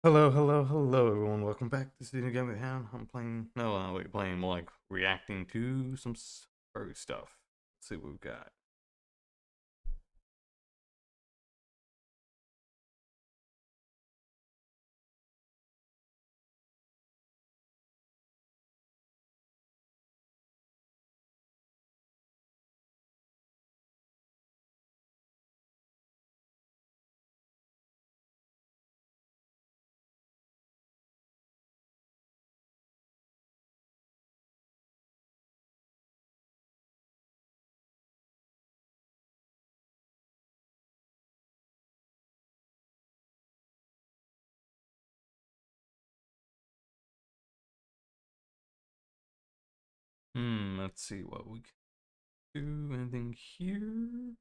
Hello, hello, hello, everyone. Welcome back. This is InugamiTheHound. I'm playing. No, wait, playing more like reacting to some furry stuff. Let's see what we've got. Let's see what we can do. Anything here?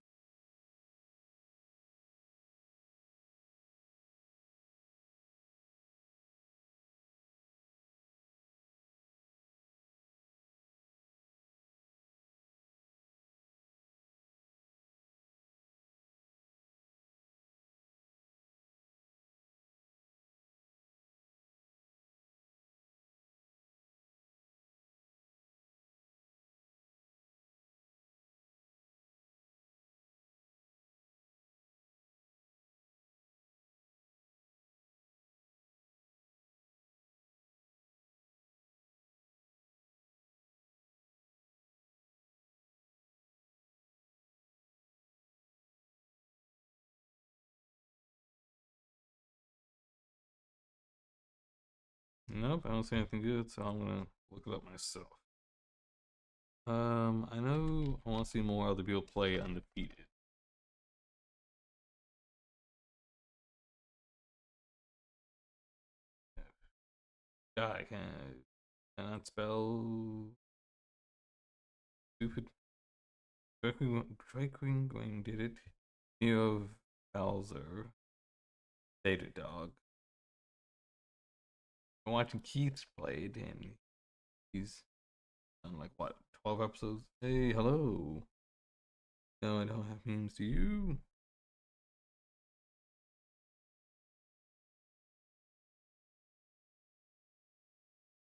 Nope, I don't see anything good, so I'm gonna look it up myself. I know I want to see more other people play undefeated. God, I cannot spell stupid. Drake did it. Neo Bowser. Data Dog. I'm watching Keith's played, and he's done like what 12 episodes. Hey, hello. No, I don't have memes. Do you?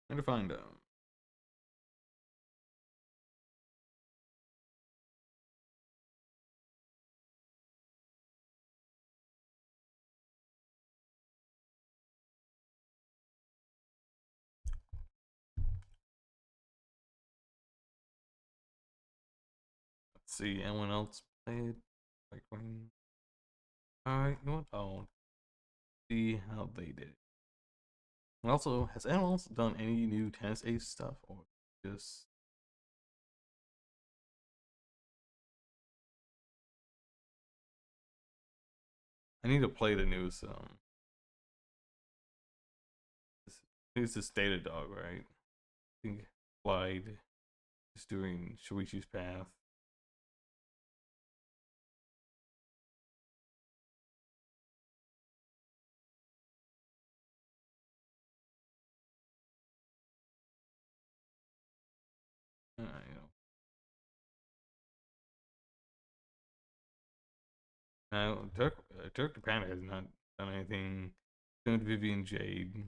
Trying to find them. Let's see. Anyone else played? Like when? All right. You know what? I'll see how they did it. And also, has anyone else done any new Tennis Ace stuff, or just? I need to play the new some. It's this Data Dog, right? I think Clyde is doing Shuichi's Path. You know, now Turk the Panda has not done anything. Same with Vivian Jade.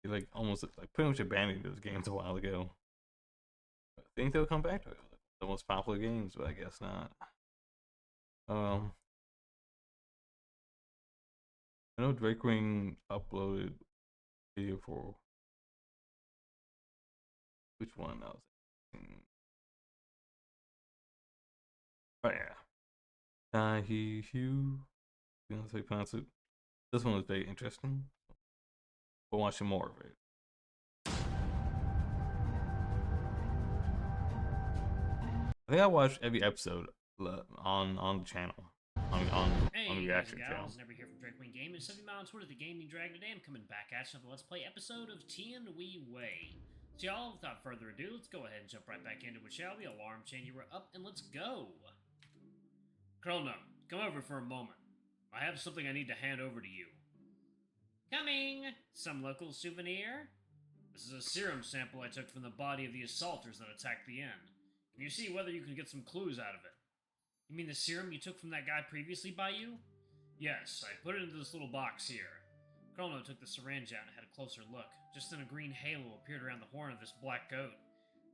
He like almost like pretty much abandoned those games a while ago. I think they'll come back to it. The most popular games, but I guess not. Um, I know Drake Ring uploaded video for which one I was. Oh yeah, he Hugh. You know how you pronounce it. This one was very interesting. We're watching more of it. I think I watched every episode on the channel on the Hey guys reaction and channel. gals, Never here from Drakewing Gaming, 70 miles Twitter, the Gaming Dragon. Today I'm coming back at you with a Let's Play episode of Tien We Wei. So y'all, without further ado, let's go ahead and jump right back into it, shall we? Alarm chain, you were up, and let's go. Krona, come over for a moment. I have something I need to hand over to you. Coming! Some local souvenir? This is a serum sample I took from the body of the assaulters that attacked the inn. Can you see whether you can get some clues out of it? You mean the serum you took from that guy previously by you? Yes, I put it into this little box here. Chrono took the syringe out and had a closer look. Just then a green halo appeared around the horn of this black goat.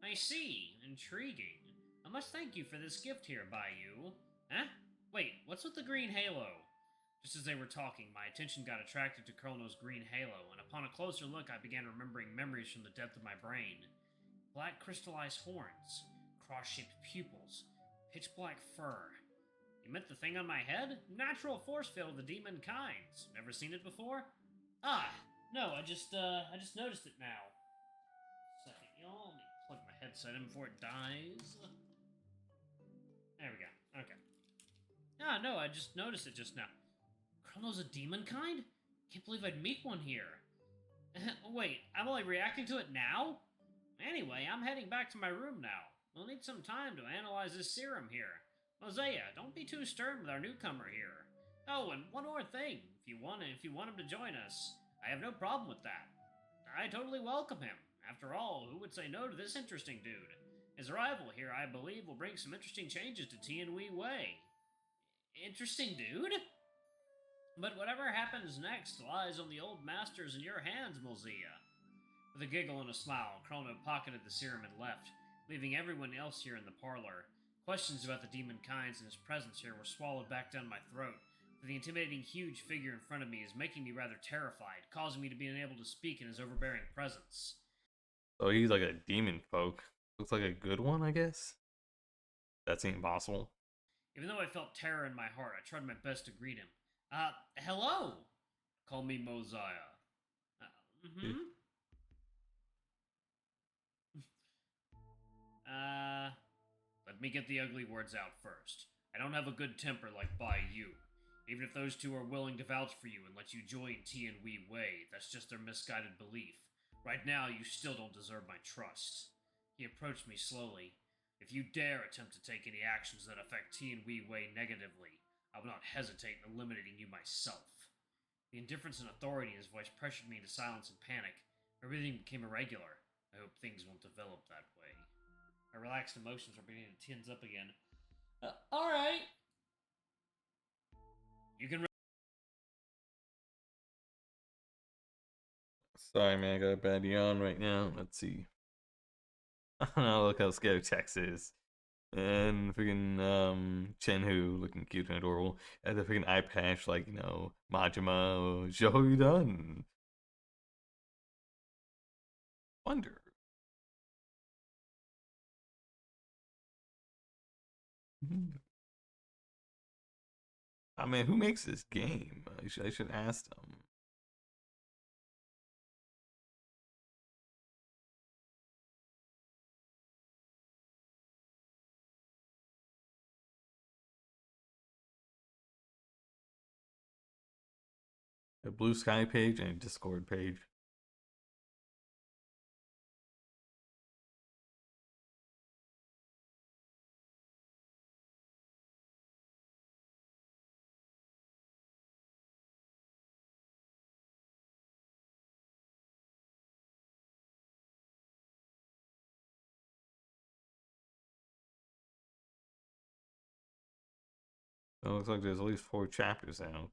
I see. Intriguing. I must thank you for this gift here, Bayou. Huh? Wait, what's with the green halo? Just as they were talking, my attention got attracted to Chrono's green halo, and upon a closer look, I began remembering memories from the depth of my brain. Black crystallized horns, cross-shaped pupils, pitch-black fur. You meant the thing on my head? Natural force field of the demon kinds. Never seen it before? Ah, no, I just noticed it now. Second, y'all. Let me plug my headset in before it dies. There we go. Okay. Ah, no, I just noticed it just now. Chrono's a demon kind? Can't believe I'd meet one here. Wait, I'm only reacting to it now? Anyway, I'm heading back to my room now. We'll need some time to analyze this serum here. Mosea, don't be too stern with our newcomer here. Oh, and one more thing. If you want him to join us, I have no problem with that. I totally welcome him. After all, who would say no to this interesting dude? His arrival here, I believe, will bring some interesting changes to Tianhui Wei. Interesting dude? But whatever happens next lies on the old masters in your hands, Mosea. With a giggle and a smile, Chrono pocketed the serum and left, leaving everyone else here in the parlor. Questions about the demon kinds and his presence here were swallowed back down my throat, for the intimidating huge figure in front of me is making me rather terrified, causing me to be unable to speak in his overbearing presence. So he's like a demon folk. Looks like a good one, I guess. That seemed possible. Even though I felt terror in my heart, I tried my best to greet him. Hello! Call me Mosiah. Mm-hmm. Let me get the ugly words out first. I don't have a good temper like Bayou. Even if those two are willing to vouch for you and let you join Tianhui Wei, that's just their misguided belief. Right now, you still don't deserve my trust. He approached me slowly. If you dare attempt to take any actions that affect Tianhui Wei negatively, I will not hesitate in eliminating you myself. The indifference and authority in his voice pressured me into silence and panic. Everything became irregular. I hope things won't develop that way. My relaxed emotions are beginning to tense up again. Alright. You can... Sorry, man, I got a bad yawn right now. Let's see. Oh, look how scared Tex is. And freaking Chen-Hu looking cute and adorable. And the freaking eye patch like, you know, Majima or Shoryudan. Wonder. I mean, who makes this game? I should ask them. A Blue Sky page and a Discord page. It looks like there's at least 4 chapters out.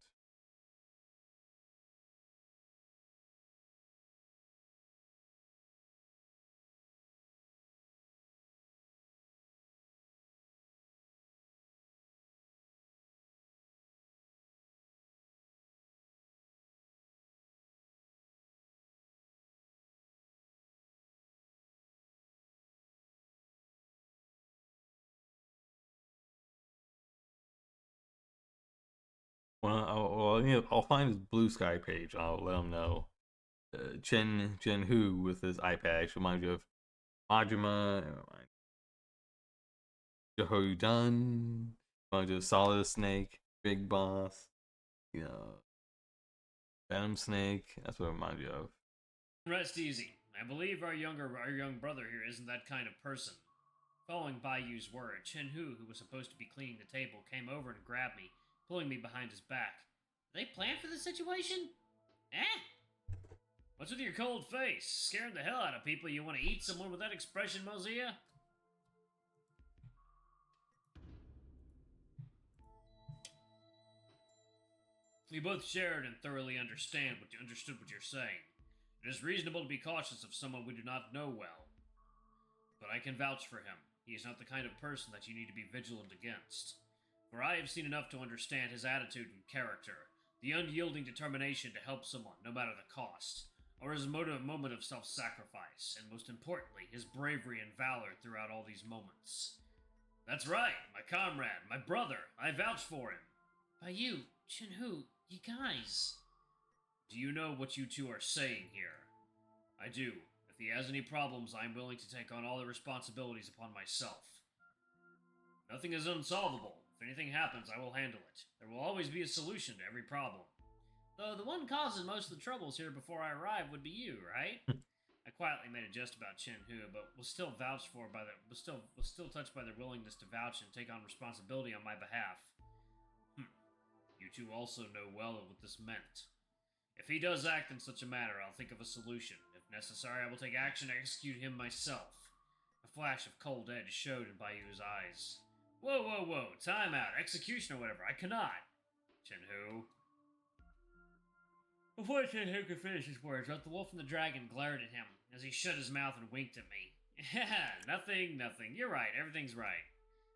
Well, I'll find his Blue Sky page. I'll let him know. Chen-Hu with his eye patch reminds you of Majima. Jehoidan. Reminds you of Solid Snake, Big Boss. You know, Venom Snake. That's what it reminds you of. Rest easy. I believe our young brother here isn't that kind of person. Following Bayou's word, Chen-Hu, who was supposed to be cleaning the table, came over and grabbed me, pulling me behind his back. Did they plan for this situation? Eh? What's with your cold face? Scaring the hell out of people. You want to eat someone with that expression, Mosea? We both shared and thoroughly understood what you're saying. It is reasonable to be cautious of someone we do not know well. But I can vouch for him. He is not the kind of person that you need to be vigilant against. For I have seen enough to understand his attitude and character, the unyielding determination to help someone, no matter the cost, or his moment of self-sacrifice, and most importantly, his bravery and valor throughout all these moments. That's right, my comrade, my brother, I vouch for him. By you, Chinhu, you guys. Do you know what you two are saying here? I do. If he has any problems, I am willing to take on all the responsibilities upon myself. Nothing is unsolvable. If anything happens, I will handle it. There will always be a solution to every problem. Though the one causing most of the troubles here before I arrived would be you, right? I quietly made a jest about Chinhu, but was still touched by their willingness to vouch and take on responsibility on my behalf. You two also know well what this meant. If he does act in such a manner, I'll think of a solution. If necessary, I will take action to execute him myself. A flash of cold edge showed in Bayu's eyes. Whoa, time out, execution or whatever, I cannot. Chinhu. Before Chinhu could finish his words, both the wolf and the dragon glared at him as he shut his mouth and winked at me. Nothing. You're right, everything's right.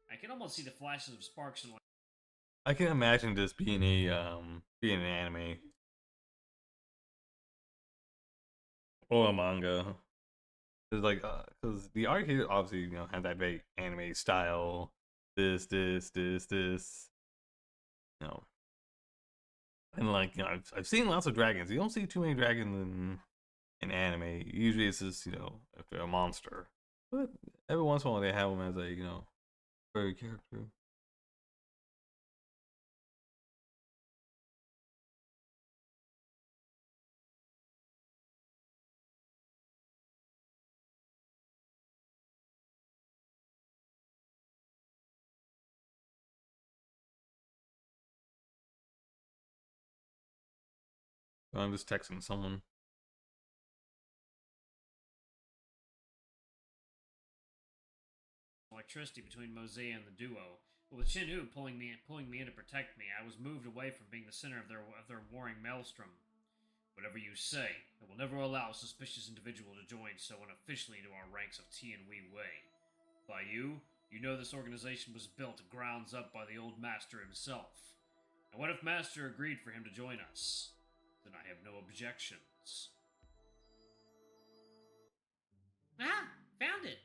I can almost see the flashes of sparks and I can imagine this being an anime or a manga. It's like, because the art here obviously, has that very anime style. This, and like, I've seen lots of dragons. You don't see too many dragons in anime. Usually it's just, if they're a monster. But every once in a while they have them as a, furry character. I'm just texting someone. electricity between Mosea and the duo, but with Chinhu pulling me in to protect me, I was moved away from being the center of their warring maelstrom. Whatever you say, I will never allow a suspicious individual to join so unofficially into our ranks of T and Wei Wei. By you know this organization was built grounds up by the old master himself. And what if Master agreed for him to join us? Then I have no objections. Ah, found it!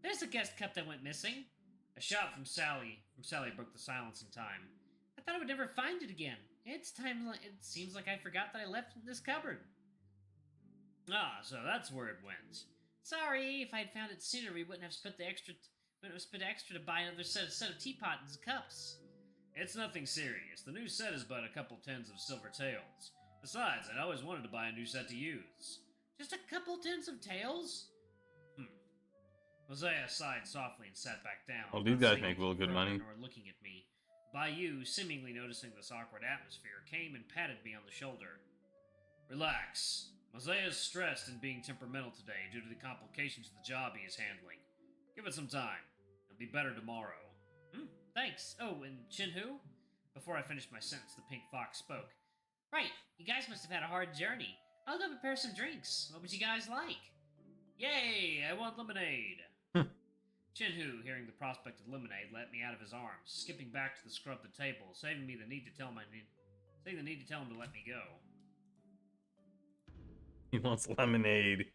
There's the guest cup that went missing. A shout from Sally broke the silence in time. I thought I would never find it again. It seems like I forgot that I left it in this cupboard. Ah, so that's where it went. Sorry, if I'd found it sooner, we wouldn't have spent extra to buy another set of teapots and cups. It's nothing serious. The new set is but a couple tins of silver tails. Besides, I'd always wanted to buy a new set to use. Just a couple tins of tails? Mosea sighed softly and sat back down. Well, these guys make real good money. Nor looking at me. Bayou, seemingly noticing this awkward atmosphere, came and patted me on the shoulder. Relax. Mosea is stressed and being temperamental today due to the complications of the job he is handling. Give it some time. It'll be better tomorrow. Thanks. Oh, and Chinhu? Before I finished my sentence, the pink fox spoke. Right, you guys must have had a hard journey. I'll go prepare some drinks. What would you guys like? Yay, I want lemonade. Chinhu, hearing the prospect of lemonade, let me out of his arms, skipping back to the scrub the table, saving the need to tell him to let me go. He wants lemonade.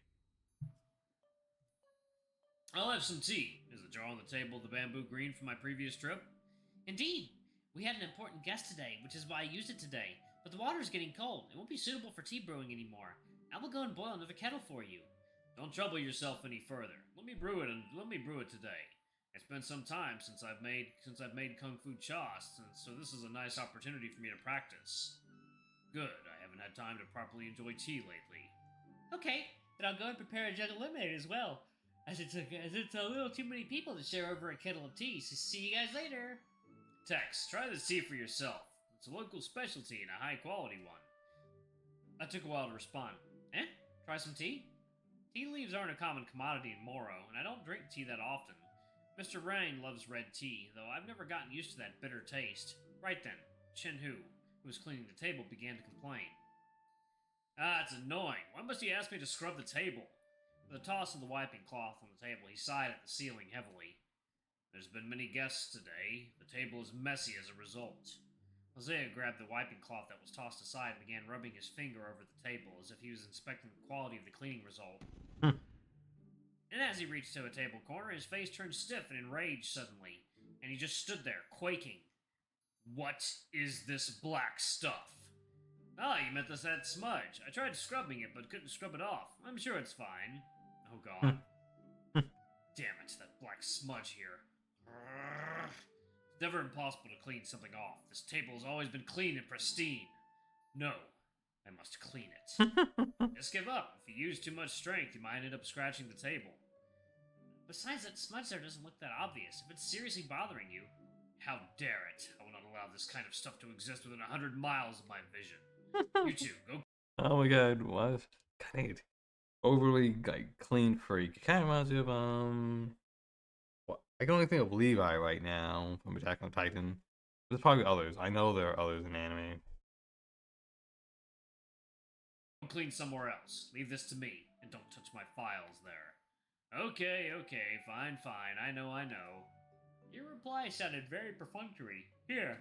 I'll have some tea. Is the jar on the table the bamboo green from my previous trip? Indeed. We had an important guest today, which is why I used it today. But the water is getting cold. It won't be suitable for tea brewing anymore. I will go and boil another kettle for you. Don't trouble yourself any further. Let me brew it today. It's been some time since I've made Kung Fu Cha, so this is a nice opportunity for me to practice. Good. I haven't had time to properly enjoy tea lately. Okay, then I'll go and prepare a jug of lemonade as well. As it's a little too many people to share over a kettle of tea. So see you guys later. Tex, try this tea for yourself. It's a local specialty and a high quality one. I took a while to respond. Try some tea? Tea leaves aren't a common commodity in Moro, and I don't drink tea that often. Mr. Rain loves red tea, though I've never gotten used to that bitter taste. Right then, Chinhu, who was cleaning the table, began to complain. Ah, it's annoying. Why must he ask me to scrub the table? With a toss of the wiping cloth on the table, he sighed at the ceiling heavily. There's been many guests today. The table is messy as a result. Hosea grabbed the wiping cloth that was tossed aside and began rubbing his finger over the table as if he was inspecting the quality of the cleaning result. And as he reached to a table corner, his face turned stiff and enraged suddenly, and he just stood there, quaking. What is this black stuff? Ah, you meant that smudge. I tried scrubbing it, but couldn't scrub it off. I'm sure it's fine. Oh god. Damn it, that black smudge here. It's never impossible to clean something off. This table has always been clean and pristine. No, I must clean it. Just give up. If you use too much strength, you might end up scratching the table. Besides, that smudge there doesn't look that obvious. If it's seriously bothering you, how dare it? I will not allow this kind of stuff to exist within 100 miles of my vision. You two, go. Oh my god, what? Kind of overly like clean freak. It kind of reminds me of what? I can only think of Levi right now from Attack on Titan. There's probably others. I know there are others in anime. Clean somewhere else. Leave this to me, and don't touch my files there. Okay, fine. I know. Your reply sounded very perfunctory. Here.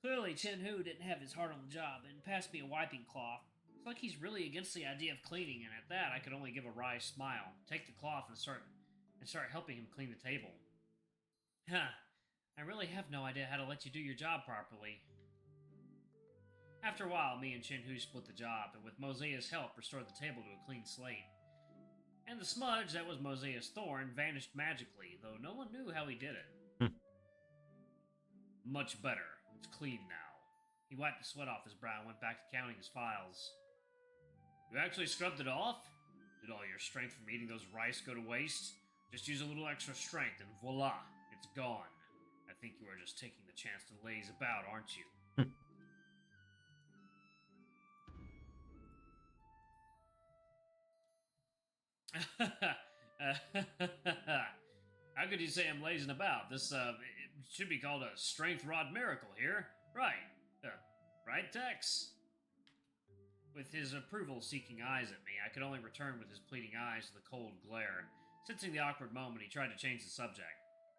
Clearly, Chen-Hu didn't have his heart on the job and passed me a wiping cloth. It's like he's really against the idea of cleaning, and at that, I could only give a wry smile, take the cloth, and start helping him clean the table. Huh. I really have no idea how to let you do your job properly. After a while, me and Chen-Hu split the job, and with Mosea's help, restored the table to a clean slate. And the smudge that was Mosea's thorn vanished magically, though no one knew how he did it. Much better. It's clean now. He wiped the sweat off his brow and went back to counting his files. You actually scrubbed it off? Did all your strength from eating those rice go to waste? Just use a little extra strength and voila, it's gone. I think you are just taking the chance to laze about, aren't you? How could you say I'm lazing about? This, it should be called a strength rod miracle here. Right. Right, Tex? With his approval-seeking eyes at me, I could only return with his pleading eyes to the cold glare. Sensing the awkward moment, he tried to change the subject.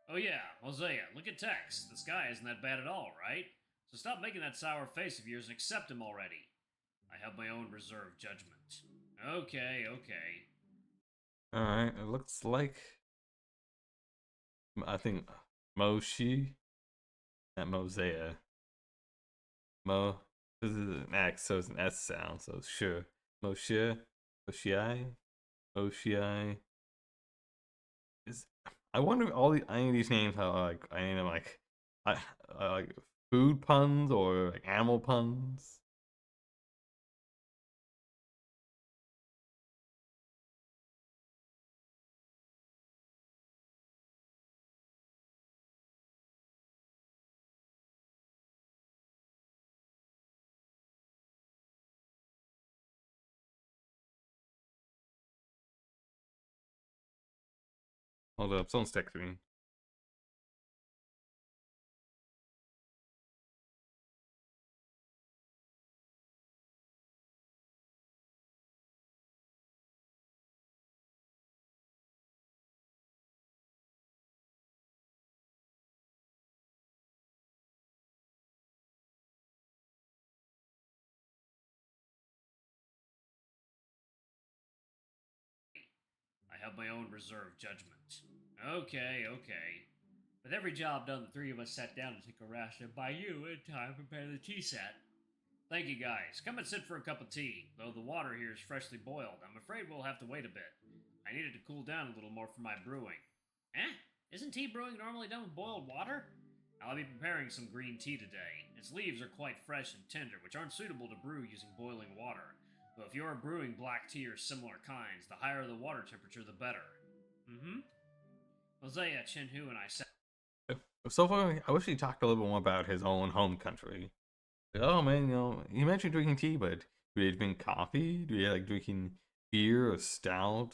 Oh yeah, Hosea, look at Tex. This guy isn't that bad at all, right? So stop making that sour face of yours and accept him already. I have my own reserved judgment. Okay. Alright, it looks like I think Moshi, not Mosea. This is an X, so it's an S sound, so sure. Moshia, Oshii. I wonder if any of these names have like any of them like food puns or like animal puns. Hold up, someone's texting me. I have my own reserved judgment. Okay. With every job done, the three of us sat down to take a rest, and by you, in time, prepare the tea set. Thank you, guys. Come and sit for a cup of tea. Though the water here is freshly boiled, I'm afraid we'll have to wait a bit. I need it to cool down a little more for my brewing. Isn't tea brewing normally done with boiled water? I'll be preparing some green tea today. Its leaves are quite fresh and tender, which aren't suitable to brew using boiling water. Though if you're brewing black tea or similar kinds, the higher the water temperature, the better. Hosea, Chen-Hu, and I sat. So far, I wish he talked a little bit more about his own home country. Like, oh man, you mentioned drinking tea, but do they drink coffee? Do they like drinking beer or stout?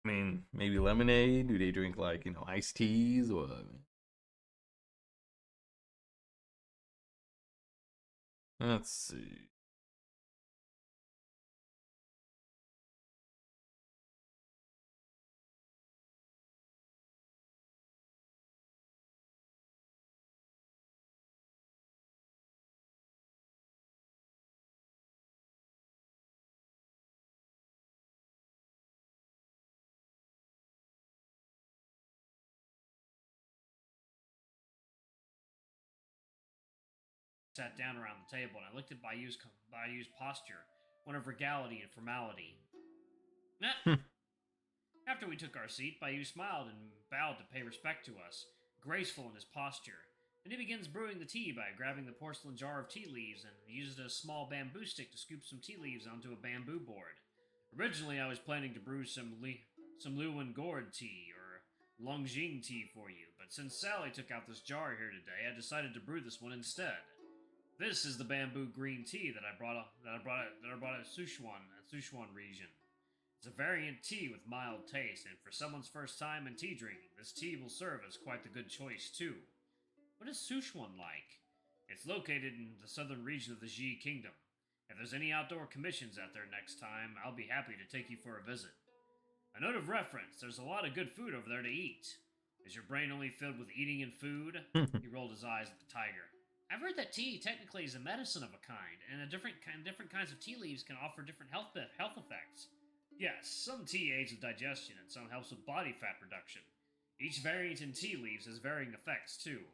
I mean, maybe lemonade? Do they drink like iced teas or Let's see. Sat down around the table, and I looked at Bayou's posture, one of regality and formality. Nah. After we took our seat, Bayou smiled and bowed to pay respect to us, graceful in his posture. Then he begins brewing the tea by grabbing the porcelain jar of tea leaves and uses a small bamboo stick to scoop some tea leaves onto a bamboo board. Originally, I was planning to brew some Luan gourd tea or Longjing tea for you, but since Sally took out this jar here today, I decided to brew this one instead. This is the bamboo green tea that I brought at Sichuan region. It's a variant tea with mild taste, and for someone's first time in tea drinking, this tea will serve as quite the good choice too. What is Sichuan like? It's located in the southern region of the Ji Kingdom. If there's any outdoor commissions out there next time, I'll be happy to take you for a visit. A note of reference, there's a lot of good food over there to eat. Is your brain only filled with eating and food? He rolled his eyes at the tiger. I've heard that tea technically is a medicine of a kind, and different kinds of tea leaves can offer different health effects. Yes, some tea aids with digestion, and some helps with body fat reduction. Each variant in tea leaves has varying effects, too.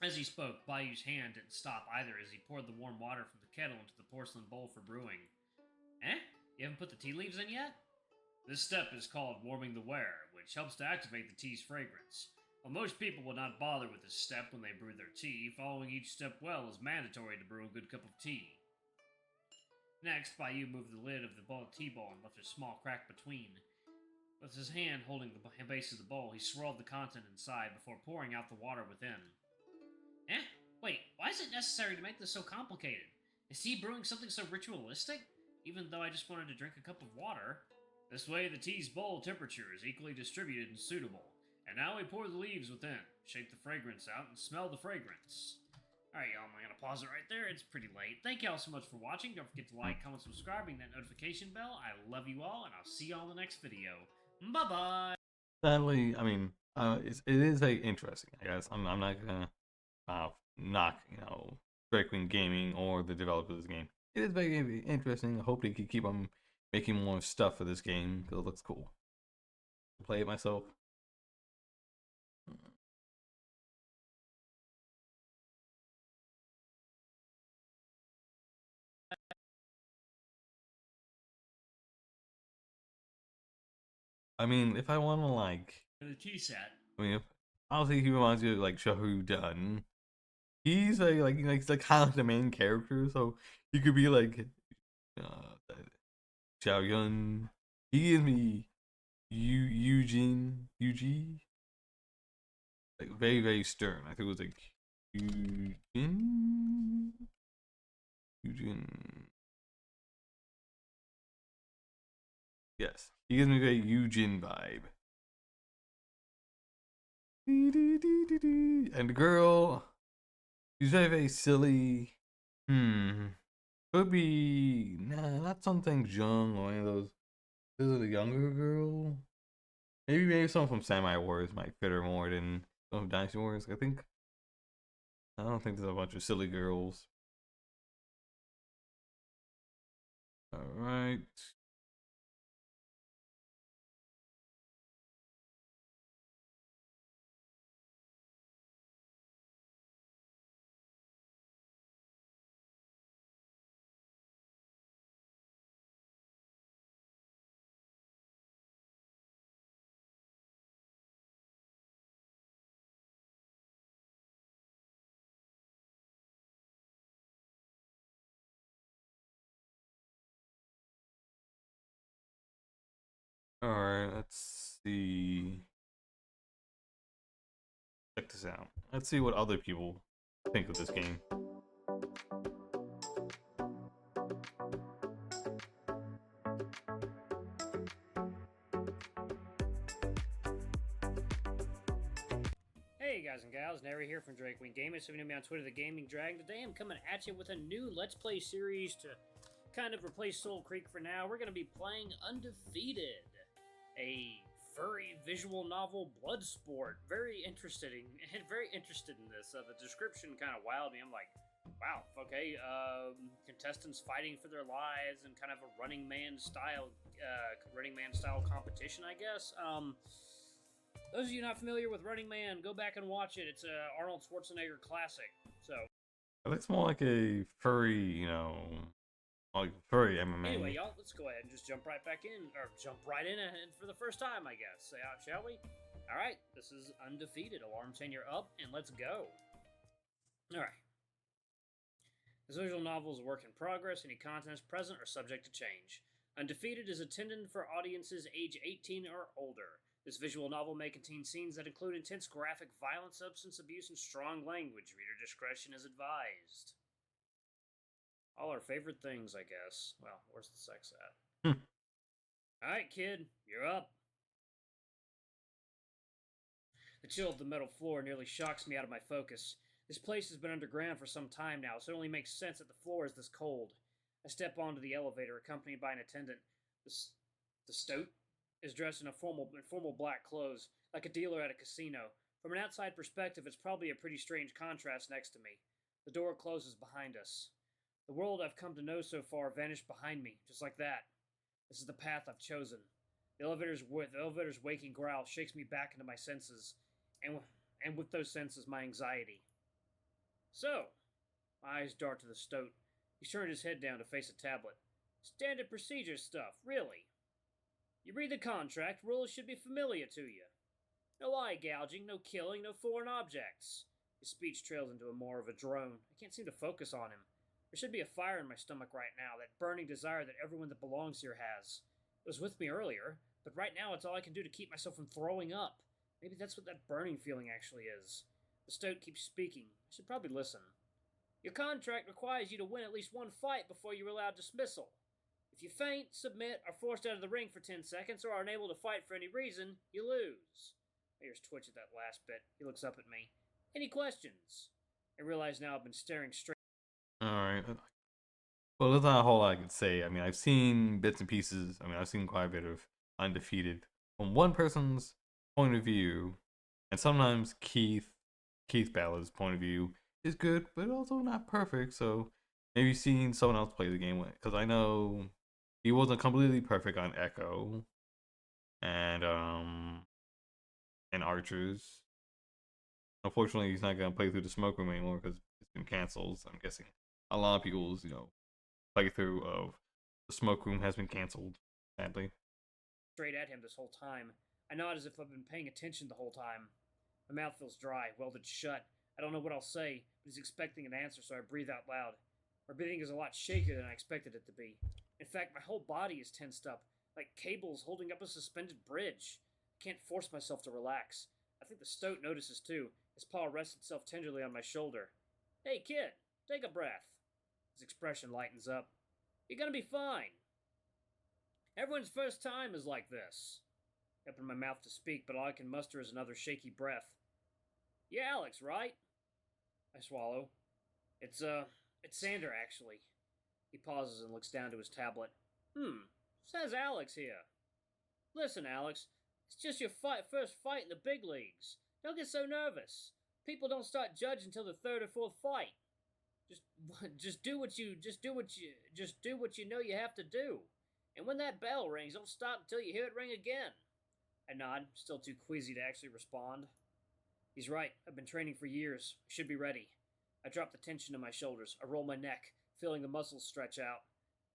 As he spoke, Bayou's hand didn't stop either as he poured the warm water from the kettle into the porcelain bowl for brewing. Eh? You haven't put the tea leaves in yet? This step is called warming the ware, which helps to activate the tea's fragrance. While most people will not bother with this step when they brew their tea, following each step well is mandatory to brew a good cup of tea. Next, Bayou moved the lid of the tea bowl and left a small crack between. With his hand holding the base of the bowl, he swirled the content inside before pouring out the water within. Eh? Wait, why is it necessary to make this so complicated? Is tea brewing something so ritualistic? Even though I just wanted to drink a cup of water. This way, the tea's bowl temperature is equally distributed and suitable. And now we pour the leaves within, shake the fragrance out, and smell the fragrance. Alright, y'all, I'm gonna pause it right there. It's pretty late. Thank y'all so much for watching. Don't forget to like, comment, subscribe, and that notification bell. I love you all, and I'll see y'all in the next video. Bye-bye! Sadly, I mean, it is very interesting, I guess. I'm not gonna knock, Breakwing Gaming or the developers of this game. It is very, very interesting. I hope they can keep on making more stuff for this game because it looks cool. I'll play it myself. I mean, if I want to The tea set. I mean, obviously he reminds you of Shahudun. He's he's like kind of like the main character, so he could be like Xiao Yun. He gives me Eugene, like very very stern. I think it was like Eugene. Yes, he gives me very Eugene vibe. And the girl, she's very very silly. Could be not something Jung or any of those. This is a younger girl. Maybe someone from Samurai Wars might fit her more than some of Dynasty Wars. I don't think there's a bunch of silly girls. Alright. Alright, let's see. Check this out. Let's see what other people think of this game. Hey Hey guys and gals, Nary here from Drake Wing Gaming. So if you know me on Twitter, the Gaming Dragon. Today I'm coming at you with a new Let's Play series to kind of replace Soul Creek for now. We're going to be playing Undefeated, a furry visual novel blood sport. Very interested in this. The description kind of wowed me. I'm like, wow, okay. Contestants fighting for their lives and kind of a Running Man style competition, I guess. Those of you not familiar with Running Man, go back and watch it. It's a Arnold Schwarzenegger classic. So It looks more like a furry, like furry MMA. anyway, y'all, let's go ahead and just jump right back in, or jump right in for the first time, I guess. Shall we? All right, this is Undefeated. Alarm chain, you're up, and let's go. All right. This visual novel is a work in progress. Any contents present are subject to change. Undefeated is intended for audiences age 18 or older. This visual novel may contain scenes that include intense graphic violence, substance abuse, and strong language. Reader discretion is advised. All our favorite things, I guess. Well, where's the sex at? Alright, kid, you're up. The chill of the metal floor nearly shocks me out of my focus. This place has been underground for some time now, so it only makes sense that the floor is this cold. I step onto the elevator, accompanied by an attendant. The stoat is dressed in formal black clothes, like a dealer at a casino. From an outside perspective, it's probably a pretty strange contrast next to me. The door closes behind us. The world I've come to know so far vanished behind me, just like that. This is the path I've chosen. The elevator's waking growl shakes me back into my senses, and with those senses, my anxiety. So, my eyes dart to the stoat. He's turned his head down to face a tablet. Standard procedure stuff, really. You read the contract, rules should be familiar to you. No eye gouging, no killing, no foreign objects. His speech trails into more of a drone. I can't seem to focus on him. There should be a fire in my stomach right now, that burning desire that everyone that belongs here has. It was with me earlier, but right now it's all I can do to keep myself from throwing up. Maybe that's what that burning feeling actually is. The stoat keeps speaking. I should probably listen. Your contract requires you to win at least one fight before you're allowed dismissal. If you faint, submit, are forced out of the ring for 10 seconds, or are unable to fight for any reason, you lose. My ears twitch at that last bit. He looks up at me. Any questions? I realize now I've been staring straight. Alright. Well, there's not a whole lot I could say. I mean, I've seen bits and pieces. I mean, I've seen quite a bit of Undefeated from one person's point of view, and sometimes Keith Ballard's point of view is good, but also not perfect. So maybe seeing someone else play the game with, because I know he wasn't completely perfect on Echo and Archers. Unfortunately, he's not gonna play through the smoke room anymore because it's been canceled. So I'm guessing a lot of people's playthrough of the smoke room has been canceled, sadly. Straight at him this whole time. I nod as if I've been paying attention the whole time. My mouth feels dry, welded shut. I don't know what I'll say, but he's expecting an answer, so I breathe out loud. My breathing is a lot shakier than I expected it to be. In fact, my whole body is tensed up, like cables holding up a suspended bridge. I can't force myself to relax. I think the stoat notices too. His paw rests itself tenderly on my shoulder. Hey, kid, take a breath. His expression lightens up. You're gonna be fine. Everyone's first time is like this. I open my mouth to speak, but all I can muster is another shaky breath. You're Alex, right? I swallow. It's Sander, actually. He pauses and looks down to his tablet. Says Alex here. Listen, Alex, it's just your first fight in the big leagues. Don't get so nervous. People don't start judging until the third or fourth fight. Just do what you know you have to do. And when that bell rings, don't stop until you hear it ring again. I nod, still too queasy to actually respond. He's right. I've been training for years. I should be ready. I drop the tension in my shoulders. I roll my neck, feeling the muscles stretch out.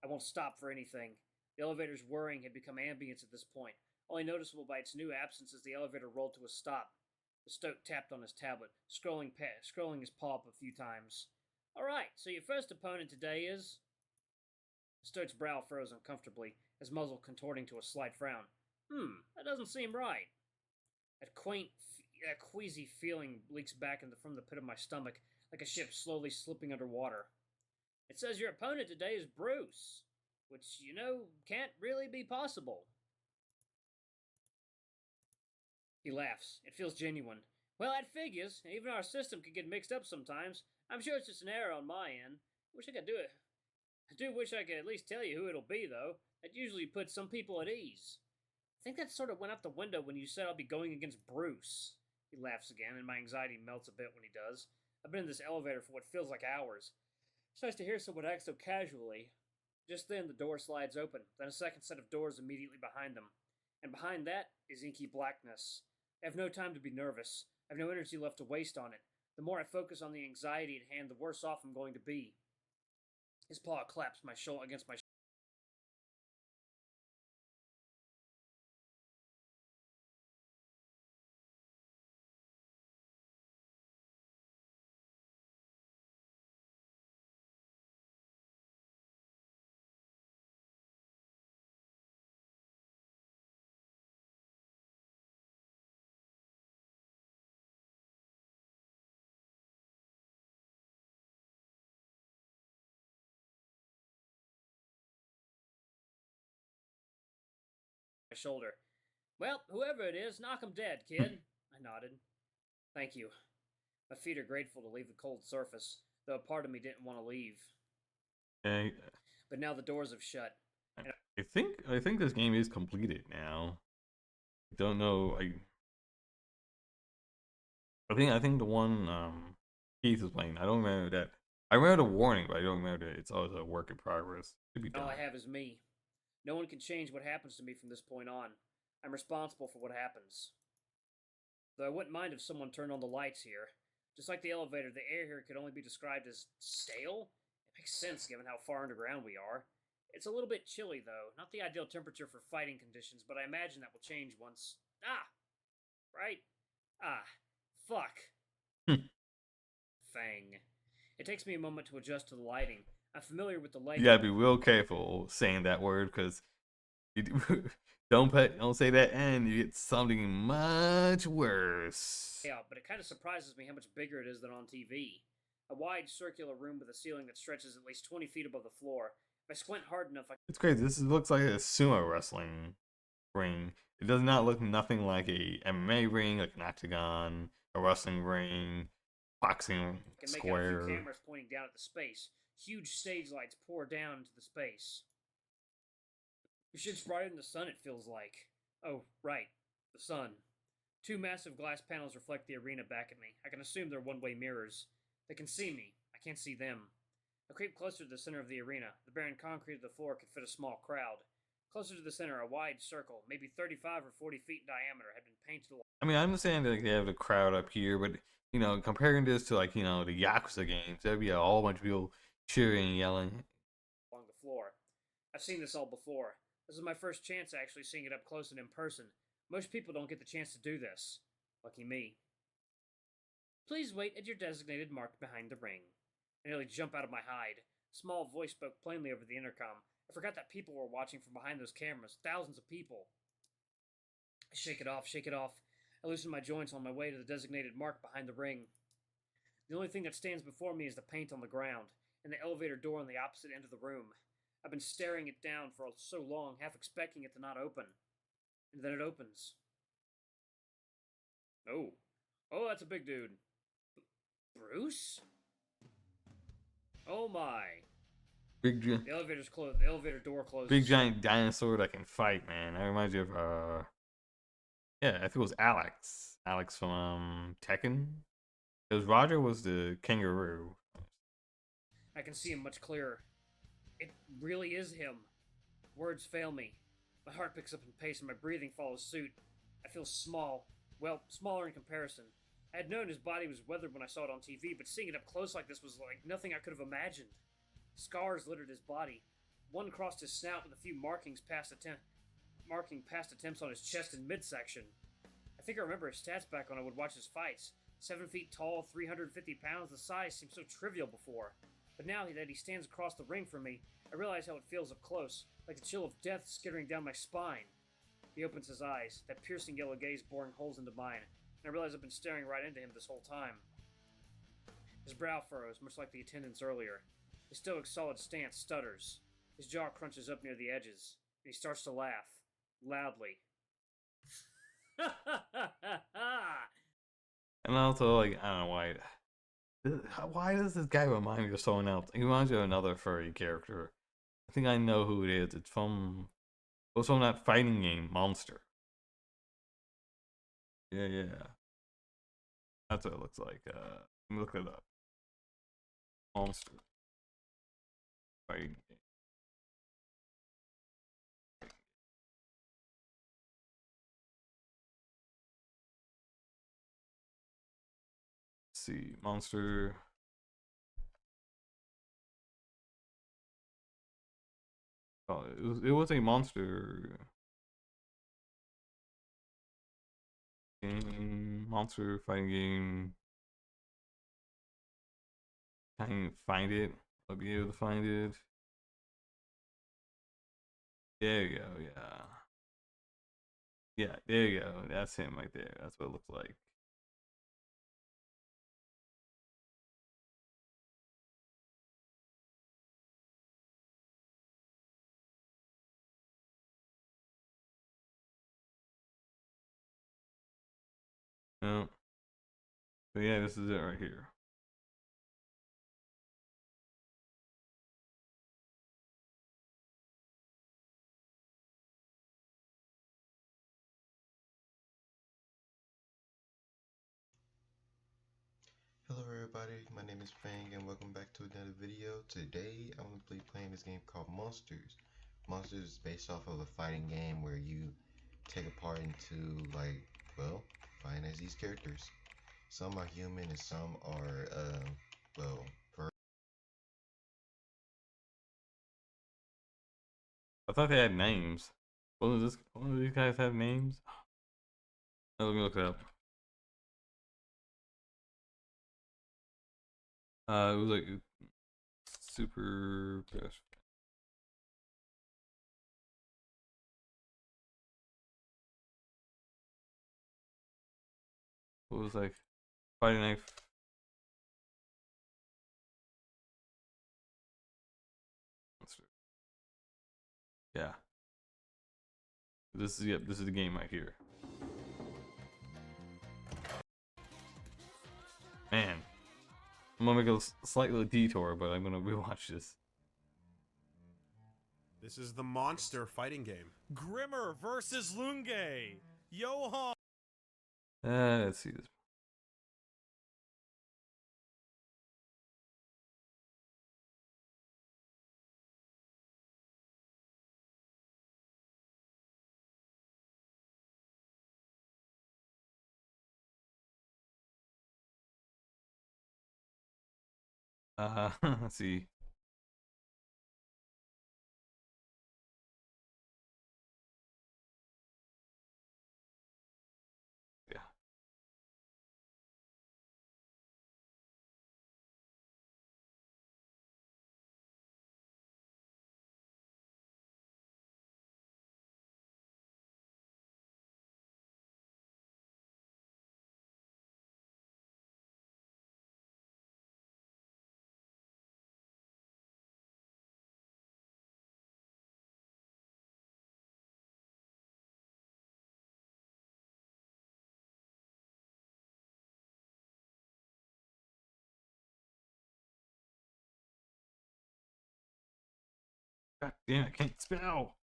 I won't stop for anything. The elevator's whirring had become ambience at this point, only noticeable by its new absence as the elevator rolled to a stop. The stoat tapped on his tablet, scrolling his paw up a few times. All right, so your first opponent today is... The stoat's brow froze uncomfortably, his muzzle contorting to a slight frown. That doesn't seem right. That queasy feeling leaks back from the pit of my stomach, like a ship slowly slipping underwater. It says your opponent today is Bruce, which, can't really be possible. He laughs. It feels genuine. Well, that figures. Even our system can get mixed up sometimes. I'm sure it's just an error on my end. Wish I could do it. I do wish I could at least tell you who it'll be, though. That usually puts some people at ease. I think that sort of went out the window when you said I'll be going against Bruce. He laughs again, and my anxiety melts a bit when he does. I've been in this elevator for what feels like hours. It's nice to hear someone act so casually. Just then, the door slides open, then a second set of doors immediately behind them. And behind that is inky blackness. I have no time to be nervous. I have no energy left to waste on it. The more I focus on the anxiety at hand, the worse off I'm going to be. His paw claps my shoulder against my shoulder. Well, whoever it is, knock him dead, kid. I nodded. Thank you. My feet are grateful to leave the cold surface, though a part of me didn't want to leave. I, But now the doors have shut. I think this game is completed now. I don't know. I think the one Keith was playing. I don't remember that. I remember the warning, but I don't remember that it's always a work in progress. Should be done. All I have is me. No one can change what happens to me from this point on. I'm responsible for what happens. Though I wouldn't mind if someone turned on the lights here. Just like the elevator, the air here could only be described as stale. It makes sense given how far underground we are. It's a little bit chilly, though. Not the ideal temperature for fighting conditions, but I imagine that will change once. Right? Fuck. Fang. It takes me a moment to adjust to the lighting. I'm familiar with the lighting. You gotta be real careful saying that word because you don't say that and you get something much worse. Yeah, but it kind of surprises me how much bigger it is than on TV. A wide circular room with a ceiling that stretches at least 20 feet above the floor. If I squint hard enough, It's crazy. This looks like a sumo wrestling ring. It does not look nothing like a MMA ring, like an octagon, a wrestling ring, boxing can make out a square. few cameras pointing down at the space. Huge stage lights pour down into the space. The shit's brighter than the sun, it feels like. Oh, right. The sun. Two massive glass panels reflect the arena back at me. I can assume they're one-way mirrors. They can see me. I can't see them. I creep closer to the center of the arena. The barren concrete of the floor could fit a small crowd. Closer to the center, a wide circle, maybe 35 or 40 feet in diameter, had been painted along. I mean, I understand that they have the crowd up here, but you know, comparing this to like the Yakuza games, there'd be a whole bunch of people cheering, yelling along the floor. I've seen this all before. This is my first chance actually seeing it up close and in person. Most people don't get the chance to do this. Lucky me. Please wait at your designated mark behind the ring. I nearly jump out of my hide. A small voice spoke plainly over the intercom. I forgot that people were watching from behind those cameras. Thousands of people. I shake it off, shake it off. I loosen my joints on my way to the designated mark behind the ring. The only thing that stands before me is the paint on the ground, and the elevator door on the opposite end of the room. I've been staring it down for so long, half expecting it to not open. And then it opens. Oh. Oh, that's a big dude. Bruce? Oh my. The elevator's closed. The elevator door closes. Big giant dinosaur that can fight, man. That reminds you of yeah, I think it was Alex. Alex from Tekken. Because Roger was the kangaroo. I can see him much clearer. It really is him. Words fail me. My heart picks up in pace and my breathing follows suit. I feel small. Well, smaller in comparison. I had known his body was weathered when I saw it on TV, but seeing it up close like this was like nothing I could have imagined. Scars littered his body. One crossed his snout with a few marking past attempts on his chest and midsection. I think I remember his stats back when I would watch his fights. 7 feet tall, 350 pounds, the size seemed so trivial before. But now that he stands across the ring from me, I realize how it feels up close, like the chill of death skittering down my spine. He opens his eyes, that piercing yellow gaze boring holes into mine, and I realize I've been staring right into him this whole time. His brow furrows, much like the attendant's earlier. His stoic, solid stance stutters. His jaw crunches up near the edges, and he starts to laugh. Loudly. And also, like, I don't know why. Why does this guy remind me of someone else? He reminds me of another furry character. I think I know who it is. It's from that fighting game, Monster. Yeah, yeah. That's what it looks like. Let me look it up. Monster fighting game. Let's see, Monster. Oh, it was a monster game, monster fighting game. Can't find it. I'll be able to find it. There you go. Yeah. Yeah, there you go. That's him right there. That's what it looks like. No. But yeah, this is it right here. Hello everybody, my name is Fang and welcome back to another video. Today I'm going to be playing this game called Monsters. Monsters is based off of a fighting game where you take a part into fighting as these characters. Some are human and some are, furry. I thought they had names. One of these guys have names? Oh, let me look it up. It was like super best. It was like fighting knife. Monster. Yeah. This is the game right here. Man, I'm gonna make a slight little detour, but I'm gonna rewatch this. This is the monster fighting game. Grimmer versus Lunge. Johan. Let's see this. Let's see. Yeah. God damn, I can't spell.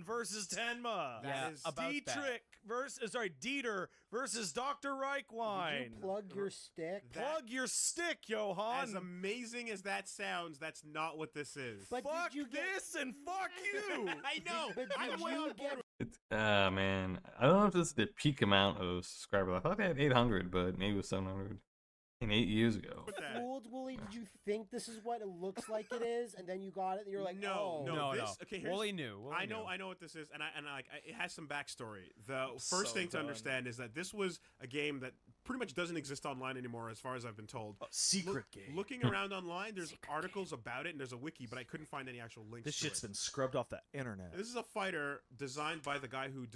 versus Tenma. That is about that. Dietrich versus Dieter versus Dr. Did Reichwein. you plug your stick? Plug your stick, Johan. As amazing as that sounds, that's not what this is. But fuck did you get? this and fuck you. I know. But I'm did way you on board get? with It's man, I don't know if this is the peak amount of subscribers. I thought they had 800, but maybe it was 700. And 8 years ago. that. Fooled, Wooly? Did you think this is what it looks like it is, and then you got it, and you're like, No, oh. no. This, okay, here's, Wooly knew. Wooly I know knew. what this is, and it has some backstory. The first So thing to done. understand is that this was a game that pretty much doesn't exist online anymore, as far as I've been told. Secret game. Looking around online, there's articles about it, and there's a wiki, but I couldn't find any actual links. This to shit's it. been scrubbed off the internet. This is a fighter designed by the guy who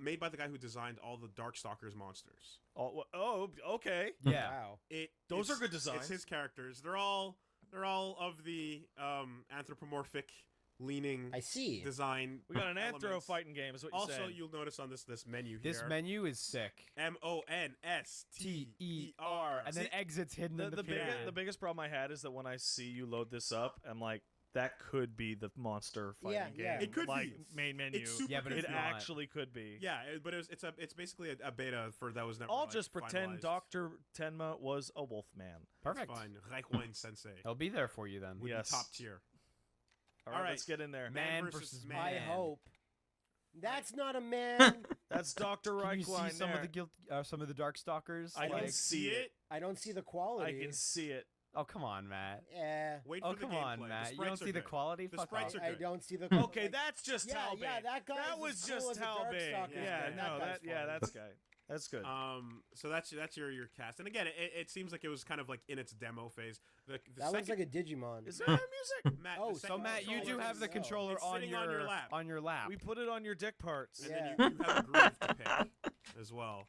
made by the guy who designed all the Darkstalkers monsters. Oh, okay. Yeah. Wow. Those are good It's designs. his characters. They're all of the anthropomorphic leaning I see. design. We got an elements. anthro fighting game, is what you're Also, saying. you'll notice on this menu here. This menu is sick. MONSTER. And then exits hidden in the Yeah. The biggest problem I had is that when I see you load this up, I'm like, that could be the monster fighting Yeah, game. yeah. It could like, be. main menu. It's super Yeah, but it it's not. actually could be. Yeah, but it's basically a beta for that was never. I'll like, just pretend finalized. Dr. Tenma was a wolf man. Perfect. It's fine. Reichwein Sensei. He'll be there for you then. Would Yes. be top tier. All right, All right. let's get in there. Man Man versus man. I man. hope. That's not a man. That's Dr. Can you see Reichwein some there. of the some of the Darkstalkers? I can Like- see it. I don't see the I quality. can see it. Oh come on, Matt. Yeah. Wait Oh for the come on, gameplay. Matt. The You don't sprites see are the good. quality. The Fuck sprites off. are I good. don't see the. Okay, that's just yeah, how big. yeah, that guy. That is was as cool just as the how big. Darkstalkers Yeah, guy. no, guy's yeah, fine. that's good. That's good. So that's your cast, and again, it seems like it was kind of like in its demo phase. The That looks like a Digimon. Is there music? Matt, Oh, the So second Matt, you do controller have the is- controller It's on sitting on your lap. On your lap. We put it on your dick parts. and Yeah. then you have a groove to pick as well.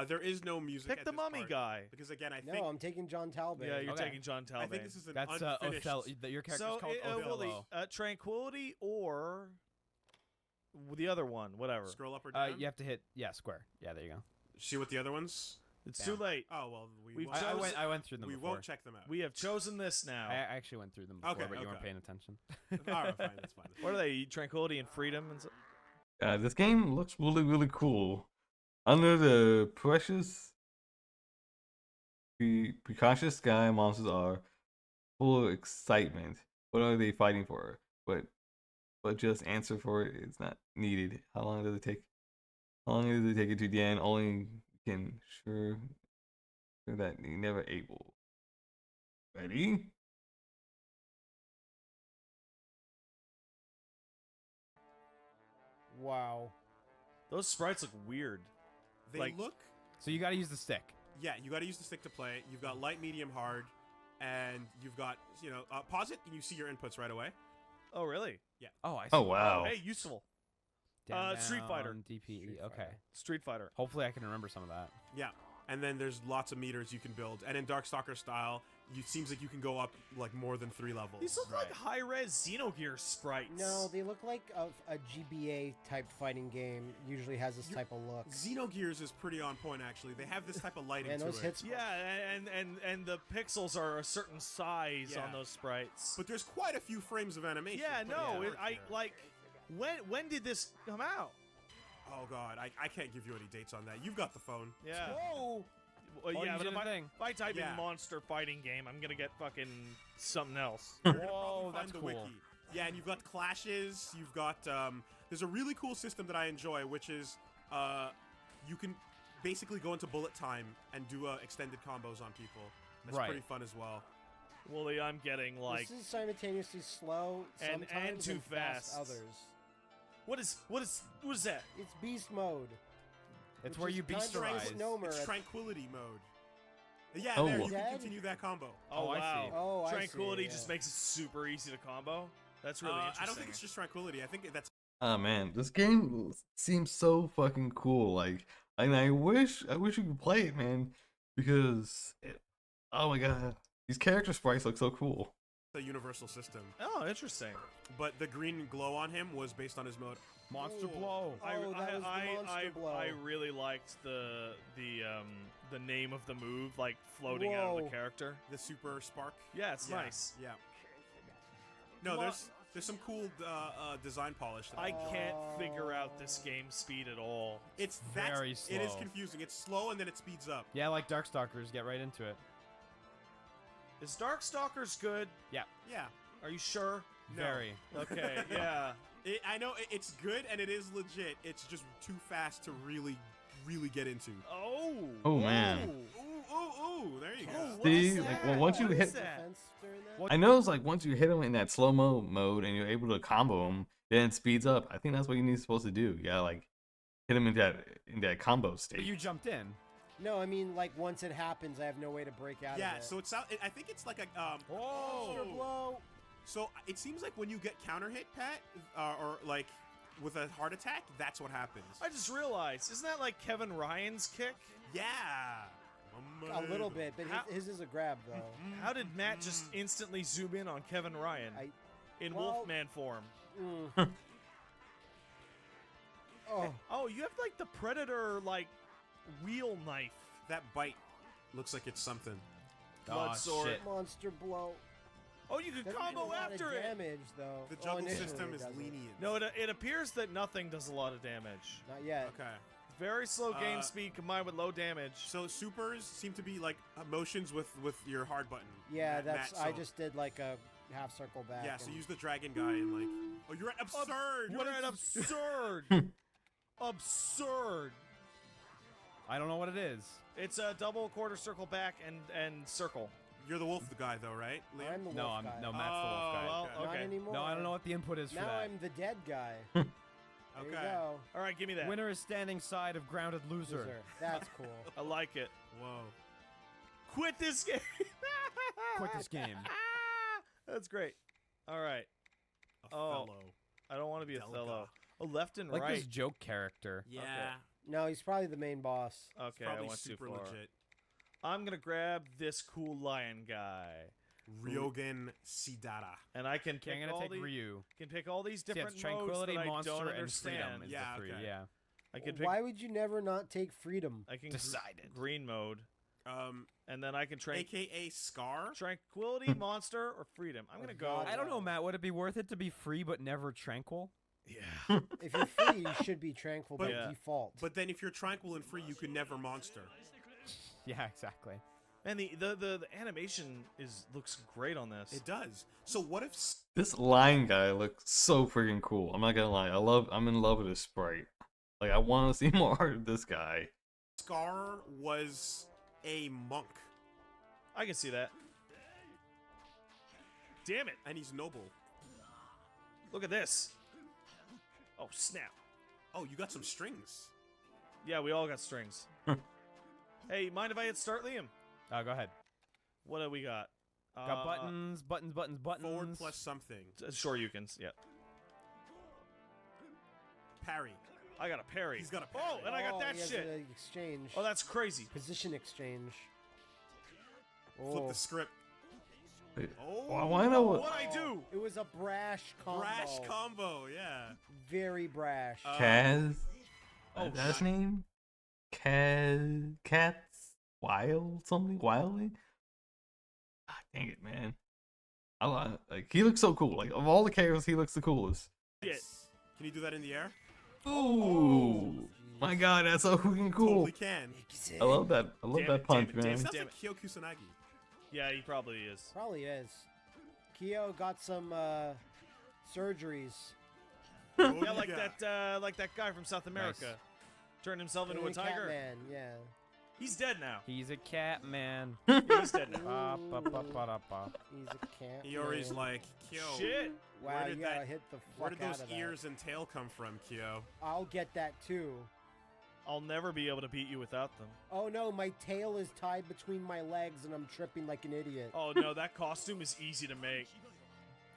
There is no music. Pick at the this mummy part, guy. because again, I No, think I'm taking John Talbot. Yeah, you're Okay. taking John Talbot. I think this is an That's unfinished. Othello. Your character's So, called Willie, Othello. Tranquility or the other one, whatever. Scroll up or down. You have to hit square. Yeah, there you go. See what the other ones. It's Yeah. too late. Oh well, We've we won't, chosen- I went through them we before. won't check them out. We have chosen this now. I actually went through them before, Okay, but you weren't okay. paying attention. All right, fine, that's fine. What are they? Tranquility and freedom and so This game looks really, really cool. Under the precocious sky, monsters are full of excitement. What are they fighting for? But just answer for it is not needed. How long does it take? How long does it take it to the end? Only can sure that you never able. Ready? Wow. those sprites look weird. They Like- look. So you got to use the stick. Yeah, you got to use the stick to play it. You've got light, medium, hard, and you've got pause it and you see your inputs right away. Oh, really? Oh, I see. Oh wow. Hey, useful. Down, Street Fighter. down, DPE. Street Okay. Fighter. Street Fighter. Hopefully, I can remember some of that. Yeah, and then there's lots of meters you can build, and in Darkstalker style, it seems like you can go up like more than 3 levels. These look like high-res Xenogear sprites. No, they look like a GBA type fighting game. Usually has this type of look. Xenogears is pretty on point actually. They have this type of lighting And to those it. hits. Yeah, and the pixels are a certain size Yeah. on those sprites. But there's quite a few frames of animation. yeah, put no, into it, work I here. like. When did this come out? Oh god, I can't give you any dates on that. You've got the phone. Yeah. Whoa! Well, Oh, yeah, you but did a thing. if I type Yeah. in monster fighting game, I'm gonna get fucking something else. You're gonna Whoa, probably find that's the cool. wiki. Yeah, and you've got clashes. You've got there's a really cool system that I enjoy, which is you can basically go into bullet time and do extended combos on people. That's Right. pretty fun as well. Wooly, I'm getting like. This is simultaneously slow And sometimes too fast fast. others. What is that? It's beast mode. It's Which where is you kind of like beasterize. Snowmer It's at- tranquility mode. Yeah, Oh. there you Dead? can continue that combo. Oh, Oh, I wow. see. Oh, I see, Tranquility yeah. just makes it super easy to combo. That's really interesting. I don't think it's just tranquility. I think that's Oh man, this game seems so fucking cool. Like, and I wish you could play it, man, because oh my god, these character sprites look so cool. a universal system. Oh, interesting. But the green glow on him was based on his mode. Monster Ooh. blow. Oh, that was the monster blow. I really liked the name of the move, like floating out of Whoa. the character. The super spark. Yeah, it's Yeah, nice. Yeah. No, There's some cool design polish. That I can't figure out this game speed at all. It's very It is slow. confusing. It's slow and then it speeds up. Yeah, like Darkstalkers, get right into it. Is Darkstalkers good? Yeah, Yeah. Are you sure? No. very. Okay, yeah. I know it's good and it is legit. It's just too fast to really get into. Oh, man. Ooh, there you go. Oh, See, what is like, that? well, once you What hit- is that? Defense during that? What- I know it's like once you hit him in that slow-mo mode and you're able to combo him, then it speeds up. I think that's what you're supposed to do. You gotta like hit him in that combo But state. you jumped in. No, I mean like once it happens, I have no way to break out Yeah, of it. so it's I think it's like a Monster blow. So it seems like when you get counter hit, Pat, or like with a heart attack, that's what happens. I just realized, isn't that like Kevin Ryan's kick? Yeah. A little bit, but How- his is a grab though. How did Matt just instantly zoom in on Kevin Ryan in well- Wolfman form? Mm. Oh, Oh, you have like the Predator like wheel knife. That bite looks like it's something. Blood Aw, sword. shit. monster blow. Oh, you can Doesn't do combo a lot of after it. damage though. The Oh, juggle initially system it is doesn't. lenient. No, it appears that nothing does a lot of damage. Not yet. Okay. Very slow game Uh, speed combined with low damage. So supers seem to be like motions with your hard button. Yeah, Matt, that's. so- I just did like a half circle back. Yeah, so and- use the dragon guy and like. Oh, you're at absurd. What You're an at absurd, absurd! I don't know what it is. It's a double quarter circle back and circle. You're the wolf guy though, right, Liam? I'm the wolf No, guy. no, Matt's the wolf guy. well, okay. Not okay. anymore. No, I don't know what the input is for Now that. I'm the dead guy. There you Okay. go. All right, give me that. Winner is standing side of grounded loser. Loser. That's cool. I like it. Whoa. Quit this game. Quit this game. That's great. All right. A Oh. fellow. I don't want to be a Delga. fellow. Oh, left and Like right. this joke character. Yeah. No, he's probably the main boss. It's Okay, I probably went too super far. legit. I'm gonna grab this cool lion guy, Ryogen Sidara. and I can Okay, pick I'm gonna all take the, Ryu. can pick all these See, different it's tranquility, modes that monster, I don't and understand. freedom is Yeah, the three. okay. Yeah. I can pick. Why would you never not take freedom? I can Decided. green mode, and then I can AKA Scar. tranquility, monster, or freedom. I'm gonna go. God. I don't know, Matt. Would it be worth it to be free but never tranquil? Yeah. If you're free, you should be tranquil by Yeah. default. But then if you're tranquil and free, you can never monster. Yeah, exactly. And the animation looks great on this. It does. So what if This lion guy looks so freaking cool. I'm not gonna lie. I'm in love with his sprite. Like I want to see more art of this guy. Scar was a monk I can see that. Damn it! and he's noble? Look at this. Oh snap! Oh, you got some strings. Yeah, we all got strings. Hey, mind if I hit start, Liam? Go ahead. What do we got? Got buttons, buttons, buttons, buttons. Forward plus something. Sure, you can. Yeah. Parry. I got a parry. He's got a parry. Oh, and I got Oh, that he has shit. an exchange. Oh, that's crazy. Position exchange. Flip Oh, the script. Wait, Oh, why not? What I do? it was a brash combo. Brash combo, yeah. Very brash. Kaz? Oh, That's his name? Cats? Wild something? Wildly? Ah, dang it, man. Like he looks so cool. Like of all the characters, he looks the coolest. Shit. Can you do that in the air? Ooh, my God, that's so freaking cool. Totally can. I love that. I love Damn that it, punch, damn it, man. damn Sounds Damn like Kyo Kusanagi. Yeah, he probably is. Probably is. Kyo got some surgeries. Oh, Yeah, like that guy from South America. Turned himself into a And tiger. Catman, yeah. He's dead now. He's a cat man. He's dead now. Ba-ba-ba-ba-ba. He's a cat. Iori's like, Kyo. Shit. Wow, where you did gotta that- hit the Where fuck did those out of that. ears and tail come from, Kyo? I'll get that too. I'll never be able to beat you without them. Oh no, my tail is tied between my legs and I'm tripping like an idiot. Oh no, that costume is easy to make.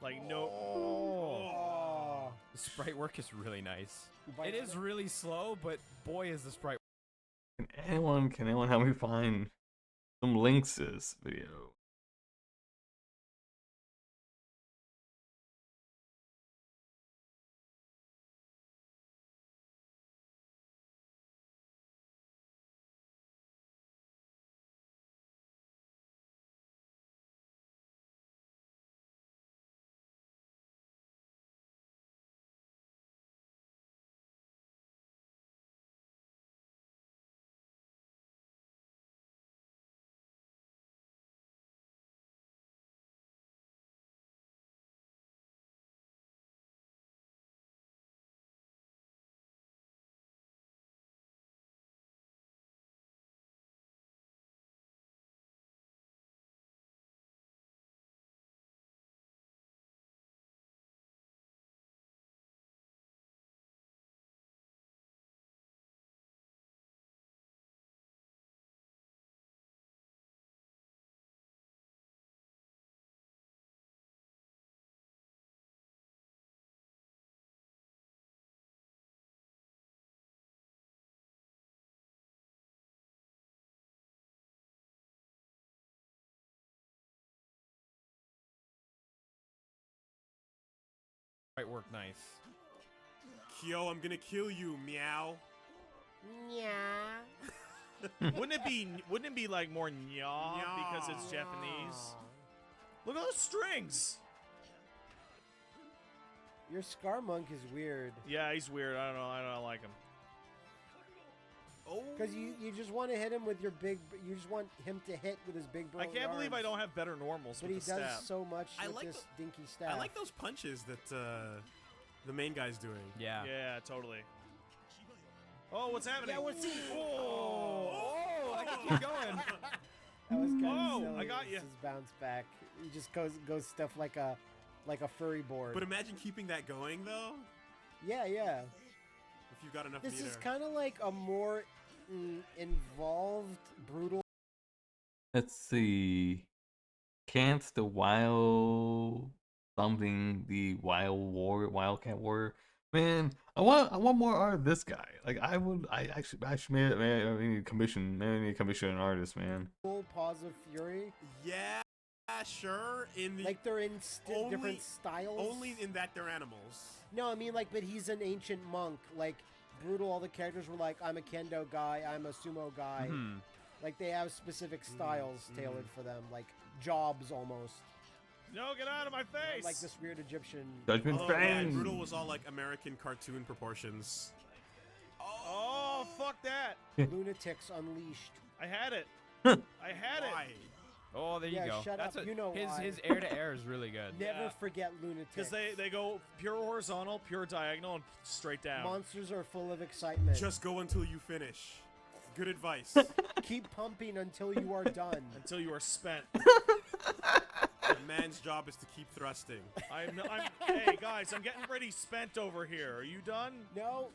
Like no. Oh. The sprite work is really nice. But- It is really slow, but boy is the sprite. Can anyone help me find some links to this video? Sprite work nice. Kyo, I'm gonna kill you, meow. Yeah. Wouldn't it be like more nya because it's Japanese? Look at those strings. Your Scarmonk is weird. Yeah, he's weird. I don't know. I don't like him. Oh. Because you just want to hit him with your big. You just want him to hit with his big. I can't believe I don't have better normals But with he the does stab. so much I with like this dinky staff. I like those punches that the main guy's doing. Yeah. Yeah, totally. Oh, what's happening? Yeah, what's he? Oh, I can keep going. That was kind of Oh, silly. I got This ya. is bounce back. He just goes stuff like a furry board. But imagine keeping that going though. Yeah. If you've got enough This meter. is kind of like a more involved, brutal. Let's see. Can't the wild something the wildcat warrior? Man, I want more art of this guy. Like I should maybe commission an artist, man. Full paws of fury. Yeah, sure. In the Like they're in only- different styles. only in that they're animals. No, I mean like, but he's an ancient monk. Like brutal. All the characters were like, I'm a kendo guy. I'm a sumo guy. Hmm. Like they have specific styles tailored for them, like jobs almost. No, get out of my face! Like this weird Egyptian. Judgment Oh, Fang. yeah, Brutal was all like American cartoon proportions. Oh, fuck that! Lunatics unleashed. I had it. Huh. I had it. Oh, there you Yeah, go. shut That's up. a- You know his why. his air to air is really good. Never Yeah. forget lunatics. Because they go pure horizontal, pure diagonal, and straight down. Monsters are full of excitement. Just go until you finish. Good advice. Keep pumping until you are done. Until you are spent. A man's job is to keep thrusting. Hey guys, I'm getting pretty spent over here. Are you done? No.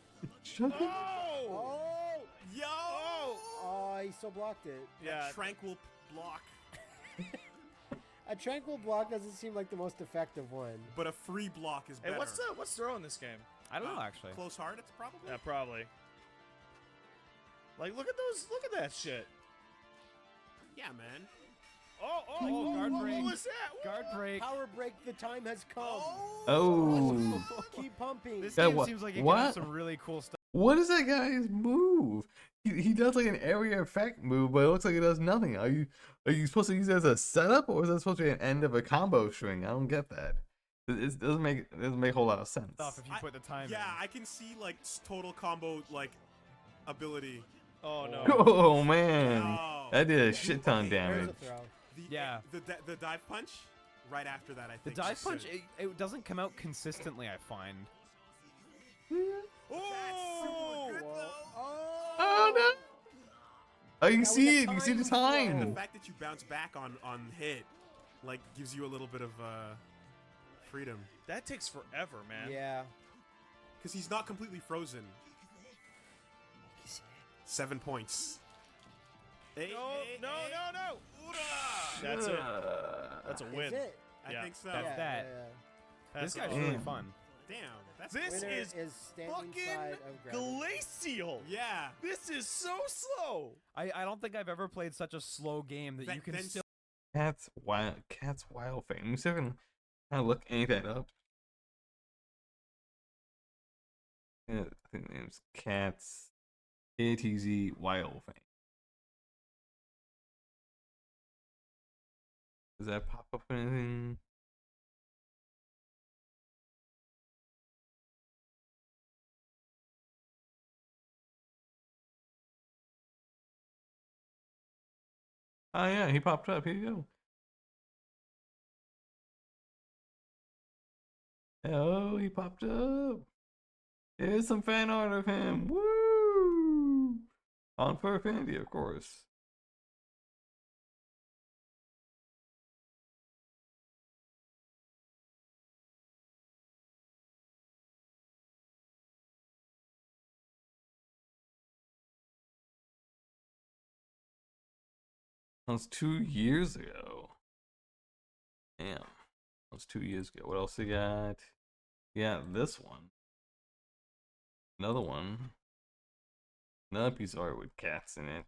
Shut up. Oh! Oh. Yo! Oh, he still blocked it. Yeah. Tranquil block. A tranquil block doesn't seem like the most effective one. But a free block is Hey, better. what's throw in this game? I don't know actually. Close hard, it's probably. Yeah, probably. Like, look at that shit. Yeah, man. Oh, guard break. what was that? Guard break. Power break, the time has come. Oh. Keep pumping. This Yeah, game what- seems like it can what? have some really cool stuff. What is that guy's move? He does like an area effect move, but it looks like it does nothing. Are you supposed to use it as a setup, or is that supposed to be an end of a combo string? I don't get that. It doesn't make a whole lot of sense. Stuff if you put the time Yeah, in. I can see like total combo like ability. Oh no. Oh man, Oh. that did a shit ton There's damage. a throw. Yeah. The dive punch right after that, I The think. dive just punch, did it doesn't come out consistently, I find. Oh! Good, though. Oh no! Oh, you can That was see a it. You see the time And time. the fact that you bounce back on hit, like, gives you a little bit of freedom. That takes forever, man. Yeah. Because he's not completely frozen. 7 points. Hey, No, hey, no, hey. no, no. That's it. That's a Is win. it? I Yeah. think so. That's that. That's This guy's it. really Mm. fun. Damn. That's This Winner is standing fucking side of gravity. glacial. Yeah. This is so slow. I don't think I've ever played such a slow game that you can Then still. Cat's wild fame. Let me see if I can kind of look anything up. Yeah, I think the name's Cat's ATZ Wild Fame. Does that pop up anything? Oh yeah, he popped up. Here you go. Oh, he popped up. Here's some fan art of him. Woo! On Furry, of course. That was 2 years ago. Damn. That was 2 years ago. What else we got? Yeah, this one. Another one. Another piece of art with cats in it.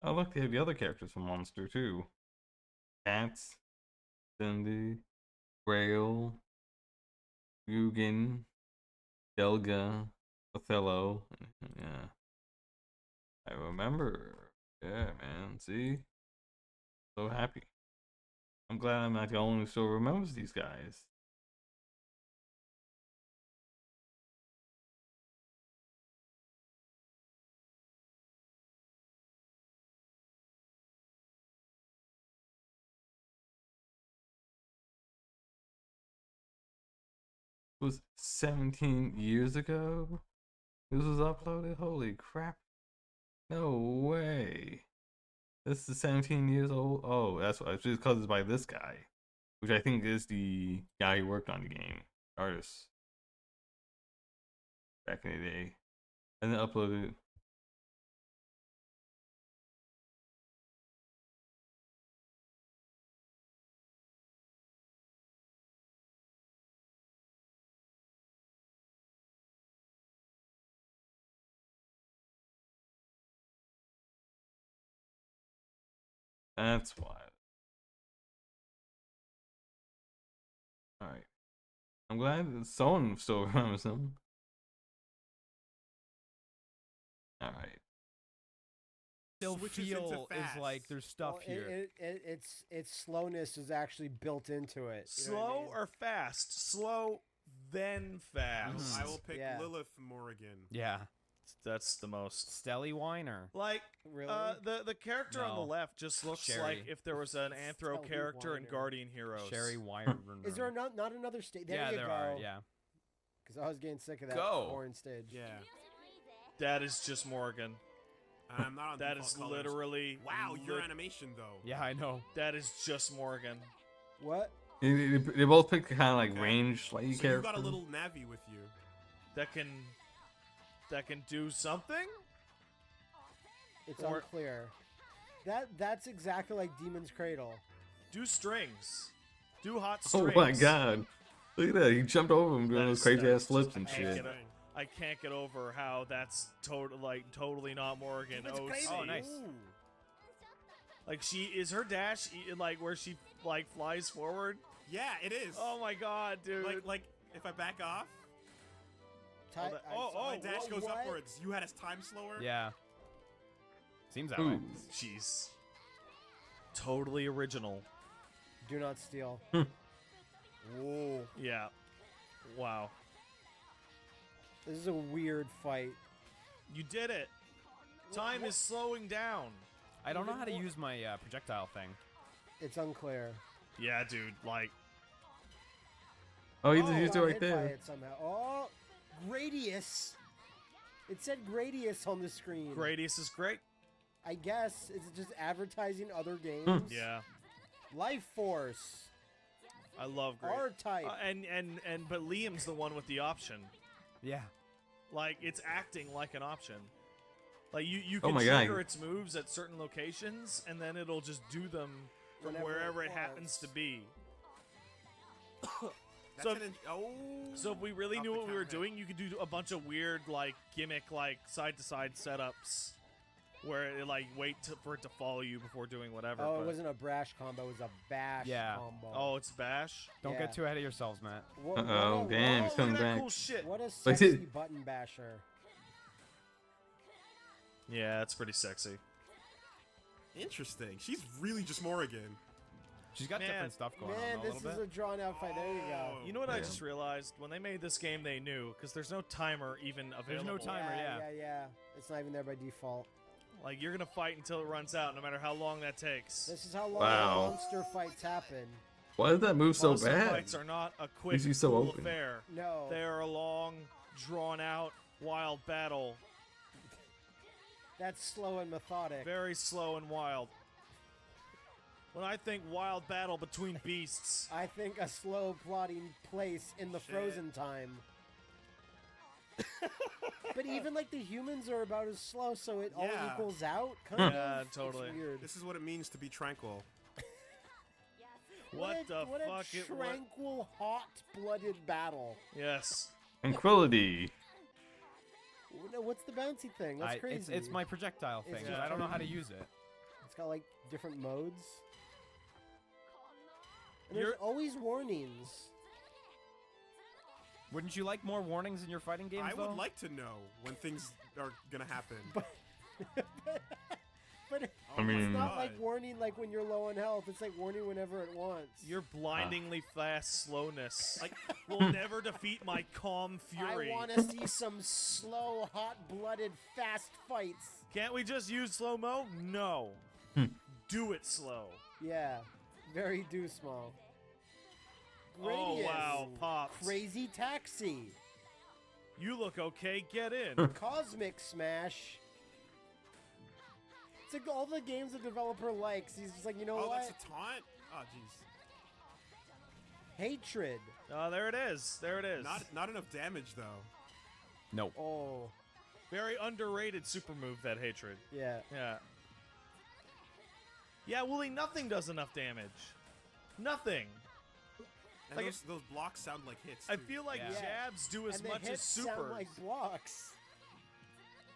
Oh look, they have the other characters from Monster too. Cats, Cindy, Grail, Yugen, Delga, Othello. Yeah. I remember. Yeah, man. See? So happy. I'm glad I'm not the only one who still remembers these guys. It was 17 years ago this was uploaded? Holy crap. No way. This is 17 years old? Oh, that's why. It's just because it's by this guy, which I think is the guy who worked on the game. Artist. Back in the day. And then uploaded. That's why. Alright. I'm glad that someone still remembers him. Alright. Still Switches into feel is fast. like there's stuff Well, here. its slowness is actually built into it. You know what I Slow mean? or fast? Slow, then fast. I will pick Yeah. Lilith Morrigan. Yeah. That's the most. Stelly Weiner. Like, Really? the character on the No. left just looks Sherry. like if there was an anthro Stelly character in Weiner. Guardian Heroes. Sherry Weiner. Is there not another stage? There Yeah, you there go. are. Yeah. Because I was getting sick of that Go. orange stage. Yeah. That is just Morgan. And I'm not on That default is colors. literally. Wow, your animation though. Yeah, I know. That is just Morgan. What? They both picked kind of like Okay. range slightly So character. you got a little Navi with you. That can do something. It's Or- unclear. That's exactly like Demon's Cradle. Do strings. Do hot Oh strings. my god. Look at that. He jumped over him doing That those is- crazy that ass is flips just and hanging shit. it. I can't get over how that's totally not Morgan. Demon's OC. Cradle. Oh, nice. Ooh. Like she is her dash like where she like flies forward. Yeah, it is. Oh my god, dude. Like if I back off, that- my dash goes what? upwards. You had us time slower. Yeah. Seems that Ooh. way. Jeez. Totally original. Do not steal. Whoa. Yeah. Wow. This is a weird fight. You did it. Time is slowing down. I don't know Even how to more- use my projectile thing. It's unclear. Yeah, dude. Like Oh, he Oh, just used it got right hit by there. it somehow. Oh, Gradius. It said Gradius on the screen. Gradius is great. I guess it's just advertising other Hmm. games. Yeah. Life Force. I love Gradius. R-Type. But Liam's the one with the option. Yeah. Like it's acting like an option. Like you Oh can my God. trigger its moves at certain locations, and then it'll just do them from Whenever wherever it it happens to wants. be. That's So- an So if we really Off knew the what we were counter. doing, you could do a bunch of weird like gimmick like side to side setups, where it like for it to follow you before doing whatever. Oh, but- it wasn't a brash combo. It was a bash Yeah. combo. Oh, it's bash. Don't Yeah. get too ahead of yourselves, Matt. What, Uh-oh, damn, he's Oh, coming look at that back. cool shit. What a Like, sexy dude. button basher. Yeah, that's pretty sexy. Interesting. She's really just Morrigan. She's got Man. different stuff going Man, on a this little is bit. a drawn out fight. There you go. You know what I Yeah. just realized? When they made this game, they knew because there's no timer even available. no timer. yeah. Yeah. It's not even there by default. Like you're gonna fight until it runs out, no matter how long that takes. This is how long Wow. monster fights happen. Why did that move so Monster bad? fights are not a quick, Usually so cool open. affair. No. They are a long, drawn-out, wild battle. That's slow and methodic. Very slow and wild. When I think wild battle between beasts, I think a slow plotting place in the Shit. frozen time. But even like the humans are about as slow, so it all Yeah. equals out. Kind Yeah, of. totally. It's weird. This is what it means to be tranquil. what the what fuck? a tranquil, hot-blooded battle. Yes. Tranquility. No, what's the bouncy thing? That's crazy. It's my projectile thing. It's but just I don't know how to crazy. use it. like different modes. And there's You're- always warnings. Wouldn't you like more warnings in your fighting games, I though? would like to know when things are gonna happen. But I mean- it's not God. like warning like when you're low on health. It's like warning whenever it wants. Your blindingly fast slowness Like- will never defeat my calm fury. I want to see some slow, hot-blooded, fast fights. Can't we just use slow-mo? No. Do it slow. Yeah, very do small. Oh, Gradius. wow, Pops. Crazy Taxi. You look okay, get in. Cosmic Smash. It's like all the games the developer likes. He's just like, you know Oh, what? that's a taunt? Oh, jeez. Hatred. Oh, there it is. There it is. Not enough damage, though. Nope. Oh, Very underrated super move, that hatred. yeah. Yeah. Yeah, Wooly, nothing does enough damage. Nothing. And Like those blocks sound like hits. I too. feel like Yeah. jabs do as And the much as hits supers. sound like blocks.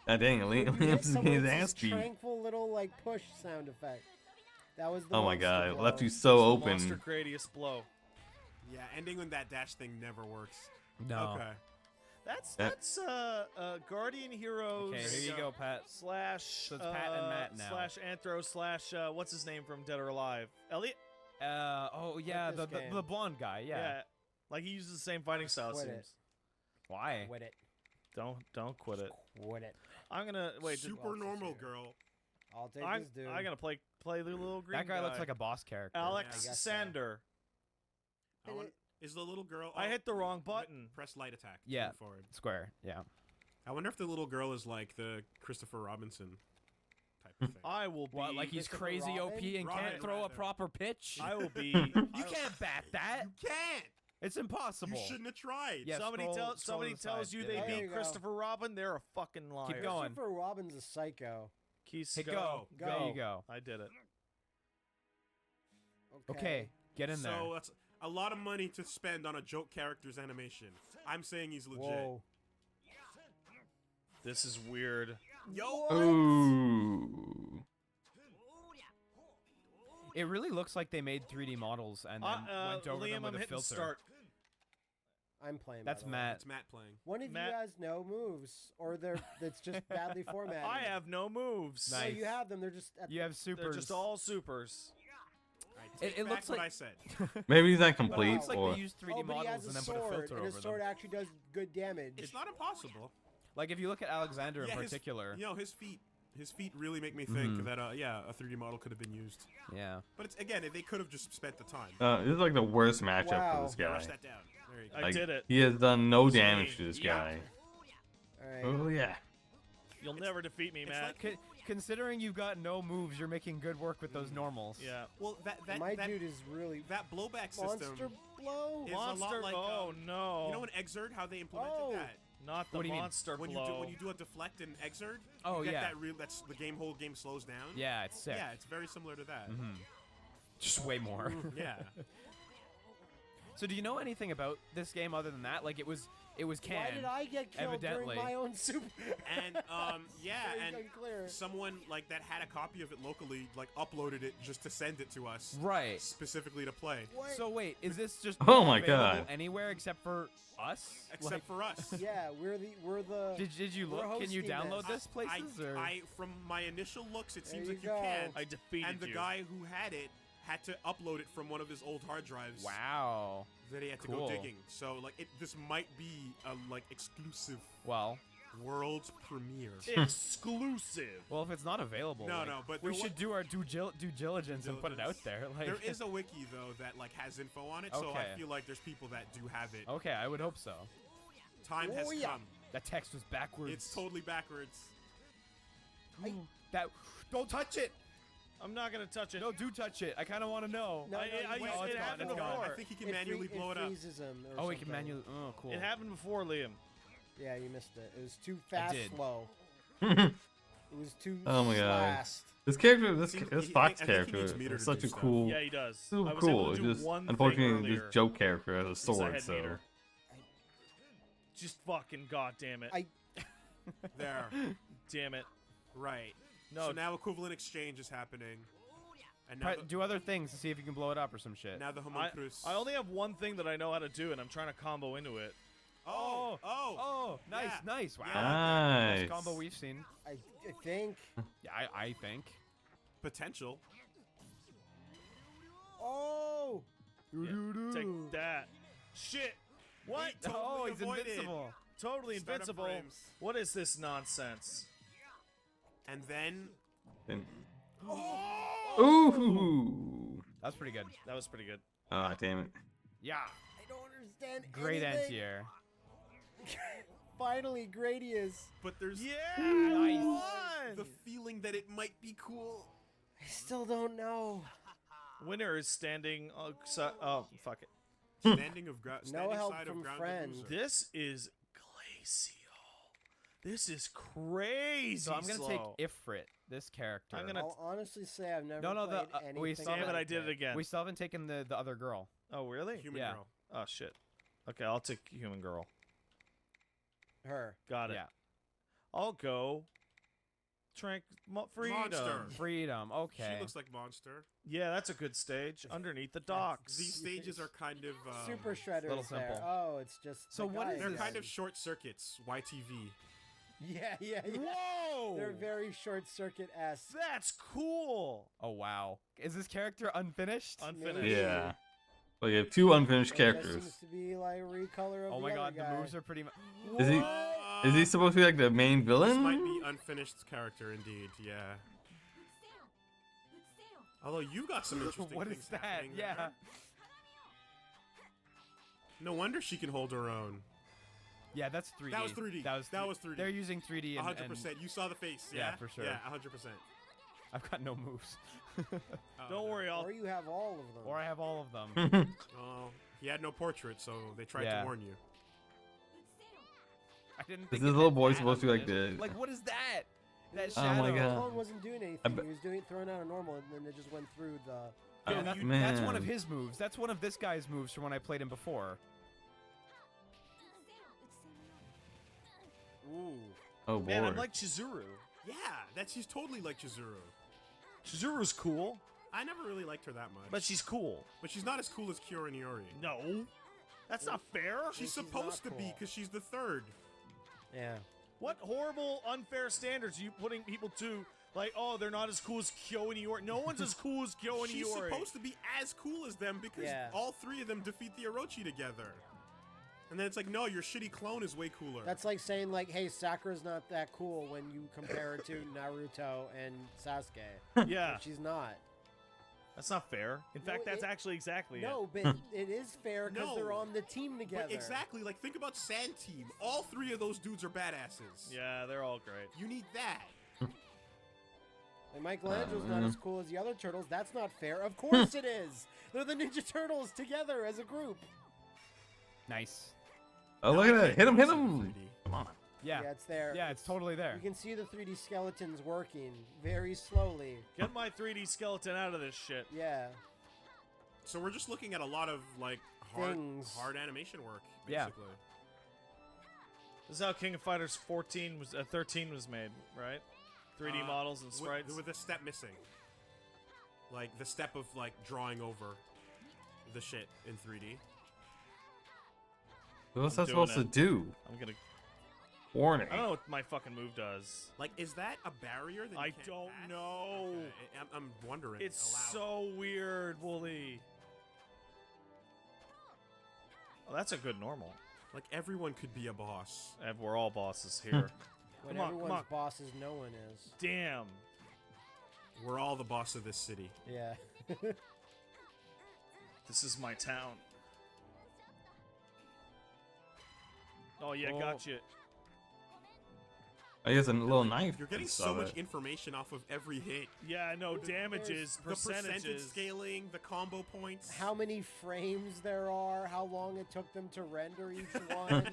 God dang, You hit Liam's someone, getting his it's ass this beat. tranquil little like push sound effect. That was the Oh my monster god, it blow. left you so It's the Monster open. Gradius blow. Yeah, ending with that dash thing never works. No. Okay. That's Guardian Heroes. Okay, here you go, Pat. Slash. So it's Pat and Matt now. Slash Anthro slash what's his name from Dead or Alive? Elliot. Oh yeah, this the game. blonde guy. Yeah. Like he uses the same fighting style. It Quit it. seems. Why? Quit it. Don't quit it. Quit it. I'm gonna wait. Super Well, normal it's girl. I'll take I'm this dude. gonna play the little green That guy looks like a boss character. Alex I guess so. Sander. I want, is the little girl... I oh, hit the wrong hit- button. Press light attack. Yeah. Move forward. Square. Yeah. I wonder if the little girl is like the Christopher Robinson type of thing. I will be. What? Like he's Christopher crazy OP Robin? and Robin, can't throw a rather. proper pitch? I will be. You can't bat that. You can't! It's impossible. You shouldn't have tried. Yeah, somebody scroll to somebody the tells side. you Yeah, they there you beat go. Christopher Robin. They're a fucking liar. Keep going. Christopher Robin's a psycho. Keys, Hey, go. Go. There you go. I did it. Okay, get in there. So that's a lot of money to spend on a joke character's animation. I'm saying he's legit. Whoa. This is weird. Yo! Ooh. It really looks like they made 3D models and then went over Liam, them with I'm a hitting filter. start. I'm playing. by That's the way. Matt. It's Matt playing. One of Matt- you has no moves, or that's just badly formatted. I have no moves. No, Nice. you have them. They're just. You have supers. They're just all supers. Alright, It- take it back looks what like- I said. Maybe he's not complete, It looks like or they used 3D Oh, but he models has and a then put a sword, filter and over his sword them. actually does good damage. It's not impossible. Like if you look at Alexander in Yeah, particular. His feet really make me think Mhm. that a 3D model could have been used. Yeah. But it's again, they could have just spent the time. this is like the worst matchup Wow. for this guy. Rush that down. There you go. I Like, did it. He has done no Sorry. damage to this guy. All right. Oh yeah. You'll never defeat me, it's Matt. like- Considering you've got no moves, you're making good work with those normals. Yeah. Well, My dude is really that blowback system monster blow. is a lot Monster. like Oh no. you know in Exerd how they implemented Oh. that. Not the What do you mean? monster When blow. you do a deflect in Exerd, Oh, you get yeah. that that's the whole game slows down. Yeah, it's sick. Yeah, it's very similar to that. hmm Just way more. Yeah. So do you know anything about this game other than that? Like it was Why canon. did I get killed evidently. during my own super? And yeah, Very and unclear. someone like that had a copy of it locally, like uploaded it just to send it to us, Right. specifically to play. What? So wait, is this just Oh my available God. anywhere except for us? Except Like, for us. Yeah, we're the. did you we're look? Can you hosting download this. this places or? I from my initial looks, it There seems you like you go. can. I defeated And the you. guy who had it had to upload it from one of his old hard drives. Wow. That he had to Cool. go digging. So like this might be a like exclusive Well, world premiere. Exclusive. well, if it's not available, No, like, no, but we there should do our due diligence and put it out diligence. there. Like, There is a wiki though that like has info on it, so Okay. I feel like there's people that do have it. okay, I would hope so. Time has Oh, yeah. come. That text was backwards. It's totally backwards. That. Don't touch it. I'm not gonna touch it. No, do touch it. I kind of want to know. No, I- no, I you used- can't. it It's happened gone. before. I think he can manually blow it up. freezes him. Oh, we can something. manually. Oh, cool. It happened before, Liam. Yeah, you missed it. It was too fast, did. slow. this It was too Oh my God. fast. character, this Seems- this I Fox think he character, needs meter is to such do a stuff. cool, Yeah, he does. so I was cool. able It's to do just one unfortunately thing earlier. this joke character has a Since I sword, had so meter. Just fucking goddamn it. I- There. Damn it. Right. No. So now equivalent exchange is happening. And now, Do other things to see if you can blow it up or some shit. now the homunculus. I only have one thing that I know how to do, and I'm trying to combo into it. Oh, nice, Yeah. nice. Wow. Nice. Best combo we've seen. I think. Yeah, I think. Potential. Oh! Yeah, take that. Shit. What? He totally Oh, he's avoided. invincible. Totally Startup invincible. frames. What is this nonsense? And then. Then- Oh! Ooh. That's pretty good. That was pretty good. Ah, damn it. Yeah. I don't understand. Great anything. anti-air. Finally, Gradius. But there's Nice. the feeling that it might be cool. I still don't know. Winner is standing. Oh, fuck it. Standing of ground. No help from friend. This is glacial. This is crazy. So I'm gonna slow. take Ifrit, this character. I'm gonna- I'll honestly say I've never No, played the, anything. we still Damn it! like I did that. it again. We still haven't taken the other girl. Oh, really? Human Yeah. girl. Oh shit. Okay, I'll take human girl. Her. Got it. Yeah. I'll go. Freedom. Monster. Freedom. Okay. She looks like monster. Yeah, that's a good stage. Underneath the docks. These stages are kind of Super Shredder little is there. simple. Oh, it's just. So the what guy is They're this? kind of short circuits. YTV. Yeah. Whoa! They're very short circuit esque. That's cool. Oh wow. Is this character unfinished? Unfinished. Yeah. Well, you have two unfinished characters. Seems to be like a recolor of Oh the my other god, guy. the moves are pretty. Is he? Is he supposed to be like the main This villain? might be unfinished character indeed. Yeah. Although you've got some interesting What things is that? happening Yeah. there. No wonder she can hold her own. Yeah, that's 3D. That was 3D. That was 3D. They're using 3D and 100%. You saw the face. Yeah, Yeah, for sure. Yeah, 100%. I've got no moves. Oh, Don't no. worry, I'll. Or you have all of them. Or I have all of them. Oh, he had no portrait, so they tried Yeah. to warn you. I didn't Is think this it little had boy that supposed to be like unfinished. the? Like, what is that? That Oh shadow. my The God. clone wasn't doing anything. He was doing throwing out a normal, and then it just went through the. Yeah, Oh, that's, man. that's one of his moves. That's one of this guy's moves from when I played him before. Ooh. Oh boy. Man, I'm like Chizuru. Yeah, she's totally like Chizuru. Chizuru's cool, I never really liked her that much. but she's cool. But she's not as cool as Kyo and Iori. No, that's not fair. She's she's supposed to not be cool. because she's the third. Yeah. What horrible, unfair standards are you putting people to? Like, oh, they're not as cool as Kyo and Iori. No one's as cool as Kyo and She's Iori. supposed to be as cool as them because Yeah. all three of them defeat the Orochi together. And then it's like, no, your shitty clone is way cooler. That's like saying like, hey, Sakura's not that cool when you compare her to Naruto and Sasuke. Yeah, She's not. that's not fair. In No, fact, that's it- actually exactly No, it. but it is fair because No. they're on the team together. But exactly, like think about Sand Team. All three of those dudes are badasses. Yeah, they're all great. You need that. And Michelangelo's not as cool as the other turtles. That's not fair. Of course it is. They're the Ninja Turtles together as a group. Nice. Oh look at that! Hit him! Hit him! 3D. Come on. Yeah. Yeah, it's there. Yeah, it's totally there. You can see the 3D skeletons working very slowly. Get my 3D skeleton out of this shit. Yeah. So we're just looking at a lot of like hard Things. animation work, Yeah. basically. This is how King of Fighters 13 was made, right? 3D models and sprites. With a step missing. Like the step of like drawing over the shit in 3D. What's I'm that doing supposed to do? I'm gonna. Warning. I don't know what my fucking move does. Like, is that a barrier that you I can't don't pass? know. Okay, I'm wondering. It's aloud. so weird, Wooly. Oh, that's a good normal. Like everyone could be a boss. And we're all bosses here. When Come on, everyone's come on. bosses, no one is. Damn. We're all the boss of this city. Yeah. This is my town. Oh yeah, Oh. got you. Oh, he has a little knife. You're getting I so saw much that. information off of every hit. Yeah, I know. Damages, The percentage percentages. scaling, the combo points. How many frames there are, how long it took them to render each one,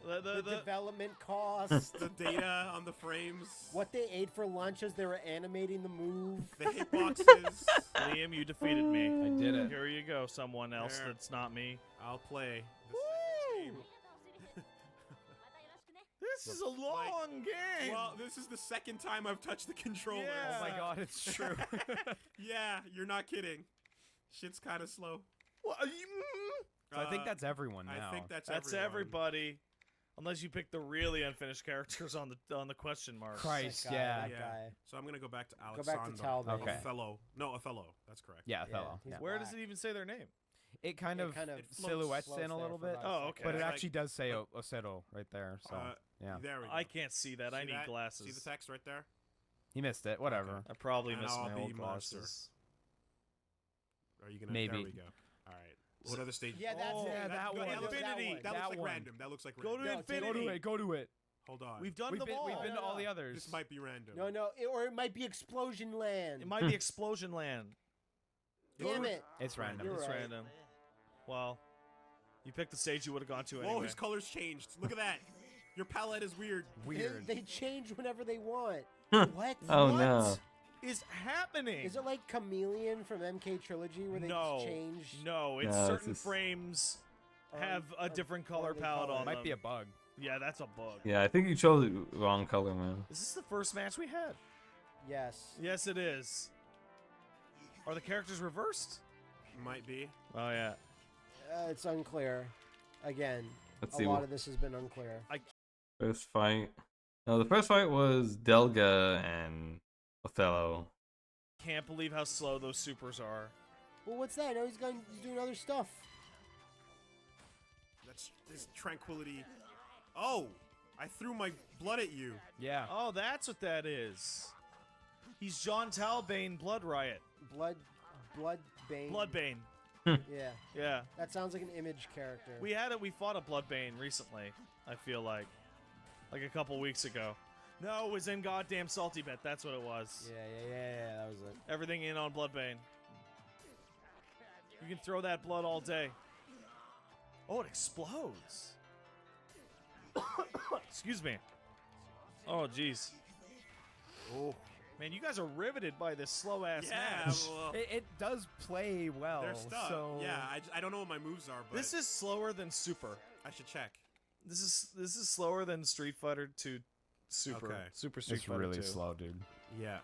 the development cost, the data on the frames. what they ate for lunch as they were animating the move. The hitboxes. Liam, you defeated me. I did it. Here you go, someone else There. that's not me. I'll play. This This is a long game. Well, this is the second time I've touched the controller. Yeah. Oh my god, it's true. Yeah, you're not kidding. Shit's kind of slow. Well, So I think that's everyone now. I think that's everybody. everybody. Unless you pick the really unfinished characters on the question mark. Christ, That guy, yeah. that Yeah. guy. So I'm gonna go back to Go Alexander. back to Talbot. Okay. Othello. No, Othello. That's correct. Yeah, Yeah, Othello. he's Yeah. Where does black. it even say their name? It kind It of kind of silhouettes floats in a there little for bit, about a Oh, second. okay. but it It's like- actually does say Oseto right there. So yeah, There we go. I can't see that. I See need that? glasses. See the text right there? he missed it. Whatever. I probably And missed I'll my be old monster. glasses. Are you gonna? Maybe. There we go. All right. What other stage? Yeah, that's Oh, it. yeah, that one. That Infinity. one. That looks like one. random. That looks like Go to random. No, take- infinity. Go to it. Hold on. We've done We've them been, all. we've been to all the others. This might be random. No, or it might be Explosion Land. It might be Explosion Land. Damn it. It's random. You're It's right. random. Well, you picked the stage you would have gone to Whoa, anyway. his colors changed. Look at that. Your palette is weird. Weird. They change whenever they want. What? Oh What no. is happening? Is it like Chameleon from MK Trilogy where they no, just change? no. It's No, it's certain just- frames have a Are different they color palette colored? on Might them. be a bug. Yeah, that's a bug. Yeah, I think you chose the wrong color, man. Is this the first match we had? Yes. Yes, it is. Are the characters reversed? Might be. Oh yeah. It's unclear. Again, Let's a see. lot of this has been unclear. First fight. No, the first fight was Delga and Othello. Can't believe how slow those supers are. Well, what's that? No, he's doing other stuff. That's this tranquility. Oh, I threw my blood at you. Yeah. Oh, that's what that is. He's John Talbane, Blood Riot. Bloodbane. Bloodbane. Yeah, Yeah. that sounds like an Image character. We had it. We fought a Bloodbane recently. I feel like a couple weeks ago. No, it was in goddamn Salty Bet. That's what it was. Yeah, that was it. Everything in on Bloodbane. You can throw that blood all day. Oh, it explodes. Excuse me. Oh, jeez. Oh, Man, you guys are riveted by this slow ass yeah. match. Well, It does play well. they're stuck. So Yeah, I don't know what my moves are, but This is slower than Super. I should check. This is slower than Street Fighter 2 Super. Okay. Super Street it's Fighter really 2. slow, dude. Yeah.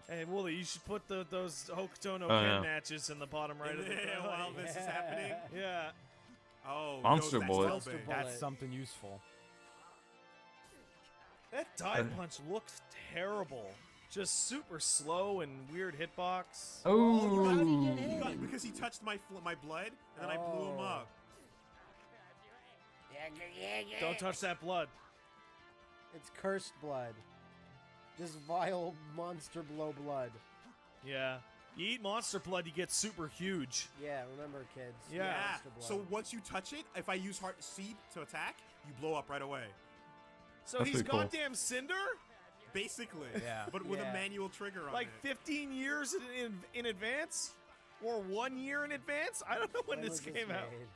Hey, Wooly, you should put those Hokuto no Oh, Ken yeah. matches in the bottom right of the Yeah, while this is happening. Yeah. Oh, Monster no, that's Bullet. Delbane. Monster Bullet. That's something useful. That dive punch looks terrible. Just super slow and weird hitbox. Oh. How did he get He hit? got- because he touched my blood, and then I blew him Oh. up. Don't touch that blood. It's cursed blood. Just vile monster blow blood. Yeah. You eat monster blood, you get super huge. Yeah, remember, kids. Yeah. Monster blood. So once you touch it, if I use Heart Seed to attack, you blow up right away. So That's he's pretty cool. goddamn Cinder? Basically. Yeah. But with Yeah. a manual trigger on Like it. 15 years in advance? Or 1 year in advance? I don't know when this was came out. made?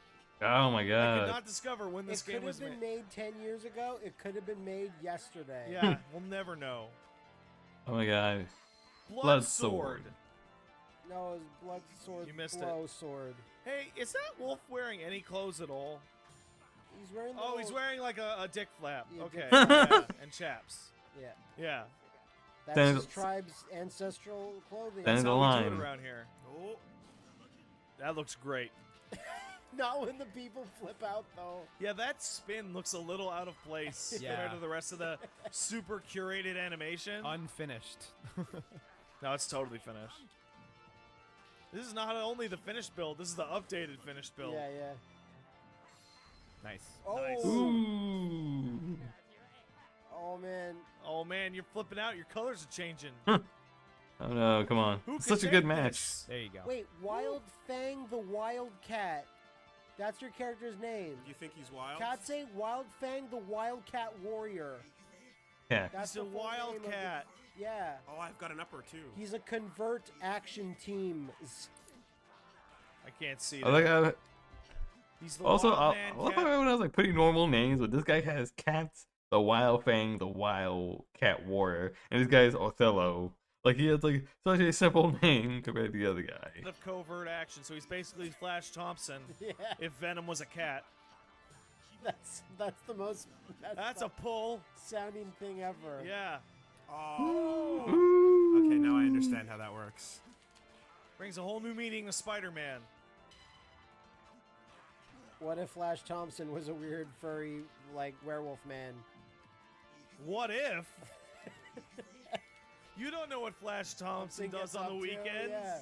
Oh my I could god. not discover when this It game could was have been made. made 10 years ago. It could have been made yesterday. Yeah, we'll never know. Oh my god. Blood Sword. Sword. No, it was blood sword. You missed it. blow sword. Hey, is that wolf wearing any clothes at all? He's wearing. Oh, he's little- wearing like a dick flap. Yeah, Okay. dick Yeah, and chaps. Yeah, Yeah. that's Then- his tribe's ancestral clothing. Then- That's the how we do line. it around here. Oh, That looks great. Not when the people flip out, though. Yeah, that spin looks a little out of place Yeah. compared to the rest of the super curated animation. Unfinished. No, it's totally finished. This is not only the finished build, this is the updated finished build. Yeah. Nice. Oh, Nice. Ooh. oh man. Oh man, you're flipping out. Your colors are changing. Oh no, come on. Who It's can such a good take match. this? There you go. Wait, Wild Fang the Wild Cat. That's your character's name. do you think he's wild? Katse Wild Fang the Wildcat Warrior. Yeah. That's He's a the full name of the- wildcat. Yeah. Oh, I've got an upper too. He's a convert action team. I can't see I like that. how, He's the also, wild I man love how cat. everyone has like pretty normal names, but this guy has Cats, the Wild Fang, the Wild Cat Warrior, and this guy's Othello. Like he has like such a simple name compared to the other guy. Of covert action, so he's basically Flash Thompson Yeah. if Venom was a cat. That's the most. That's a pull. sounding thing ever. Yeah. Oh. Ooh. Okay, now I understand how that works. Brings a whole new meaning to Spider-Man. What if Flash Thompson was a weird furry like werewolf man? What if? You don't know what Flash Thompson does gets on up the to, weekends. Yeah.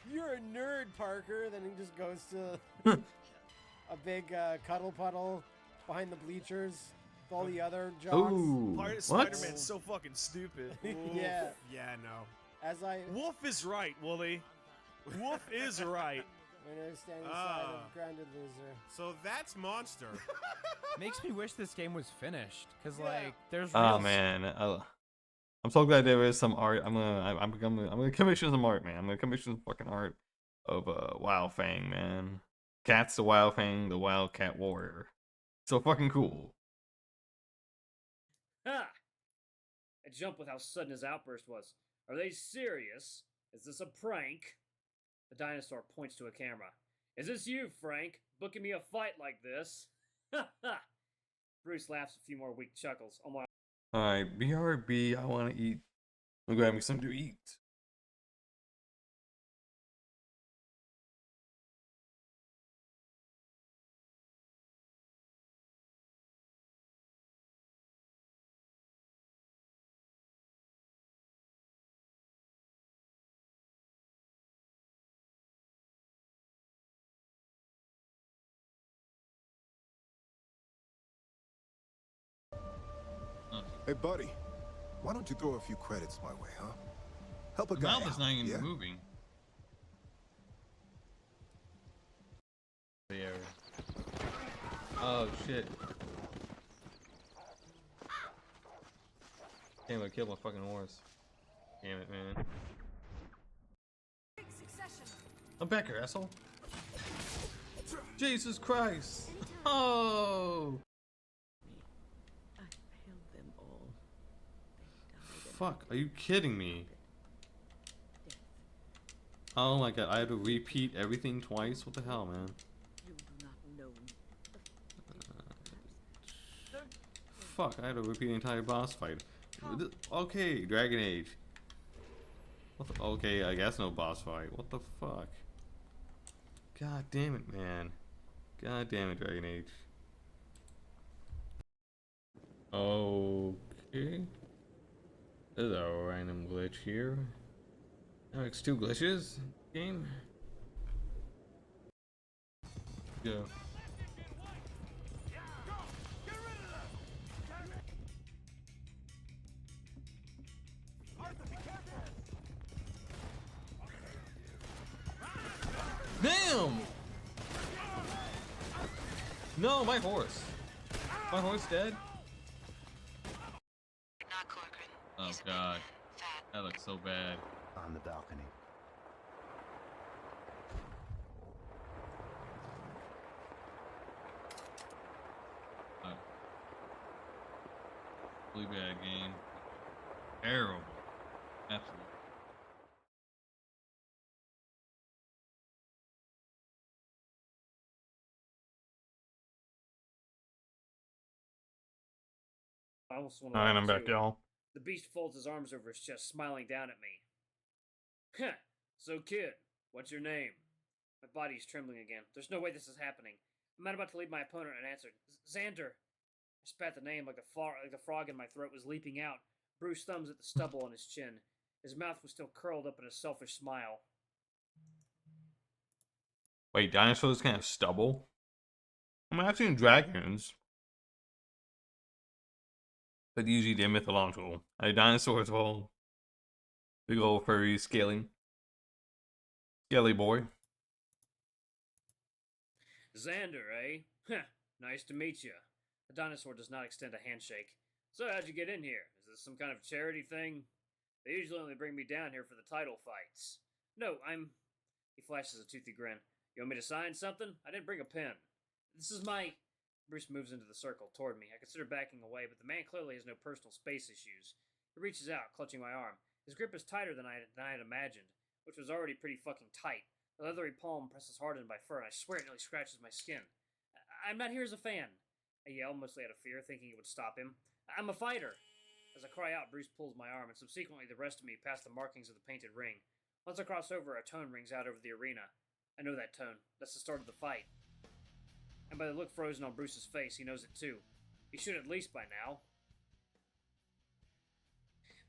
You're a nerd, Parker. Then he just goes to a big cuddle puddle behind the bleachers with all the other jocks. Ooh. Part What? Spider-Man's so fucking stupid. Yeah. Yeah, no. As I Wolf is right, Wooly. Wolf is right. when I stand inside Ah. of grounded loser. So that's Monster. Makes me wish this game was finished, cause Yeah. like there's. Oh real man, I'm so glad there is some art. I'm gonna commission some art, man. I'm gonna commission some fucking art of Wild Fang, man. Cat's the Wild Fang, the Wildcat Warrior. So fucking cool. Ha! I jumped with how sudden his outburst was. Are they serious? Is this a prank? The dinosaur points to a camera. Is this you, Frank? Booking me a fight like this? Ha ha! Bruce laughs a few more weak chuckles. Oh my. Alright, BRB, I wanna eat. I'm gonna grab me something to eat. Hey, buddy, why don't you throw a few credits my way, huh? Help a The guy mouth is out, not even yeah? moving. There. Oh shit. Damn, I killed my fucking horse. Damn it, man. I'm back here, asshole. Jesus Christ. Oh. I failed them all. They died. Fuck, are you kidding me? Oh my god, I had to repeat everything twice? What the hell, man? You do not know. Fuck, I had to repeat the entire boss fight. Okay, Dragon Age. What the, okay, I guess no boss fight. What the fuck? God damn it, man. God damn it, Dragon Age. Okay. There's a random glitch here. Now it's two glitches game. Go. Damn! No, my horse. My horse dead? Not Corcoran. Oh He's a big god. man, fat. That looks so bad. On the balcony. Really bad game. Terrible. Absolutely. I almost want Alright, I'm back, too. y'all. The beast folds his arms over his chest, smiling down at me. Heh. So, kid, what's your name? My body is trembling again. There's no way this is happening. I'm not about to leave my opponent unanswered. Xander. I spat the name like the frog in my throat was leaping out. Bruce thumbs at the stubble on his chin. His mouth was still curled up in a selfish smile. Wait, dinosaurs can have stubble? I mean, I've seen dragons. But usually they're mythological. Dinosaurs all big old furry, scaly boy. Xander, eh? Heh. Nice to meet you. The dinosaur does not extend a handshake. So, how'd you get in here? Is this some kind of charity thing? They usually only bring me down here for the title fights. No, He flashes a toothy grin. You want me to sign something? I didn't bring a pen. This is my... Bruce moves into the circle toward me. I consider backing away, but the man clearly has no personal space issues. He reaches out, clutching my arm. His grip is tighter than I had imagined, which was already pretty fucking tight. The leathery palm presses hard into my fur, and I swear it nearly scratches my skin. I'm not here as a fan. I yell, mostly out of fear, thinking it would stop him. I'm a fighter! As I cry out, Bruce pulls my arm, and subsequently the rest of me past the markings of the painted ring. Once I cross over, a tone rings out over the arena. I know that tone. That's the start of the fight. And by the look frozen on Bruce's face, he knows it too. He should at least by now.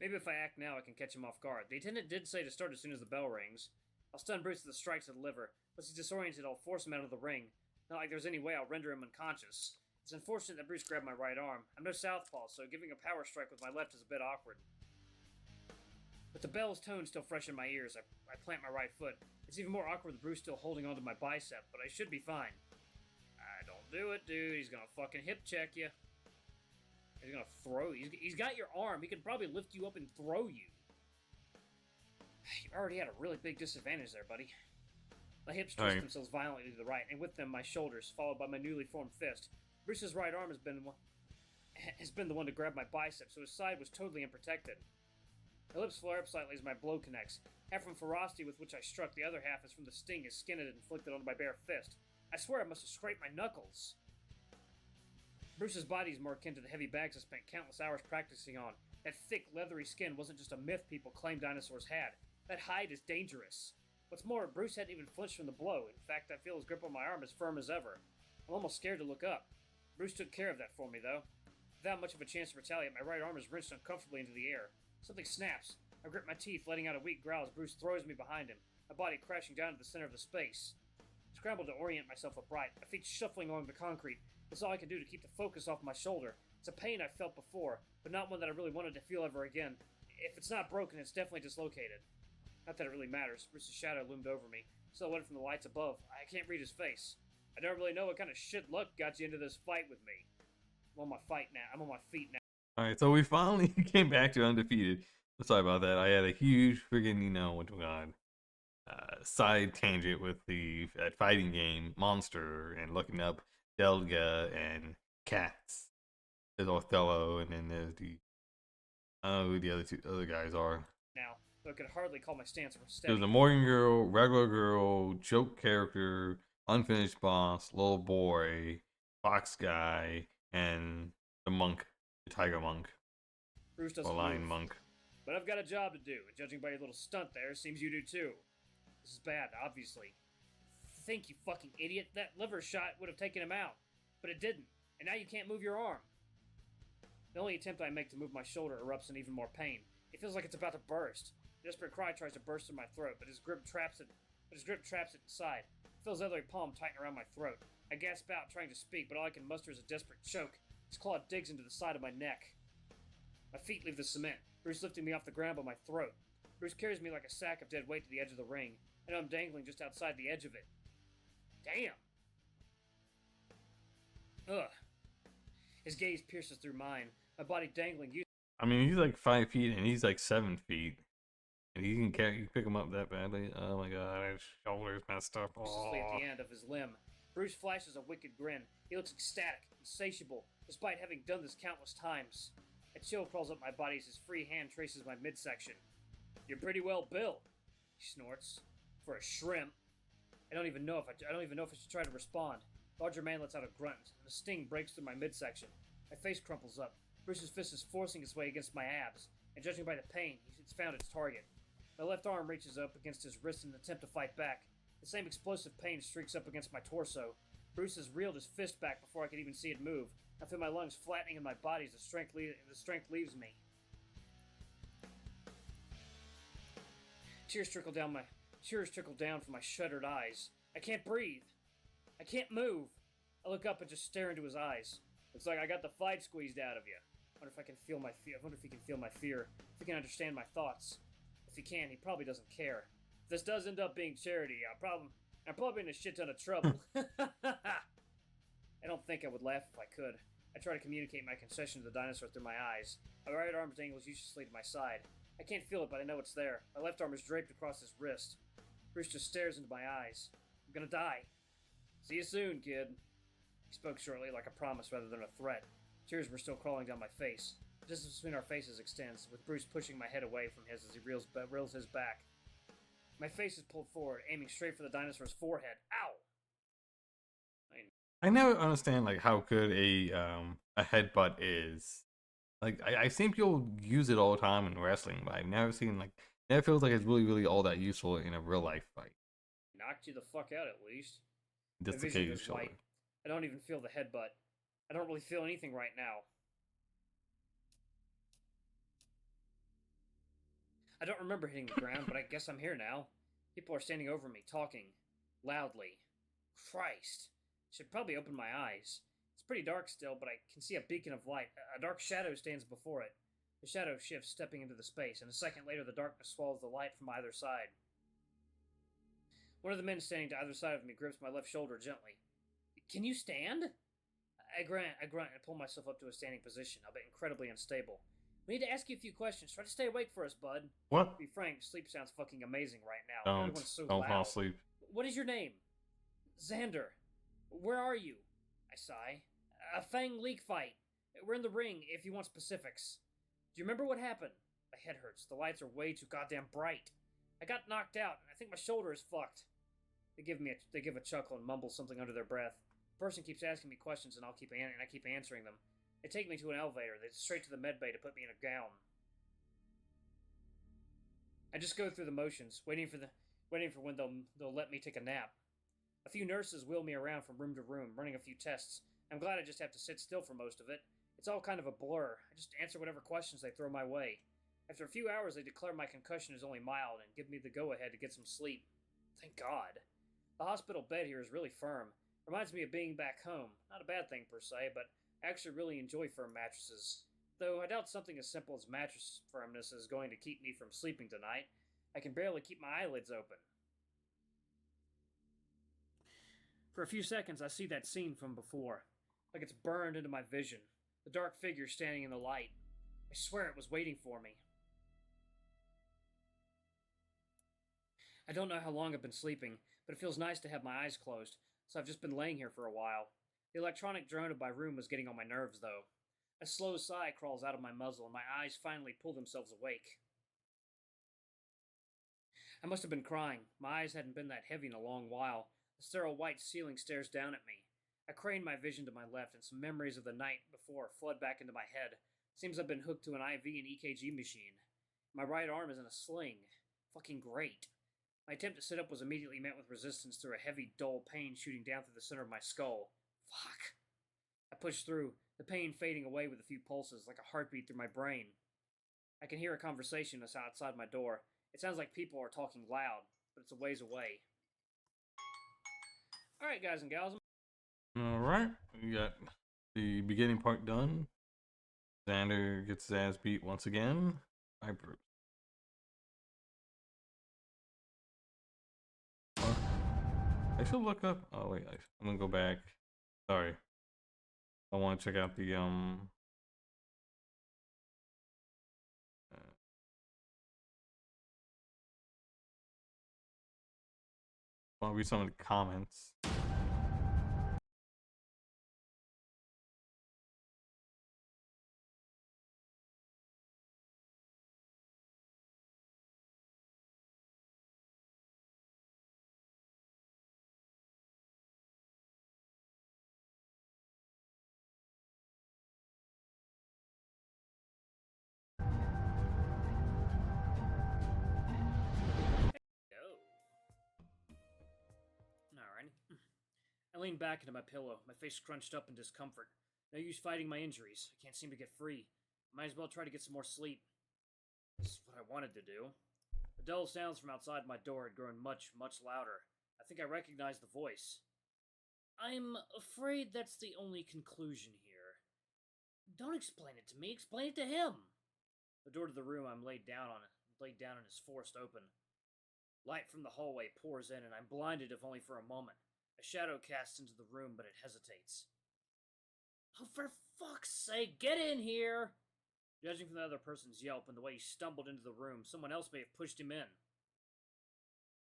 Maybe if I act now, I can catch him off guard. The attendant did say to start as soon as the bell rings. I'll stun Bruce with a strike to the liver. Once he's disoriented, I'll force him out of the ring. Not like there's any way I'll render him unconscious. It's unfortunate that Bruce grabbed my right arm. I'm no southpaw, so giving a power strike with my left is a bit awkward. With the bell's tone still fresh in my ears, I plant my right foot. It's even more awkward with Bruce still holding onto my bicep, but I should be fine. Don't do it, dude. He's gonna fucking hip check you. He's gonna throw you. He's got your arm. He can probably lift you up and throw you. You already had a really big disadvantage there, buddy. My hips twist themselves violently to the right, and with them my shoulders, followed by my newly formed fist. Bruce's right arm has been the one to grab my bicep, so his side was totally unprotected. My lips flare up slightly as my blow connects. Half from ferocity with which I struck, the other half is from the sting his skin had inflicted onto my bare fist. I swear I must have scraped my knuckles. Bruce's body is more akin to the heavy bags I spent countless hours practicing on. That thick, leathery skin wasn't just a myth people claimed dinosaurs had. That hide is dangerous. What's more, Bruce hadn't even flinched from the blow. In fact, I feel his grip on my arm as firm as ever. I'm almost scared to look up. Bruce took care of that for me, though. Without much of a chance to retaliate, my right arm is wrenched uncomfortably into the air. Something snaps. I grip my teeth, letting out a weak growl as Bruce throws me behind him, my body crashing down to the center of the space. I scramble to orient myself upright, my feet shuffling along the concrete. It's all I can do to keep the focus off my shoulder. It's a pain I've felt before, but not one that I really wanted to feel ever again. If it's not broken, it's definitely dislocated. Not that it really matters. Bruce's shadow loomed over me, silhouetted from the lights above. I can't read his face. I don't really know what kind of shit luck got you into this fight with me. I'm on my feet now. Alright, so we finally came back to undefeated. Sorry about that. I had a huge friggin', side tangent with the fighting game Monster and looking up Delga and Cats. There's Othello, and then there's I don't know who the other guys are. Now, though I could hardly call my stance steady. There's a Morgan girl, regular girl, joke character, unfinished boss, little boy, fox guy, and the monk, the tiger monk. Bruce doesn't lion move. Monk. But I've got a job to do, and judging by your little stunt there, seems you do too. This is bad, obviously. Think, you fucking idiot. That liver shot would have taken him out. But it didn't. And now you can't move your arm. The only attempt I make to move my shoulder erupts in even more pain. It feels like it's about to burst. A desperate cry tries to burst through my throat, but his grip traps it inside. I feel his other palm tighten around my throat. I gasp out, trying to speak, but all I can muster is a desperate choke. His claw digs into the side of my neck. My feet leave the cement, Bruce lifting me off the ground by my throat. Bruce carries me like a sack of dead weight to the edge of the ring. I know I'm dangling just outside the edge of it. Damn! Ugh. His gaze pierces through mine, my body dangling. I mean, he's like 5 feet and he's like 7 feet. And you can pick him up that badly. Oh my god, his shoulder's messed up. Precisely at the end of his limb. Bruce flashes a wicked grin. He looks ecstatic, insatiable, despite having done this countless times. A chill crawls up my body as his free hand traces my midsection. You're pretty well built, he snorts. For a shrimp. I don't even know if I should try to respond. The larger man lets out a grunt, and the sting breaks through my midsection. My face crumples up. Bruce's fist is forcing its way against my abs, and judging by the pain, it's found its target. My left arm reaches up against his wrist in an attempt to fight back. The same explosive pain streaks up against my torso. Bruce has reeled his fist back before I could even see it move. I feel my lungs flattening in my body as the strength leaves me. Tears trickle down from my shuttered eyes. I can't breathe. I can't move. I look up and just stare into his eyes. Looks like I got the fight squeezed out of you. I wonder if he can feel my fear. If he can understand my thoughts. If he can, he probably doesn't care. If this does end up being charity, I'm probably in a shit ton of trouble. I don't think I would laugh if I could. I try to communicate my concession to the dinosaur through my eyes. My right arm dangles uselessly to my side. I can't feel it, but I know it's there. My left arm is draped across his wrist. Bruce just stares into my eyes. I'm gonna die. See you soon, kid. He spoke shortly, like a promise rather than a threat. Tears were still crawling down my face. The distance between our faces extends, with Bruce pushing my head away from his as he reels his back. My face is pulled forward, aiming straight for the dinosaur's forehead. Ow! I never understand like how good a headbutt is. Like I've seen people use it all the time in wrestling, but I've never seen like never feels like it's really all that useful in a real life fight. Knocked you the fuck out at least. My Dislocate vision your goes shoulder. white. I don't even feel the headbutt. I don't really feel anything right now. I don't remember hitting the ground, but I guess I'm here now. People are standing over me, talking. Loudly. Christ. Should probably open my eyes. It's pretty dark still, but I can see a beacon of light. A dark shadow stands before it. The shadow shifts, stepping into the space, and a second later the darkness swallows the light from either side. One of the men standing to either side of me grips my left shoulder gently. Can you stand? I grunt and pull myself up to a standing position, albeit incredibly unstable. We need to ask you a few questions. Try to stay awake for us, bud. What? To be frank, sleep sounds fucking amazing right now. Don't Everyone's so don't loud. fall asleep. What is your name? Xander. Where are you? I sigh. A Fang Leak fight. We're in the ring, if you want specifics. Do you remember what happened? My head hurts. The lights are way too goddamn bright. I got knocked out, and I think my shoulder is fucked. They give a chuckle and mumble something under their breath. The person keeps asking me questions, and I keep answering them. They take me to an elevator. They straight to the med bay to put me in a gown. I just go through the motions, waiting for when they'll let me take a nap. A few nurses wheel me around from room to room, running a few tests. I'm glad I just have to sit still for most of it. It's all kind of a blur. I just answer whatever questions they throw my way. After a few hours, they declare my concussion is only mild and give me the go-ahead to get some sleep. Thank God. The hospital bed here is really firm. Reminds me of being back home. Not a bad thing per se, but I actually really enjoy firm mattresses. Though I doubt something as simple as mattress firmness is going to keep me from sleeping tonight. I can barely keep my eyelids open. For a few seconds, I see that scene from before, like it's burned into my vision. The dark figure standing in the light. I swear it was waiting for me. I don't know how long I've been sleeping, but it feels nice to have my eyes closed, so I've just been laying here for a while. The electronic drone of my room was getting on my nerves, though. A slow sigh crawls out of my muzzle, and my eyes finally pull themselves awake. I must have been crying. My eyes hadn't been that heavy in a long while. The sterile white ceiling stares down at me. I crane my vision to my left, and some memories of the night before flood back into my head. Seems I've been hooked to an IV and EKG machine. My right arm is in a sling. Fucking great. My attempt to sit up was immediately met with resistance through a heavy, dull pain shooting down through the center of my skull. Fuck. I push through, the pain fading away with a few pulses, like a heartbeat through my brain. I can hear a conversation outside my door. It sounds like people are talking loud, but it's a ways away. Alright, guys and gals. Alright, we got the beginning part done. Xander gets his ass beat once again by Bruce. I should look up. Oh wait, I'm gonna go back. Sorry, I want to check out the want to read some of the comments. Alrighty. I lean back into my pillow, my face scrunched up in discomfort. No use fighting my injuries. I can't seem to get free. Might as well try to get some more sleep. This is what I wanted to do. The dull sounds from outside my door had grown much, much louder. I think I recognized the voice. I'm afraid that's the only conclusion here. Don't explain it to me. Explain it to him. The door to the room I'm laid down in is forced open. Light from the hallway pours in, and I'm blinded if only for a moment. A shadow casts into the room, but it hesitates. Oh, for fuck's sake, get in here! Judging from the other person's yelp and the way he stumbled into the room, someone else may have pushed him in.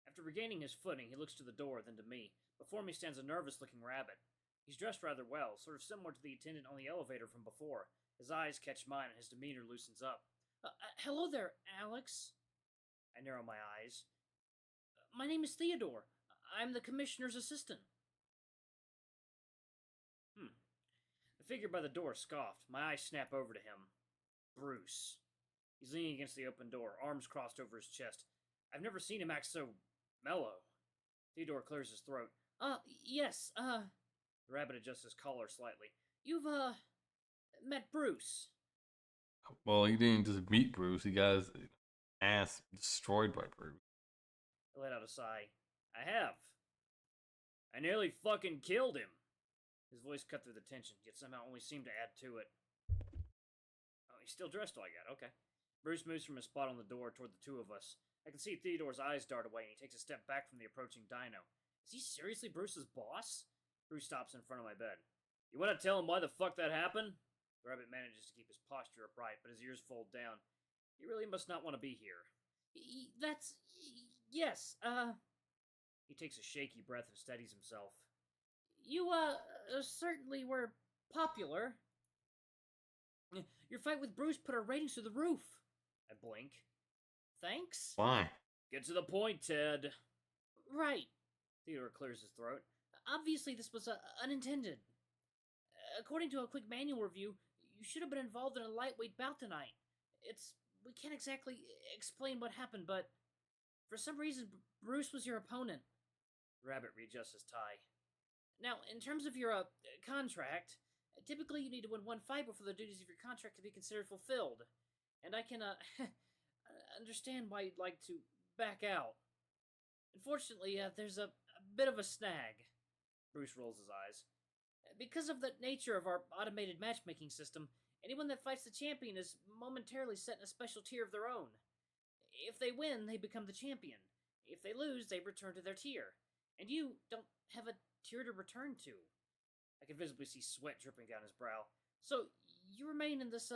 After regaining his footing, he looks to the door, then to me. Before me stands a nervous-looking rabbit. He's dressed rather well, sort of similar to the attendant on the elevator from before. His eyes catch mine, and his demeanor loosens up. Hello there, Alex. I narrow my eyes. My name is Theodore. I'm the commissioner's assistant. The figure by the door scoffed. My eyes snap over to him. Bruce. He's leaning against the open door, arms crossed over his chest. I've never seen him act so mellow. Theodore clears his throat. Yes, The rabbit adjusts his collar slightly. You've, met Bruce. Well, he didn't just meet Bruce. He got his ass destroyed by Bruce. I let out a sigh. I have. I nearly fucking killed him. His voice cut through the tension, yet somehow only seemed to add to it. Oh, he's still dressed, all I got. Okay. Bruce moves from his spot on the door toward the two of us. I can see Theodore's eyes dart away, and he takes a step back from the approaching dino. Is he seriously Bruce's boss? Bruce stops in front of my bed. You want to tell him why the fuck that happened? The rabbit manages to keep his posture upright, but his ears fold down. He really must not want to be here. Yes, He takes a shaky breath and steadies himself. You, certainly were popular. Your fight with Bruce put our ratings through the roof. I blink. Thanks? Why? Get to the point, Ted. Right. Theodore clears his throat. Obviously, this was unintended. According to a quick manual review, you should have been involved in a lightweight bout tonight. We can't exactly explain what happened, but for some reason, Bruce was your opponent. Rabbit readjusts his tie. Now, in terms of your, contract, typically you need to win one fight before the duties of your contract can be considered fulfilled. And I can, understand why you'd like to back out. Unfortunately, there's a bit of a snag. Bruce rolls his eyes. Because of the nature of our automated matchmaking system, anyone that fights the champion is momentarily set in a special tier of their own. If they win, they become the champion. If they lose, they return to their tier. And you don't have a tier to return to. I can visibly see sweat dripping down his brow. So, you remain in this,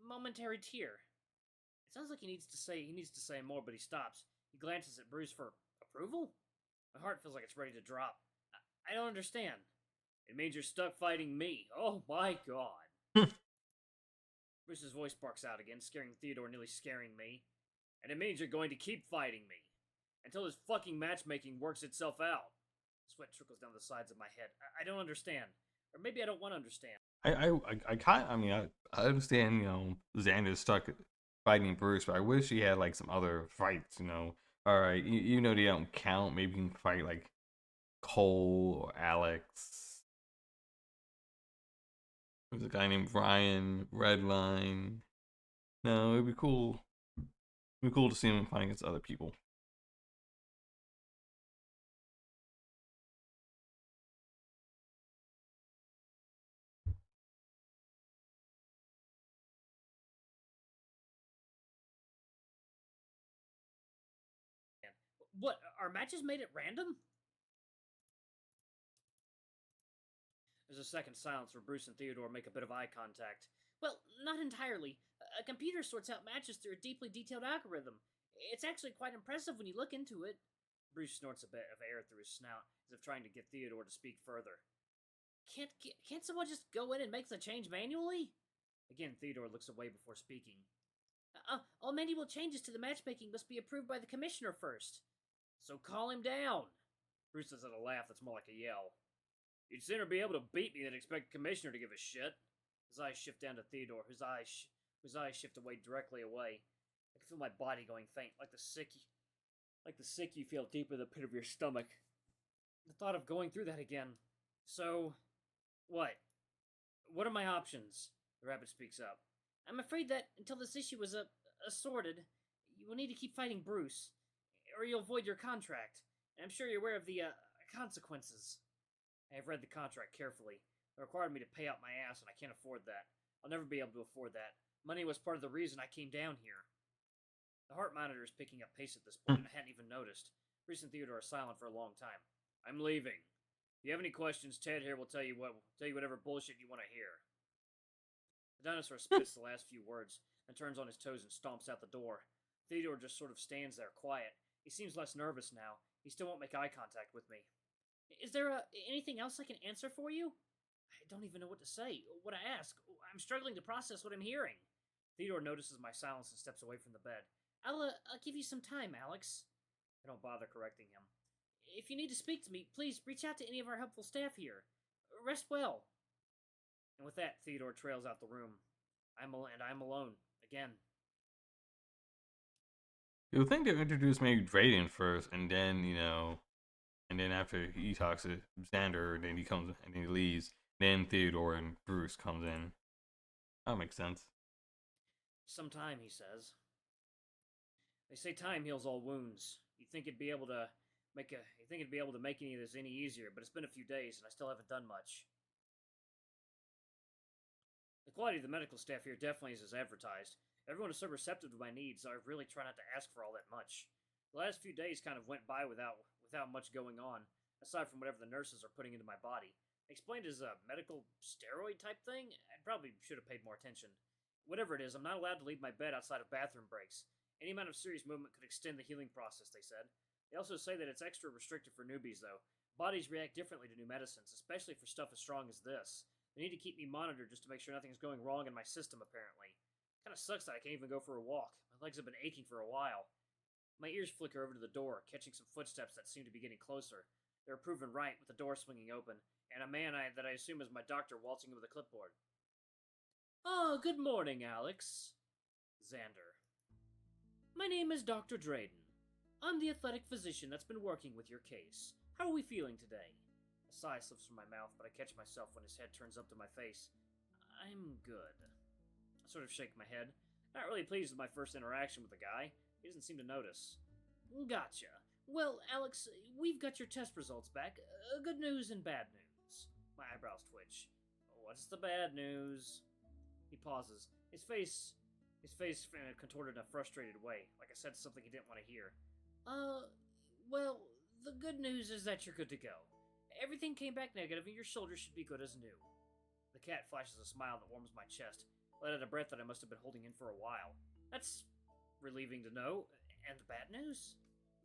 momentary tier. It sounds like he needs to say more, but he stops. He glances at Bruce for approval? My heart feels like it's ready to drop. I don't understand. It means you're stuck fighting me. Oh my god. Bruce's voice barks out again, scaring Theodore, nearly scaring me. And it means you're going to keep fighting me. Until this fucking matchmaking works itself out. Sweat trickles down the sides of my head. I don't understand. Or maybe I don't want to understand. I understand, Xander's stuck fighting Bruce, but I wish he had, like, some other fights, Alright, you know they don't count. Maybe you can fight, like, Cole or Alex. There's a guy named Ryan, Redline. No, it'd be cool. It'd be cool to see him fighting against other people. What, are matches made at random? There's a second silence where Bruce and Theodore make a bit of eye contact. Well, not entirely. A computer sorts out matches through a deeply detailed algorithm. It's actually quite impressive when you look into it. Bruce snorts a bit of air through his snout, as if trying to get Theodore to speak further. Can't someone just go in and make the change manually? Again, Theodore looks away before speaking. All manual changes to the matchmaking must be approved by the commissioner first. So call him down. Bruce lets out a laugh that's more like a yell. You'd sooner be able to beat me than expect the commissioner to give a shit. His eyes shift down to Theodore, whose eyes shift away directly away. I can feel my body going faint, like the sick you feel deep in the pit of your stomach. The thought of going through that again. So, what? What are my options? The rabbit speaks up. I'm afraid that until this issue is sorted, you will need to keep fighting Bruce, or you'll void your contract. And I'm sure you're aware of the consequences. I have read the contract carefully. It required me to pay out my ass, and I can't afford that. I'll never be able to afford that. Money was part of the reason I came down here. The heart monitor is picking up pace at this point, and I hadn't even noticed. Bruce and Theodore are silent for a long time. I'm leaving. If you have any questions, Ted here will tell you whatever bullshit you want to hear. The dinosaur spits the last few words, and turns on his toes and stomps out the door. Theodore just sort of stands there, quiet. He seems less nervous now. He still won't make eye contact with me. Is there anything else I can answer for you? I don't even know what to say, what to ask. I'm struggling to process what I'm hearing. Theodore notices my silence and steps away from the bed. I'll give you some time, Alex. I don't bother correcting him. If you need to speak to me, please reach out to any of our helpful staff here. Rest well. And with that, Theodore trails out the room. I'm alone again. You would think they would introduce maybe Drayden first, and then and then after he talks to Xander, then he comes and he leaves. Then Theodore and Bruce comes in. That makes sense. Some time, he says. They say time heals all wounds. You'd think it'd be able to make any of this any easier, but it's been a few days and I still haven't done much. The quality of the medical staff here definitely is as advertised. Everyone is so receptive to my needs, so I really try not to ask for all that much. The last few days kind of went by without much going on, aside from whatever the nurses are putting into my body. Explained as a medical steroid type thing, I probably should have paid more attention. Whatever it is, I'm not allowed to leave my bed outside of bathroom breaks. Any amount of serious movement could extend the healing process, they said. They also say that it's extra restrictive for newbies, though. Bodies react differently to new medicines, especially for stuff as strong as this. They need to keep me monitored just to make sure nothing's going wrong in my system, apparently. Kinda sucks that I can't even go for a walk. My legs have been aching for a while. My ears flicker over to the door, catching some footsteps that seem to be getting closer. They're proven right, with the door swinging open, and a man that I assume is my doctor waltzing in with a clipboard. Oh, good morning, Alex. Xander. My name is Dr. Drayden. I'm the athletic physician that's been working with your case. How are we feeling today? A sigh slips from my mouth, but I catch myself when his head turns up to my face. I'm good. I sort of shake my head. Not really pleased with my first interaction with the guy. He doesn't seem to notice. Gotcha. Well, Alex, we've got your test results back. Good news and bad news. My eyebrows twitch. What's the bad news? He pauses. His face contorted in a frustrated way, like I said something he didn't want to hear. Well, the good news is that you're good to go. Everything came back negative and your shoulder should be good as new. The cat flashes a smile that warms my chest, let out a breath that I must have been holding in for a while. That's relieving to know. And the bad news?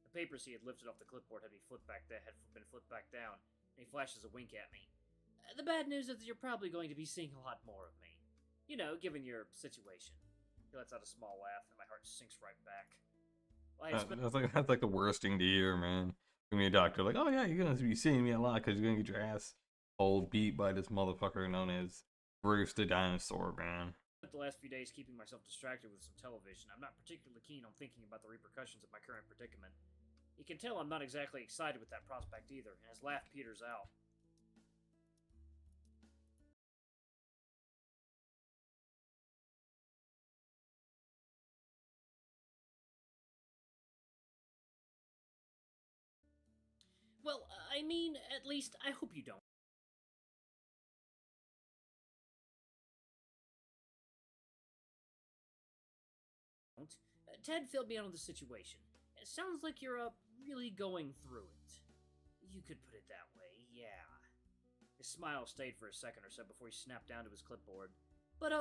The papers he had lifted off the clipboard had been flipped back down, and he flashes a wink at me. The bad news is that you're probably going to be seeing a lot more of me. You know, given your situation. He lets out a small laugh, and my heart sinks right back. That's like the worst thing to hear, man. From your doctor, like, oh yeah, you're gonna be seeing me a lot because you're gonna get your ass all beat by this motherfucker known as Bruce the Dinosaur, man. The last few days keeping myself distracted with some television, I'm not particularly keen on thinking about the repercussions of my current predicament. You can tell I'm not exactly excited with that prospect either, and his laugh peters out. Well, I mean, at least I hope you don't. Ted filled me in on the situation. It sounds like you're really going through it. You could put it that way, yeah. His smile stayed for a second or so before he snapped down to his clipboard. But,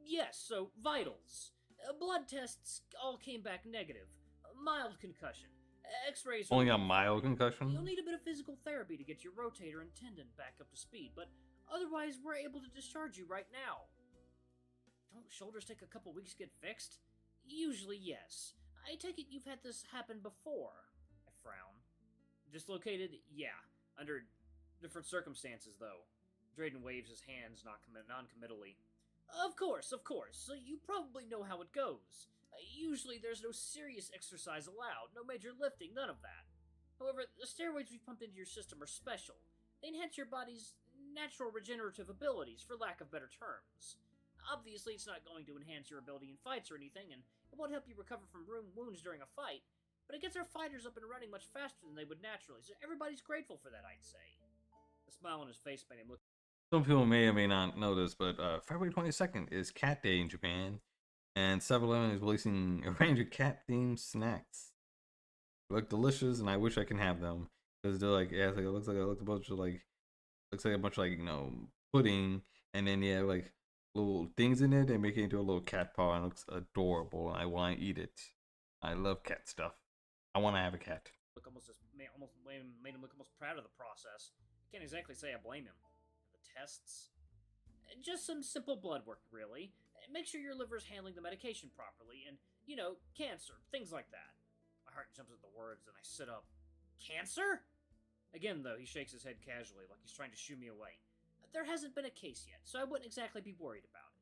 yes, so, vitals. Blood tests all came back negative. Mild concussion. X-rays... Only a mild concussion? You'll need a bit of physical therapy to get your rotator and tendon back up to speed, but otherwise we're able to discharge you right now. Don't shoulders take a couple weeks to get fixed? Usually, yes. I take it you've had this happen before. I frown. Dislocated? Yeah. Under different circumstances, though. Drayden waves his hands non-committally. Of course. So you probably know how it goes. Usually there's no serious exercise allowed, no major lifting, none of that. However, the steroids we've pumped into your system are special. They enhance your body's natural regenerative abilities, for lack of better terms. Obviously, it's not going to enhance your ability in fights or anything, and it won't help you recover from wounds during a fight, but it gets our fighters up and running much faster than they would naturally, so everybody's grateful for that, I'd say. The smile on his face made him look... Some people may or may not know this, but February 22nd is Cat Day in Japan, and 7-Eleven is releasing a range of cat-themed snacks. They look delicious, and I wish I can have them, because they're like, yeah, it looks like a bunch of pudding, and then you have like little things in it and make it into a little cat paw, and it looks adorable, and I want to eat it. I love cat stuff. I want to have a cat. Made him look almost proud of the process. I can't exactly say I blame him. The tests? Just some simple blood work, really. Make sure your liver's handling the medication properly, and, you know, cancer, things like that. My heart jumps at the words, and I sit up. Cancer? Again, though, he shakes his head casually, like he's trying to shoo me away. there hasn't been a case yet, so I wouldn't exactly be worried about it.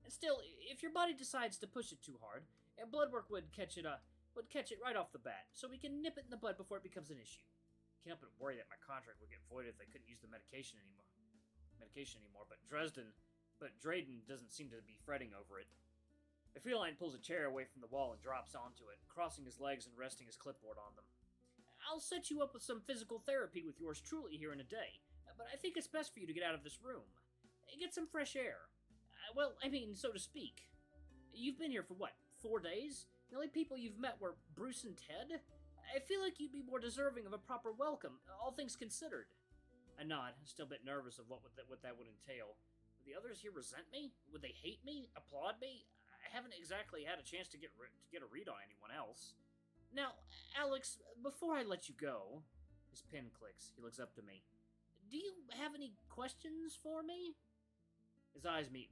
And still, if your body decides to push it too hard, blood work would catch it right off the bat, so we can nip it in the bud before it becomes an issue. Can't help but worry that my contract would get voided if they couldn't use the medication anymore. But Drayden doesn't seem to be fretting over it. The feline pulls a chair away from the wall and drops onto it, crossing his legs and resting his clipboard on them. I'll set you up with some physical therapy with yours truly here in a day, but I think it's best for you to get out of this room. Get some fresh air. Well, I mean, so to speak. You've been here for what, 4 days? The only people you've met were Bruce and Ted? I feel like you'd be more deserving of a proper welcome, all things considered. I nod, still a bit nervous of what that would entail. Would the others here resent me? Would they hate me? Applaud me? I haven't exactly had a chance to get a read on anyone else. Now, Alex, before I let you go... His pen clicks. He looks up to me. Do you have any questions for me? His eyes meet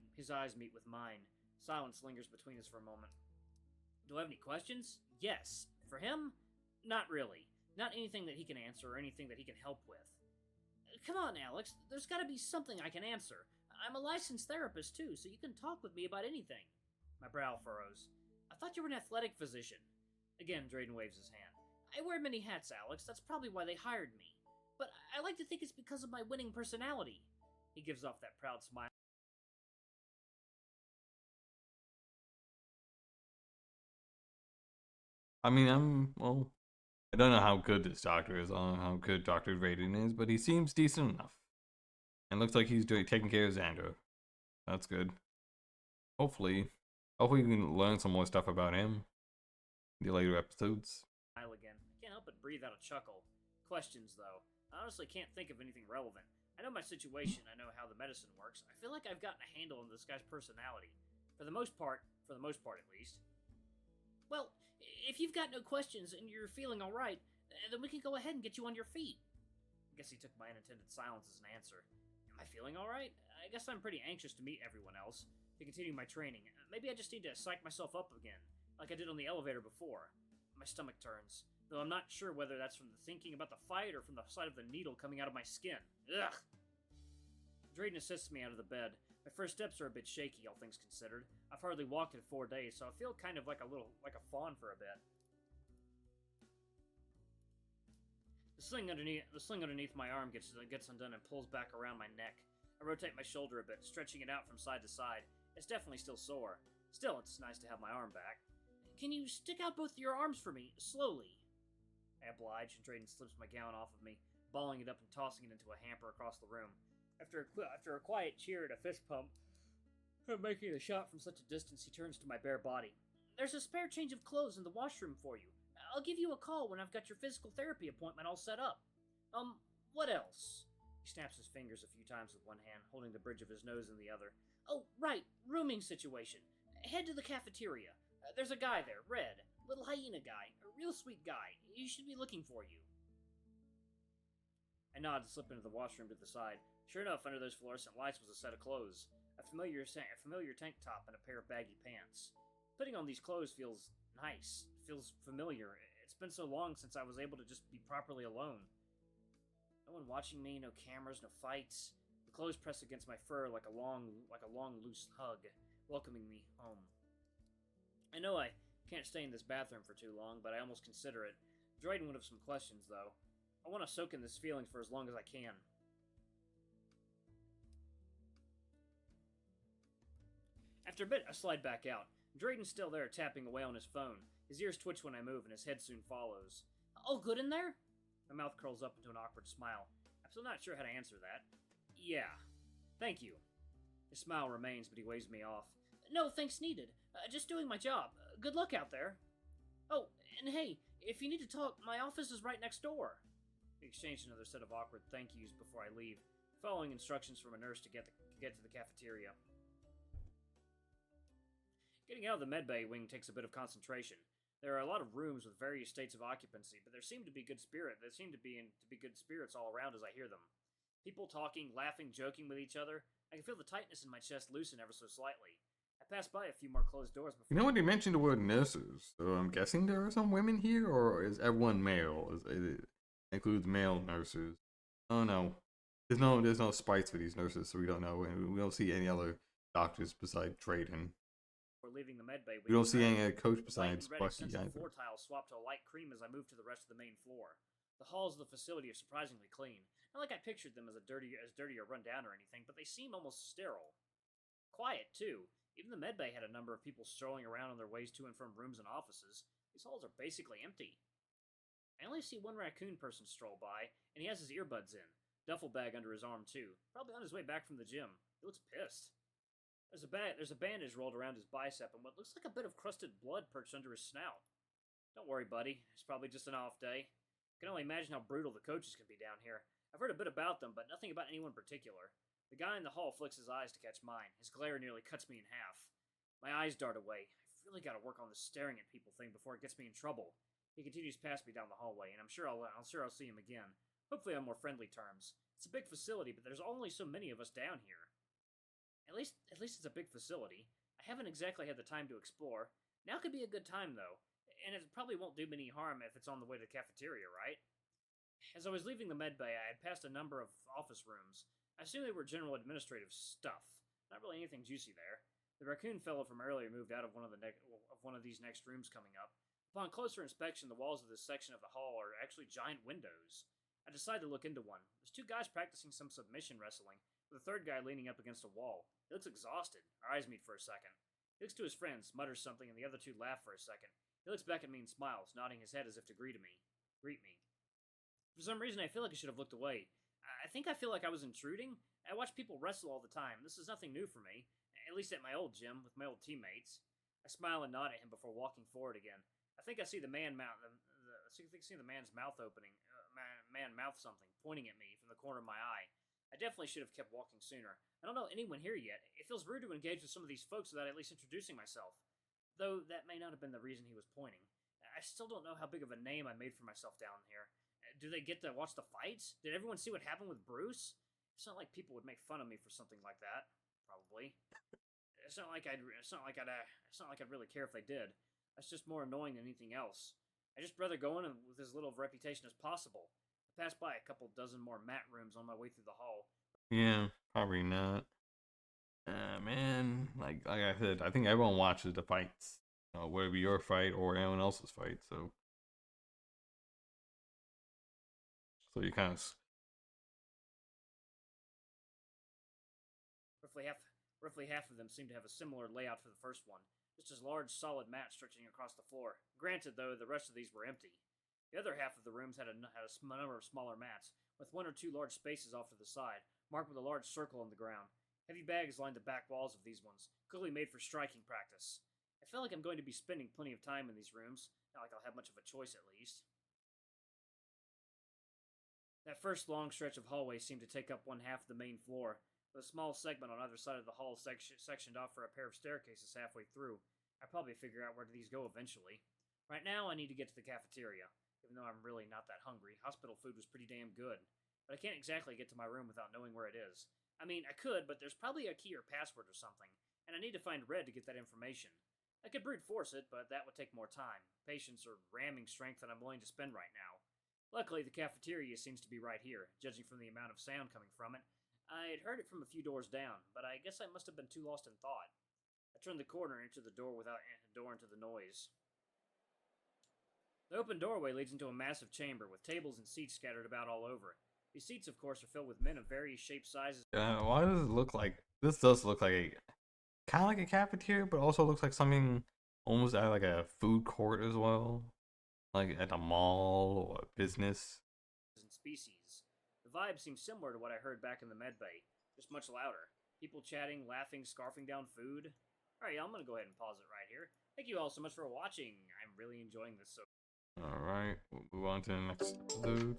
with mine. Silence lingers between us for a moment. Do I have any questions? Yes. For him? Not really. Not anything that he can answer or anything that he can help with. Come on, Alex. There's gotta be something I can answer. I'm a licensed therapist, too, so you can talk with me about anything. My brow furrows. I thought you were an athletic physician. Again, Drayden waves his hand. I wear many hats, Alex. That's probably why they hired me. But I like to think it's because of my winning personality. He gives off that proud smile. I mean, I don't know how good this doctor is, I don't know how good Dr. Drayden is, but he seems decent enough. And looks like he's taking care of Xander. That's good. Hopefully we can learn some more stuff about him in the later episodes. Again. I can't help but breathe out a chuckle. Questions, though. I honestly can't think of anything relevant. I know my situation, I know how the medicine works. I feel like I've gotten a handle on this guy's personality. For the most part at least. Well, if you've got no questions and you're feeling alright, then we can go ahead and get you on your feet. I guess he took my unintended silence as an answer. Am I feeling alright? I guess I'm pretty anxious to meet everyone else, to continue my training. Maybe I just need to psych myself up again, like I did on the elevator before. My stomach turns, though I'm not sure whether that's from the thinking about the fight or from the sight of the needle coming out of my skin. Ugh! Drayden assists me out of the bed. My first steps are a bit shaky, all things considered. I've hardly walked in 4 days, so I feel kind of like a fawn for a bit. The sling underneath my arm gets undone and pulls back around my neck. I rotate my shoulder a bit, stretching it out from side to side. It's definitely still sore. Still, it's nice to have my arm back. Can you stick out both your arms for me, slowly? I oblige, and Drayden slips my gown off of me, balling it up and tossing it into a hamper across the room. After a quiet cheer and a fist pump, making the shot from such a distance, he turns to my bare body. There's a spare change of clothes in the washroom for you. I'll give you a call when I've got your physical therapy appointment all set up. What else? He snaps his fingers a few times with one hand, holding the bridge of his nose in the other. Oh, right, rooming situation. Head to the cafeteria. There's a guy there, Red. Little hyena guy. A real sweet guy. He should be looking for you. I nod and slip into the washroom to the side. Sure enough, under those fluorescent lights was a set of clothes. A familiar tank top and a pair of baggy pants. Putting on these clothes feels nice. Feels familiar. It's been so long since I was able to just be properly alone. No one watching me, no cameras, no fights. The clothes press against my fur like a long, loose hug, welcoming me home. I know I can't stay in this bathroom for too long, but I almost consider it. Drayden would have some questions, though. I want to soak in this feeling for as long as I can. After a bit, I slide back out. Drayden's still there, tapping away on his phone. His ears twitch when I move, and his head soon follows. All good in there? My mouth curls up into an awkward smile. I'm still not sure how to answer that. Yeah. Thank you. His smile remains, but he waves me off. No, thanks needed. Just doing my job. Good luck out there. Oh, and hey, if you need to talk, my office is right next door. We exchanged another set of awkward thank yous before I leave, following instructions from a nurse to get to the cafeteria. Getting out of the medbay wing takes a bit of concentration. There are a lot of rooms with various states of occupancy, but there seem to be good spirits all around as I hear them. People talking, laughing, joking with each other. I can feel the tightness in my chest loosen ever so slightly. I pass by a few more closed doors before... You know what, you mentioned the word nurses, so I'm guessing there are some women here, or is everyone male? It includes male nurses. Oh no. there's no spites for these nurses, so we don't know, and we don't see any other doctors besides Drayden. We're leaving the medbay. We don't see any coach The white besides and red Bucky extensive either. floor tiles swap to a light cream as I move to the rest of the main floor. The halls of the facility are surprisingly clean. Not like I pictured them as dirty or run down or anything, but they seem almost sterile. Quiet too. Even the medbay had a number of people strolling around on their ways to and from rooms and offices. These halls are basically empty. I only see one raccoon person stroll by, and he has his earbuds in. Duffel bag under his arm too. Probably on his way back from the gym. He looks pissed. There's a bandage rolled around his bicep and what looks like a bit of crusted blood perched under his snout. Don't worry, buddy. It's probably just an off day. I can only imagine how brutal the coaches can be down here. I've heard a bit about them, but nothing about anyone particular. The guy in the hall flicks his eyes to catch mine. His glare nearly cuts me in half. My eyes dart away. I've really got to work on the staring at people thing before it gets me in trouble. He continues past me down the hallway, and I'm sure I'll see him again. Hopefully on more friendly terms. It's a big facility, but there's only so many of us down here. At least it's a big facility. I haven't exactly had the time to explore. Now could be a good time, though. And it probably won't do me any harm if it's on the way to the cafeteria, right? As I was leaving the medbay, I had passed a number of office rooms. I assume they were general administrative stuff. Not really anything juicy there. The raccoon fellow from earlier moved out of one of these next rooms coming up. Upon closer inspection, the walls of this section of the hall are actually giant windows. I decided to look into one. There's two guys practicing some submission wrestling, with a third guy leaning up against a wall. He looks exhausted. Our eyes meet for a second. He looks to his friends, mutters something, and the other two laugh for a second. He looks back at me and smiles, nodding his head as if to greet me. For some reason, I feel like I should have looked away. I think I feel like I was intruding. I watch people wrestle all the time. This is nothing new for me, at least at my old gym with my old teammates. I smile and nod at him before walking forward again. I think I see the man's mouth opening. Man mouth something, pointing at me from the corner of my eye. I definitely should have kept walking sooner. I don't know anyone here yet. It feels rude to engage with some of these folks without at least introducing myself. Though that may not have been the reason he was pointing. I still don't know how big of a name I made for myself down here. Do they get to watch the fights? Did everyone see what happened with Bruce? It's not like people would make fun of me for something like that. Probably. It's not like I'd really care if they did. That's just more annoying than anything else. I'd just rather go in with as little of a reputation as possible. I passed by a couple dozen more mat rooms on my way through the hall. Yeah, probably not. Man, like I said, I think everyone watches the fights. Whether it be your fight or anyone else's fight. So you kind of Roughly half of them seem to have a similar layout to the first one. Just as large, solid mats stretching across the floor. Granted, though, the rest of these were empty. The other half of the rooms had a number of smaller mats, with one or two large spaces off to the side, marked with a large circle on the ground. Heavy bags lined the back walls of these ones, clearly made for striking practice. I feel like I'm going to be spending plenty of time in these rooms, not like I'll have much of a choice at least. That first long stretch of hallway seemed to take up one half of the main floor, with a small segment on either side of the hall sectioned off for a pair of staircases halfway through. I'll probably figure out where these go eventually. Right now, I need to get to the cafeteria. Even though I'm really not that hungry, hospital food was pretty damn good. But I can't exactly get to my room without knowing where it is. I mean, I could, but there's probably a key or password or something, and I need to find Red to get that information. I could brute force it, but that would take more time, patience, or ramming strength than I'm willing to spend right now. Luckily, the cafeteria seems to be right here, judging from the amount of sound coming from it. I had heard it from a few doors down, but I guess I must have been too lost in thought. I turned the corner and entered the door into the noise. The open doorway leads into a massive chamber with tables and seats scattered about all over it. These seats, of course, are filled with men of various shapes, sizes. why does it look like this? Does look like a kind of like a cafeteria, but also looks like something almost at like a food court as well, like at a mall or a business. And species. The vibe seems similar to what I heard back in the medbay, just much louder. People chatting, laughing, scarfing down food. Alright, I'm gonna go ahead and pause it right here. Thank you all so much for watching. I'm really enjoying this so. Alright, we'll move on to the next episode.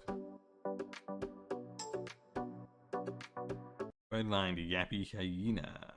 Redline, the Yappy Hyena.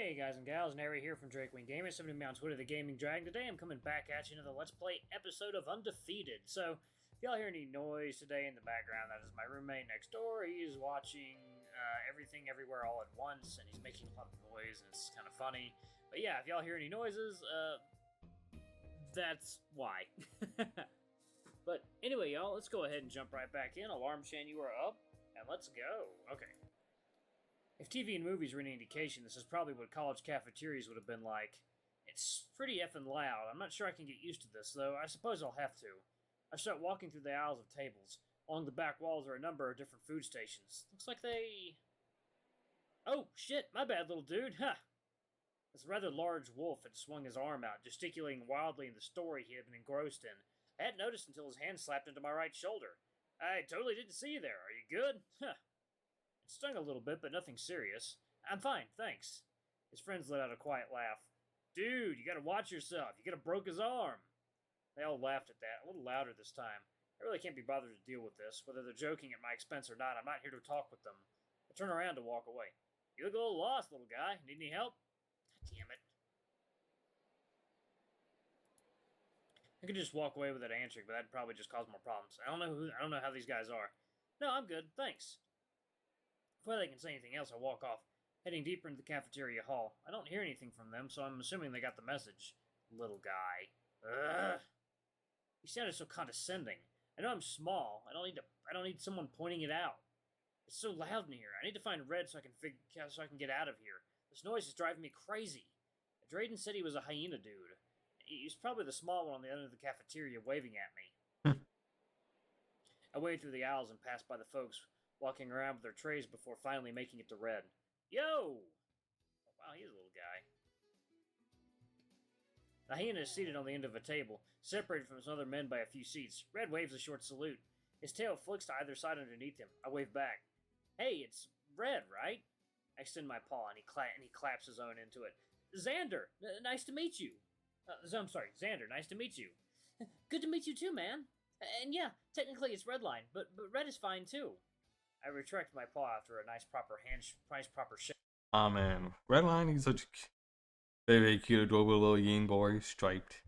Hey guys and gals, Nary here from Drake Wing Gaming, somebody me on Twitter, the Gaming Dragon. Today I'm coming back at you another Let's Play episode of Undefeated. So, if y'all hear any noise today in the background, that is my roommate next door. He is watching Everything Everywhere All at Once, and he's making a lot of noise, and it's kind of funny. But yeah, if y'all hear any noises, that's why. But anyway, y'all, let's go ahead and jump right back in. Alarm Shan, you are up, and let's go. Okay. If TV and movies were any indication, this is probably what college cafeterias would have been like. It's pretty effing loud. I'm not sure I can get used to this, though. I suppose I'll have to. I start walking through the aisles of tables. Along the back walls are a number of different food stations. Looks like they... Oh, shit, my bad, little dude. Huh. This rather large wolf had swung his arm out, gesticulating wildly in the story he had been engrossed in. I hadn't noticed until his hand slapped into my right shoulder. I totally didn't see you there. Are you good? Huh. It stung a little bit, but nothing serious. I'm fine, thanks. His friends let out a quiet laugh. Dude, you gotta watch yourself. You could have broke his arm. They all laughed at that, a little louder this time. I really can't be bothered to deal with this. Whether they're joking at my expense or not, I'm not here to talk with them. I turn around to walk away. You look a little lost, little guy. Need any help? God damn it. I could just walk away without answering, but that'd probably just cause more problems. I don't know how these guys are. No, I'm good, thanks. Before they can say anything else, I walk off, heading deeper into the cafeteria hall. I don't hear anything from them, so I'm assuming they got the message. Little guy. Ugh. He sounded so condescending. I know I'm small. I don't need someone pointing it out. It's so loud in here. I need to find Red so I can get out of here. This noise is driving me crazy. Drayden said he was a hyena dude. He's probably the small one on the end of the cafeteria waving at me. I wade through the aisles and pass by the folks walking around with their trays before finally making it to Red. Yo! Oh, wow, he's a little guy. The hyena is seated on the end of a table, separated from some other men by a few seats. Red waves a short salute. His tail flicks to either side underneath him. I wave back. Hey, it's Red, right? I extend my paw, and he claps his own into it. Xander, nice to meet you. I'm sorry, Xander, nice to meet you. Good to meet you too, man. And yeah, technically it's Redline, but Red is fine too. I retract my paw after a nice proper shake. Aw, man. Redline, he's such a very, very cute, adorable little yin boy, striped.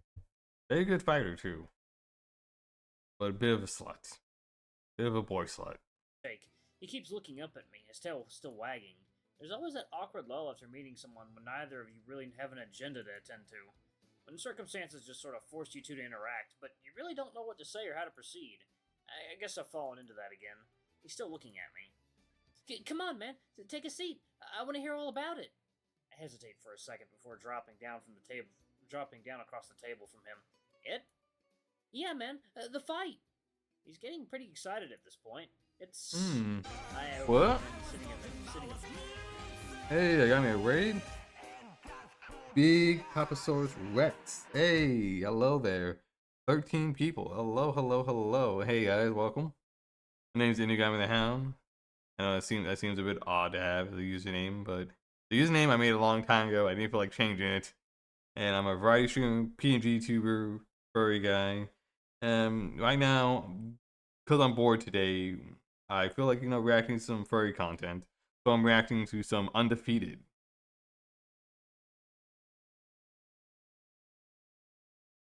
Very good fighter, too. But a bit of a slut. Bit of a boy slut. He keeps looking up at me, his tail still wagging. There's always that awkward lull after meeting someone when neither of you really have an agenda to attend to. When circumstances just sort of force you two to interact, but you really don't know what to say or how to proceed. I guess I've fallen into that again. He's still looking at me. Come on, man. Take a seat. I want to hear all about it. I hesitate for a second before dropping down across the table from him. It? Yeah, man. The fight. He's getting pretty excited at this point. It's... What? Hey, I got me a raid. Big Papasaurus Rex. Hey, hello there. 13 people. Hello, hello, hello. Hey guys, welcome. My name's InugamiTheHound. I know that seems a bit odd to have the username, but the username I made a long time ago. I didn't feel like changing it. And I'm a variety stream PNG tuber, furry guy. Right now, because I'm bored today, I feel like, reacting to some furry content. So I'm reacting to some Undefeated.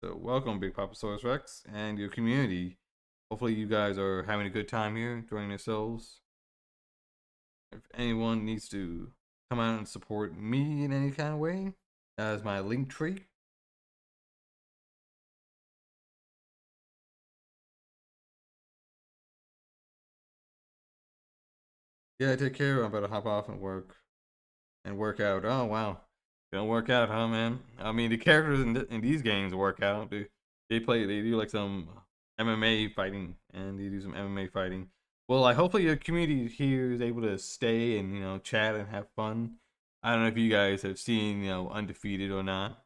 So welcome, Big Papasaurus Rex and your community. Hopefully you guys are having a good time here, enjoying yourselves. If anyone needs to come out and support me in any kind of way, that is my link tree. Yeah, take care. I'm about to hop off and work out. Oh wow, gonna work out, huh, man? I mean, the characters in these games work out. They do like some MMA fighting, and they do some MMA fighting. Well, hopefully your community here is able to stay and chat and have fun. I don't know if you guys have seen Undefeated or not.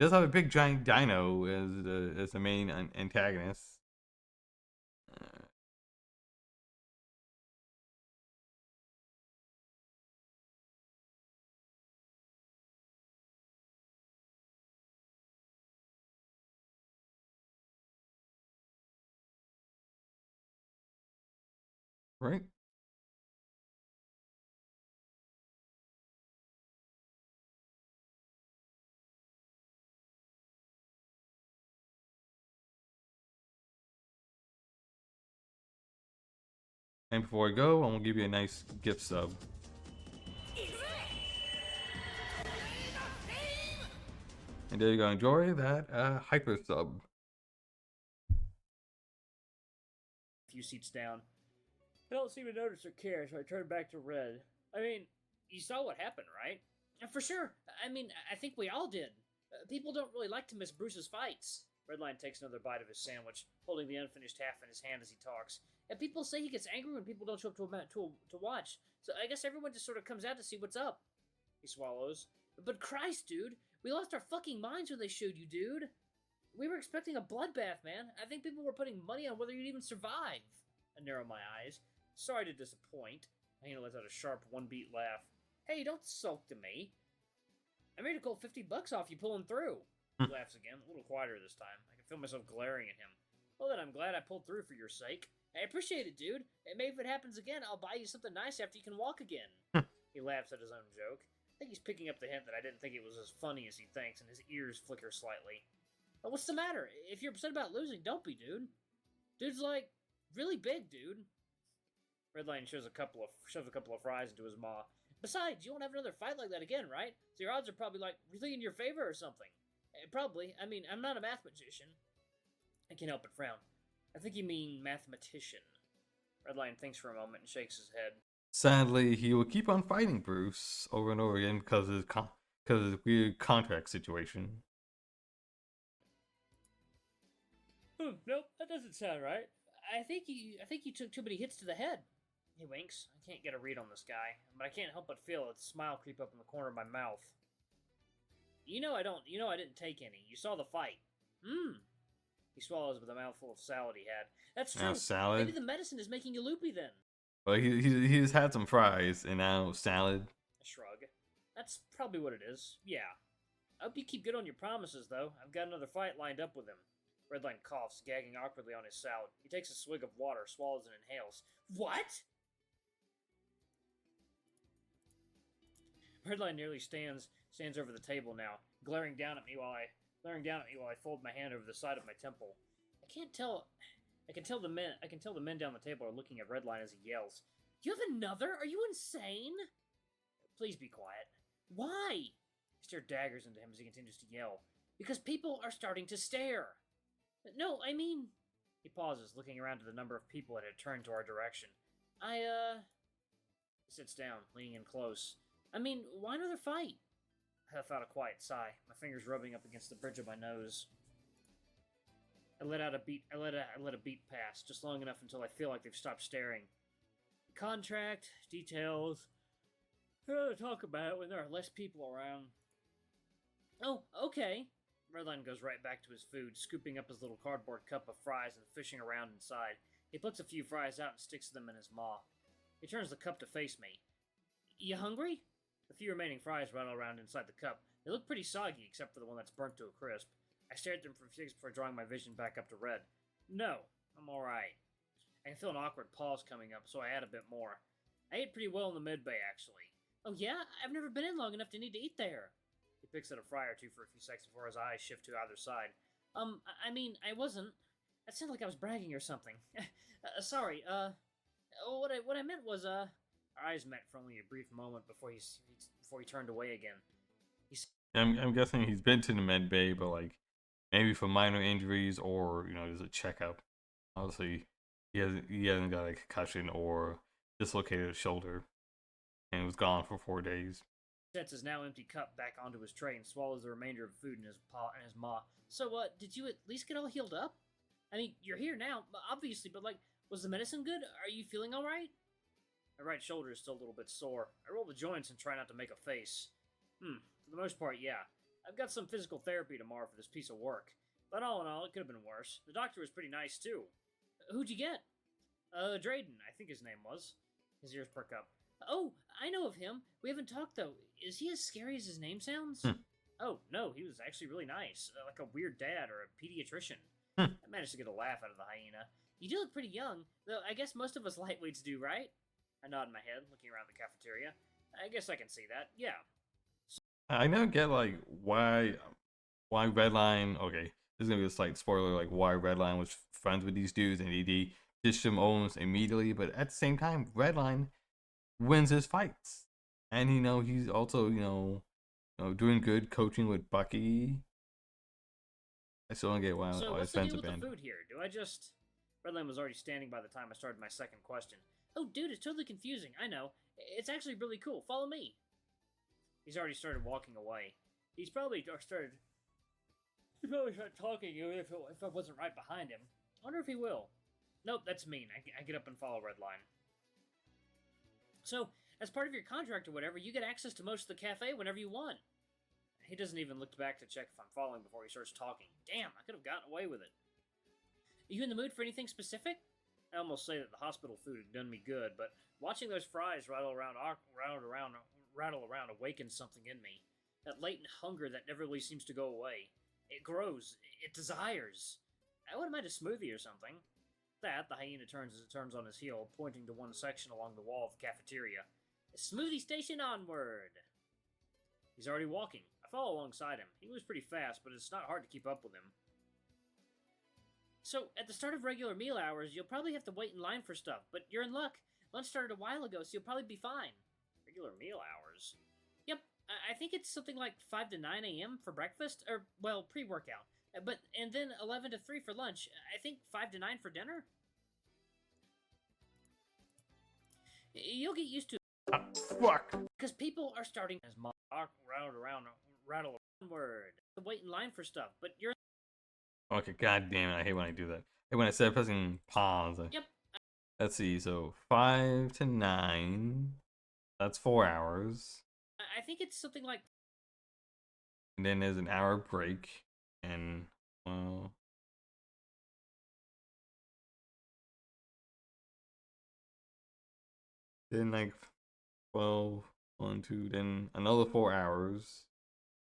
It does have a big giant dino as the main antagonist. Right? And before I go, I'm gonna give you a nice gift sub. And there you go. Enjoy that hyper sub. A few seats down. I don't seem to notice or care, so I turn back to Red. I mean, you saw what happened, right? For sure. I mean, I think we all did. People don't really like to miss Bruce's fights. Redline takes another bite of his sandwich, holding the unfinished half in his hand as he talks. And people say he gets angry when people don't show up to watch. So I guess everyone just sort of comes out to see what's up. He swallows. But Christ, dude, we lost our fucking minds when they showed you, dude. We were expecting a bloodbath, man. I think people were putting money on whether you'd even survive. I narrow my eyes. Sorry to disappoint. Hyena lets out a sharp, one-beat laugh. Hey, don't sulk to me. I made a cool $50 off you pulling through. He laughs again, a little quieter this time. I can feel myself glaring at him. Well, then I'm glad I pulled through for your sake. I appreciate it, dude. And maybe if it happens again, I'll buy you something nice after you can walk again. He laughs at his own joke. I think he's picking up the hint that I didn't think it was as funny as he thinks, and his ears flicker slightly. But what's the matter? If you're upset about losing, don't be, dude. Dude's like, really big, dude. Redline shoves a couple of fries into his maw. Besides, you won't have another fight like that again, right? So your odds are probably, like, really in your favor or something. Probably. I mean, I'm not a math magician. I can't help but frown. I think you mean mathematician. Redline thinks for a moment and shakes his head. Sadly, he will keep on fighting Bruce over and over again because of his weird contract situation. Nope, that doesn't sound right. I think you took too many hits to the head. He winks. I can't get a read on this guy, but I can't help but feel a smile creep up in the corner of my mouth. You know I didn't take any. You saw the fight. He swallows with a mouthful of salad he had. That's true. Now salad? Maybe the medicine is making you loopy then. Well, he just had some fries and now salad. I shrug. That's probably what it is. Yeah. I hope you keep good on your promises, though. I've got another fight lined up with him. Redline coughs, gagging awkwardly on his salad. He takes a swig of water, swallows and inhales. What? Redline nearly stands over the table now, glaring down at me while I fold my hand over the side of my temple. I can tell the men down the table are looking at Redline as he yells. You have another? Are you insane? Please be quiet. Why? I stare daggers into him as he continues to yell. Because people are starting to stare. No, I mean... He pauses, looking around to the number of people that had turned to our direction. He sits down, leaning in close. I mean, why another fight? I let out a quiet sigh, my fingers rubbing up against the bridge of my nose. I let a beat pass, just long enough until I feel like they've stopped staring. Contract, details... I'd rather talk about it when there are less people around. Oh, okay. Redline goes right back to his food, scooping up his little cardboard cup of fries and fishing around inside. He plucks a few fries out and sticks them in his maw. He turns the cup to face me. You hungry? The few remaining fries rattle around inside the cup. They look pretty soggy, except for the one that's burnt to a crisp. I stare at them for a few seconds before drawing my vision back up to Red. No, I'm alright. I can feel an awkward pause coming up, so I add a bit more. I ate pretty well in the mid-bay, actually. Oh yeah? I've never been in long enough to need to eat there. He picks at a fry or two for a few seconds before his eyes shift to either side. I mean, I wasn't. That sounded like I was bragging or something. Sorry, what I meant was, Our eyes met for only a brief moment before he turned away again. I'm guessing he's been to the med bay, but like maybe for minor injuries or there's a checkup. Obviously, he hasn't got a concussion or dislocated a shoulder, and was gone for 4 days. Sets his now empty cup back onto his tray and swallows the remainder of food in his maw. So, did you at least get all healed up? I mean, you're here now, obviously, but like, was the medicine good? Are you feeling alright? My right shoulder is still a little bit sore. I roll the joints and try not to make a face. For the most part, yeah. I've got some physical therapy tomorrow for this piece of work. But all in all, it could have been worse. The doctor was pretty nice, too. Who'd you get? Drayden, I think his name was. His ears perk up. Oh, I know of him. We haven't talked, though. Is he as scary as his name sounds? Oh, no, he was actually really nice. Like a weird dad or a pediatrician. I managed to get a laugh out of the hyena. You do look pretty young, though I guess most of us lightweights do, right? I nod my head, looking around the cafeteria. I guess I can see that, yeah. I never get like why Redline. Okay, this is gonna be a slight spoiler. Like why Redline was friends with these dudes, and he dish him almost immediately. But at the same time, Redline wins his fights, and he's also doing good coaching with Bucky. I still don't get why So his what's the fans deal with the abandoned. food here? Do I just... Redline was already standing by the time I started my second question. Oh, dude, it's totally confusing. I know. It's actually really cool. Follow me. He's already started walking away. He's probably started talking if I wasn't right behind him. I wonder if he will. Nope, that's mean. I get up and follow Redline. So, as part of your contract or whatever, you get access to most of the cafe whenever you want. He doesn't even look back to check if I'm following before he starts talking. Damn, I could have gotten away with it. Are you in the mood for anything specific? I almost say that the hospital food had done me good, but watching those fries rattle around awakens something in me. That latent hunger that never really seems to go away. It grows. It desires. I wouldn't mind a smoothie or something. That, the hyena turns on his heel, pointing to one section along the wall of the cafeteria. A smoothie station onward! He's already walking. I follow alongside him. He moves pretty fast, but it's not hard to keep up with him. So, at the start of regular meal hours, you'll probably have to wait in line for stuff, but you're in luck. Lunch started a while ago, so you'll probably be fine. Regular meal hours? Yep, I think it's something like 5 to 9 a.m. for breakfast, or, well, pre-workout. And then 11 to 3 for lunch. I think 5 to 9 for dinner? You'll get used to it. Fuck. Because people are starting as rattle word. Wait in line for stuff, but you're... Okay, god damn it, I hate when I do that. Hey, when I said pressing pause. Yep. Let's see, so 5 to 9. That's 4 hours. I think it's something like... And then there's an hour break. And, well... Then like 12, 1, 2, then another 4 hours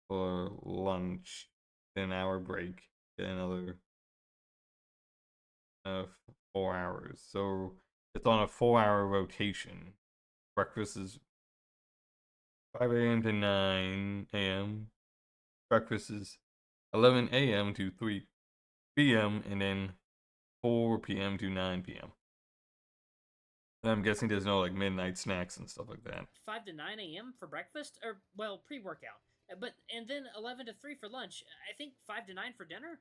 for lunch. Then an hour break. Then another 4 hours. So it's on a 4-hour rotation. Breakfast is 5 a.m. to 9 a.m. Breakfast is 11 a.m. to 3 p.m. and then 4 p.m. to 9 p.m. And I'm guessing there's no like midnight snacks and stuff like that. 5 to 9 a.m. for breakfast, or, well, pre-workout. And then 11 to 3 for lunch. I think 5 to 9 for dinner?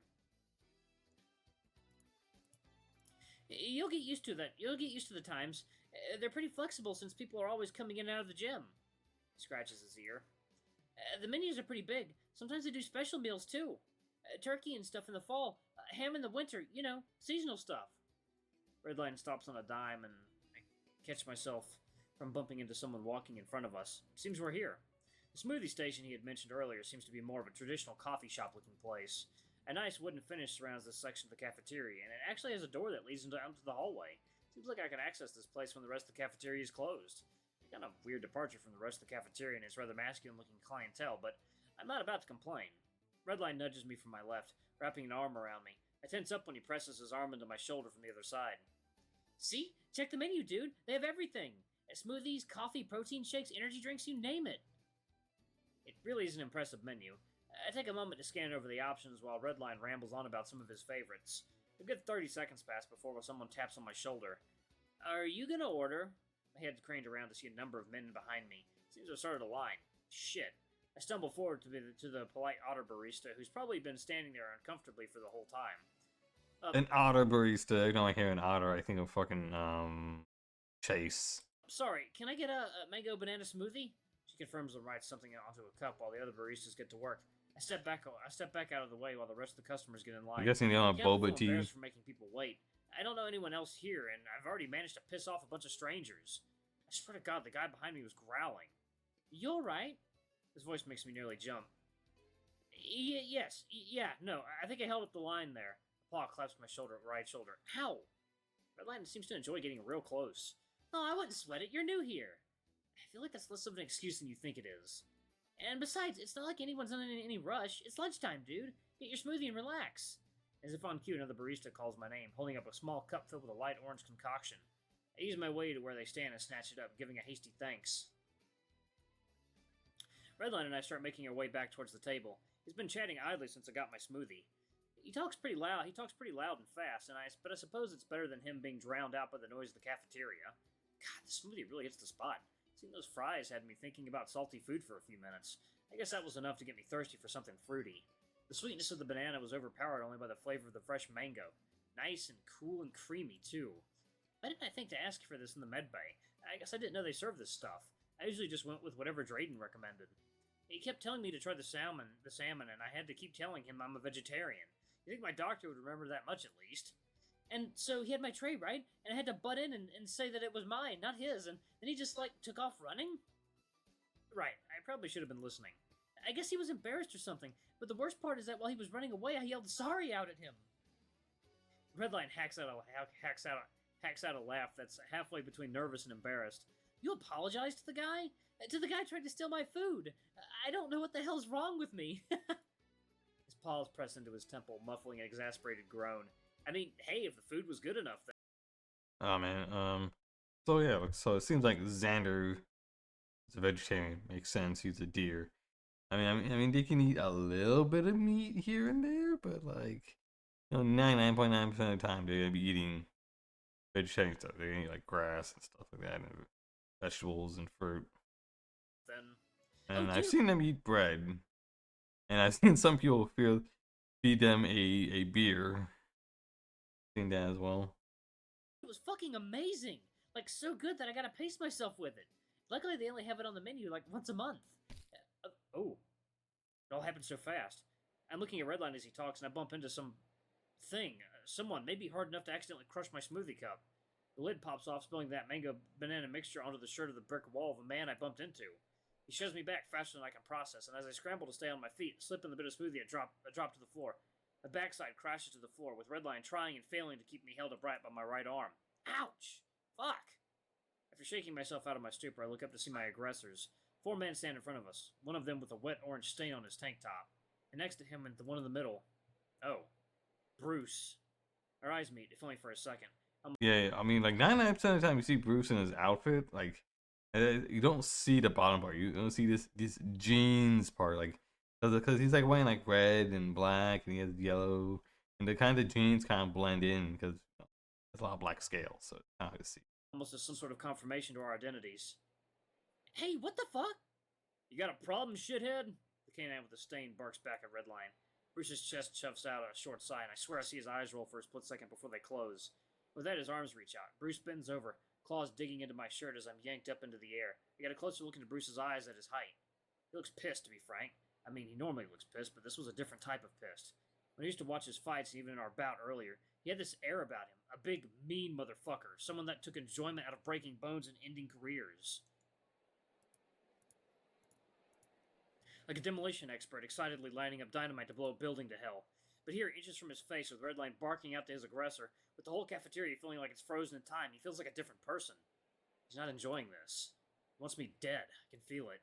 You'll get used to that. You'll get used to the times. They're pretty flexible since people are always coming in and out of the gym. He scratches his ear. The menus are pretty big. Sometimes they do special meals too. Turkey and stuff in the fall. Ham in the winter. Seasonal stuff. Redline stops on a dime and I catch myself from bumping into someone walking in front of us. Seems we're here. The smoothie station he had mentioned earlier seems to be more of a traditional coffee shop looking place. A nice wooden finish surrounds this section of the cafeteria, and it actually has a door that leads out to the hallway. Seems like I can access this place when the rest of the cafeteria is closed. Kind of weird departure from the rest of the cafeteria and its rather masculine-looking clientele, but I'm not about to complain. Redline nudges me from my left, wrapping an arm around me. I tense up when he presses his arm into my shoulder from the other side. See? Check the menu, dude. They have everything. Smoothies, coffee, protein shakes, energy drinks, you name it. It really is an impressive menu. I take a moment to scan over the options while Redline rambles on about some of his favorites. A good 30 seconds pass before someone taps on my shoulder. Are you gonna order? My head craned around to see a number of men behind me. Seems to have started a line. Shit. I stumble forward to the polite otter barista, who's probably been standing there uncomfortably for the whole time. An otter barista. I hear an otter, I think of fucking, Chase. Sorry, can I get a mango banana smoothie? She confirms and writes something onto a cup while the other baristas get to work. I step back out of the way while the rest of the customers get in line. I'm guessing they don't have boba tea. Embarrassed for making people wait. I don't know anyone else here, and I've already managed to piss off a bunch of strangers. I swear to God, the guy behind me was growling. You alright? His voice makes me nearly jump. Yes, no, I think I held up the line there. Paw claps my right shoulder. Ow! Redline seems to enjoy getting real close. No, I wouldn't sweat it. You're new here. I feel like that's less of an excuse than you think it is. And besides, it's not like anyone's in any rush. It's lunchtime, dude. Get your smoothie and relax. As if on cue, another barista calls my name, holding up a small cup filled with a light orange concoction. I ease my way to where they stand and snatch it up, giving a hasty thanks. Redline and I start making our way back towards the table. He's been chatting idly since I got my smoothie. He talks pretty loud. He talks pretty loud and fast, but I suppose it's better than him being drowned out by the noise of the cafeteria. God, the smoothie really hits the spot. Seeing those fries had me thinking about salty food for a few minutes. I guess that was enough to get me thirsty for something fruity. The sweetness of the banana was overpowered only by the flavor of the fresh mango. Nice and cool and creamy, too. Why didn't I think to ask for this in the med bay? I guess I didn't know they served this stuff. I usually just went with whatever Drayden recommended. He kept telling me to try the salmon, and I had to keep telling him I'm a vegetarian. You think my doctor would remember that much at least? And so he had my tray, right? And I had to butt in and say that it was mine, not his, and then he just, took off running? Right, I probably should have been listening. I guess he was embarrassed or something, but the worst part is that while he was running away, I yelled sorry out at him. Redline hacks out a laugh that's halfway between nervous and embarrassed. You apologize to the guy? To the guy trying to steal my food? I don't know what the hell's wrong with me. His paws pressed into his temple, muffling an exasperated groan. I mean, hey, if the food was good enough, then... Oh man, so yeah, so it seems like Xander is a vegetarian. Makes sense, he's a deer. I mean, they can eat a little bit of meat here and there, but 99.9% of the time they're gonna be eating vegetarian stuff. They're gonna eat grass and stuff like that, and vegetables and fruit. And I've seen them eat bread, and I've seen some people feed them a beer. I've seen that as well. It was fucking amazing! So good that I gotta pace myself with it. Luckily, they only have it on the menu once a month. Oh. It all happened so fast. I'm looking at Redline as he talks, and I bump into someone, maybe hard enough to accidentally crush my smoothie cup. The lid pops off, spilling that mango banana mixture onto the shirt of the brick wall of a man I bumped into. He shoves me back faster than I can process, and as I scramble to stay on my feet, slip in the bit of smoothie and drop to the floor. My backside crashes to the floor, with Redline trying and failing to keep me held upright by my right arm. Ouch! Fuck! After shaking myself out of my stupor, I look up to see my aggressors. 4 men stand in front of us, one of them with a wet orange stain on his tank top. And next to him, and the one in the middle... Oh. Bruce. Our eyes meet, if only for a second. Yeah, I mean, 99% of the time you see Bruce in his outfit, you don't see the bottom part. You don't see this jeans part, because he's wearing red and black, and he has yellow, and the kind of jeans kind of blend in because there's a lot of black scales, so it's kind of hard to see. Almost as some sort of confirmation to our identities. Hey, what the fuck? You got a problem, shithead? The canine with the stain barks back at Redline. Bruce's chest chuffs out a short sigh, and I swear I see his eyes roll for a split second before they close. With that, his arms reach out. Bruce bends over, claws digging into my shirt as I'm yanked up into the air. I get a closer look into Bruce's eyes at his height. He looks pissed, to be frank. I mean, he normally looks pissed, but this was a different type of pissed. When I used to watch his fights, and even in our bout earlier, he had this air about him. A big, mean motherfucker. Someone that took enjoyment out of breaking bones and ending careers. Like a demolition expert excitedly lining up dynamite to blow a building to hell. But here, inches from his face, with Redline barking out to his aggressor, with the whole cafeteria feeling like it's frozen in time, he feels like a different person. He's not enjoying this. He wants me dead. I can feel it.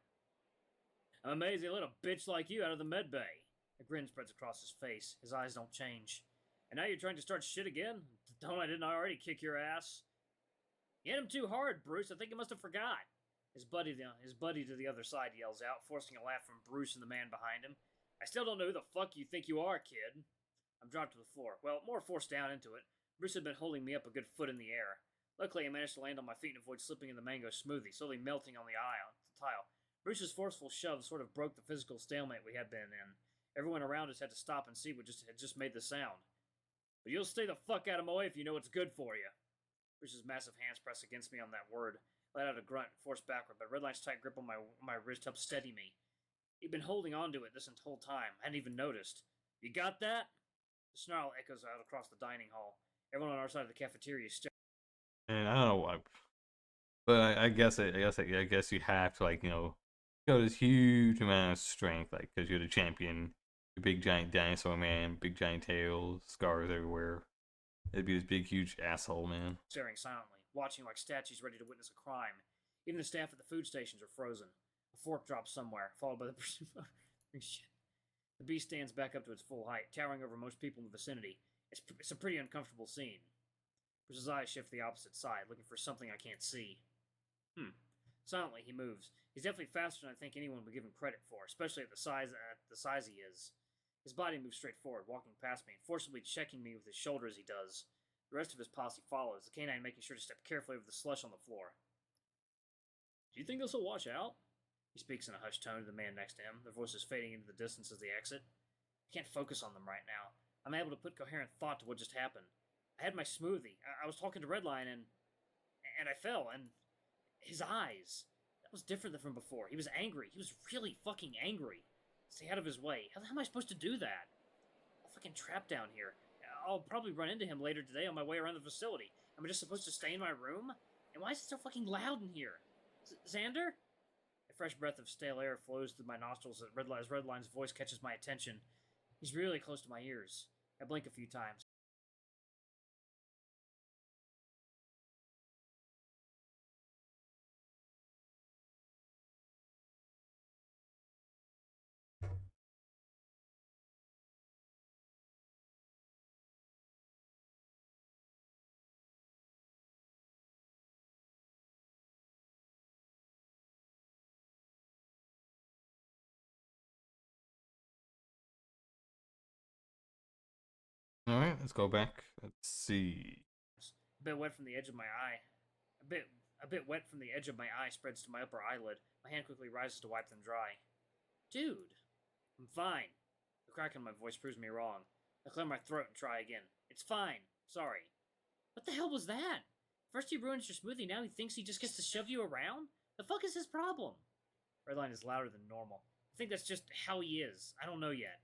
I'm amazed they let a bitch like you out of the med bay. A grin spreads across his face. His eyes don't change. And now you're trying to start shit again? Didn't I already kick your ass? You hit him too hard, Bruce. I think you must have forgot. His buddy to the other side yells out, forcing a laugh from Bruce and the man behind him. I still don't know who the fuck you think you are, kid. I'm dropped to the floor. Well, more forced down into it. Bruce had been holding me up a good foot in the air. Luckily, I managed to land on my feet and avoid slipping in the mango smoothie, slowly melting on the tile. Bruce's forceful shove sort of broke the physical stalemate we had been in. Everyone around us had to stop and see what had just made the sound. But you'll stay the fuck out of my way if you know what's good for you. Bruce's massive hands pressed against me on that word. I let out a grunt, forced backward, but Redline's tight grip on my wrist helped steady me. He'd been holding on to it this whole time. I hadn't even noticed. You got that? The snarl echoes out across the dining hall. Everyone on our side of the cafeteria is staring. And I don't know why, but I guess you have to show this huge amount of strength, because you're the champion, you're big giant dinosaur man, big giant tail, scars everywhere. It'd be this big huge asshole man. Staring silently, watching like statues ready to witness a crime. Even the staff at the food stations are frozen. A fork drops somewhere, followed by the pursuit. Shit. The beast stands back up to its full height, towering over most people in the vicinity. It's a pretty uncomfortable scene. Bruce's eyes shift to the opposite side, looking for something I can't see. Silently, he moves. He's definitely faster than I think anyone would give him credit for, especially at the size he is. His body moves straight forward, walking past me and forcibly checking me with his shoulder as he does. The rest of his posse follows, the canine making sure to step carefully over the slush on the floor. Do you think this will wash out? He speaks in a hushed tone to the man next to him, their voices fading into the distance as they exit. I can't focus on them right now. I'm able to put coherent thought to what just happened. I had my smoothie. I was talking to Redline and I fell, and his eyes. That was different than from before. He was angry. He was really fucking angry. Stay out of his way. How am I supposed to do that? I'm fucking trapped down here. I'll probably run into him later today on my way around the facility. Am I just supposed to stay in my room? And why is it so fucking loud in here? Xander? A fresh breath of stale air flows through my nostrils as Redline's voice catches my attention. He's really close to my ears. I blink a few times. All right, let's go back. Let's see. A bit wet from the edge of my eye. A bit wet from the edge of my eye spreads to my upper eyelid. My hand quickly rises to wipe them dry. Dude, I'm fine. The crack in my voice proves me wrong. I clear my throat and try again. It's fine. Sorry. What the hell was that? First he ruins your smoothie, now he thinks he just gets to shove you around? The fuck is his problem? Redline is louder than normal. I think that's just how he is. I don't know yet.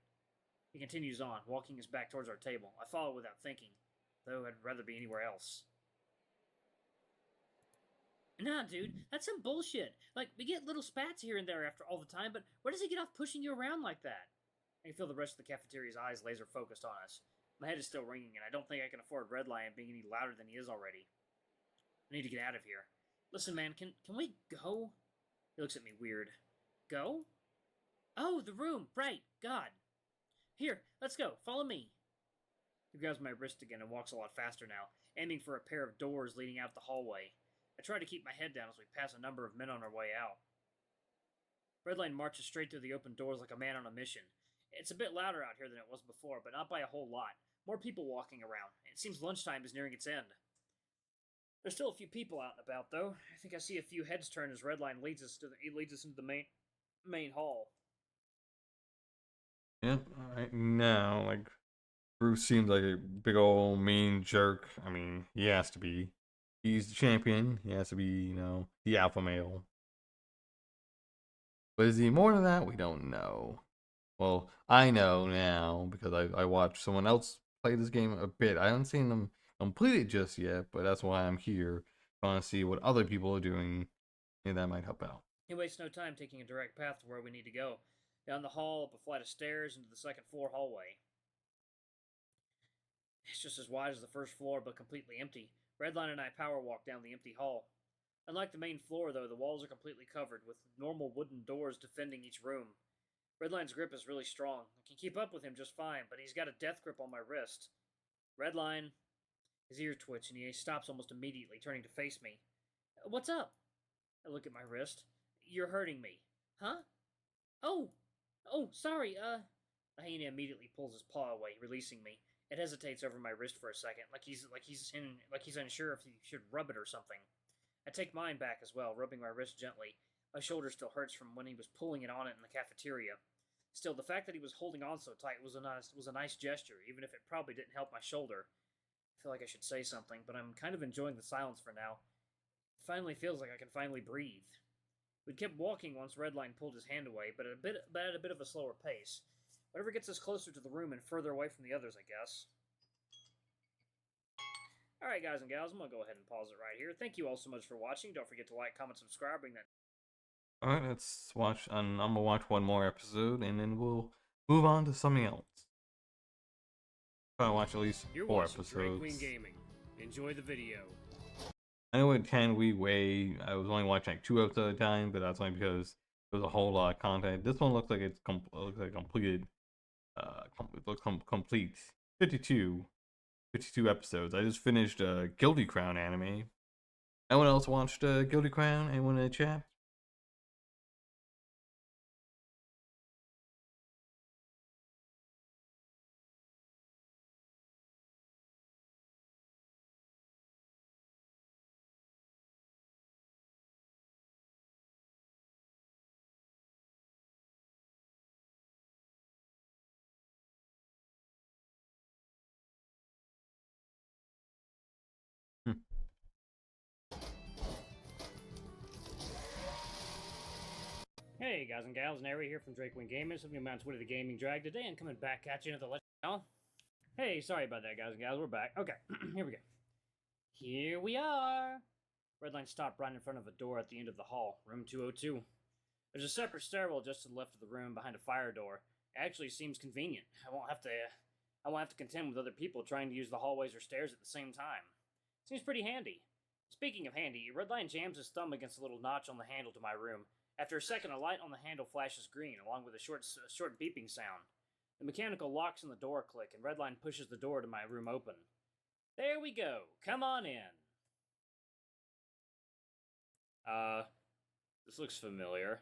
He continues on, walking his back towards our table. I follow without thinking, though I'd rather be anywhere else. Nah, dude, that's some bullshit. Like, we get little spats here and there after all the time, but where does he get off pushing you around like that? I can feel the rest of the cafeteria's eyes laser focused on us. My head is still ringing, and I don't think I can afford Redline being any louder than he is already. I need to get out of here. Listen, man, can we go? He looks at me weird. Go? Oh, the room, right, God. Here, let's go, follow me. He grabs my wrist again and walks a lot faster now, aiming for a pair of doors leading out the hallway. I try to keep my head down as we pass a number of men on our way out. Redline marches straight through the open doors like a man on a mission. It's a bit louder out here than it was before, but not by a whole lot. More people walking around. It seems lunchtime is nearing its end. There's still a few people out and about, though. I think I see a few heads turn as Redline leads us into the main hall. Yep. Right now, like, Bruce seems like a big old mean jerk. I mean, he has to be. He's the champion. He has to be, you know, the alpha male. But is he more than that? We don't know. Well, I know now because I watched someone else play this game a bit. I haven't seen them complete it just yet, but that's why I'm here, trying to see what other people are doing, and that might help out. He wastes no time taking a direct path to where we need to go. Down the hall, up a flight of stairs, into the second floor hallway. It's just as wide as the first floor, but completely empty. Redline and I power walk down the empty hall. Unlike the main floor, though, the walls are completely covered, with normal wooden doors defending each room. Redline's grip is really strong. I can keep up with him just fine, but he's got a death grip on my wrist. Redline. His ears twitch, and he stops almost immediately, turning to face me. What's up? I look at my wrist. You're hurting me. Huh? Oh, sorry, The hyena immediately pulls his paw away, releasing me. It hesitates over my wrist for a second, like he's unsure if he should rub it or something. I take mine back as well, rubbing my wrist gently. My shoulder still hurts from when he was pulling it on it in the cafeteria. Still, the fact that he was holding on so tight was a nice gesture, even if it probably didn't help my shoulder. I feel like I should say something, but I'm kind of enjoying the silence for now. It finally feels like I can finally breathe. We'd kept walking once Redline pulled his hand away, but at a bit of a slower pace. Whatever gets us closer to the room and further away from the others, I guess. Alright, guys and gals, I'm going to go ahead and pause it right here. Thank you all so much for watching. Don't forget to like, comment, subscribe, bring that... Alright, let's watch, I'm going to watch one more episode, and then we'll move on to something else. Try to watch at least 4 episodes. Drag Queen Gaming. Enjoy the video. I know with Can We Weigh, I was only watching like 2 episodes at a time, but that's only because there was a whole lot of content. This one looks like it's completed. It looks complete. 52 episodes. I just finished Guilty Crown anime. Anyone else watched Guilty Crown? Anyone in the chat? Hey guys and gals, Nary here from Drake Wing Gamers, something about Twitter the Gaming Drag today, and coming back at you to let you know. Hey, sorry about that, guys and gals. We're back. Okay, here we go. Here we are. Redline stopped right in front of a door at the end of the hall, room 202. There's a separate stairwell just to the left of the room behind a fire door. It actually seems convenient. I won't have to contend with other people trying to use the hallways or stairs at the same time. Seems pretty handy. Speaking of handy, Redline jams his thumb against a little notch on the handle to my room. After a second, a light on the handle flashes green, along with a short beeping sound. The mechanical locks on the door click, and Redline pushes the door to my room open. There we go. Come on in. This looks familiar.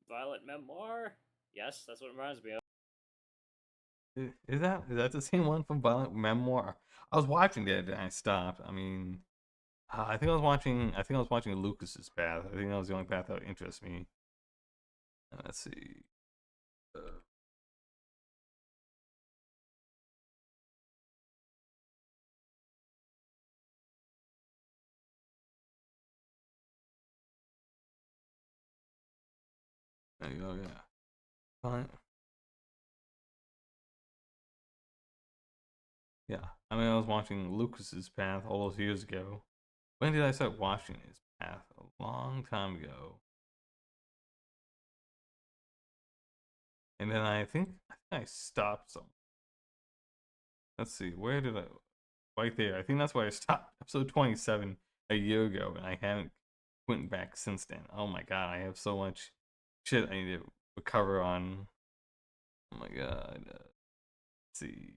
Violet Memoir? Yes, that's what it reminds me of. Is that the same one from Violent Memoir? I was watching that and I stopped. I mean, I think I was watching Lucas's path. I think that was the only path that would interest me. Let's see. There you go. Yeah. Fine. Yeah. I mean, I was watching Lucas's path all those years ago. When did I start watching his path? A long time ago. And then I think I stopped some. Let's see, where did I? Right there. I think that's where I stopped. Episode 27 a year ago, and I haven't went back since then. Oh my god, I have so much shit I need to recover on. Oh my god. Let's see.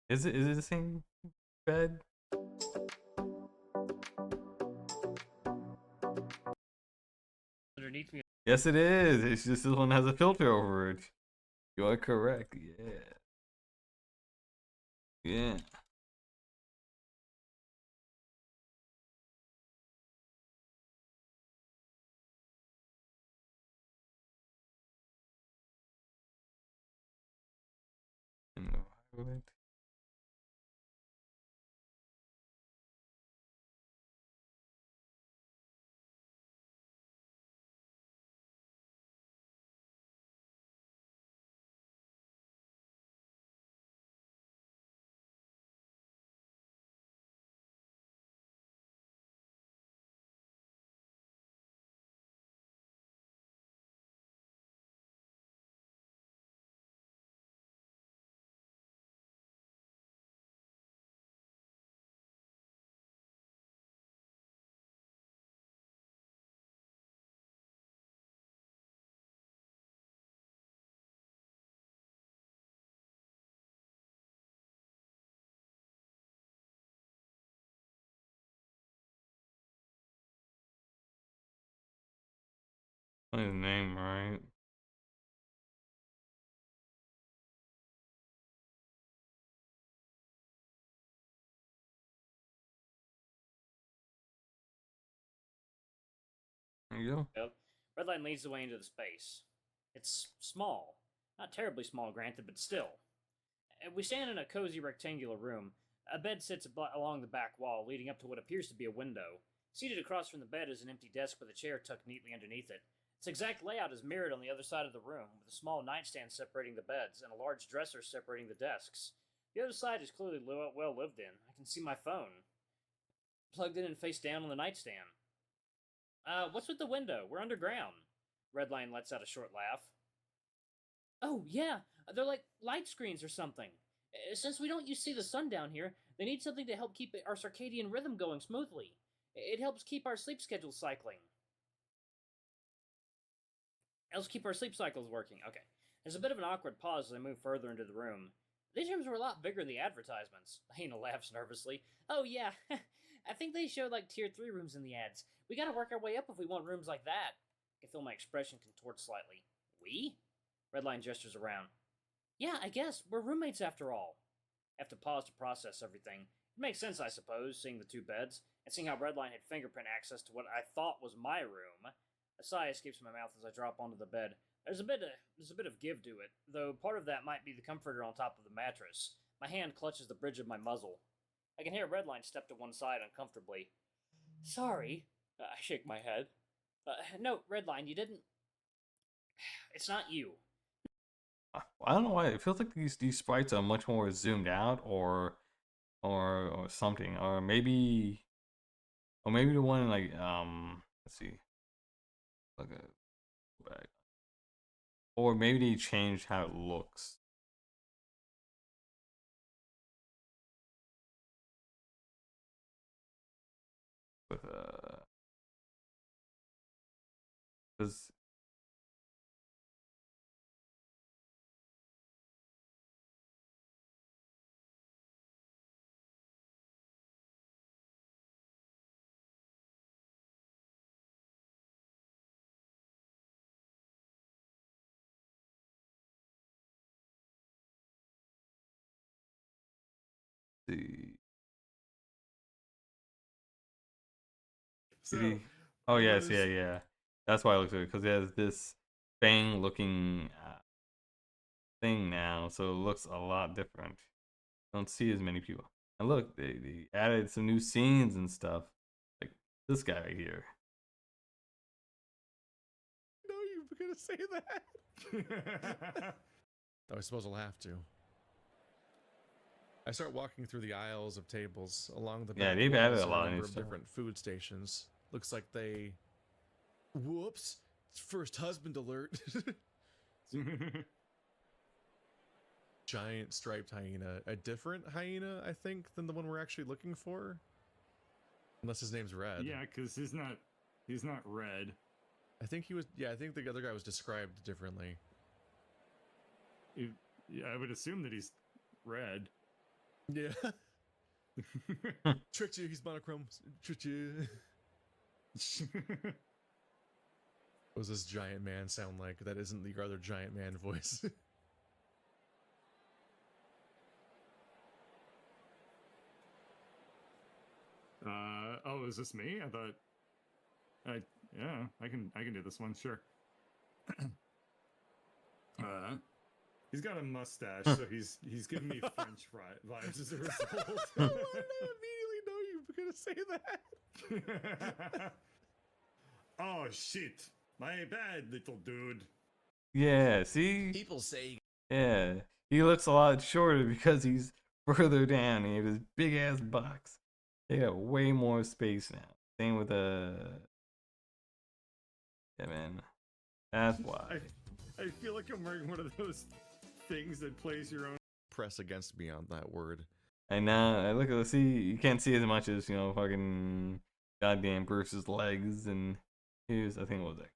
Is it the same bed? Underneath me. Yes, it is. It's just this one has a filter over it. You are correct. Yeah. Yeah. Environment. What is his name, right? There you go. Yep. Redline leads the way into the space. It's small. Not terribly small, granted, but still. We stand in a cozy rectangular room. A bed sits along the back wall, leading up to what appears to be a window. Seated across from the bed is an empty desk with a chair tucked neatly underneath it. Its exact layout is mirrored on the other side of the room, with a small nightstand separating the beds and a large dresser separating the desks. The other side is clearly well lived in. I can see my phone plugged in and face down on the nightstand. What's with the window? We're underground. Redline lets out a short laugh. Oh, yeah, they're like light screens or something. Since we don't see the sun down here, they need something to help keep our circadian rhythm going smoothly. It helps keep our sleep schedule cycling. Helps keep our sleep cycles working. Okay. There's a bit of an awkward pause as I move further into the room. These rooms were a lot bigger than the advertisements. Hina laughs nervously. Oh, yeah. I think they showed like tier 3 rooms in the ads. We gotta work our way up if we want rooms like that. I feel my expression contort slightly. We? Redline gestures around. Yeah, I guess. We're roommates after all. I have to pause to process everything. It makes sense, I suppose, seeing the two beds, and seeing how Redline had fingerprint access to what I thought was my room. A sigh escapes my mouth as I drop onto the bed. There's a bit of give to it, though part of that might be the comforter on top of the mattress. My hand clutches the bridge of my muzzle. I can hear Redline step to one side uncomfortably. Sorry. I shake my head. No, Redline, you didn't. It's not you. I don't know why it feels like these sprites are much more zoomed out, or something, or maybe the one like let's see, like a back, or maybe they changed how it looks. With because the So oh I yes, was yeah. That's why I looked at it, because it has this fang looking thing now, so it looks a lot different. Don't see as many people. And look, they added some new scenes and stuff, like this guy right here. No, you were gonna say that. Oh, I suppose I'll have to. I start walking through the aisles of tables along the back. Yeah, they've added walls a are lot of number new of stuff. different food stations. Looks like they. Whoops! First husband alert. Giant striped hyena, a different hyena, I think, than the one we're actually looking for. Unless his name's Red. yeah, because he's not red. I think he was. Yeah, I think the other guy was described differently. Yeah, I would assume that he's red. Yeah. Tricked you. He's monochrome. Tricked you. What does this giant man sound like? That isn't your other giant man voice. Oh, is this me? I thought. Yeah, I can do this one, sure. He's got a mustache, so he's giving me French fry vibes as a result. Why did I immediately know you were gonna say that? Oh shit! My bad, little dude. Yeah, see? People say. Yeah. He looks a lot shorter because he's further down. He has this big ass box. They got way more space now. Same with yeah, man. That's why. I feel like I'm wearing one of those things that plays your own. Press against me on that word. And now I look at see, you can't see as much as, you know, fucking goddamn Bruce's legs, and here's, I think, what was that?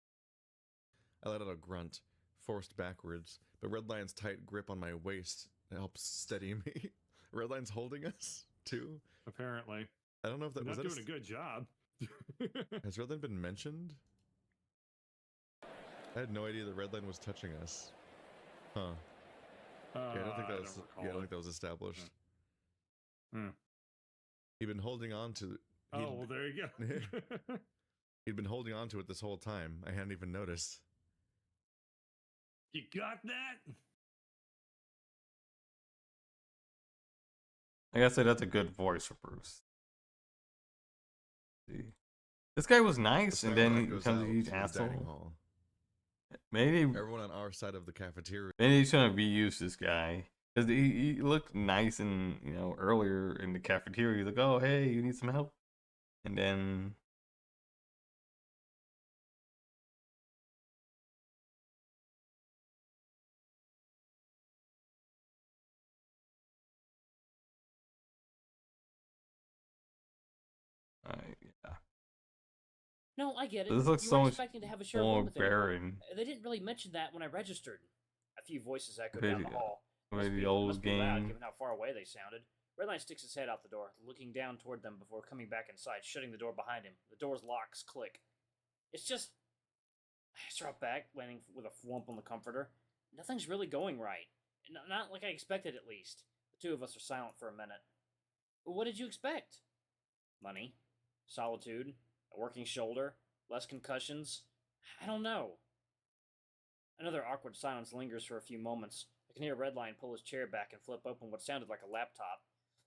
I let out a grunt, forced backwards, but Redline's tight grip on my waist helps steady me. Redline's holding us too. Apparently, I don't know if that was not doing a good job. Has Redline been mentioned? I had no idea that Redline was touching us. Huh. Yeah, I don't think that was. Yeah, I don't think that was established. Hmm. He'd been holding on to. Oh, well, there you go. He'd been holding on to it this whole time. I hadn't even noticed. You got that? I gotta say, that's a good voice for Bruce. See, this guy was nice, and then he becomes a huge asshole. Maybe everyone on our side of the cafeteria. Maybe he's trying to reuse this guy, because he looked nice, and you know, earlier in the cafeteria, he's like, "Oh, hey, you need some help," and then. Yeah. No, I get it. This looks you so were much expecting to have a short more one with everyone. barren. They didn't really mention that when I registered. A few voices echoed Maybe, down the hall. maybe the Must old be loud, game. given how far away they sounded. Redline sticks his head out the door, looking down toward them before coming back inside, shutting the door behind him. The door's locks click. It's just... I drop back, landing with a flump on the comforter. Nothing's really going right. Not like I expected, at least. The two of us are silent for a minute. What did you expect? Money. Solitude. A working shoulder. Less concussions. I don't know. Another awkward silence lingers for a few moments. I can hear Redline pull his chair back and flip open what sounded like a laptop.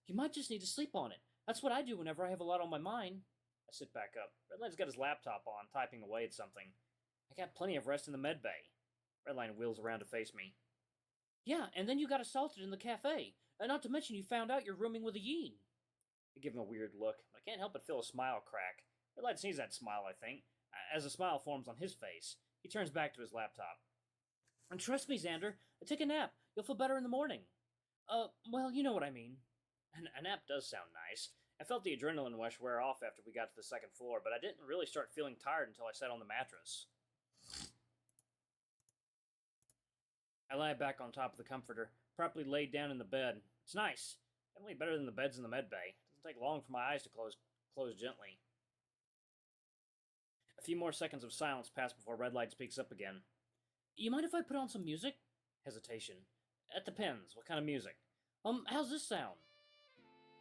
You might just need to sleep on it. That's what I do whenever I have a lot on my mind. I sit back up. Redline's got his laptop on, typing away at something. I got plenty of rest in the med bay. Redline wheels around to face me. Yeah, and then you got assaulted in the cafe. Not to mention you found out you're rooming with a Yeen. I give him a weird look, but I can't help but feel a smile crack. Redline sees that smile, I think. As a smile forms on his face, he turns back to his laptop. And trust me, Xander, take a nap. You'll feel better in the morning. Well, you know what I mean. A nap does sound nice. I felt the adrenaline rush wear off after we got to the second floor, but I didn't really start feeling tired until I sat on the mattress. I lie back on top of the comforter, properly laid down in the bed. It's nice. Definitely better than the beds in the med bay. It doesn't take long for my eyes to close gently. A few more seconds of silence pass before Redlight speaks up again. You mind if I put on some music? Hesitation. It depends. What kind of music? How's this sound?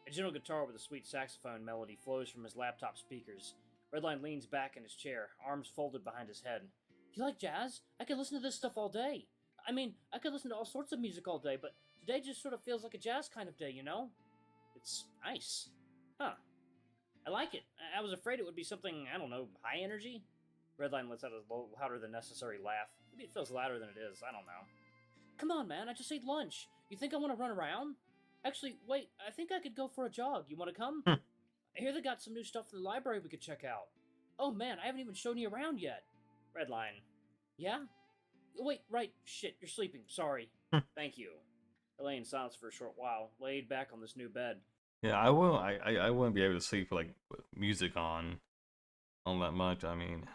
A gentle guitar with a sweet saxophone melody flows from his laptop speakers. Redline leans back in his chair, arms folded behind his head. You like jazz? I could listen to this stuff all day. I mean, I could listen to all sorts of music all day, but today just sort of feels like a jazz kind of day, you know? It's nice. Huh. I like it. I was afraid it would be something, I don't know, high energy? Redline lets out a louder than necessary laugh. Maybe it feels louder than it is, I don't know. Come on, man, I just ate lunch. You think I want to run around? Actually, wait, I think I could go for a jog. You want to come? I hear they got some new stuff in the library we could check out. Oh man, I haven't even shown you around yet. Redline. Yeah? Wait, right, shit, you're sleeping, sorry. Thank you. I lay in silence for a short while, laid back on this new bed. Yeah, I will. I wouldn't be able to sleep with music on that much. I mean,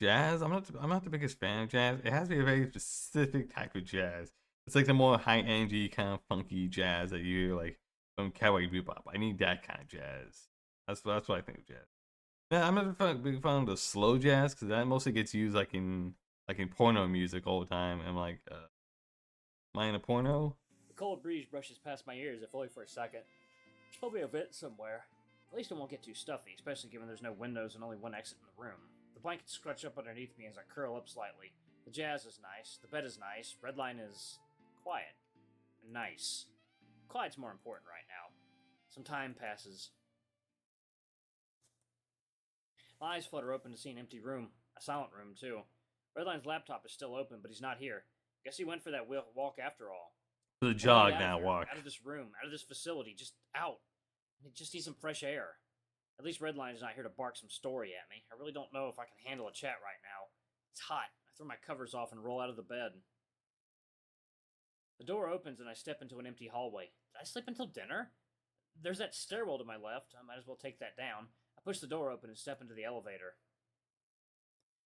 jazz. I'm not the biggest fan of jazz. It has to be a very specific type of jazz. It's like the more high energy kind of funky jazz that you hear like from cowboy bebop. I need that kind of jazz. That's what I think of jazz. Yeah, I'm not a big fan of the slow jazz because that mostly gets used like in porno music all the time. I'm like, am I in a porno? The cold breeze brushes past my ears, if only for a second. There's probably a vent somewhere. At least it won't get too stuffy, especially given there's no windows and only one exit in the room. The blankets scrunch up underneath me as I curl up slightly. The jazz is nice, the bed is nice, Redline is quiet. And nice. Quiet's more important right now. Some time passes. My eyes flutter open to see an empty room. A silent room, too. Redline's laptop is still open, but he's not here. Guess he went for that walk after all. The jog Out now, of here, walk. Out of this room, out of this facility, just out. I just need some fresh air. At least Redline's not here to bark some story at me. I really don't know if I can handle a chat right now. It's hot. I throw my covers off and roll out of the bed. The door opens and I step into an empty hallway. Did I sleep until dinner? There's that stairwell to my left. I might as well take that down. I push the door open and step into the elevator.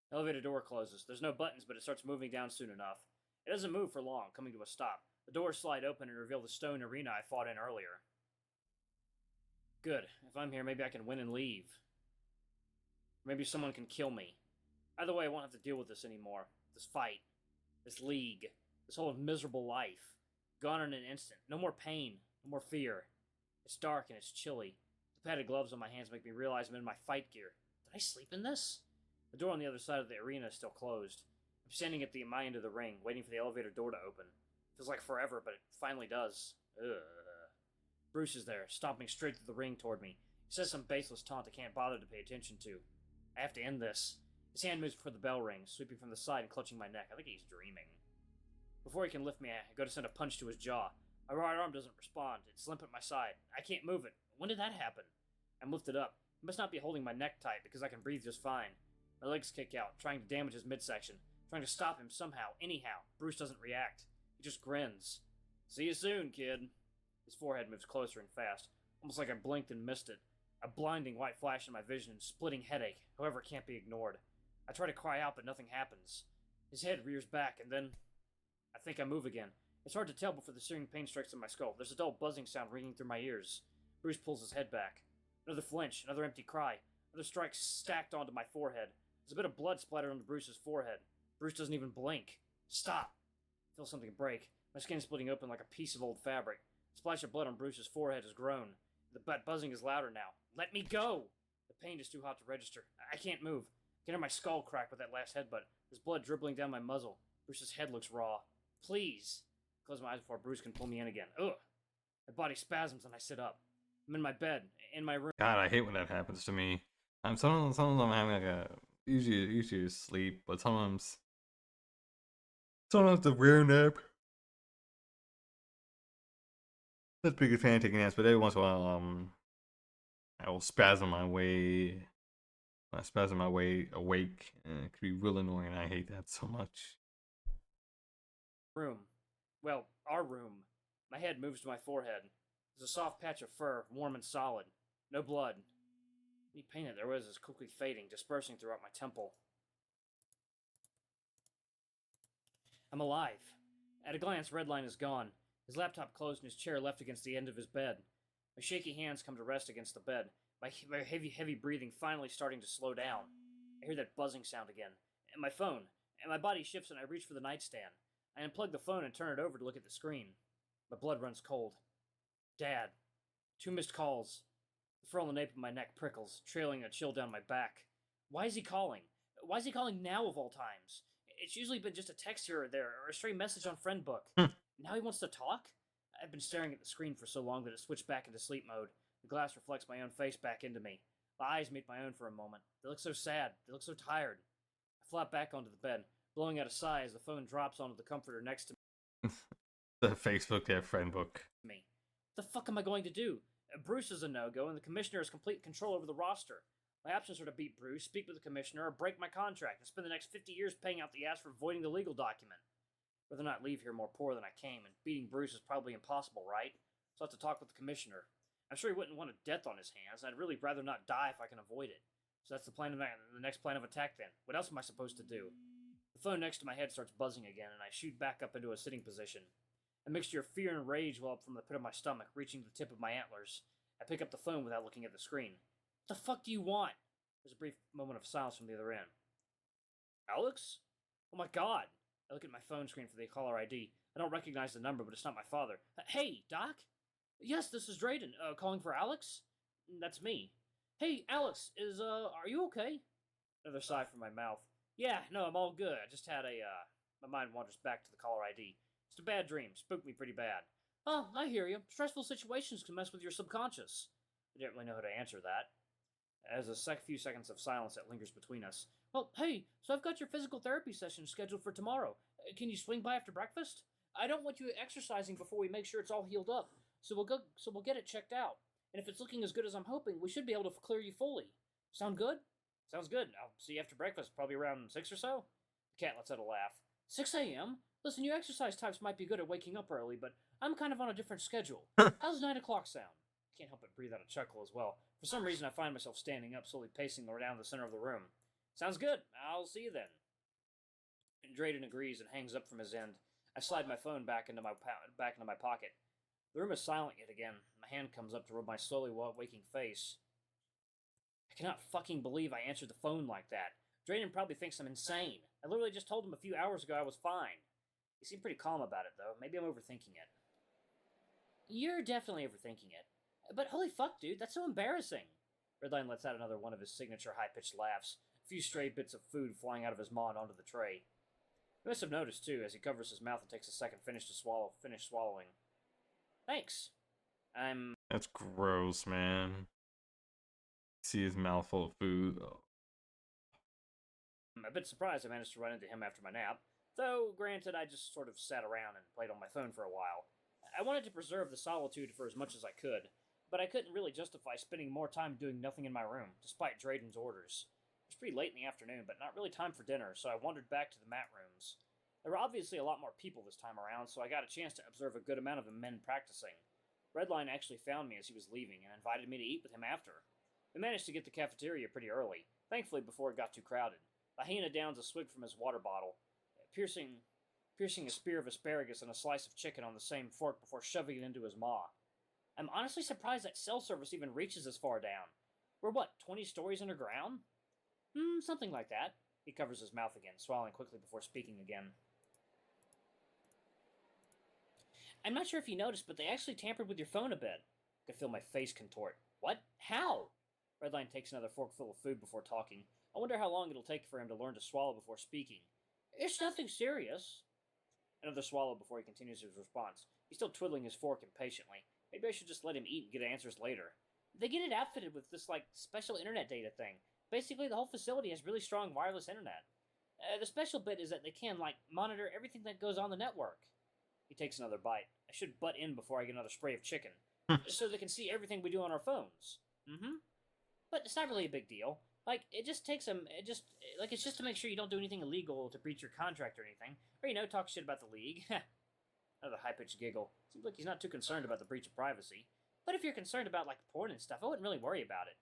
The elevator door closes. There's no buttons, but it starts moving down soon enough. It doesn't move for long, coming to a stop. The doors slide open and reveal the stone arena I fought in earlier. Good. If I'm here, maybe I can win and leave. Maybe someone can kill me. Either way, I won't have to deal with this anymore. This fight. This league. This whole miserable life. Gone in an instant. No more pain. No more fear. It's dark and it's chilly. The padded gloves on my hands make me realize I'm in my fight gear. Did I sleep in this? The door on the other side of the arena is still closed. I'm standing at my end of the ring, waiting for the elevator door to open. Feels like forever, but it finally does. Ugh. Bruce is there, stomping straight through the ring toward me. He says some baseless taunt I can't bother to pay attention to. I have to end this. His hand moves before the bell rings, sweeping from the side and clutching my neck. I think he's dreaming. Before he can lift me, I go to send a punch to his jaw. My right arm doesn't respond. It's limp at my side. I can't move it. When did that happen? I'm lifted up. He must not be holding my neck tight because I can breathe just fine. My legs kick out, trying to damage his midsection. Trying to stop him somehow, anyhow. Bruce doesn't react. He just grins. See you soon, kid. His forehead moves closer and fast, almost like I blinked and missed it. A blinding white flash in my vision and splitting headache, however it can't be ignored. I try to cry out, but nothing happens. His head rears back, and then I think I move again. It's hard to tell before the searing pain strikes in my skull. There's a dull buzzing sound ringing through my ears. Bruce pulls his head back. Another flinch, another empty cry. Another strike stacked onto my forehead. There's a bit of blood splattered onto Bruce's forehead. Bruce doesn't even blink. Stop! I feel something break. My skin splitting open like a piece of old fabric. A splash of blood on Bruce's forehead has grown. The buzzing is louder now. Let me go! The pain is too hot to register. I can't move. I can hear my skull crack with that last headbutt. There's blood dribbling down my muzzle. Bruce's head looks raw. Please! I close my eyes before Bruce can pull me in again. Ugh! My body spasms and I sit up. I'm in my bed, in my room. God, I hate when that happens to me. Sometimes I'm having like a usually sleep, but sometimes the rare nap. Not a big fan of taking naps, but every once in a while, I will spasm my way. I spasm my way awake, and it could be real annoying. I hate that so much. Room. Well, our room. My head moves to my forehead. There's a soft patch of fur, warm and solid. No blood. Any pain that there was is quickly fading, dispersing throughout my temple. I'm alive. At a glance, Redline is gone. His laptop closed and his chair left against the end of his bed. My shaky hands come to rest against the bed. My heavy breathing finally starting to slow down. I hear that buzzing sound again. And my phone. And my body shifts and I reach for the nightstand. I unplug the phone and turn it over to look at the screen. My blood runs cold. Dad. 2 missed calls. The fur on the nape of my neck prickles, trailing a chill down my back. Why is he calling? Why is he calling now of all times? It's usually been just a text here or there, or a stray message on Friendbook. Now he wants to talk? I've been staring at the screen for so long that it switched back into sleep mode. The glass reflects my own face back into me. My eyes meet my own for a moment. They look so sad. They look so tired. I flop back onto the bed, blowing out a sigh as the phone drops onto the comforter next to The Facebook their friend book. me. What the fuck am I going to do? Bruce is a no-go, and the commissioner has complete control over the roster. My options are to beat Bruce, speak with the commissioner, or break my contract and spend the next 50 years paying out the ass for voiding the legal document. Rather not leave here more poor than I came, and beating Bruce is probably impossible, right? So I have to talk with the commissioner. I'm sure he wouldn't want a death on his hands, and I'd really rather not die if I can avoid it. So that's the next plan of attack then. What else am I supposed to do? The phone next to my head starts buzzing again, and I shoot back up into a sitting position. A mixture of fear and rage well up from the pit of my stomach, reaching the tip of my antlers. I pick up the phone without looking at the screen. What the fuck do you want? There's a brief moment of silence from the other end. Alex? Oh my god! I look at my phone screen for the caller ID. I don't recognize the number, but it's not my father. Hey, Doc? Yes, this is Drayden. Calling for Alex? That's me. Hey, Alex, are you okay? Another sigh from my mouth. Yeah, no, I'm all good. I just had my mind wanders back to the caller ID. It's a bad dream. Spooked me pretty bad. Oh, I hear you. Stressful situations can mess with your subconscious. I didn't really know how to answer that. As a few seconds of silence that lingers between us. Well, hey, so I've got your physical therapy session scheduled for tomorrow. Can you swing by after breakfast? I don't want you exercising before we make sure it's all healed up. So we'll get it checked out. And if it's looking as good as I'm hoping, we should be able to clear you fully. Sound good? Sounds good. I'll see you after breakfast, probably around 6 or so. The cat lets out a laugh. 6 a.m.? Listen, you exercise types might be good at waking up early, but I'm kind of on a different schedule. How's 9 o'clock sound? I can't help but breathe out a chuckle as well. For some reason, I find myself standing up, slowly pacing around the center of the room. Sounds good. I'll see you then. And Drayden agrees and hangs up from his end. I slide my phone back into my pocket. The room is silent yet again. My hand comes up to rub my slowly waking face. I cannot fucking believe I answered the phone like that. Drayden probably thinks I'm insane. I literally just told him a few hours ago I was fine. He seemed pretty calm about it, though. Maybe I'm overthinking it. You're definitely overthinking it. But holy fuck, dude, that's so embarrassing. Redline lets out another one of his signature high-pitched laughs, a few stray bits of food flying out of his maw and onto the tray. He must have noticed, too, as he covers his mouth and takes a second finish swallowing. Thanks. That's gross, man. See his mouth full of food. Oh. I'm a bit surprised I managed to run into him after my nap, though, granted, I just sort of sat around and played on my phone for a while. I wanted to preserve the solitude for as much as I could, but I couldn't really justify spending more time doing nothing in my room, despite Drayden's orders. It was pretty late in the afternoon, but not really time for dinner, so I wandered back to the mat rooms. There were obviously a lot more people this time around, so I got a chance to observe a good amount of the men practicing. Redline actually found me as he was leaving and invited me to eat with him after. We managed to get to the cafeteria pretty early, thankfully before it got too crowded. The hyena downs a swig from his water bottle, piercing a spear of asparagus and a slice of chicken on the same fork before shoving it into his maw. I'm honestly surprised that cell service even reaches this far down. We're what, 20 stories underground? Something like that. He covers his mouth again, swallowing quickly before speaking again. I'm not sure if you noticed, but they actually tampered with your phone a bit. I could feel my face contort. What? How? Redline takes another forkful of food before talking. I wonder how long it'll take for him to learn to swallow before speaking. It's nothing serious. Another swallow before he continues his response. He's still twiddling his fork impatiently. Maybe I should just let him eat and get answers later. They get it outfitted with this, like, special internet data thing. Basically, the whole facility has really strong wireless internet. The special bit is that they can, like, monitor everything that goes on the network. He takes another bite. I should butt in before I get another spray of chicken. Just so they can see everything we do on our phones. But it's not really a big deal. Like, it just takes them, it's just to make sure you don't do anything illegal to breach your contract or anything. Or, you know, talk shit about the league. Another high-pitched giggle. Seems like he's not too concerned about the breach of privacy. But if you're concerned about, like, porn and stuff, I wouldn't really worry about it.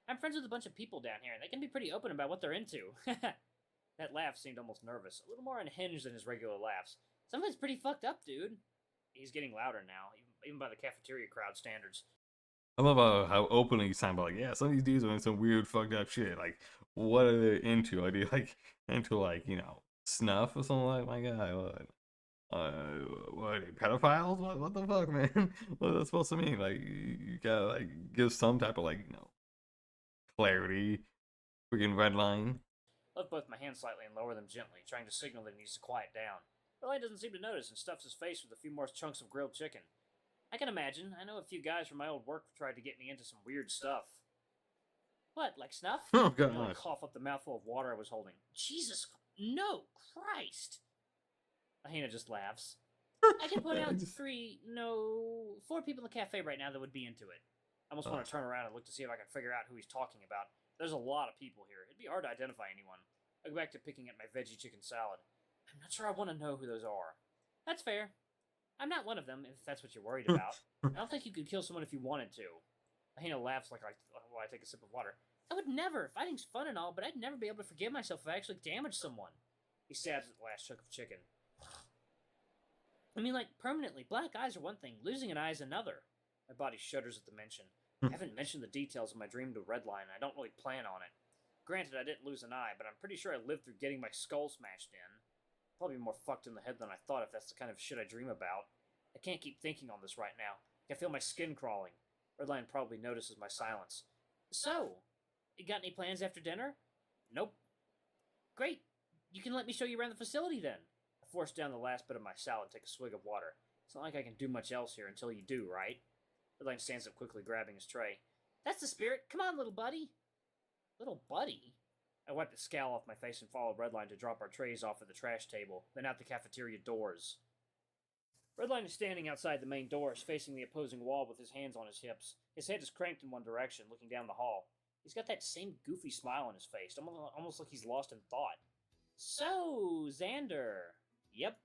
I'm friends with a bunch of people down here, and they can be pretty open about what they're into. That laugh seemed almost nervous, a little more unhinged than his regular laughs. Some of it's pretty fucked up, dude. He's getting louder now, even by the cafeteria crowd standards. I love how openly he's talking about, like, yeah, some of these dudes are in some weird fucked up shit. Like, what are they into? Are they, like, into, like, you know, snuff or something like, my God, what are they, pedophiles? What the fuck, man? What's that supposed to mean? Like, you gotta, like, give some type of, like, you know, clarity. Freaking red line. I lift both my hands slightly and lower them gently, trying to signal that he needs to quiet down. Red doesn't seem to notice and stuffs his face with a few more chunks of grilled chicken. I can imagine. I know a few guys from my old work tried to get me into some weird stuff. What, like snuff? Oh, God. I cough up the mouthful of water I was holding. Jesus, no, Christ. Ahina just laughs. I can put out 4 people in the cafe right now that would be into it. I almost want to turn around and look to see if I can figure out who he's talking about. There's a lot of people here. It'd be hard to identify anyone. I go back to picking at my veggie chicken salad. I'm not sure I want to know who those are. That's fair. I'm not one of them, if that's what you're worried about. I don't think you could kill someone if you wanted to. Ahina laughs like while I take a sip of water. I would never. Fighting's fun and all, but I'd never be able to forgive myself if I actually damaged someone. He stabs at the last chunk of chicken. I mean, like, permanently. Black eyes are one thing. Losing an eye is another. My body shudders at the mention. I haven't mentioned the details of my dream to Redline, and I don't really plan on it. Granted, I didn't lose an eye, but I'm pretty sure I lived through getting my skull smashed in. Probably more fucked in the head than I thought if that's the kind of shit I dream about. I can't keep thinking on this right now. I can feel my skin crawling. Redline probably notices my silence. So, you got any plans after dinner? Nope. Great. You can let me show you around the facility then. I force down the last bit of my salad and take a swig of water. It's not like I can do much else here until you do, right? Redline stands up quickly, grabbing his tray. That's the spirit. Come on, little buddy. Little buddy? I wiped the scowl off my face and followed Redline to drop our trays off at the trash table, then out the cafeteria doors. Redline is standing outside the main doors, facing the opposing wall with his hands on his hips. His head is cranked in one direction, looking down the hall. He's got that same goofy smile on his face, almost like he's lost in thought. So, Xander. Yep.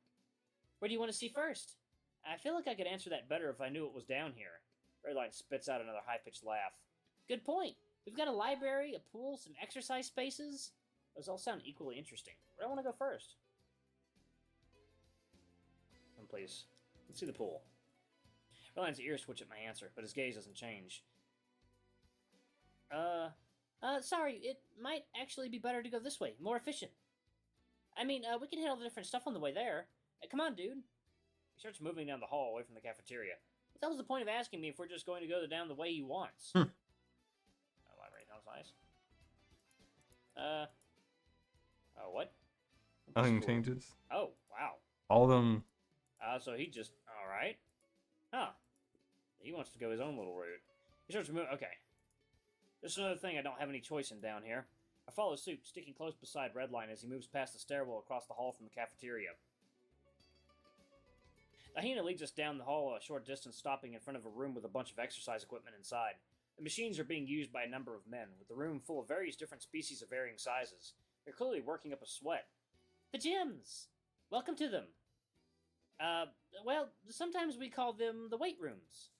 Where do you want to see first? I feel like I could answer that better if I knew it was down here. Redline spits out another high-pitched laugh. Good point. We've got a library, a pool, some exercise spaces. Those all sound equally interesting. Where do I want to go first? Come, please. Let's see the pool. Redline's ears twitch at my answer, but his gaze doesn't change. Sorry, it might actually be better to go this way. More efficient. I mean, we can hit all the different stuff on the way there. Come on, dude. He starts moving down the hall away from the cafeteria. What the hell's the point of asking me if we're just going to go down the way he wants? Library sounds nice. What? Nothing changes. Oh, wow. All of them. So he just, alright. Huh. He wants to go his own little route. He starts moving, okay. This is another thing I don't have any choice in down here. I follow suit, sticking close beside Redline as he moves past the stairwell across the hall from the cafeteria. Ahina leads us down the hall a short distance, stopping in front of a room with a bunch of exercise equipment inside. The machines are being used by a number of men, with the room full of various different species of varying sizes. They're clearly working up a sweat. The gyms! Welcome to them. Well, sometimes we call them the weight rooms.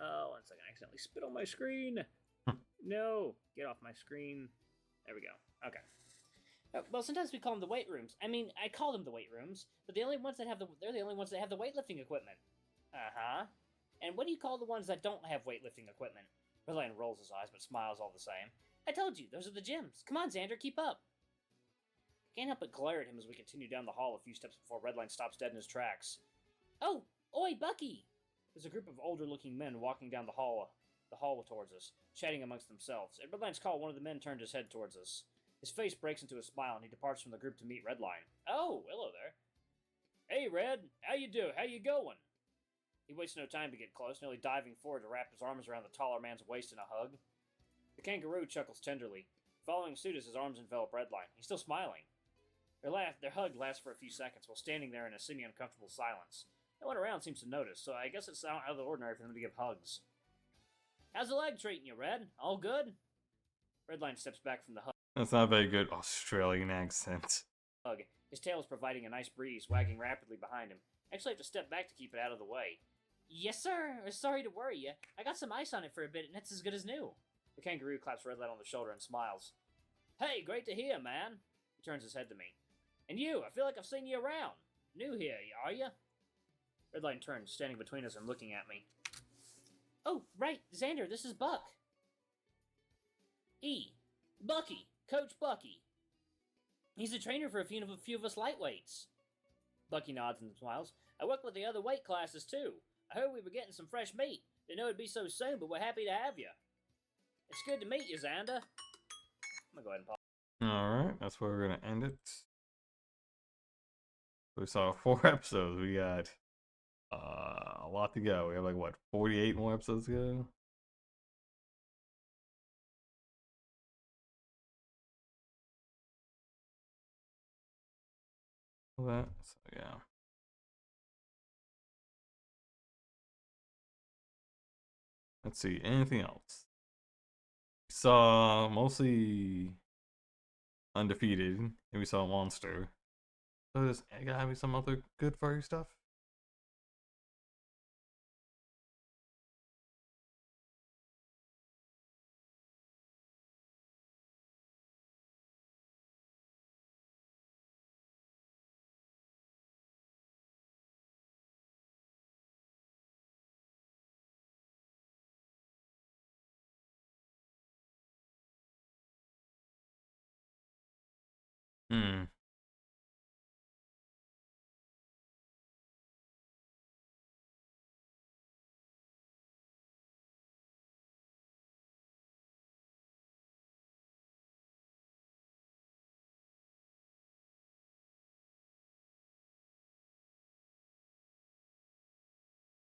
Oh, 1 second, I accidentally spit on my screen. No, get off my screen. There we go. Okay. Well, sometimes we call them the weight rooms. I mean, I call them the weight rooms, but they're the only ones that have the weightlifting equipment. Uh-huh. And what do you call the ones that don't have weightlifting equipment? Redline rolls his eyes, but smiles all the same. I told you, those are the gyms. Come on, Xander, keep up. I can't help but glare at him as we continue down the hall a few steps before Redline stops dead in his tracks. Oh, oi, Bucky! There's a group of older-looking men walking down the hall towards us, chatting amongst themselves. At Redline's call, one of the men turned his head towards us. His face breaks into a smile, and he departs from the group to meet Redline. Oh, hello there. Hey, Red. How you doing? How you going? He wastes no time to get close, nearly diving forward to wrap his arms around the taller man's waist in a hug. The kangaroo chuckles tenderly, following suit as his arms envelop Redline. He's still smiling. Their hug lasts for a few seconds while standing there in a semi-uncomfortable silence. No one around seems to notice, so I guess it's out of the ordinary for them to give hugs. How's the leg treating you, Red? All good? Redline steps back from the hug. That's not a very good Australian accent. His tail is providing a nice breeze, wagging rapidly behind him. Actually, I have to step back to keep it out of the way. Yes, sir. Sorry to worry you. I got some ice on it for a bit, and it's as good as new. The kangaroo claps Redline on the shoulder and smiles. Hey, great to hear, man. He turns his head to me. And you, I feel like I've seen you around. New here, are you? Redline turns, standing between us and looking at me. Oh, right, Xander, this is Buck. Bucky, Coach Bucky. He's a trainer for a few of us lightweights. Bucky nods and smiles. I work with the other weight classes, too. I heard we were getting some fresh meat. Didn't know it'd be so soon, but we're happy to have you. It's good to meet you, Xander. I'm gonna go ahead and pause. Alright, that's where we're gonna end it. We saw 4 episodes. We got a lot to go. We have like, what, 48 more episodes to go? That, so yeah. Let's see, anything else? We saw mostly Undefeated, and we saw Monster. So there's gotta be some other good furry stuff. Hmm.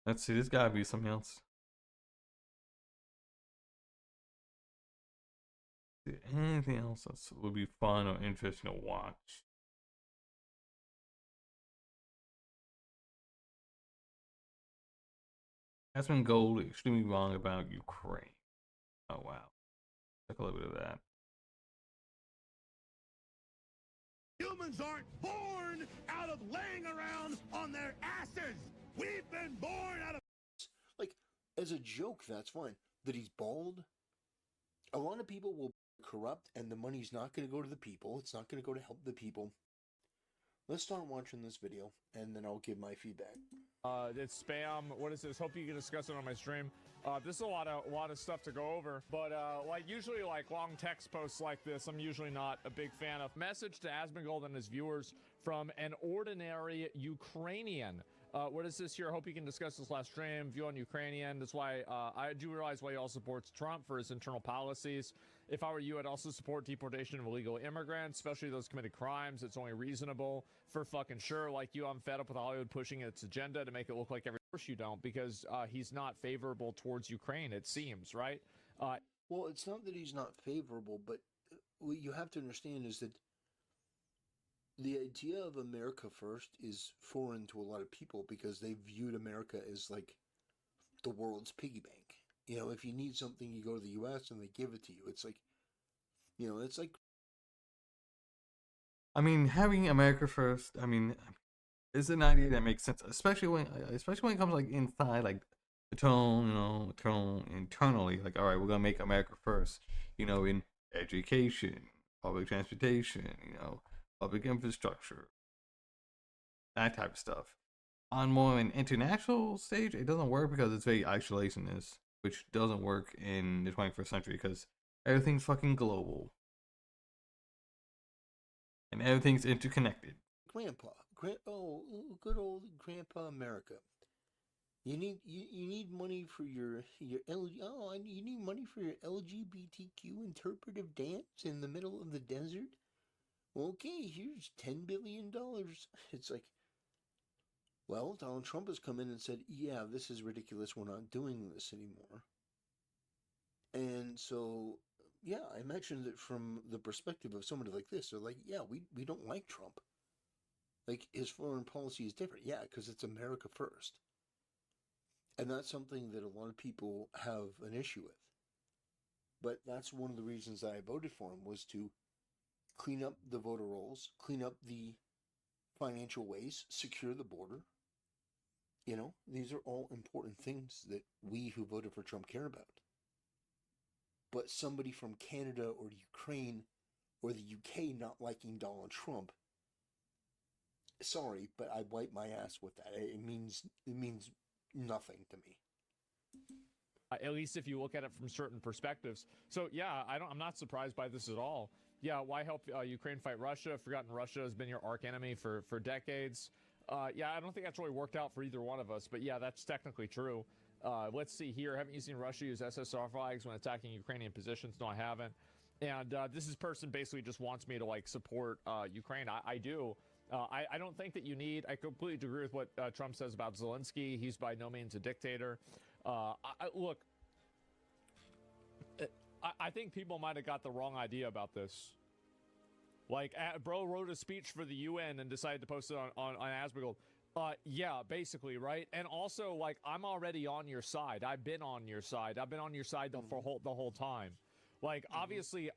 Let's see, there's gotta be something else. Anything else that would be fun or interesting to watch? Aspen Gold extremely wrong about Ukraine. Oh wow. Take a little bit of that. Humans aren't born out of laying around on their asses. We've been born out of... Like, as a joke, that's fine. That he's bald. A lot of people will corrupt, and the money's not going to go to the people. It's not going to go to help the people. Let's start watching this video, and then I'll give my feedback. It's spam. What is this? Hope you can discuss it on my stream. This is a lot of stuff to go over, but like usually like long text posts like this, I'm usually not a big fan of. Message to Asmongold and his viewers from an ordinary Ukrainian. What is this here? Hope you can discuss this last stream. View on Ukrainian. That's why I do realize why he also supports Trump for his internal policies. If I were you, I'd also support deportation of illegal immigrants, especially those committed crimes. It's only reasonable for fucking sure. Like you, I'm fed up with Hollywood pushing its agenda to make it look like every course you don't, because he's not favorable towards Ukraine, it seems, right? Well, it's not that he's not favorable, but what you have to understand is that the idea of America first is foreign to a lot of people because they viewed America as like the world's piggy bank. You know, if you need something, you go to the U.S. and they give it to you. It's like, you know, it's like... I mean, having America first, I mean, is an idea that makes sense, especially when it comes like inside, like the tone, you know, internally. Like, all right, we're gonna make America first. You know, in education, public transportation, you know, public infrastructure, that type of stuff. On more an international stage, it doesn't work because it's very isolationist, which doesn't work in the 21st century because everything's fucking global. And everything's interconnected. Grandpa. Oh, good old Grandpa America. You need money for your you need money for your LGBTQ interpretive dance in the middle of the desert? Okay, here's $10 billion. It's like, Well, Donald Trump has come in and said, yeah, this is ridiculous. We're not doing this anymore. And so, yeah, I imagine that from the perspective of somebody like this, they're like, yeah, we don't like Trump. Like, his foreign policy is different. Yeah, because it's America first. And that's something that a lot of people have an issue with. But that's one of the reasons that I voted for him, was to clean up the voter rolls, clean up the financial ways, secure the border. You know, these are all important things that we who voted for Trump care about. But somebody from Canada or Ukraine or the UK not liking Donald Trump, sorry, but I wipe my ass with that. It means nothing to me. At least if you look at it from certain perspectives. So yeah, I'm not surprised by this at all. Yeah, why help Ukraine fight Russia? Forgotten Russia has been your arch enemy for decades. Yeah, I don't think that's really worked out for either one of us, but yeah, that's technically true. Let's see here. Haven't you seen Russia use SSR flags when attacking Ukrainian positions? No, I haven't. And this person basically just wants me to like support Ukraine. I do. I don't think that you need. I completely agree with what Trump says about Zelensky. He's by no means a dictator. Look, I think people might have got the wrong idea about this. Like, bro wrote a speech for the UN and decided to post it on Asmongold. Yeah, basically, right? And also, like, I'm already on your side. I've been on your side. I've been on your side the whole time. Like, obviously,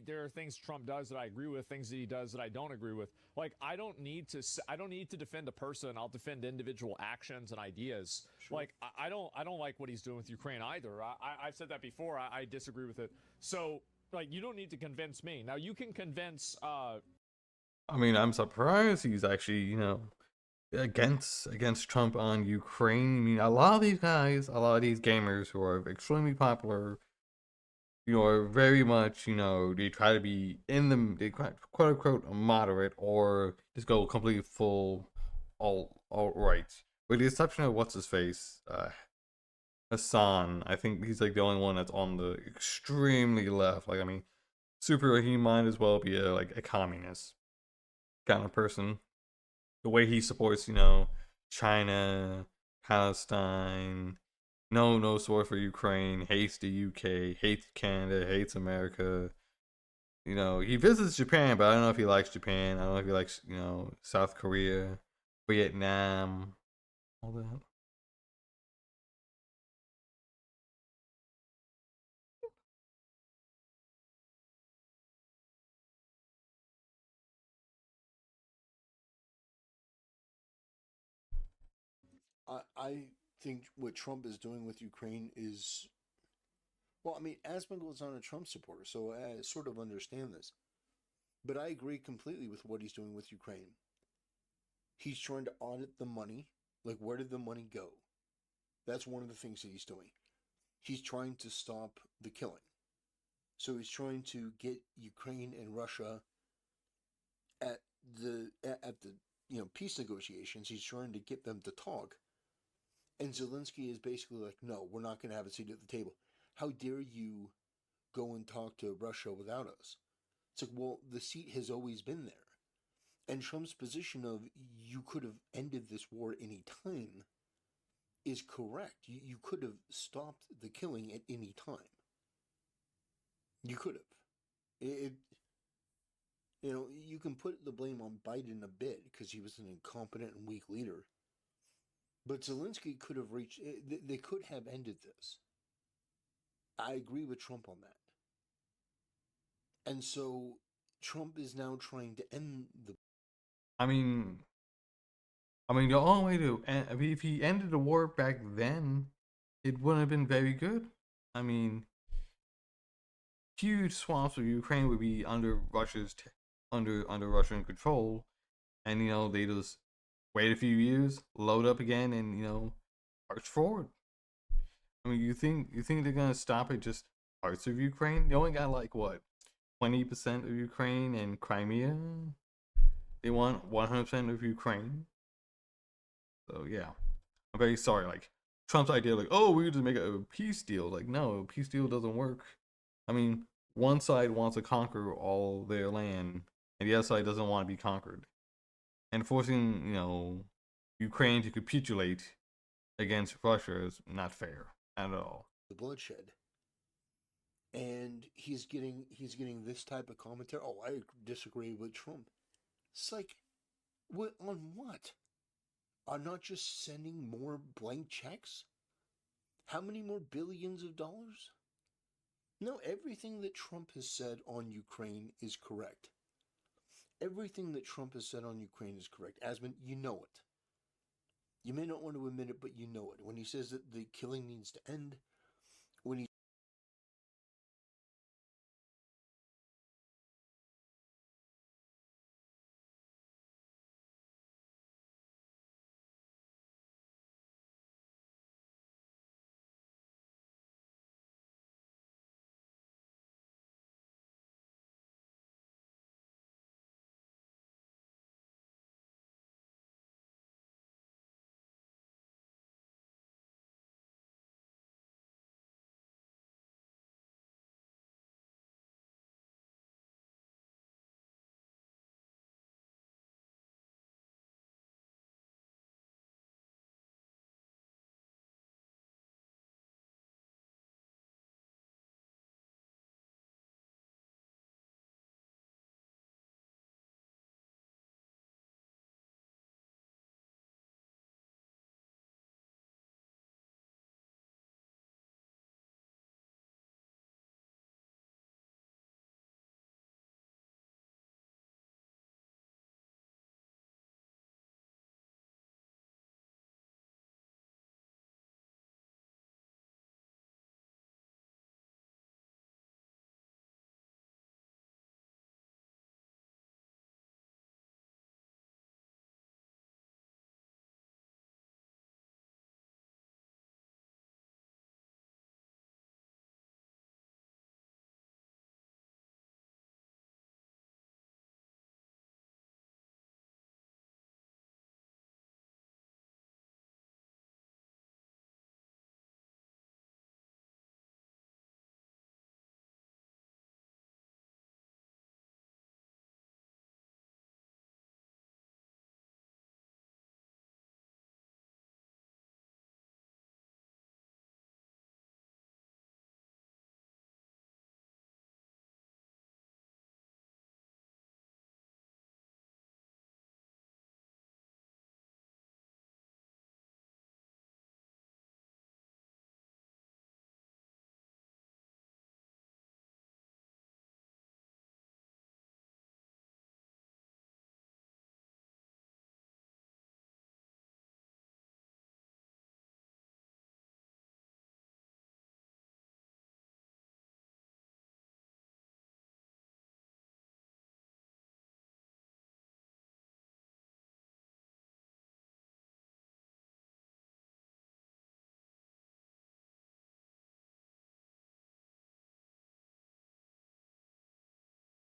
there are things Trump does that I agree with, things that he does that I don't agree with. Like, I don't need to defend a person. I'll defend individual actions and ideas. Sure. Like, I don't like what he's doing with Ukraine either. I've said that before. I disagree with it. So, like, you don't need to convince me. Now, you can convince. I mean, I'm surprised he's actually, you know, against Trump on Ukraine. I mean, a lot of these guys, a lot of these gamers who are extremely popular, you know, are very much, you know, they try to be they quote unquote moderate, or just go completely full alt right. With the exception of what's his face, Hassan. I think he's like the only one that's on the extremely left. Like, I mean, he might as well be like a communist kind of person. The way he supports, you know, China, Palestine, no support for Ukraine, hates the UK, hates Canada, hates America. You know, he visits Japan, but I don't know if he likes Japan. I don't know if he likes, you know, South Korea, Vietnam, all that. I think what Trump is doing with Ukraine is, well, I mean, Asmongold's not a Trump supporter, so I sort of understand this. But I agree completely with what he's doing with Ukraine. He's trying to audit the money. Like, where did the money go? That's one of the things that he's doing. He's trying to stop the killing. So he's trying to get Ukraine and Russia at the peace negotiations. He's trying to get them to talk. And Zelensky is basically like, no, we're not going to have a seat at the table. How dare you go and talk to Russia without us? It's like, well, the seat has always been there. And Trump's position of you could have ended this war any time is correct. You could have stopped the killing at any time. You could have. You know, you can put the blame on Biden a bit because he was an incompetent and weak leader. But Zelensky could have they could have ended this. I agree with Trump on that. And so Trump is now trying to end the... I mean, the only way to if he ended the war back then, it wouldn't have been very good. I mean, huge swaths of Ukraine would be under Russia's under Russian control, and you know they just wait a few years, load up again, and you know march forward. I mean, you think they're gonna stop at just parts of Ukraine? They only got like what, 20% of Ukraine and Crimea. They want 100% of Ukraine. So yeah, I'm very sorry. Like Trump's idea, like, oh, we just make a peace deal. Like, no, a peace deal doesn't work. I mean, one side wants to conquer all their land, and the other side doesn't want to be conquered. And forcing, you know, Ukraine to capitulate against Russia is not fair at all. The bloodshed. And he's getting this type of commentary. Oh, I disagree with Trump. It's like, what on what? On not just sending more blank checks? How many more billions of dollars? No, everything that Trump has said on Ukraine is correct. Everything that Trump has said on Ukraine is correct. Asman, you know it. You may not want to admit it, but you know it. When he says that the killing needs to end, when he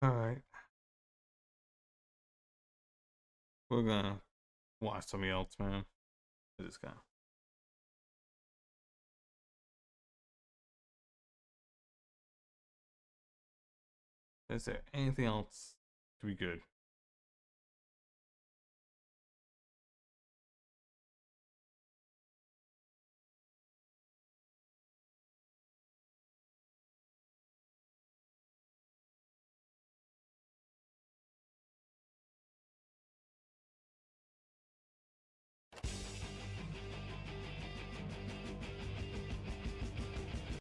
Alright. We're gonna watch something else, man. This guy. Is there anything else to be good?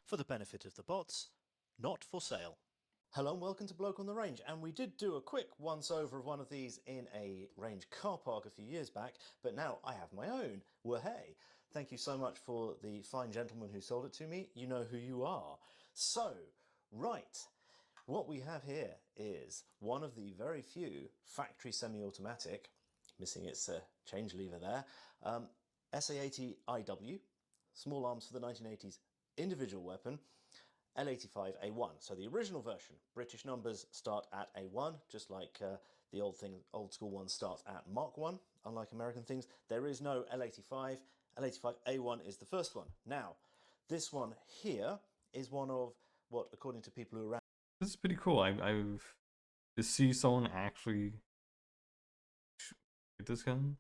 For the benefit of the bots, not for sale. Hello and welcome to Bloke on the Range, and we did do a quick once-over of one of these in a range car park a few years back, but now I have my own. Well, hey, thank you so much for the fine gentleman who sold it to me. You know who you are. So, right, what we have here is one of the very few factory semi-automatic, missing its change lever there, SA80 IW, small arms for the 1980s individual weapon, L85A1. So the original version, British numbers start at A1, just like the old school ones start at Mark 1, unlike American things. There is no L85. L85A1 is the first one. Now, this one here is one of what, according to people who are around. This is pretty cool. I've to see someone actually get this gun.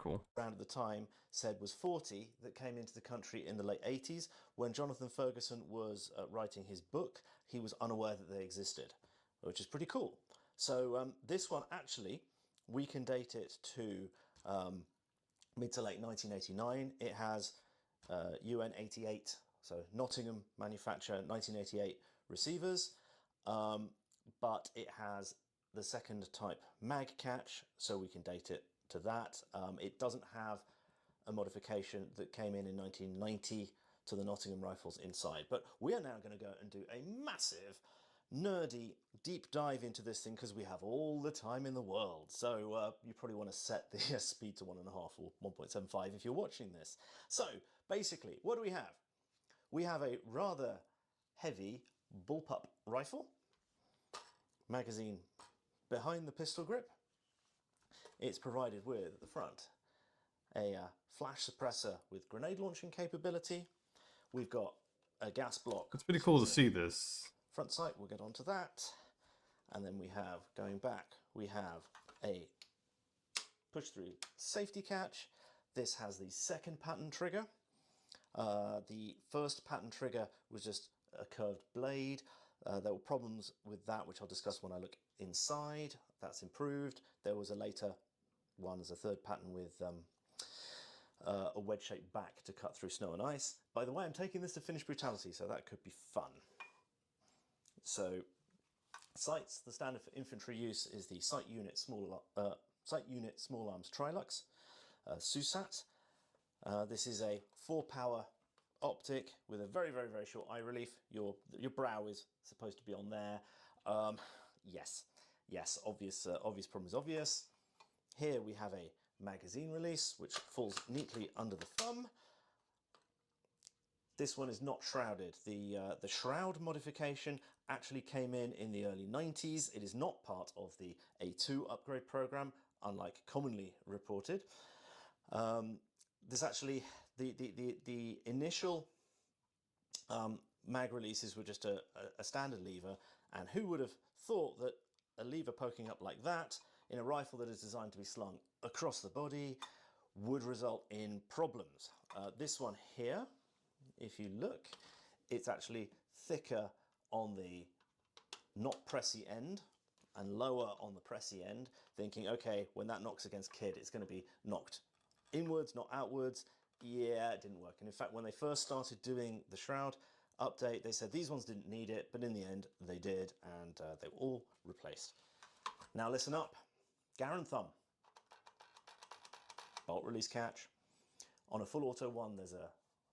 cool. Around at the time said was 40 that came into the country in the late 80s. When Jonathan Ferguson was writing his book, he was unaware that they existed, which is pretty cool. So this one, actually, we can date it to mid to late 1989. It has UN 88, so Nottingham manufacture 1988 receivers, but it has the second type mag catch, so we can date it to that. It doesn't have a modification that came in 1990 to the Nottingham rifles inside, but we are now going to go and do a massive nerdy deep dive into this thing because we have all the time in the world. So you probably want to set the speed to 1.5 or 1.75 if you're watching this. So basically, what do we have? We have a rather heavy bullpup rifle, magazine behind the pistol grip. It's provided with, at the front, a flash suppressor with grenade launching capability. We've got a gas block. It's pretty cool to see this. Front sight, we'll get onto that. And then we have, going back, we have a push-through safety catch. This has the second pattern trigger. The first pattern trigger was just a curved blade. There were problems with that, which I'll discuss when I look inside. That's improved. There was a later one as a third pattern with a wedge-shaped back to cut through snow and ice. By the way, I'm taking this to finish brutality, so that could be fun. So, sights, the standard for infantry use is the sight unit small arms Trilux, SUSAT. This is a 4-power optic with a very, very, very short eye relief. Your brow is supposed to be on there. Yes, obvious problem is obvious. Here we have a magazine release which falls neatly under the thumb. This one is not shrouded. The shroud modification actually came in the early 90s. It is not part of the A2 upgrade program, unlike commonly reported. This actually, the initial mag releases were just a standard lever, and who would have thought that a lever poking up like that in a rifle that is designed to be slung across the body would result in problems. This one here, if you look, it's actually thicker on the not pressy end and lower on the pressy end, thinking, okay, when that knocks against kid, it's going to be knocked inwards, not outwards. Yeah, it didn't work. And in fact, when they first started doing the shroud update, they said these ones didn't need it, but in the end, they did, and they were all replaced. Now listen up. Garand thumb. Bolt release catch. On a full auto one, there's a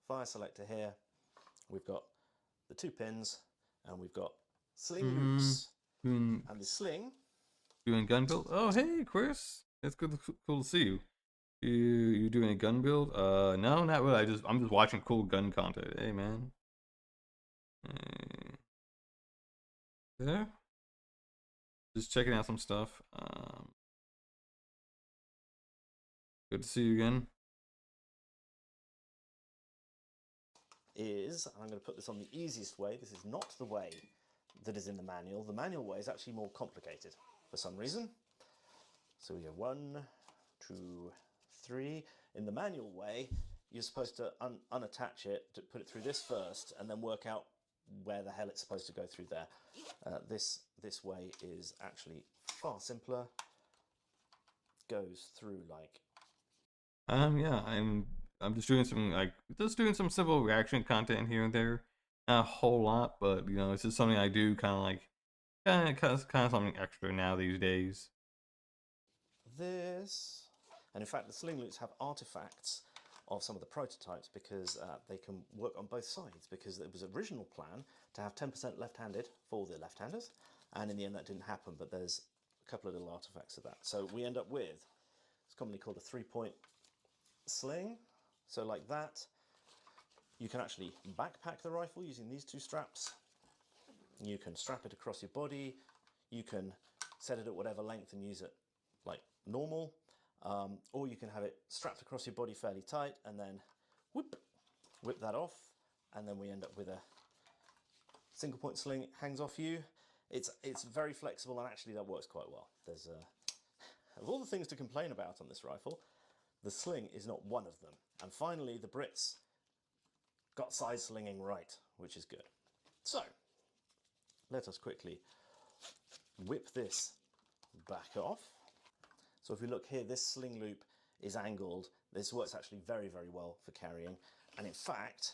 fire selector here. We've got the 2 pins, and we've got sling loops. And the sling. Doing gun build? Oh, hey, Chris. It's cool to see you. You doing a gun build? No, not really. I'm just watching cool gun content. Hey, man. There. Just checking out some stuff. Good to see you again. I'm going to put this on the easiest way. This is not the way that is in the manual. The manual way is actually more complicated for some reason. So we go 1, 2, 3. In the manual way, you're supposed to unattach it, to put it through this first, and then work out where the hell it's supposed to go through there. This way is actually far simpler. Goes through like. Yeah, I'm just doing some simple reaction content here and there. Not a whole lot, but you know, it's just something I do kind of something extra now these days. This, and in fact, the sling loops have artifacts of some of the prototypes because they can work on both sides, because it was original plan to have 10% left-handed for the left-handers, and in the end that didn't happen, but there's a couple of little artifacts of that. So we end up with, it's commonly called a 3-point sling. So like that, you can actually backpack the rifle using these 2 straps. You can strap it across your body. You can set it at whatever length and use it like normal. Or you can have it strapped across your body fairly tight and then whip that off. And then we end up with a single point sling hangs off you. It's very flexible, and actually that works quite well. There's of all the things to complain about on this rifle, the sling is not one of them. And finally, the Brits got side slinging right, which is good. So, let us quickly whip this back off. So if we look here, this sling loop is angled. This works actually very, very well for carrying. And in fact,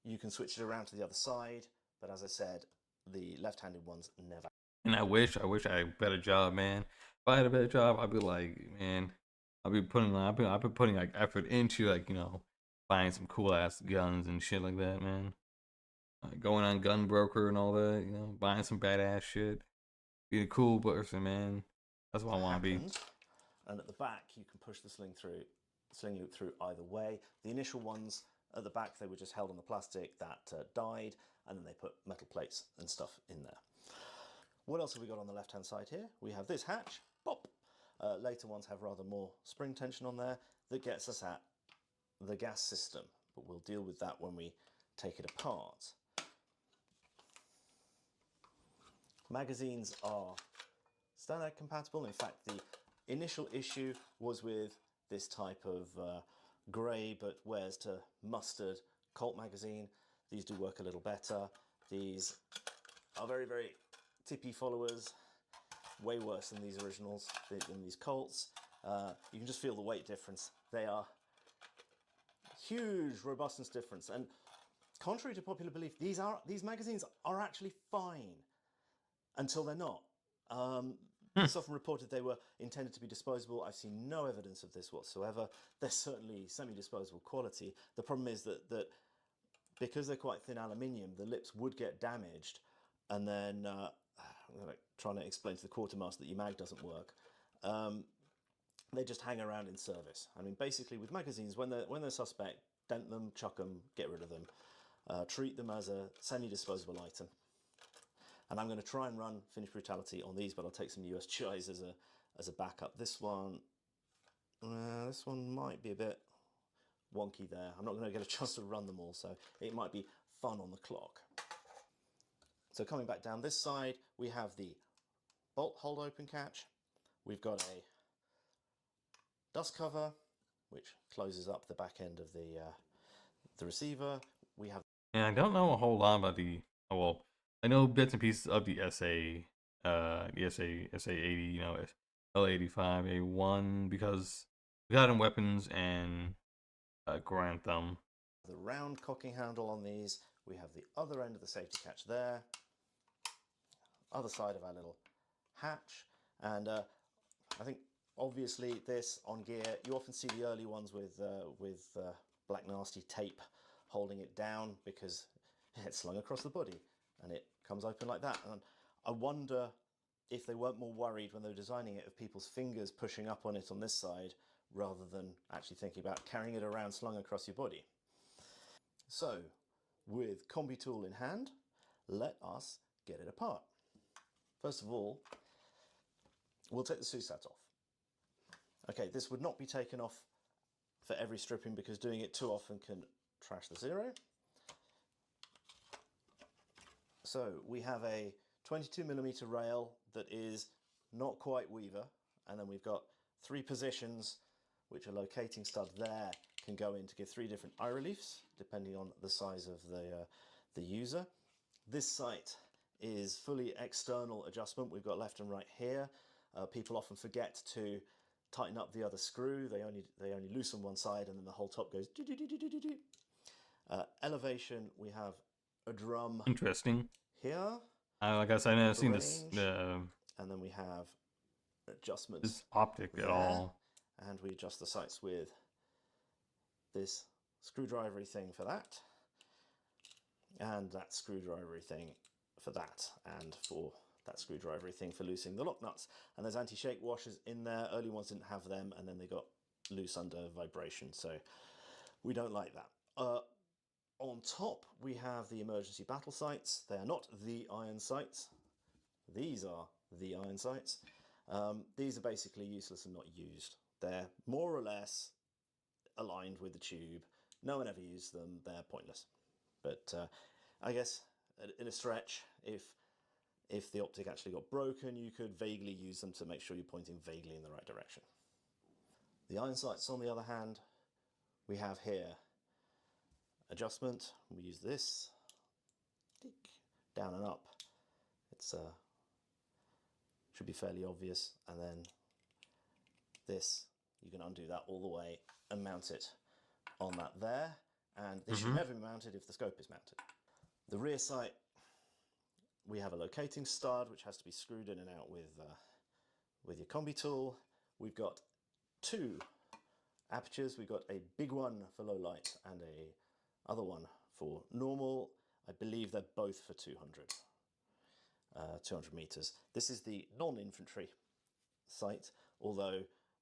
you can switch it around to the other side. But as I said, the left-handed ones never. And I wish I had a better job, man. If I had a better job, I'd be like, man, I've been putting like effort into like, you know, buying some cool ass guns and shit like that, man. Going on Gun Broker and all that, you know, buying some badass shit. Be a cool person, man. That's what I want to be. And at the back, you can push the sling loop through either way. The initial ones at the back, they were just held on the plastic that died, and then they put metal plates and stuff in there. What else have we got on the left-hand side here? We have this hatch, pop. Later ones have rather more spring tension on there that gets us at the gas system, but we'll deal with that when we take it apart. Magazines are standard compatible. In fact, the initial issue was with this type of grey but wears to mustard Colt magazine. These do work a little better. These are very, very tippy followers, way worse than these originals, than these Colts. You can just feel the weight difference. They are huge robustness difference, and contrary to popular belief, these magazines are actually fine until they're not. It's often reported they were intended to be disposable. I've seen no evidence of this whatsoever. They're certainly semi-disposable quality. The problem is that because they're quite thin aluminium, the lips would get damaged, and then I'm trying to explain to the quartermaster that your mag doesn't work. They just hang around in service. I mean, basically with magazines, when they're suspect, dent them, chuck them, get rid of them. Treat them as a semi-disposable item. And I'm going to try and run Finish Brutality on these, but I'll take some USGIs as a backup. This one might be a bit wonky there. I'm not going to get a chance to run them all, so it might be fun on the clock. So coming back down this side, we have the bolt hold open catch. We've got a dust cover, which closes up the back end of the receiver. We have. And I don't know a whole lot about I know bits and pieces of the SA80, you know, L85, A1, because we got in weapons and Grantham. The round cocking handle on these. We have the other end of the safety catch there. Other side of our little hatch. And I think obviously this on gear, you often see the early ones with black nasty tape holding it down because it's slung across the body and it comes open like that. And I wonder if they weren't more worried when they were designing it of people's fingers pushing up on it on this side rather than actually thinking about carrying it around slung across your body. So, with Combi Tool in hand, let us get it apart. First of all, we'll take the SUSAT off. Okay, this would not be taken off for every stripping because doing it too often can trash the zero. So we have a 22mm rail that is not quite Weaver, and then we've got 3 positions which a locating stud there can go in to give 3 different eye reliefs depending on the size of the user. This sight is fully external adjustment. We've got left and right here. People often forget to tighten up the other screw. They only loosen one side and then the whole top goes do do do do do do. Elevation, we have a drum. Interesting. Here. Like I said, I've never seen this. And then we have adjustments. This optic there, at all. And we adjust the sights with this screwdrivery thing for that. And that screwdrivery thing for that. And for that screwdrivery thing for loosening the lock nuts. And there's anti-shake washers in there. Early ones didn't have them, and then they got loose under vibration. So we don't like that. On top, we have the emergency battle sights. They are not the iron sights. These are the iron sights. These are basically useless and not used. They're more or less aligned with the tube. No one ever used them. They're pointless. But I guess in a stretch, if the optic actually got broken, you could vaguely use them to make sure you're pointing vaguely in the right direction. The iron sights, on the other hand, we have here adjustment. We use this, down and up. It's should be fairly obvious, and then this, you can undo that all the way and mount it on that there, and this should never be mounted if the scope is mounted. The rear sight, we have a locating stud which has to be screwed in and out with your combi tool. We've got two apertures. We've got a big one for low light and a other one for normal. I believe they're both for 200 meters. This is the non-infantry sight, although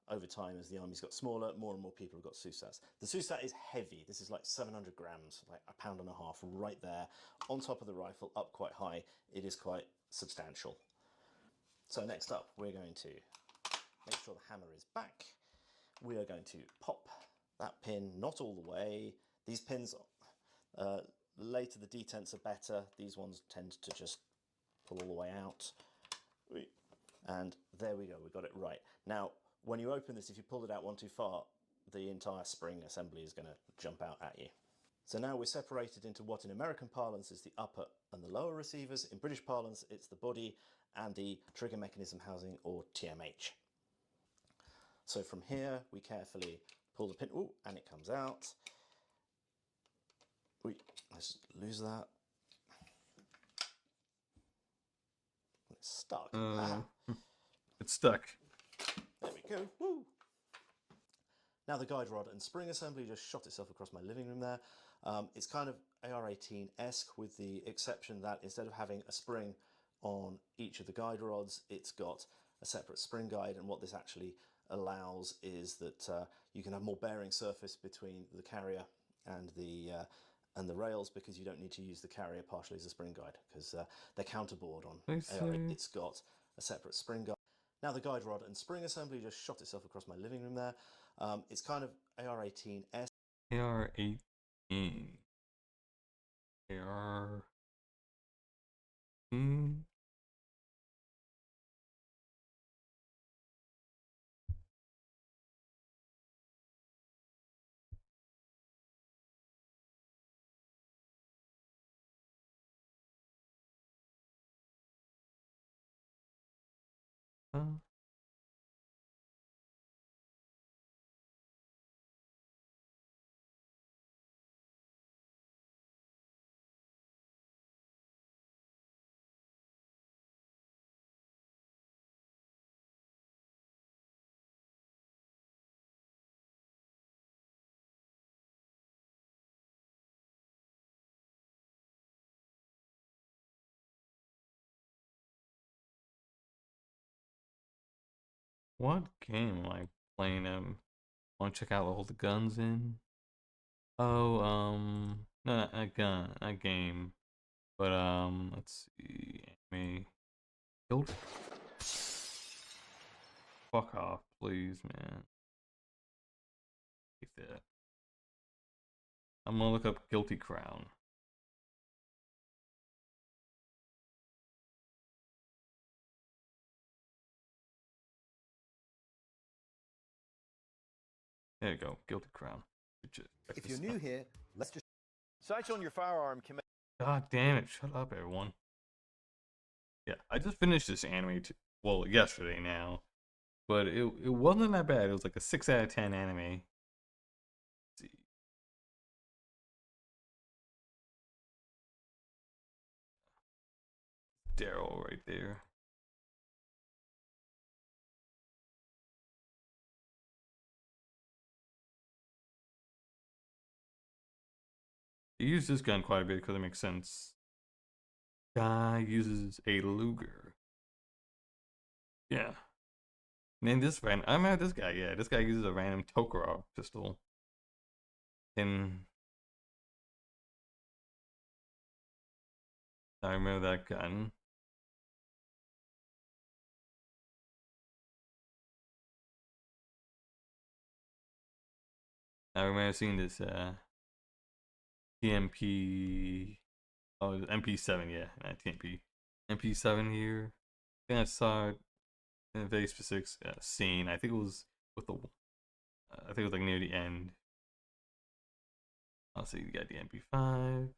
over time, as the army's got smaller, more and more people have got SUSATs. The SUSAT is heavy. This is like 700 grams, like a pound and a half, right there on top of the rifle, up quite high. It is quite substantial. So next up, we're going to make sure the hammer is back. We are going to pop that pin, not all the way. These pins, later the detents are better. These ones tend to just pull all the way out. And there we go, we got it right. Now, when you open this, if you pull it out one too far, the entire spring assembly is going to jump out at you. So now we're separated into what in American parlance is the upper and the lower receivers. In British parlance, it's the body and the trigger mechanism housing, or TMH. So from here, we carefully pull the pin, ooh, and it comes out. Let's lose that. It's stuck. It's stuck. There we go. Woo! Now the guide rod and spring assembly just shot itself across my living room there. It's kind of AR-18-esque, with the exception that instead of having a spring on each of the guide rods, it's got a separate spring guide, and what this actually allows is that you can have more bearing surface between the carrier and the rails, because you don't need to use the carrier partially as a spring guide, because they're counterboard on AR. It's got a separate spring guide. Now the guide rod and spring assembly just shot itself across my living room there. It's kind of AR-18-esque. AR-18. AR. What game am I playing? Want to check out all the guns in? Oh, no, not gun, not game, but let's see, anime. Guild. Fuck off, please, man. Take that. I'm gonna look up Guilty Crown. There you go, Guilty Crown. If you're new here, let's just... Sights on your firearm can make... God damn it, shut up, everyone. Yeah, I just finished this anime, well, yesterday now. But it wasn't that bad. It was like a 6 out of 10 anime. Let's see. Daryl right there. He used this gun quite a bit because it makes sense. Guy uses a Luger. Yeah. And then this I remember this guy, yeah. This guy uses a random Tokarev pistol. And I remember that gun. I remember seeing this TMP, oh, MP7, yeah, not TMP, MP7 here. I think I saw it in a very specific scene. I think it was with the I think it was like near the end. I'll see. You got the MP5.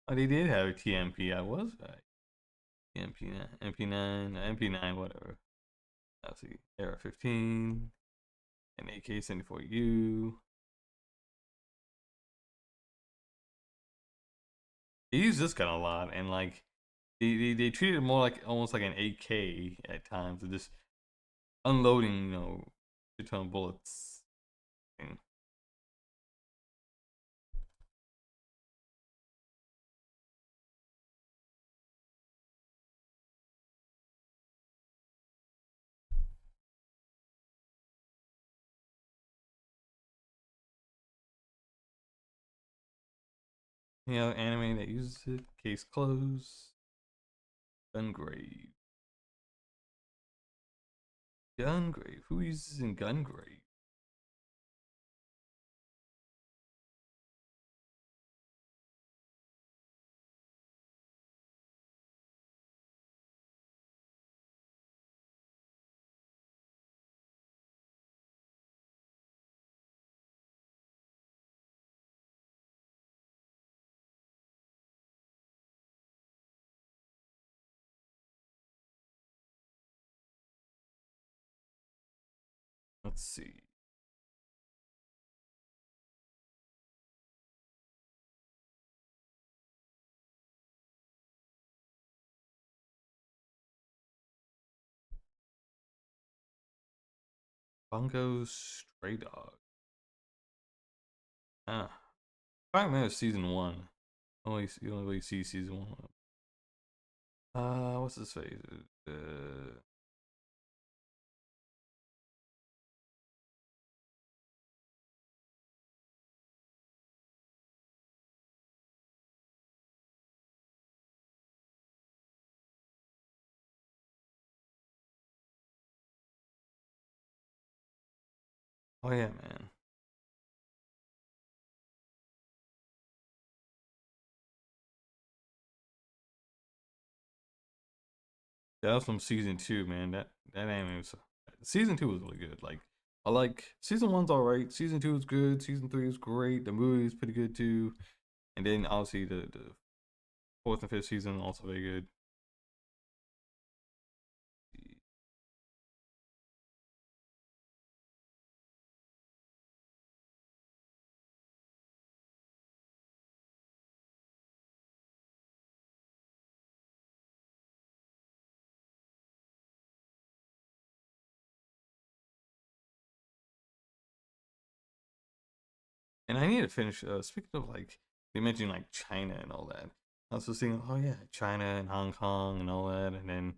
Oh, they did have a TMP. I was right. MP9, MP9, MP9, whatever. I'll see. Era 15, and AK-74U. They use this gun a lot, and like they treat it more like almost like an AK at times, of just unloading, a ton of bullets. And anime that uses it. Case closed. Gungrave. Gungrave. Who uses in Gungrave? Let's see. Bungo Stray Dog. Ah. Five minutes season 1. You only really see season 1. What's his face? Oh yeah, man. That was from season 2, man. That anime was season 2 was really good. Like I like season 1's alright. Season 2 is good. Season 3 is great. The movie is pretty good too. And then obviously the fourth and fifth season also very good. And I need to finish. Speaking of like, they mentioned like China and all that. I was just thinking, oh yeah, China and Hong Kong and all that, and then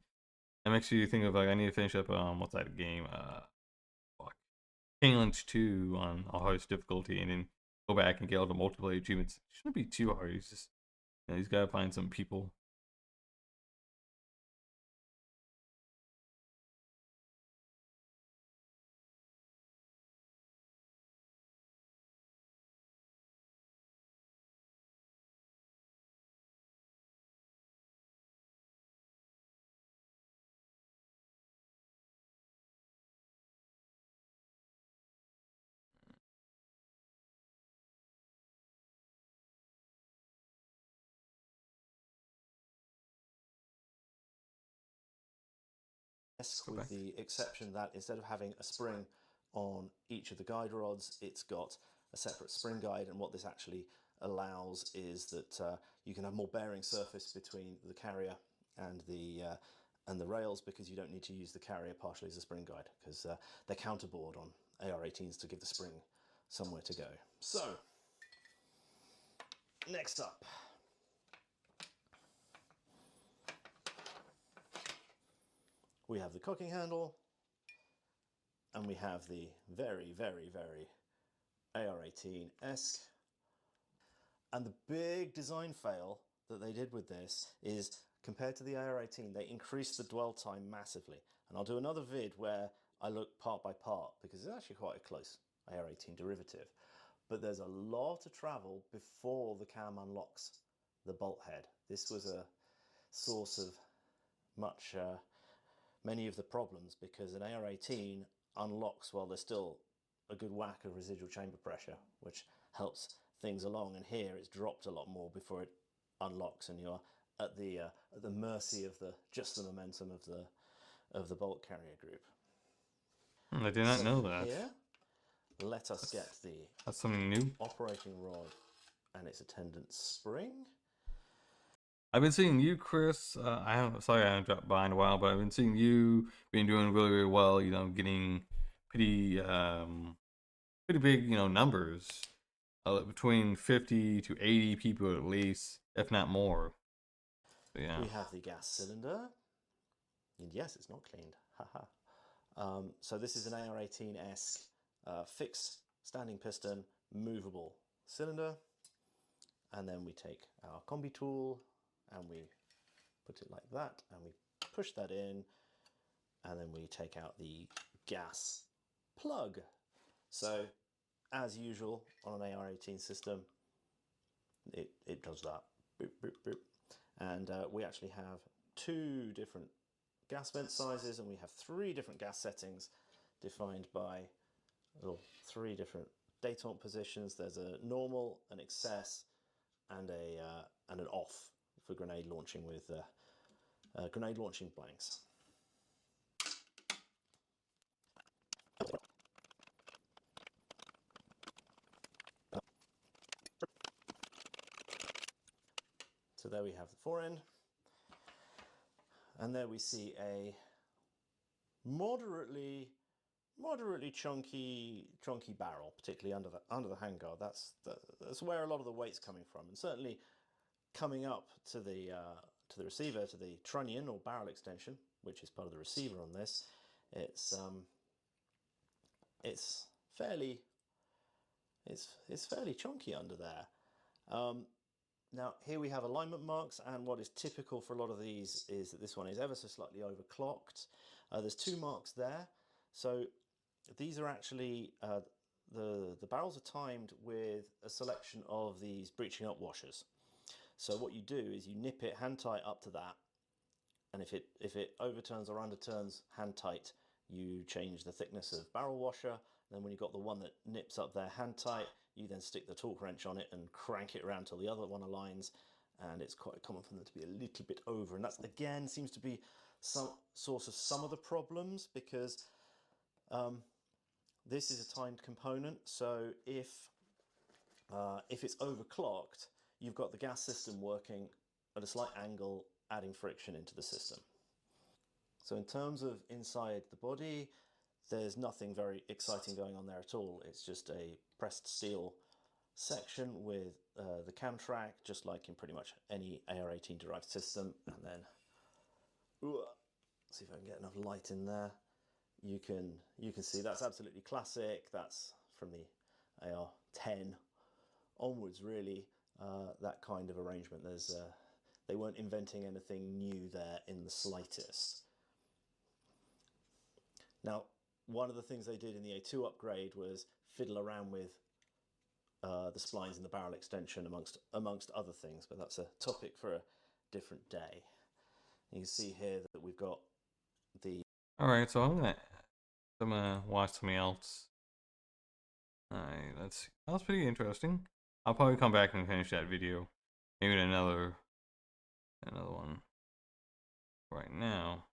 that makes you think of like I need to finish up what's that game? Fuck, King Lynch 2 on hardest difficulty, and then go back and get all the multiplayer achievements. It shouldn't be too hard. He's just he's gotta find some people. With the exception that instead of having a spring on each of the guide rods, it's got a separate spring guide, and what this actually allows is that you can have more bearing surface between the carrier and the rails, because you don't need to use the carrier partially as a spring guide, because they're counterboard on AR-18s to give the spring somewhere to go. So, next up, we have the cocking handle, and we have the very, very, very AR-18-esque. And the big design fail that they did with this is, compared to the AR-18, they increased the dwell time massively. And I'll do another vid where I look part by part, because it's actually quite a close AR-18 derivative. But there's a lot of travel before the cam unlocks the bolt head. This was a source of much many of the problems because an AR-18 unlocks while there's still a good whack of residual chamber pressure, which helps things along. And here it's dropped a lot more before it unlocks, and you're at the mercy of the momentum of the bolt carrier group. I did not know that. Here, let us get That's something new. operating rod and its attendant spring. I've been seeing you, Chris. I haven't dropped by in a while, but I've been seeing you been doing really, really well. You know, getting pretty big, you know, numbers. Between 50 to 80 people at least, if not more. So, yeah. We have the gas cylinder. And yes, it's not cleaned. Haha. So this is an AR-18-esque fixed standing piston, movable cylinder. And then we take our combi tool and we put it like that, and we push that in, and then we take out the gas plug. So as usual on an AR-18 system, it does that. Boop, boop, boop. And we actually have 2 different gas vent sizes, and we have 3 different gas settings defined by 3 different détente positions. There's a normal, an excess, and an off for grenade launching with grenade launching blanks. So there we have the fore end, and there we see a moderately chunky barrel, particularly under the handguard. That's where a lot of the weight's coming from, and certainly coming up to the receiver, to the trunnion or barrel extension, which is part of the receiver on this. It's fairly chunky under there. Now here we have alignment marks, and what is typical for a lot of these is that this one is ever so slightly overclocked. There's 2 marks there. So these are actually, the barrels are timed with a selection of these breaching up washers. So what you do is you nip it hand tight up to that, and if it overturns or underturns hand tight, you change the thickness of barrel washer. Then when you've got the one that nips up there hand tight, you then stick the torque wrench on it and crank it around till the other one aligns, and it's quite common for them to be a little bit over, and that's again seems to be some source of some of the problems, because this is a timed component. So if it's overclocked, you've got the gas system working at a slight angle, adding friction into the system. So in terms of inside the body, there's nothing very exciting going on there at all. It's just a pressed steel section with the cam track, just like in pretty much any AR-18 derived system. And then, see if I can get enough light in there. You can see that's absolutely classic. That's from the AR-10 onwards, really. That kind of arrangement. They weren't inventing anything new there in the slightest. Now, one of the things they did in the A2 upgrade was fiddle around with the splines in the barrel extension, amongst other things, but that's a topic for a different day. You can see here that we've got the... Alright, so I'm gonna watch something else. Alright, let's see. That was pretty interesting. I'll probably come back and finish that video. Maybe another one. Right now.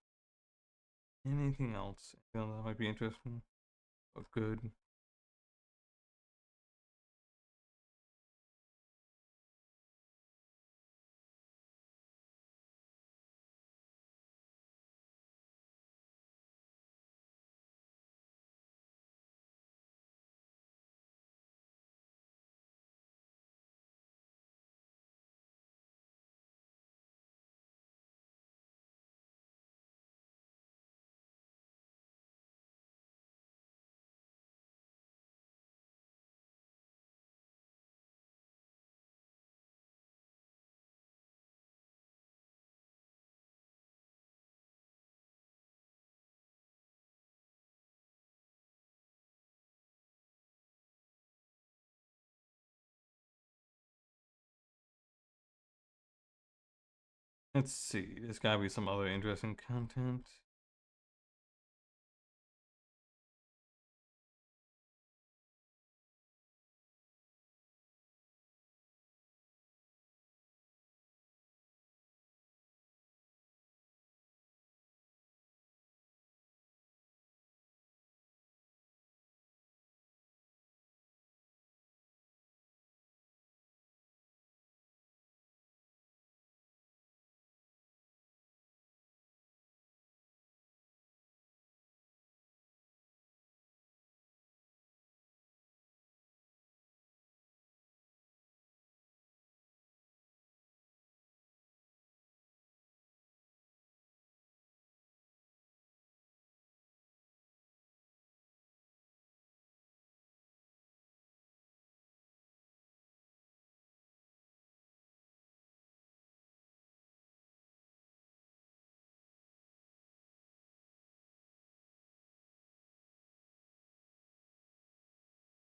Anything else? That might be interesting? Or good? Let's see. There's gotta be some other interesting content.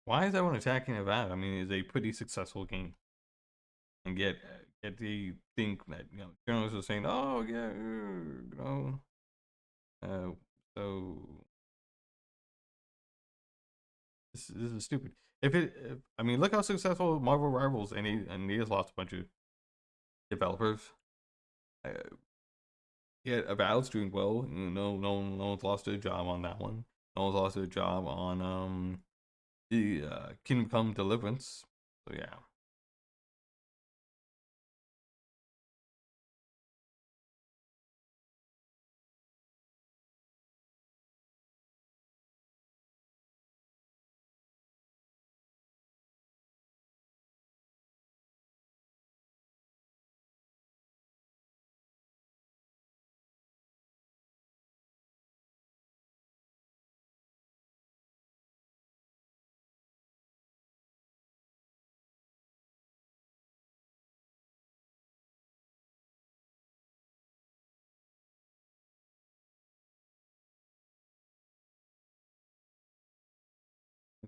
why is everyone attacking about? I mean, it's a pretty successful game, and yet they think that journalists are saying, oh yeah, so this is stupid. I mean, look how successful Marvel Rivals and he has lost a bunch of developers. Uh, yeah, Avowed's doing well. No one's lost their job on that one. No one's lost their job on the Kingdom Come Deliverance. So yeah.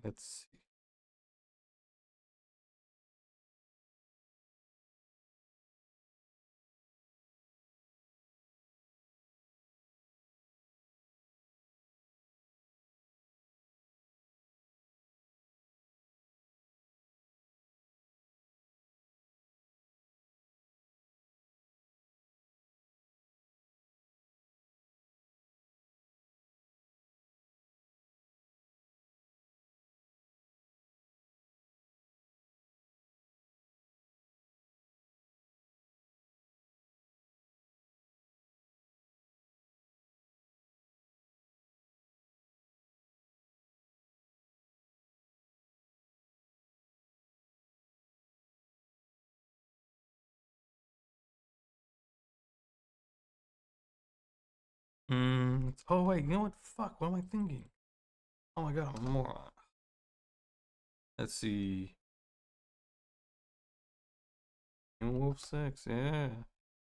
Let's see. Oh wait, you know what? Fuck, what am I thinking? Oh my god, I'm a moron. Let's see. Wolf 6, yeah.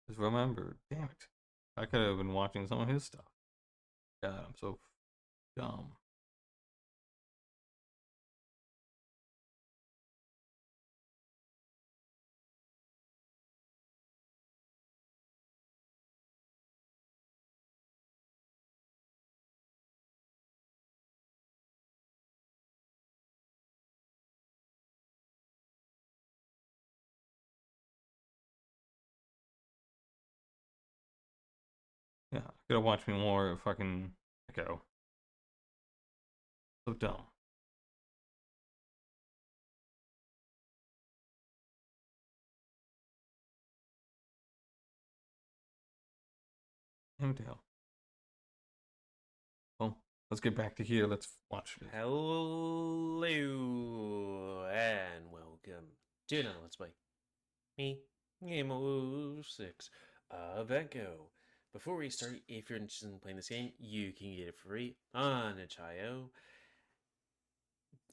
Just remember. Damn it. I could have been watching some of his stuff. God, I'm so dumb. Yeah, could have watched me more fucking Echo. So dumb. Damn the hell. Well, let's get back to here. Let's watch it. Hello and welcome to another Let's Play. Me, Game of 6 of Echo. Before we start, if you're interested in playing this game, you can get it free on itch.io.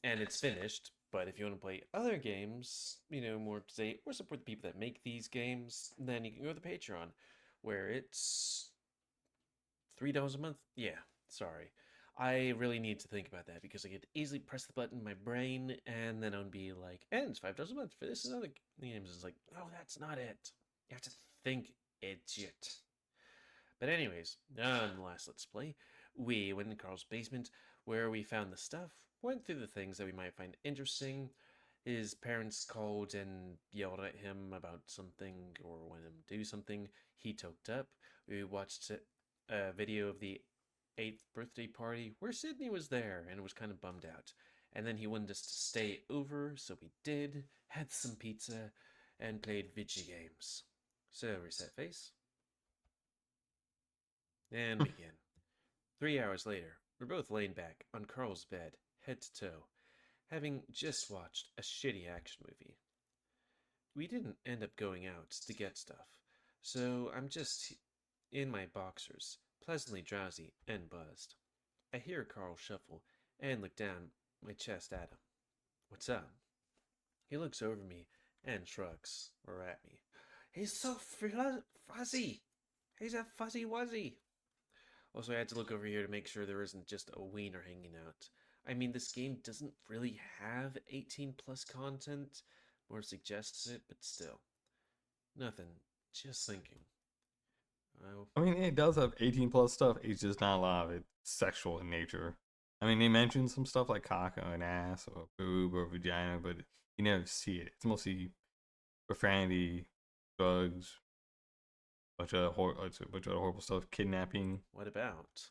And it's finished, but if you want to play other games, more up to date, or support the people that make these games, then you can go to the Patreon, where it's $3 a month. Yeah, sorry. I really need to think about that because I could easily press the button in my brain and then I'd be like, and it's $5 a month for this and other games. It's like, no, that's not it. You have to think it's it. But anyways, on the last Let's Play, we went in Carl's basement where we found the stuff, went through the things that we might find interesting. His parents called and yelled at him about something or wanted him to do something. He toked up. We watched a video of the 8th birthday party where Sydney was there and was kind of bummed out. And then he wanted us to stay over, so we did, had some pizza, and played video games. So, reset face. And begin. 3 hours later, we're both laying back on Carl's bed, head to toe, having just watched a shitty action movie. We didn't end up going out to get stuff, so I'm just in my boxers, pleasantly drowsy and buzzed. I hear Carl shuffle and look down my chest at him. What's up? He looks over me and shrugs, or at me. He's so fuzzy. He's a fuzzy wuzzy. Also, I had to look over here to make sure there isn't just a wiener hanging out. I mean, this game doesn't really have 18 plus content, or suggests it, but still. Nothing. Just thinking. Oh. I mean, it does have 18 plus stuff. It's just not a lot of it sexual in nature. I mean, they mention some stuff like cock or an ass or boob or vagina, but you never see it. It's mostly profanity, drugs, bunch of horrible stuff, kidnapping. What about?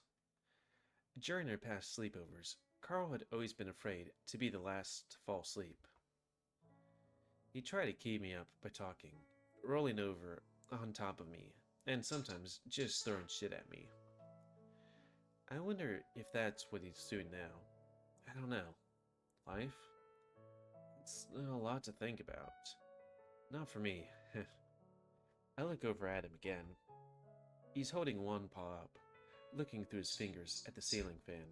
During their past sleepovers, Carl had always been afraid to be the last to fall asleep. He tried to keep me up by talking, rolling over on top of me, and sometimes just throwing shit at me. I wonder if that's what he's doing now. I don't know. Life? It's a lot to think about. Not for me. I look over at him again. He's holding one paw up, looking through his fingers at the ceiling fan.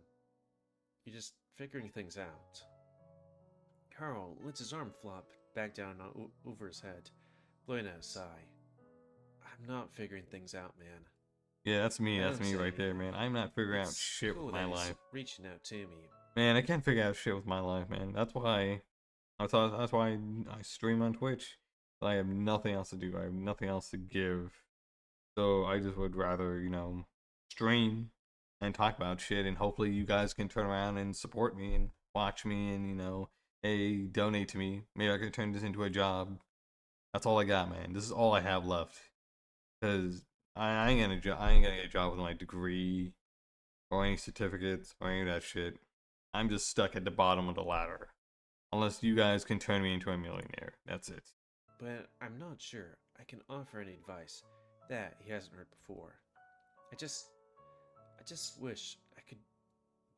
You're just figuring things out. Carl lets his arm flop back down over his head, blowing out a sigh. I'm not figuring things out, man. Yeah, that's me. That's me right there, man. I'm not figuring out shit Cool with that my he's life. reaching out to me. Man, I can't figure out shit with my life, man. That's why I stream on Twitch. I have nothing else to do. I have nothing else to give. So I just would rather, stream and talk about shit, and hopefully you guys can turn around and support me and watch me and, hey, donate to me. Maybe I can turn this into a job. That's all I got, man. This is all I have left. Cause I ain't gonna get a job with my degree or any certificates or any of that shit. I'm just stuck at the bottom of the ladder. Unless you guys can turn me into a millionaire. That's it. But I'm not sure I can offer any advice that he hasn't heard before. I just wish I could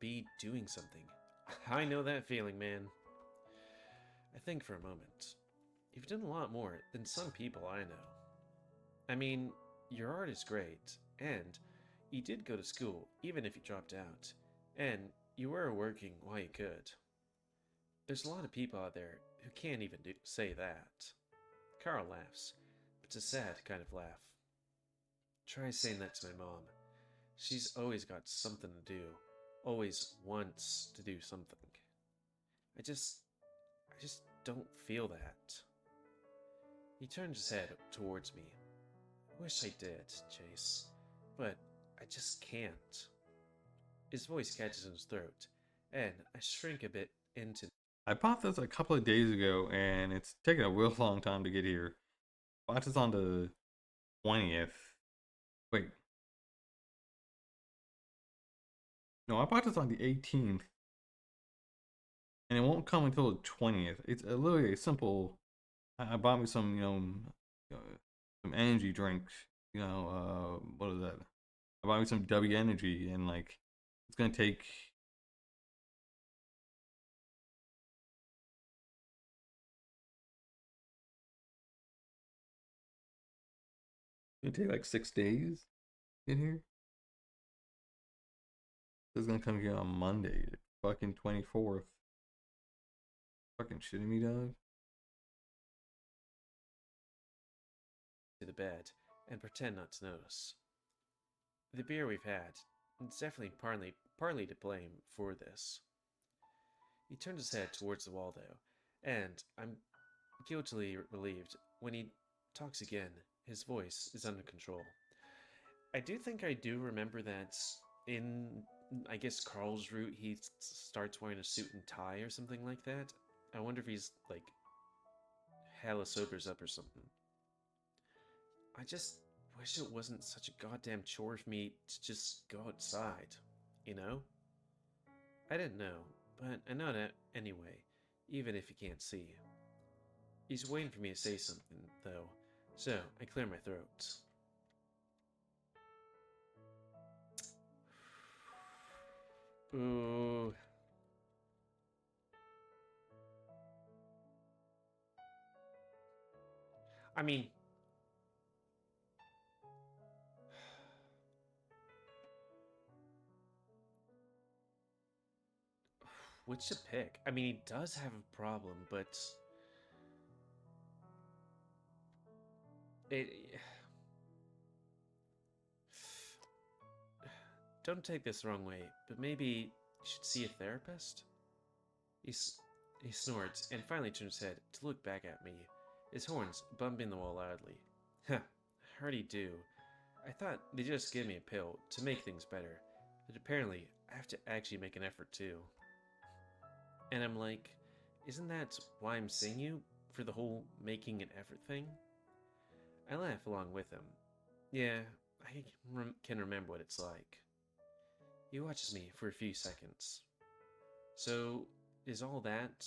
be doing something. I know that feeling, man. I think for a moment. You've done a lot more than some people I know. I mean, your art is great, and you did go to school, even if you dropped out, and you were working while you could. There's a lot of people out there who can't even say that. Carl laughs, but it's a sad kind of laugh. Try saying that to my mom. She's always got something to do, always wants to do something. I just don't feel that. He turns his head towards me. Wish I did, Chase, but I just can't. His voice catches in his throat, and I shrink a bit into. I bought this a couple of days ago, and it's taken a real long time to get here. I bought this on the 20th. Wait. No, I bought this on the 18th. And it won't come until the 20th. It's literally a simple. I bought me some, some energy drinks. What is that? I bought me some W Energy, and it's gonna take. It's gonna take like 6 days to get here. This is gonna come here on Monday, the fucking 24th. Fucking shitting me, dog. To the bed and pretend not to notice. The beer we've had, it's definitely partly to blame for this. He turns his head towards the wall though, and I'm guiltily relieved when he talks again. His voice is under control. I do remember that in, I guess, Carl's route, he starts wearing a suit and tie or something like that. I wonder if he's hella sobers up or something. I just wish it wasn't such a goddamn chore for me to just go outside, you know? I didn't know, but I know that anyway, even if you can't see. He's waiting for me to say something, though, so I clear my throat. Ooh. I mean, which to pick? I mean, he does have a problem, but don't take this the wrong way, but maybe you should see a therapist? He snorts and finally turns his head to look back at me, his horns bumping the wall loudly. Huh, howdy do. I thought they just give me a pill to make things better, but apparently I have to actually make an effort too. And I'm like, isn't that why I'm seeing you? For the whole making an effort thing? I laugh along with him. Yeah, I can remember what it's like. He watches me for a few seconds. So, is all that,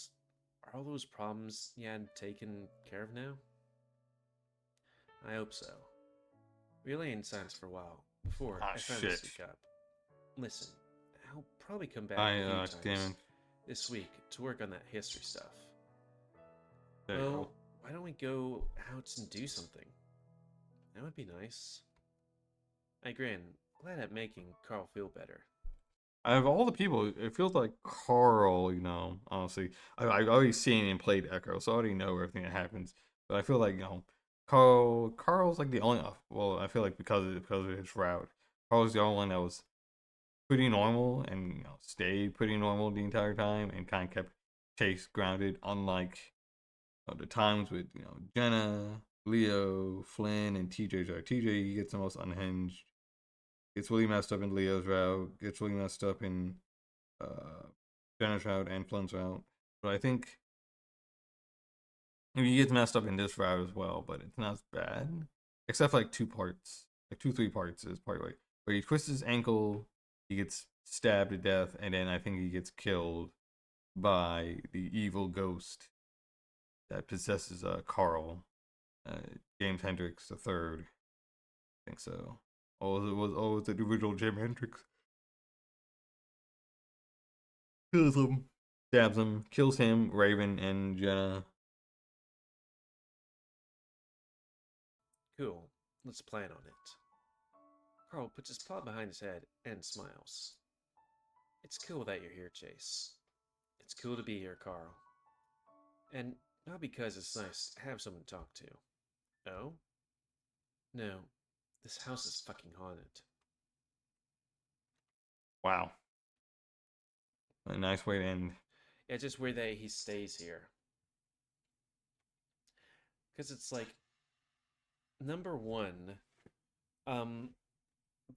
are all those problems you had taken care of now? I hope so. We lay in silence for a while before I finally shit. speak up. Listen, I'll probably come back I a few damn times it. this week to work on that history stuff. There you Well, go. why don't we go out and do something? That would be nice. I grin, glad at making Carl feel better. Out of all the people, it feels like Carl, you know, honestly. I've already seen and played Echo, so I already know everything that happens. But I feel like, you know, Carl's like the only, well, I feel like because of his route, Carl's the only one that was pretty normal and, you know, stayed pretty normal the entire time and kind of kept Chase grounded, unlike the times with, you know, Jenna, Leo, Flynn, and TJ's route. TJ, he gets the most unhinged. Gets really messed up in Leo's route. Gets really messed up in Jenna's route and Flynn's route. But I think he gets messed up in this route as well, but it's not as bad. Except for like 2 parts. Like 3 parts is part like where he twists his ankle, he gets stabbed to death, and then I think he gets killed by the evil ghost that possesses Carl. James Hendricks the third. I think so. Oh, it's the original Jim Hendricks. Kills him. Stabs him. Kills him, Raven, and Jenna. Cool, let's plan on it. Carl puts his paw behind his head and smiles. It's cool that you're here, Chase. It's cool to be here, Carl. And not because it's nice to have someone to talk to. Oh? No, this house is fucking haunted. Wow. A nice way to end. Yeah, just weird that he stays here. Because it's like, number one,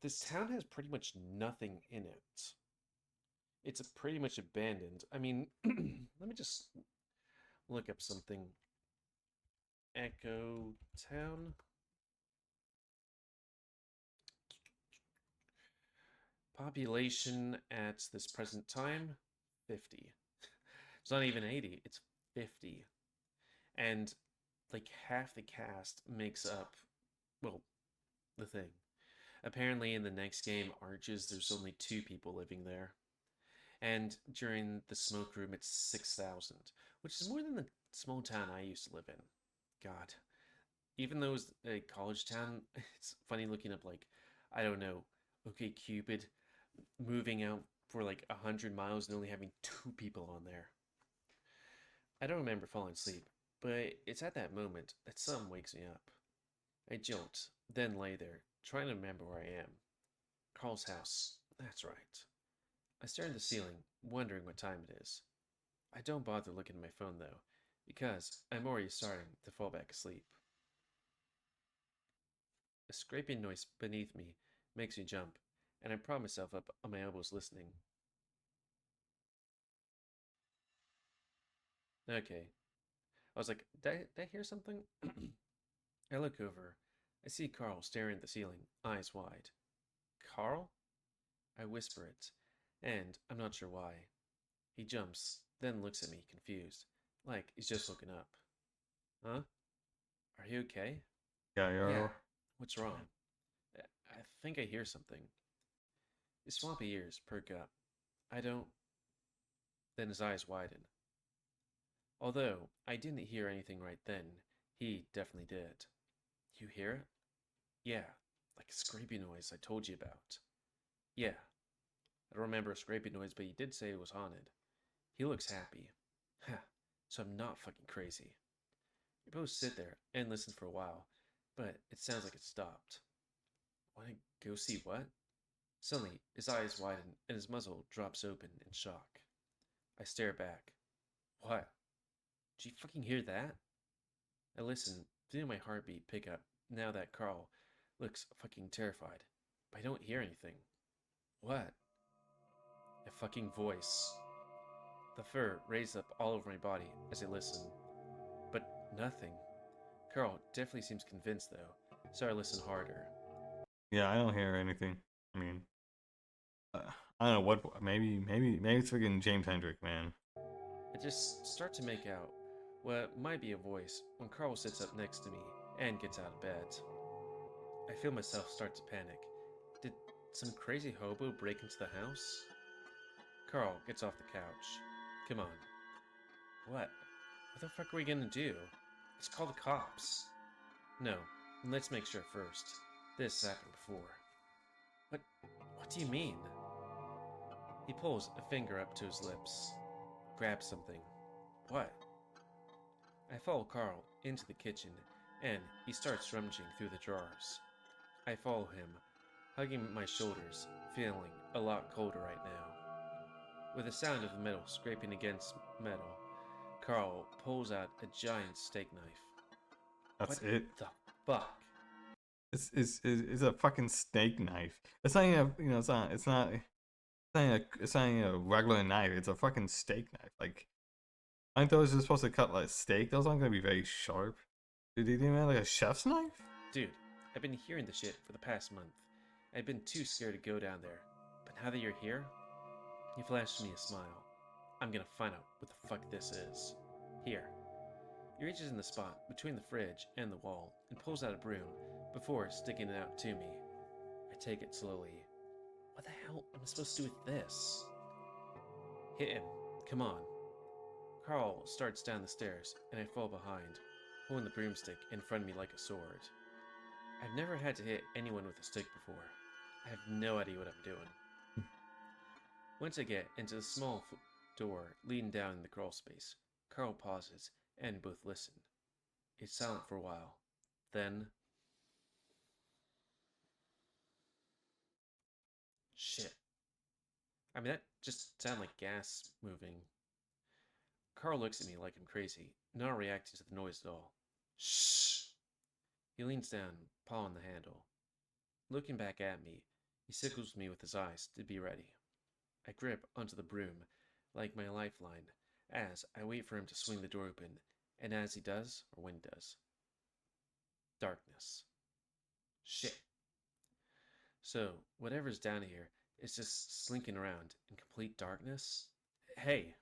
this town has pretty much nothing in it. It's pretty much abandoned. I mean, let me just look up something. Echo Town. Population at this present time, 50. It's not even 80, it's 50. And like half the cast makes up, well, the thing. Apparently in the next game, Arches, there's only 2 people living there. And during the smoke room, it's 6,000, which is more than the small town I used to live in. God. Even though it's a college town, it's funny looking up, like, I don't know, OK Cupid moving out for like 100 miles and only having 2 people on there. I don't remember falling asleep, but it's at that moment that something wakes me up. I jolt, then lay there, trying to remember where I am. Carl's house. That's right. I stare at the ceiling, wondering what time it is. I don't bother looking at my phone though, because I'm already starting to fall back asleep. A scraping noise beneath me makes me jump, and I prop myself up on my elbows listening. Okay. I was like, did I hear something? I look over. I see Carl staring at the ceiling, eyes wide. Carl? I whisper it, and I'm not sure why. He jumps, then looks at me, confused, like he's just woken up. Huh? Are you okay? Yeah. What's wrong? I think I hear something. His swampy ears perk up. I don't... Then his eyes widen. Although I didn't hear anything right then, he definitely did. You hear it? Yeah, like a scraping noise I told you about. Yeah. I don't remember a scraping noise, but he did say it was haunted. He looks happy. Ha, so I'm not fucking crazy. We both sit there and listen for a while, but it sounds like it stopped. Wanna go see what? Suddenly, his eyes widen and his muzzle drops open in shock. I stare back. What? Did you fucking hear that? I listened, feeling my heartbeat pick up now that Carl looks fucking terrified. But I don't hear anything. What? A fucking voice. The fur raised up all over my body as I listened. But nothing. Carl definitely seems convinced though, so I listen harder. Yeah, I don't hear anything. I mean, I don't know what. Maybe it's freaking James Hendrick, man. I just start to make out what might be a voice when Carl sits up next to me and gets out of bed. I feel myself start to panic. Did some crazy hobo break into the house? Carl gets off the couch. Come on. What? What the fuck are we gonna do? Let's call the cops. No, let's make sure first. This happened before. What do you mean? He pulls a finger up to his lips. Grabs something. What? I follow Carl into the kitchen, and he starts rummaging through the drawers. I follow him, hugging my shoulders, feeling a lot colder right now. With the sound of the metal scraping against metal, Carl pulls out a giant steak knife. That's what it. The fuck? It's a fucking steak knife. It's not even it's not even a regular knife. It's a fucking steak knife. Like, aren't those just supposed to cut like steak? Those aren't gonna be very sharp. Dude, they even have like a chef's knife? Dude, I've been hearing the shit for the past month. I've been too scared to go down there. But now that you're here, he flashed me a smile. I'm gonna find out what the fuck this is. Here. He reaches in the spot between the fridge and the wall and pulls out a broom before sticking it out to me. I take it slowly. What the hell am I supposed to do with this? Hit him. Come on. Carl starts down the stairs and I fall behind, holding the broomstick in front of me like a sword. I've never had to hit anyone with a stick before. I have no idea what I'm doing. Once I get into the small door leading down in the crawl space, Carl pauses and both listen. It's silent for a while. Then... Shit. I mean, that just sounded like gas moving. Carl looks at me like I'm crazy, not reacting to the noise at all. Shh! He leans down, paw on the handle. Looking back at me, he signals me with his eyes to be ready. I grip onto the broom like my lifeline as I wait for him to swing the door open, and as he does, or when he does, darkness. Shit. So, whatever's down here is just slinking around in complete darkness? Hey!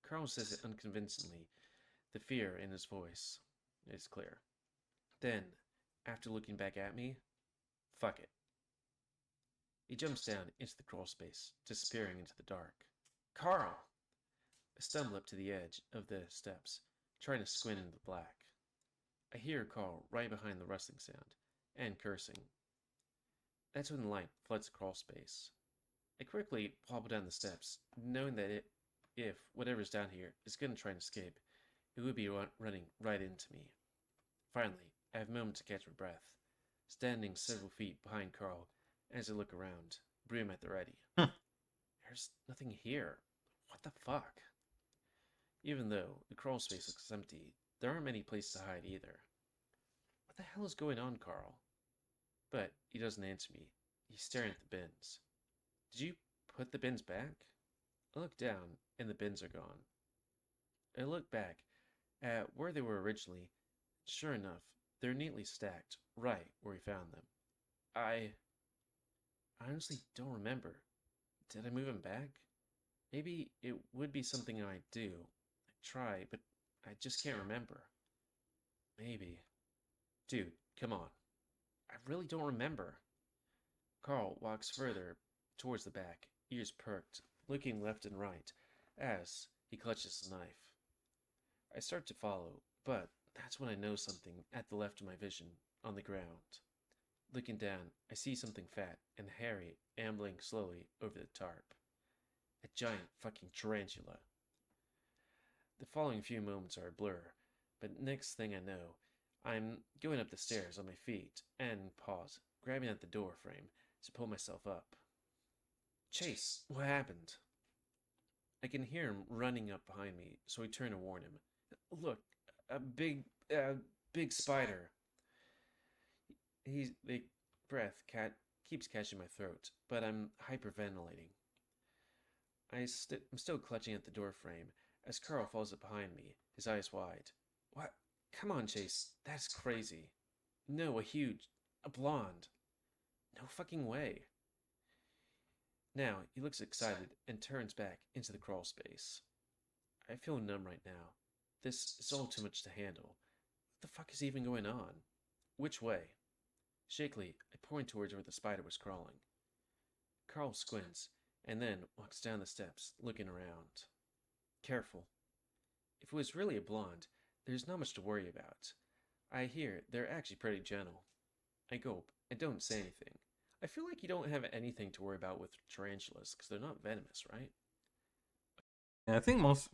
Carl says it unconvincingly. The fear in his voice is clear. Then, after looking back at me, fuck it. He jumps down into the crawl space, disappearing into the dark. Carl! I stumble up to the edge of the steps, trying to squint into the black. I hear Carl right behind the rustling sound, and cursing. That's when the light floods the crawl space. I quickly hobble down the steps, knowing that if whatever's down here is going to try and escape, it would be running right into me. Finally, I have a moment to catch my breath, standing several feet behind Carl as I look around, broom at the ready. There's nothing here. What the fuck? Even though the crawl space looks empty, there aren't many places to hide either. What the hell is going on, Carl? But he doesn't answer me. He's staring at the bins. Did you put the bins back? I look down, and the bins are gone. I look back at where they were originally. Sure enough, they're neatly stacked right where we found them. I honestly don't remember. Did I move them back? Maybe it would be something I'd do. I'd try, but I just can't remember. Maybe. Dude, come on. I really don't remember. Carl walks further towards the back, ears perked, looking left and right, as he clutches the knife. I start to follow, but that's when I know something at the left of my vision, on the ground. Looking down, I see something fat and hairy ambling slowly over the tarp. A giant fucking tarantula. The following few moments are a blur, but next thing I know, I'm going up the stairs on my feet and pause, grabbing at the door frame to pull myself up. Chase, what happened? I can hear him running up behind me, so I turn to warn him. Look, a big spider. The breath keeps catching my throat, but I'm hyperventilating. I'm still clutching at the door frame as Carl falls up behind me, his eyes wide. What? Come on, Chase. That's crazy. No, a blonde. No fucking way. Now, he looks excited and turns back into the crawl space. I feel numb right now. This is all too much to handle. What the fuck is even going on? Which way? Shakily, I point towards where the spider was crawling. Carl squints, and then walks down the steps, looking around. Careful. If it was really a blonde, there's not much to worry about. I hear they're actually pretty gentle. I gulp and don't say anything. I feel like you don't have anything to worry about with tarantulas, because they're not venomous, right? Yeah, I think most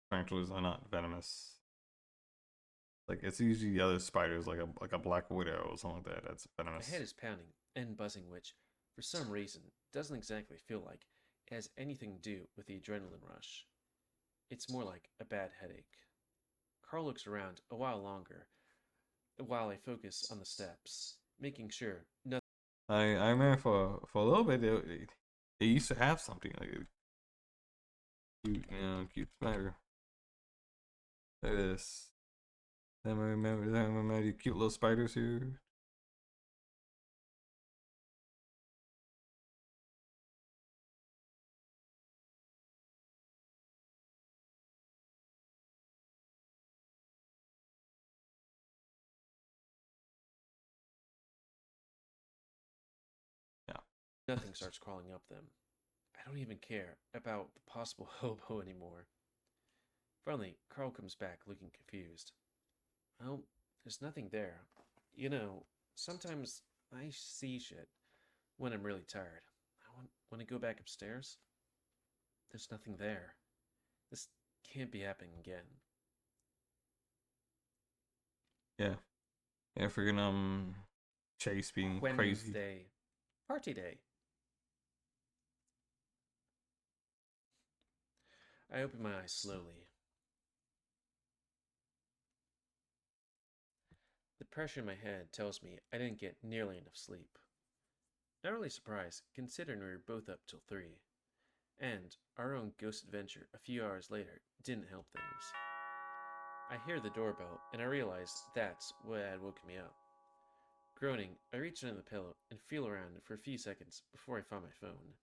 tarantulas are not venomous. Like, it's usually the other spiders, like a black widow or something like that, that's venomous. My head is pounding and buzzing, which, for some reason, doesn't exactly feel like it has anything to do with the adrenaline rush. It's more like a bad headache. Carl looks around a while longer, while I focus on the steps, making sure nothing. I remember for a little bit they used to have something like a cute spider. Look at this. I remember the cute little spiders here. Nothing starts crawling up them. I don't even care about the possible hobo anymore. Finally, Carl comes back looking confused. Well, there's nothing there. You know, sometimes I see shit when I'm really tired. I want to go back upstairs. There's nothing there. This can't be happening again. Yeah. Yeah, freaking Chase being crazy. Wednesday. Party day. I open my eyes slowly. The pressure in my head tells me I didn't get nearly enough sleep. Not really surprised, considering we were both up till 3. And our own ghost adventure a few hours later didn't help things. I hear the doorbell, and I realize that's what had woken me up. Groaning, I reach under the pillow and feel around for a few seconds before I find my phone.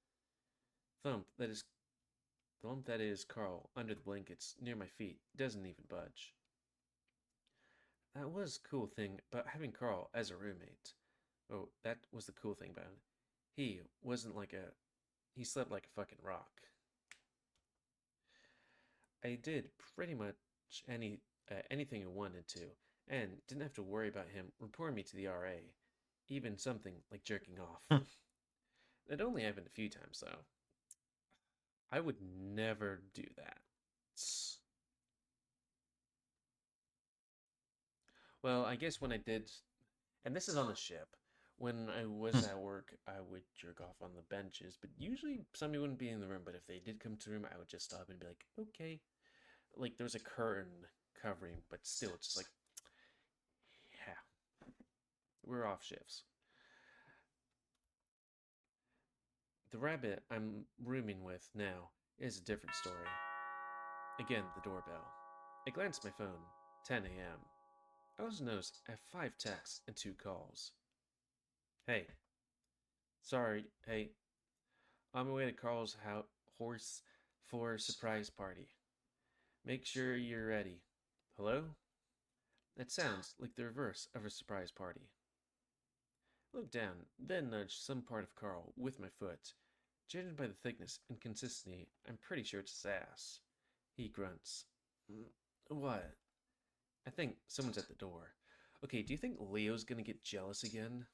Thump that is Carl under the blankets near my feet doesn't even budge. That was a cool thing about having Carl as a roommate. Oh, that was the cool thing about him. He slept like a fucking rock. I did pretty much anything I wanted to, and didn't have to worry about him reporting me to the RA, even something like jerking off. That only happened a few times, though. I would never do that. Well, I guess when I did, and this is on the ship, when I was at work, I would jerk off on the benches, but usually somebody wouldn't be in the room, but if they did come to the room, I would just stop and be like, okay. Like, there's a curtain covering, but still, it's just like, yeah. We're off shifts. The rabbit I'm rooming with now is a different story. Again, the doorbell. I glance at my phone. 10 a.m. I also notice I have 5 texts and 2 calls. Hey. Sorry, hey. On my way to Carl's horse for a surprise party. Make sure you're ready. Hello? That sounds like the reverse of a surprise party. I look down, then nudge some part of Carl with my foot. Judging by the thickness and consistency, I'm pretty sure it's his ass. He grunts. What? I think someone's at the door. Okay, do you think Leo's gonna get jealous again?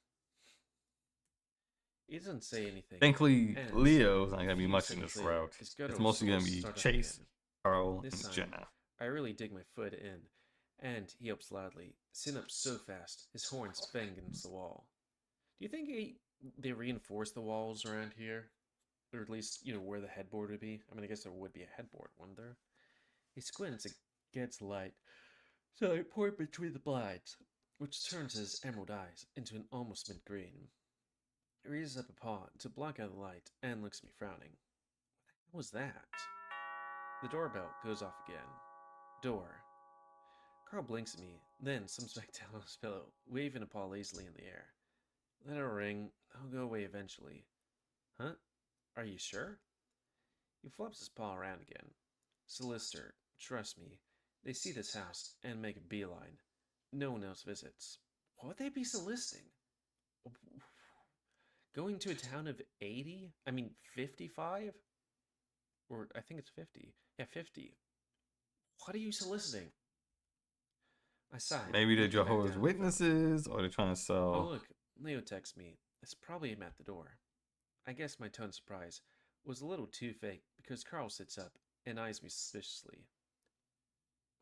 He doesn't say anything. Thankfully, Leo's not gonna be much in this route. It's mostly gonna be Chase, Carl, and Jenna. I really dig my foot in, and he yelps loudly, sitting up so fast his horns bang against the wall. Do you think they reinforce the walls around here? or at least, you know, where the headboard would be. I mean, I guess there would be a headboard, wouldn't there? He squints against the light, so I pour it between the blinds, which turns his emerald eyes into an almost mint green. He raises up a paw to block out the light and looks at me frowning. What was that? The doorbell goes off again. Door. Carl blinks at me, then slips back down on his pillow, waving a paw lazily in the air. Let it ring. I'll go away eventually. Huh? Are you sure? He flops his paw around again. Solicitor, trust me. They see this house and make a beeline. No one else visits. What would they be soliciting? Going to a town of 80? I mean, 55? Or I think it's 50. Yeah, 50. What are you soliciting? I sighed. Maybe they're looking back Jehovah's down. Witnesses, or they're trying to Oh, sell. look. Leo texts me. It's probably him at the door. I guess my tone of surprise was a little too fake because Carl sits up and eyes me suspiciously.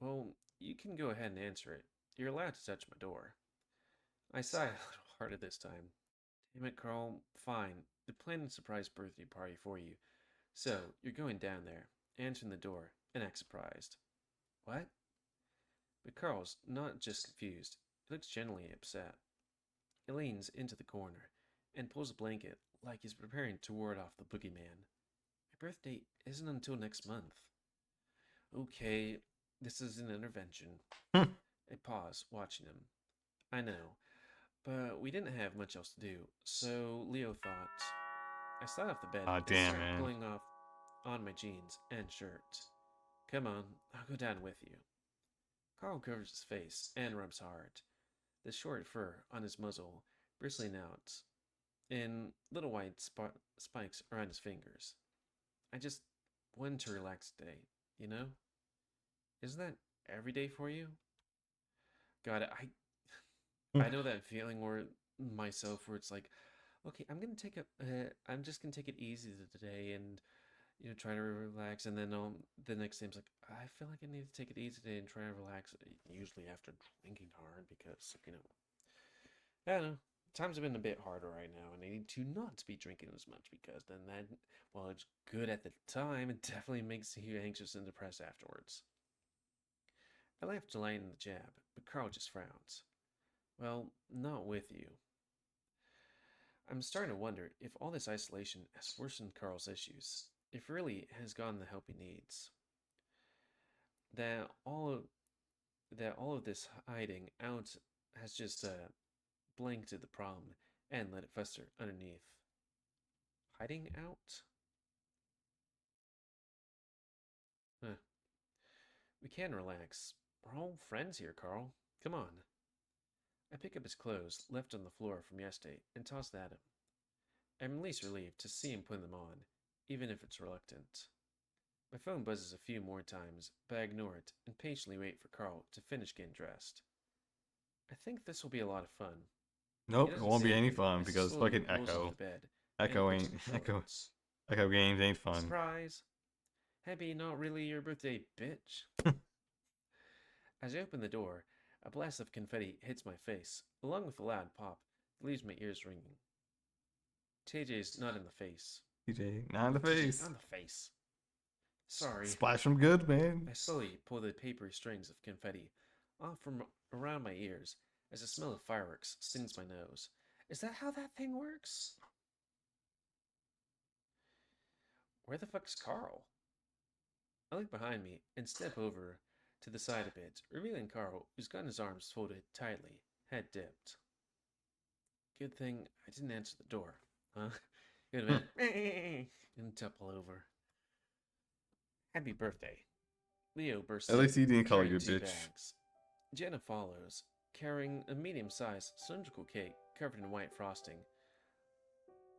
Well, you can go ahead and answer it. You're allowed to touch my door. I sigh a little harder this time. Damn it, Carl. Fine. They're planning a surprise birthday party for you. So, you're going down there, answering the door, and act surprised. What? But Carl's not just confused. He looks genuinely upset. He leans into the corner and pulls a blanket like he's preparing to ward off the boogeyman. My birthday isn't until next month. Okay, this is an intervention. I pause, watching him. I know, but we didn't have much else to do, so Leo thought. I slide off the bed and Damn, start man. pulling off on my jeans and shirt. Come on, I'll go down with you. Carl covers his face and rubs hard, the short fur on his muzzle bristling out in little white spikes around his fingers. I just wanted to relax today, you know? Isn't that every day for you? God, I know that feeling where myself where it's like, okay, I'm just gonna take it easy today and try to relax, and then the next day I'm like, I feel like I need to take it easy today and try to relax. Usually after drinking hard because I don't know. Times have been a bit harder right now, and I need to not be drinking as much because then that, while it's good at the time, it definitely makes you anxious and depressed afterwards. I laugh to lighten the jab, but Carl just frowns. Well, not with you. I'm starting to wonder if all this isolation has worsened Carl's issues, if really has gotten the help he needs. That all of this hiding out has just blanketed the problem and let it fester underneath. Hiding out? Huh. We can relax. We're all friends here, Carl. Come on. I pick up his clothes left on the floor from yesterday and toss them at him. I'm at least relieved to see him put them on, even if it's reluctant. My phone buzzes a few more times, but I ignore it and patiently wait for Carl to finish getting dressed. I think this will be a lot of fun. Nope, it won't be any fun because fucking Echo. Echo ain't Echo games ain't fun. Surprise! Happy not really your birthday, bitch. As I open the door, a blast of confetti hits my face, along with a loud pop that leaves my ears ringing. TJ's not in the face. TJ, not in the face. Not in the face. Sorry. Splash them good, man. I slowly pull the papery strings of confetti off from around my ears as the smell of fireworks stings my nose. Is that how that thing works? Where the fuck's Carl? I look behind me and step over to the side a bit, revealing Carl, who's got his arms folded tightly, head dipped. Good thing I didn't answer the door, huh? It would have been and topple over. Happy birthday. Leo bursts At least he didn't call carrying you a 2 bitch. bags. Jenna follows, carrying a medium-sized cylindrical cake covered in white frosting.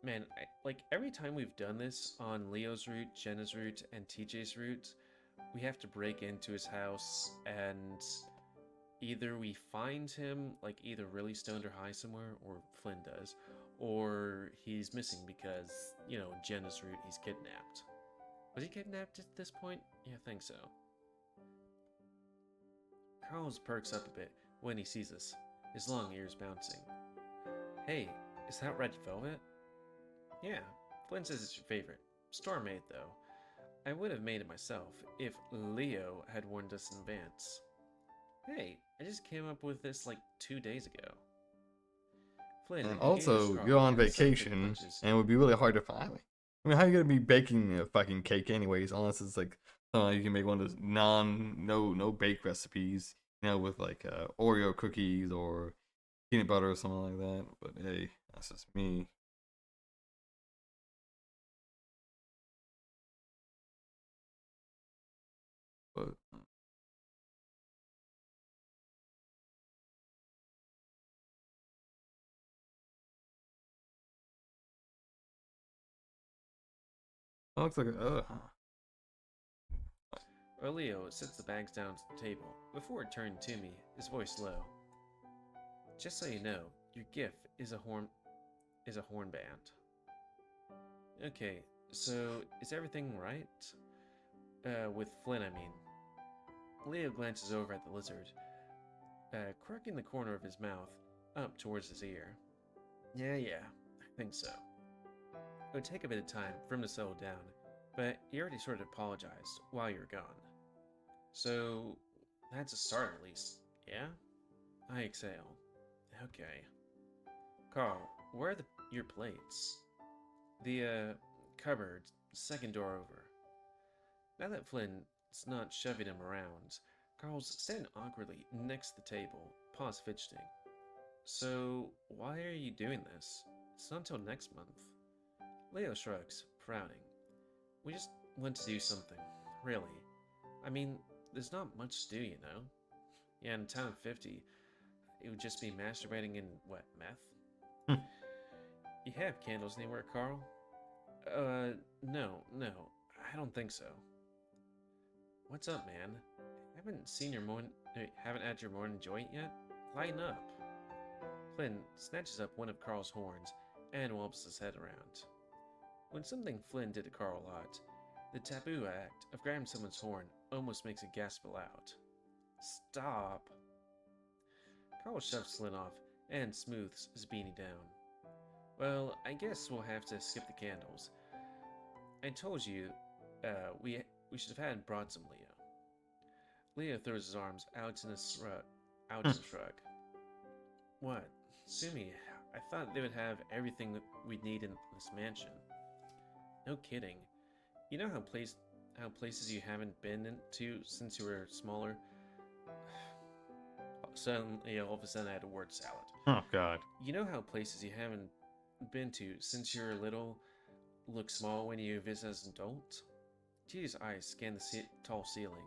Man, like every time we've done this on Leo's route, Jenna's route, and TJ's route, we have to break into his house and either we find him like either really stoned or high somewhere, or Flynn does, or he's missing because, Jenna's route, he's kidnapped. Was he kidnapped at this point? Yeah, I think so. Carlos perks up a bit when he sees us, his long ears bouncing. Hey, is that red velvet? Yeah, Flynn says it's your favorite. Store made though. I would have made it myself if Leo had warned us in advance. Hey, I just came up with this like 2 days ago. Flynn, And you gave also, Carl you're on and some thick vacation, punches. and it would be really hard to find. I mean, how are you gonna be baking a fucking cake anyways? Unless it's like you can make one of those no bake recipes, you know, with like Oreo cookies or peanut butter or something like that. But hey, that's just me. But it looks like Leo sets the bags down to the table before turning to me, his voice low. Just so you know, your gift is a horn band. Okay, so is everything right? With Flynn, I mean. Leo glances over at the lizard, cracking the corner of his mouth up towards his ear. Yeah, I think so. It would take a bit of time for him to settle down, but he already sort of apologized while you were gone. So, that's a start at least, yeah? I exhale. Okay. Carl, where are your plates? The, cupboard, second door over. Now that Flynn's not shoving him around, Carl's standing awkwardly next to the table, paws fidgeting. So, why are you doing this? It's not until next month. Leo shrugs, frowning. We just want to do something, really. I mean, there's not much to do, you know? Yeah, in a town of 50, it would just be masturbating in, what, meth? You have candles anywhere, Carl? No, I don't think so. What's up, man? Haven't had your morning joint yet? Lighten up. Flynn snatches up one of Carl's horns and wobbles his head around. When something Flynn did to Carl a lot, the taboo act of grabbing someone's horn almost makes a gasp aloud. Stop! Carl shoves Flynn off and smooths his beanie down. Well, I guess we'll have to skip the candles. I told you, we should have had brought some, Leo. Leo throws his arms out in a shrug. What? Sumi, I thought they would have everything that we'd need in this mansion. No kidding. You know how places you haven't been to since you were smaller? Suddenly, all of a sudden I had a word salad. Oh, God. You know how places you haven't been to since you were little look small when you visit as an adult? T's eyes scan the tall ceiling.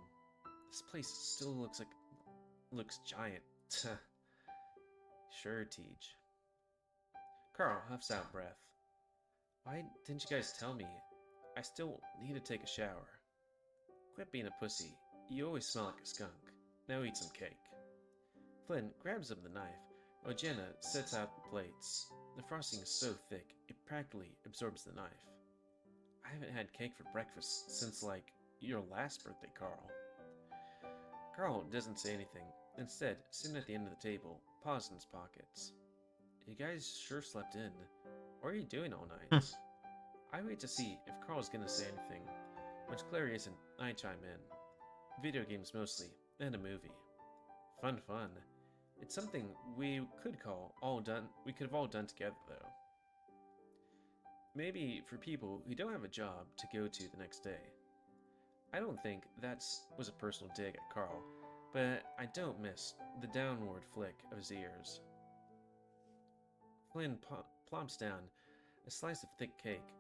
This place still looks giant. Sure, Tej. Carl huffs out breath. Why didn't you guys tell me? I still need to take a shower. Quit being a pussy. You always smell like a skunk. Now eat some cake. Flynn grabs up the knife, while Jenna sets out the plates. The frosting is so thick, it practically absorbs the knife. I haven't had cake for breakfast since, like, your last birthday, Carl. Carl doesn't say anything. Instead, sitting at the end of the table, paws in his pockets. You guys sure slept in. What are you doing all night? I wait to see if Carl's gonna say anything. Once Clary isn't, I chime in. Video games mostly, and a movie. Fun. It's something we could have all done together, though. Maybe for people who don't have a job to go to the next day. I don't think that was a personal dig at Carl, but I don't miss the downward flick of his ears. Flynn plumps down a slice of thick cake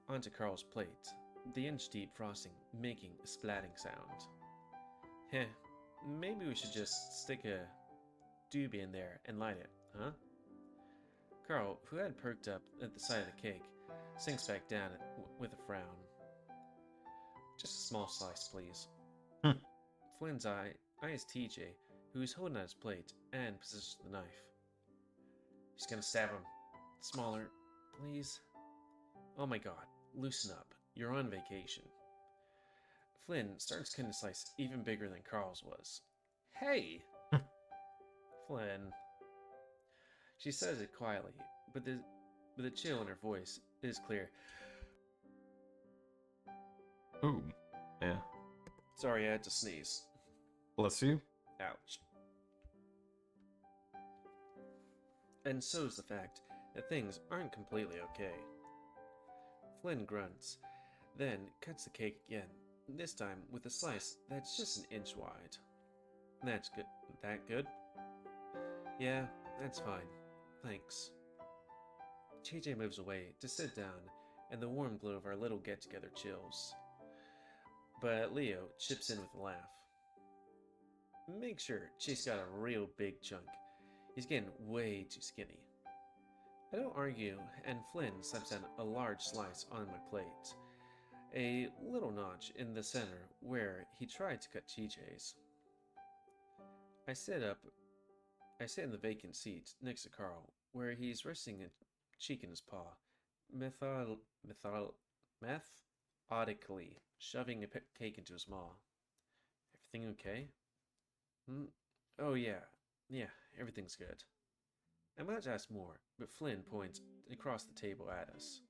onto Carl's plate, the inch-deep frosting making a splatting sound. Heh, maybe we should just stick a doobie in there and light it, huh? Carl, who had perked up at the sight of the cake, sinks back down with a frown. Just a small slice, please. Flynn's eyes TJ, who is holding out his plate and positions the knife. He's gonna stab him. Smaller, please. Oh my god, loosen up. You're on vacation. Flynn starts cutting a slice even bigger than Carl's was. Hey! Flynn. She says it quietly, but the chill in her voice is clear. Ooh, yeah. Sorry, I had to sneeze. Bless you. Ouch. And so's the fact that things aren't completely okay. Flynn grunts, then cuts the cake again, this time with a slice that's just an inch wide. That's good. That good? Yeah, that's fine. Thanks. JJ moves away to sit down, and the warm glow of our little get-together chills. But Leo chips in with a laugh. Make sure Chase got a real big chunk. He's getting way too skinny. I don't argue, and Flynn slaps down a large slice on my plate. A little notch in the center where he tried to cut TJ's. I sit in the vacant seat next to Carl, where he's resting a cheek in his paw, methodically shoving a cake into his maw. Everything okay? Oh yeah, everything's good. I'm about to ask more, but Flynn points across the table at us.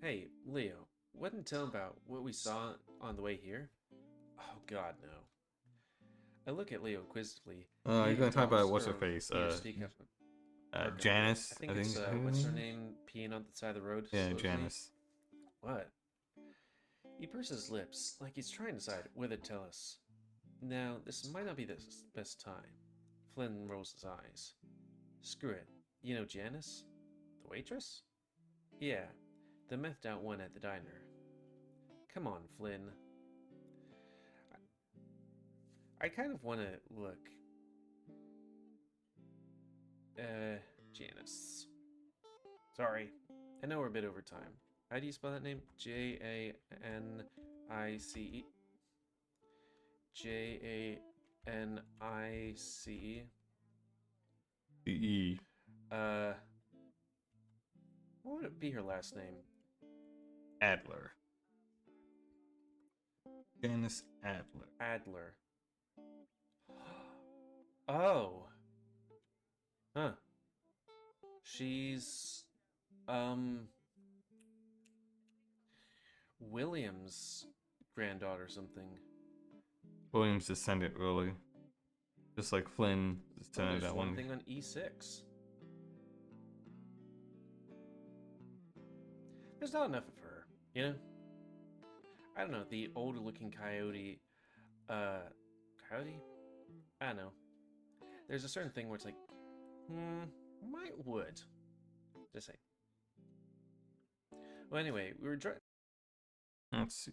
Hey, Leo, wasn't tell about what we saw on the way here? Oh god, no. I look at Leo quizzically. You're gonna talk about what's her face? Janice. I think it's what's her name peeing on the side of the road? Yeah, supposedly? Janice. What? He purses his lips like he's trying to decide whether to tell us. Now, this might not be the best time. Flynn rolls his eyes. Screw it. You know Janice? The waitress? Yeah, the methed out one at the diner. Come on, Flynn. I kind of want to look. Janice. Sorry, I know we're a bit over time. How do you spell that name? Janice. Janice. E. What would it be her last name? Adler. Janice Adler. Adler. Oh. Huh. She's, William's granddaughter or something. William's descendant, really. Just like Flynn descended There's that one one. thing on E6. There's not enough of her, you know? I don't know, the older looking coyote, coyote? I don't know. There's a certain thing where it's like, might would. Just say. Well, anyway, we were driving. Let's see.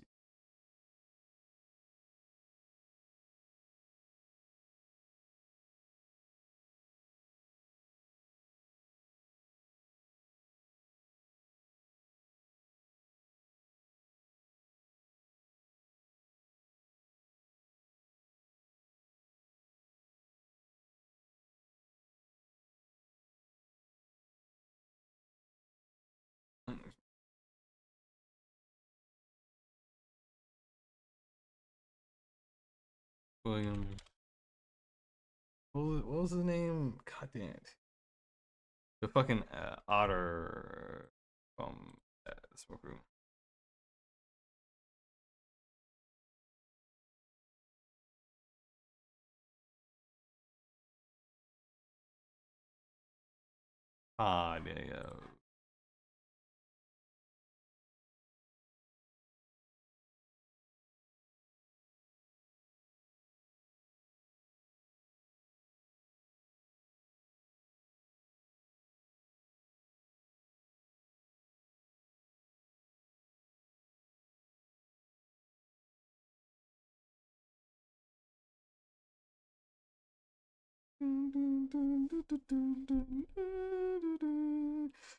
William. What was his name? God damn it. The fucking otter from the smoke room. Ah, yeah.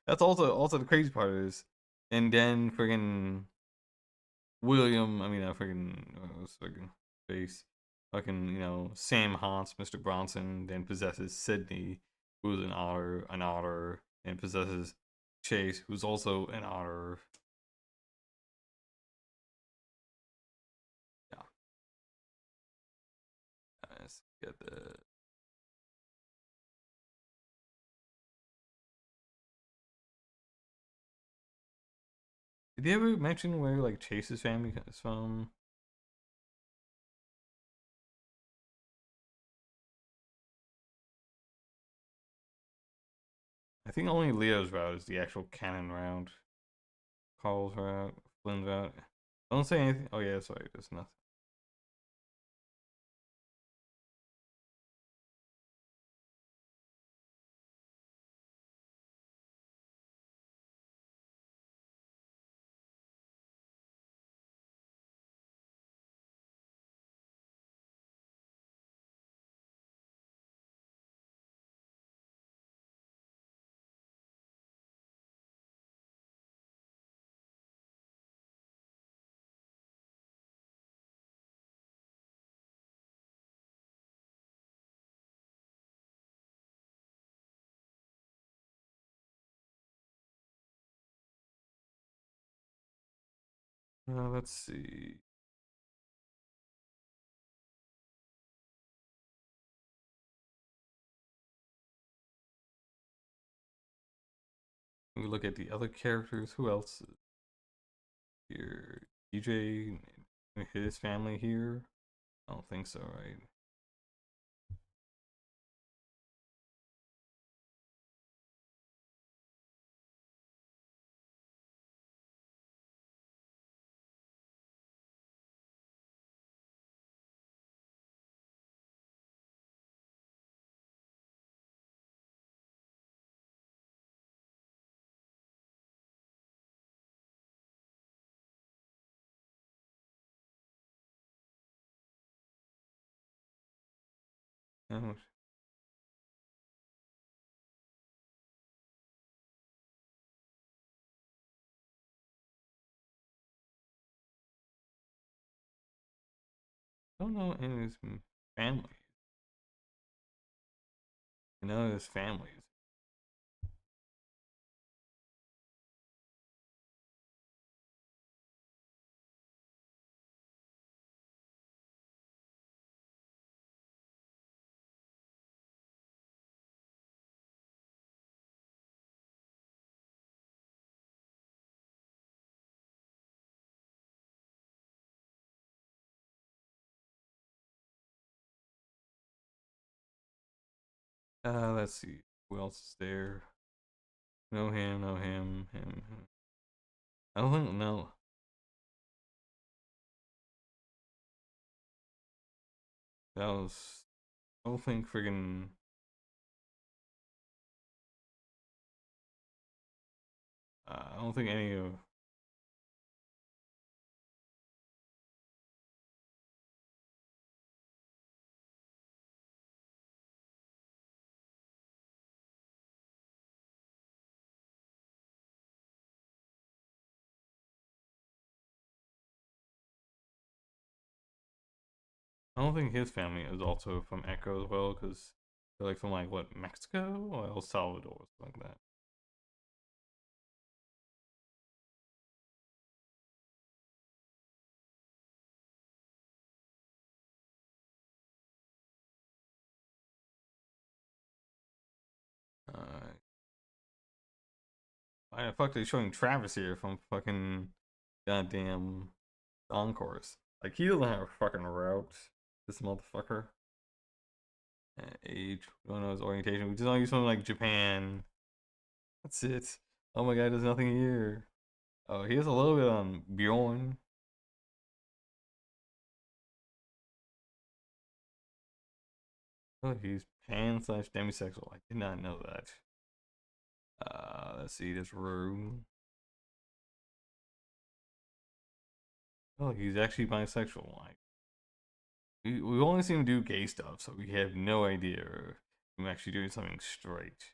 That's also the crazy part is, and then friggin' William, I mean, what's fucking face, fucking, Sam haunts Mr. Bronson, then possesses Sydney, who's an otter, and possesses Chase, who's also an otter. Yeah. Let's get the. Did he ever mention where like Chase's family is from? I think only Leo's route is the actual canon route. Carl's route, Flynn's route. Don't say anything. Oh yeah, sorry, there's nothing. Let's see. We look at the other characters. Who else is here? DJ, his family here? I don't think so, right? Oh, I don't know any of his family. I know his families. Let's see. Who else is there? Know him, him. I don't think, no. That was, I don't think friggin'. I don't think any of. I don't think his family is also from Echo as well, because they're like from like what, Mexico or El Salvador, something like that. Why the fuck are they showing Travis here from fucking goddamn Encores? Like, he doesn't have a fucking route, this motherfucker. Age, we don't know his orientation. We just only use something like Japan. That's it. Oh my god, there's nothing here. Oh, he has a little bit on Bjorn. Oh, he's pan slash demisexual. I did not know that. Let's see this room. Oh, he's actually bisexual. Like, we've only seen him do gay stuff, so we have no idea if I'm actually doing something straight.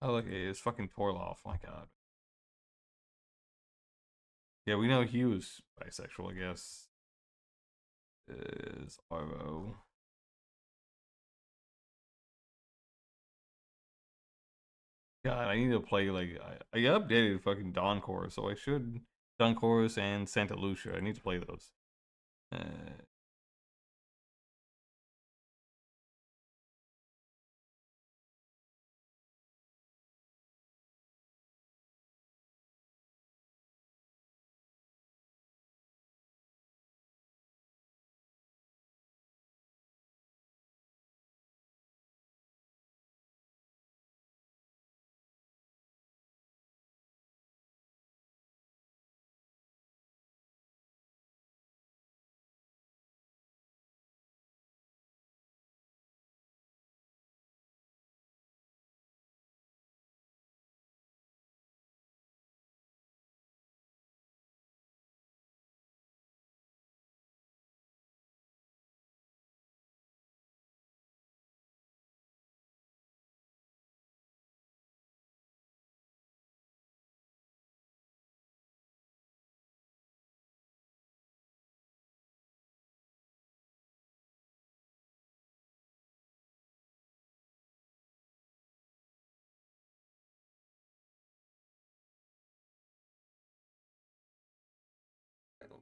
Oh, look, it's fucking Torloff. My god. Yeah, we know he was bisexual, I guess. Is Arvo. God, I need to play, like, I updated fucking Dawn Chorus, so I should. Dawn Chorus and Santa Lucia. I need to play those.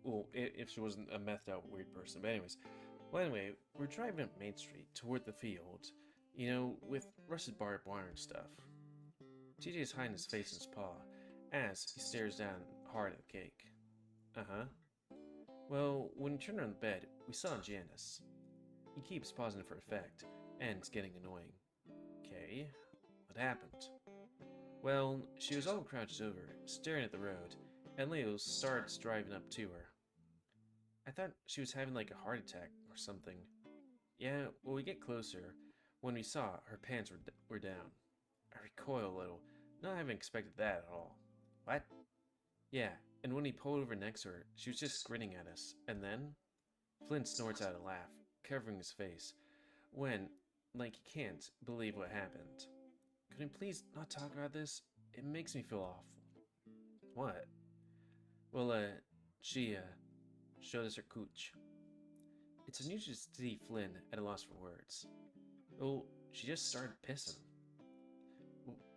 Well, if she wasn't a methed out weird person. But anyways, well, anyway, we're driving up Main Street toward the field, you know, with rusted barbed wire and stuff. TJ is hiding his face in his paw as he stares down hard at the cake. Uh-huh. Well, when we turned around the bed, we saw Janice. He keeps pausing for effect, and it's getting annoying. Okay, what happened? Well, she was all crouched over, staring at the road, and Leo starts driving up to her. I thought she was having like a heart attack or something. Yeah, well, we get closer when we saw her pants were down. I recoil a little, not having expected that at all. What? Yeah, and when he pulled over next to her, she was just grinning at us, and then Flynn snorts out a laugh, covering his face, when, like, he can't believe what happened. Could we please not talk about this? It makes me feel awful. What? Well, she, showed us her cooch. It's unusual to see Flynn at a loss for words. Oh, she just started pissing.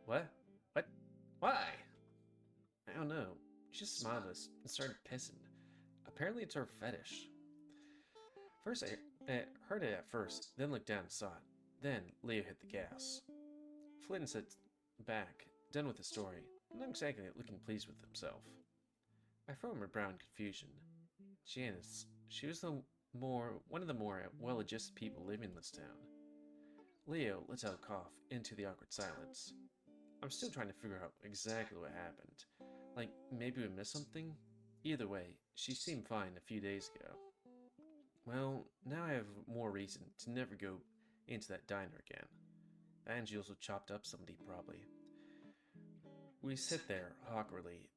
What? What? Why? I don't know. She just smiled at us and started pissing. Apparently it's her fetish. First, I heard it at first, then looked down and saw it. Then Leo hit the gas. Flynn sat back, done with the story, not exactly looking pleased with himself. I frowned my brow in confusion. Janice, she was one of the more well-adjusted people living in this town. Leo lets out a cough into the awkward silence. I'm still trying to figure out exactly what happened. Like, maybe we missed something? Either way, she seemed fine a few days ago. Well, now I have more reason to never go into that diner again. And she also chopped up somebody, probably. We sit there awkwardly.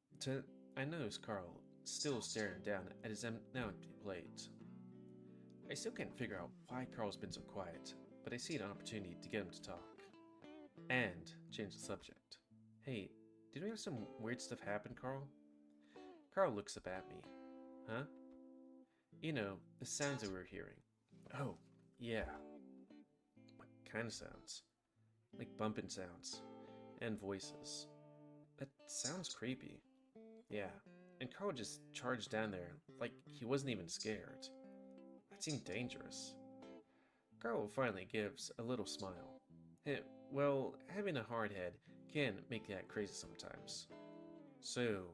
I notice Carl still staring down at his now empty plate. I still can't figure out why Carl's been so quiet, but I see an opportunity to get him to talk. And change the subject. Hey, did we have some weird stuff happen, Carl? Carl looks up at me. Huh? You know, the sounds that we were hearing. Oh, yeah. What kind of sounds? Like bumping sounds. And voices. That sounds creepy. Yeah, and Carl just charged down there like he wasn't even scared. That seemed dangerous. Carl finally gives a little smile. Well, having a hard head can make that crazy sometimes. So,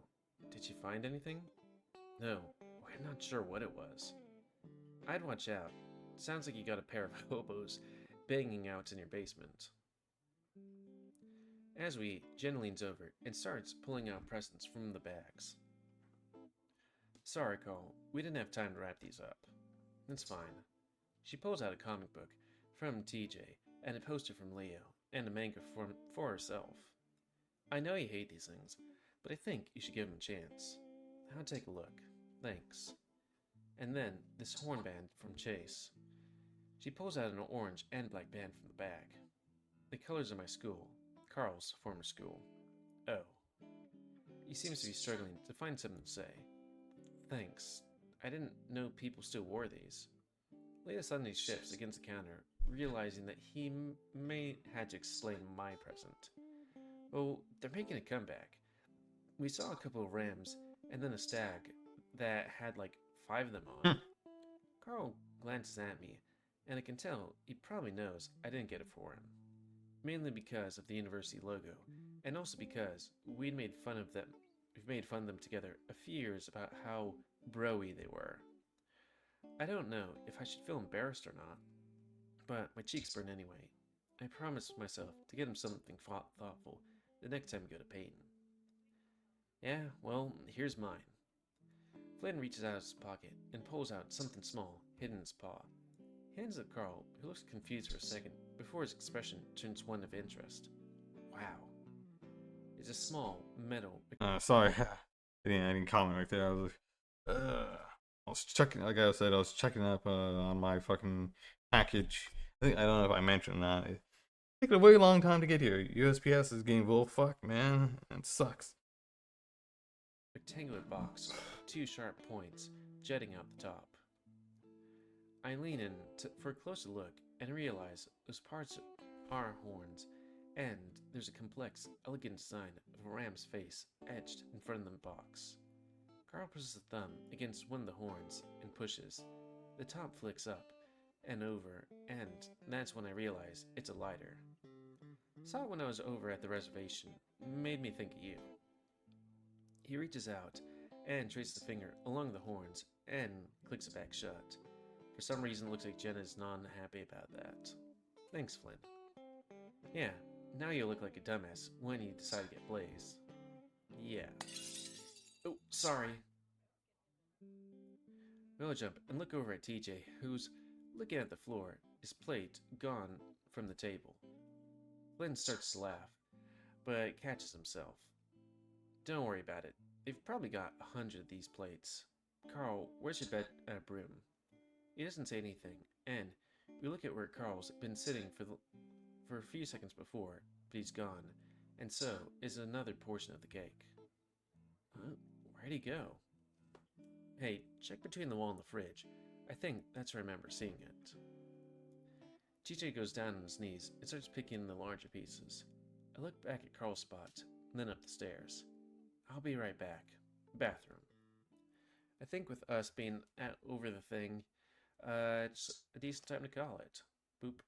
did you find anything? No, I'm not sure what it was. I'd watch out. Sounds like you got a pair of hobos banging out in your basement. As Jen leans over and starts pulling out presents from the bags. Sorry, Carl, we didn't have time to wrap these up. That's fine. She pulls out a comic book from TJ and a poster from Leo and a manga for herself. I know you hate these things, but I think you should give them a chance. I'll take a look. Thanks. And then this horn band from Chase. She pulls out an orange and black band from the bag. The colors of my school, Carl's former school. Oh. He seems to be struggling to find something to say. Thanks. I didn't know people still wore these. Leo suddenly shifts against the counter, realizing that he may had to explain my present. Oh, they're making a comeback. We saw a couple of rams and then a stag that had like 5 of them on. Carl glances at me, and I can tell he probably knows I didn't get it for him. Mainly because of the university logo, and also because we've made fun of them together a few years about how bro-y they were. I don't know if I should feel embarrassed or not, but my cheeks burn anyway. I promised myself to get him something thoughtful the next time we go to Peyton. Yeah, well, here's mine. Flynn reaches out of his pocket and pulls out something small hidden in his paw. He hands it to Carl, who looks confused for a second before his expression turns one of interest. Wow. It's a small metal. Sorry, I didn't comment right there. I was checking. Like I said, I was checking up on my fucking package. I don't know if I mentioned that. It took a very long time to get here. USPS is getting full fuck, man. It sucks. Rectangular box with 2 sharp points jutting out the top. I lean in for a closer look and realize those parts are horns, and there's a complex, elegant design of a ram's face etched in front of the box. Carl pushes a thumb against one of the horns and pushes. The top flicks up and over, and that's when I realize it's a lighter. Saw it when I was over at the reservation. Made me think of you. He reaches out and traces the finger along the horns and clicks it back shut. For some reason, it looks like Jenna is not happy about that. Thanks, Flynn. Yeah, now you look like a dumbass when you decide to get Blaze. Yeah. Oh, sorry. We'll jump and look over at TJ, who's looking at the floor, his plate gone from the table. Flynn starts to laugh, but catches himself. Don't worry about it. They've probably got 100 of these plates. Carl, where's your broom? He doesn't say anything, and we look at where Carl's been sitting for a few seconds before, but he's gone, and so is another portion of the cake. Where'd he go? Hey, check between the wall and the fridge. I think that's where I remember seeing it. TJ goes down on his knees and starts picking the larger pieces. I look back at Carl's spot, and then up the stairs. I'll be right back. Bathroom. I think with us being over the thing, it's a decent time to call it. Boop.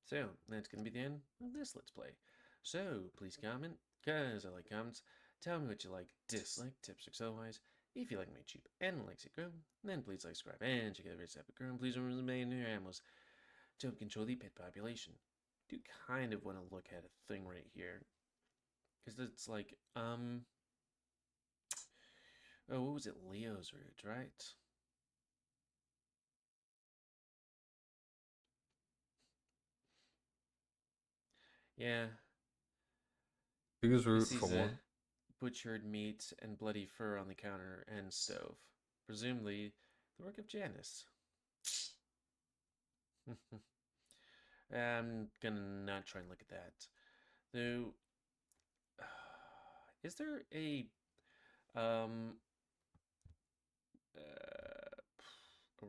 So, that's going to be the end of this Let's Play. So, please comment, because I like comments. Tell me what you like, dislike, tips, or otherwise. If you like my cheap and likes it grow, then please like, subscribe, and check out the rest of the grow. Please remember to your animals to help control the pet population. Do kind of want to look at a thing right here. Because it's like, oh, what was it? Leo's root, right? Yeah. Biggest root for one. Butchered meat and bloody fur on the counter and stove. Presumably the work of Janice. I'm gonna not try and look at that. Though, is there a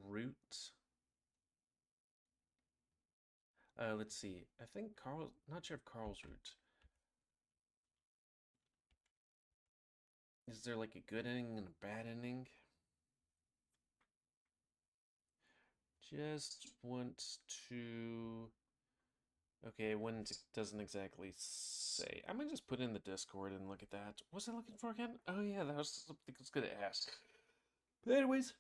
root? Let's see. I think Carl. Not sure if Carl's root. Is there like a good ending and a bad ending? Just want to. Okay, when it doesn't exactly say. I'm gonna just put in the Discord and look at that. What was I looking for again? Oh yeah, that was something I was gonna ask. But anyways,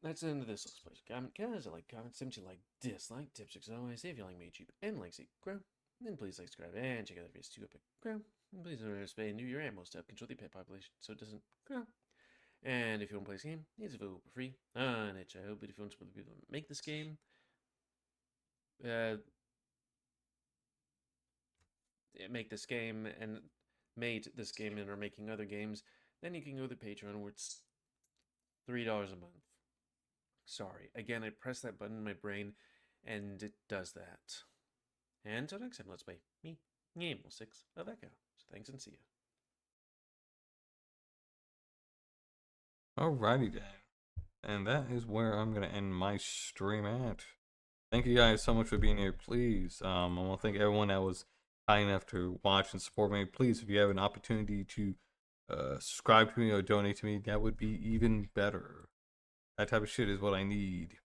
that's the end of this Let's Play. Comment, guys, I like comments, you like, dislike, tips, or otherwise. If you like me, YouTube, and likes it, grow. Then please like, subscribe, and check out the videos to epic grow. And please don't spay new your animals to help control the pet population so it doesn't grow. And if you want to play this game, it's available for free on itch.io. But if you want to support the people that make this game, make this game and made this game and are making other games, then you can go to Patreon where it's $3 a month. Sorry, again, I press that button in my brain and it does that. And until next time, let's play me, Game 6 of Echo. So thanks and see ya. Alrighty then. And that is where I'm going to end my stream at. Thank you guys so much for being here. Please, I want to thank everyone that was kind enough to watch and support me. Please, if you have an opportunity to subscribe to me or donate to me, that would be even better. That type of shit is what I need.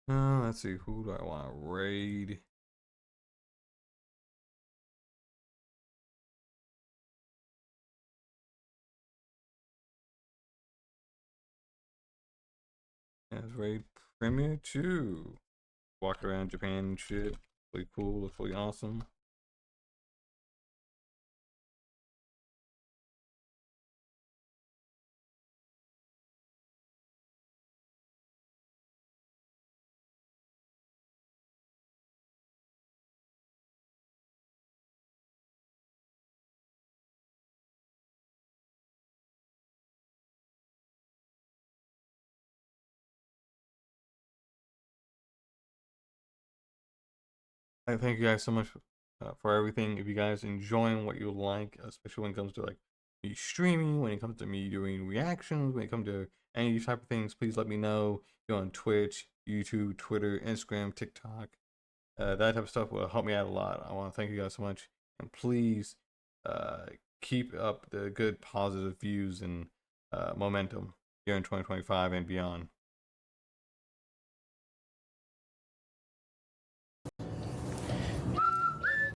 Let's see, who do I want to raid? Let's raid Premier 2. Walk around Japan and shit. Really cool, looks really awesome. I thank you guys so much for everything. If you guys enjoying what you like, especially when it comes to like me streaming, when it comes to me doing reactions, when it comes to any type of things, please let me know. Go on Twitch, YouTube, Twitter, Instagram, TikTok. That type of stuff will help me out a lot. I want to thank you guys so much, and please keep up the good positive views and momentum here in 2025 and beyond.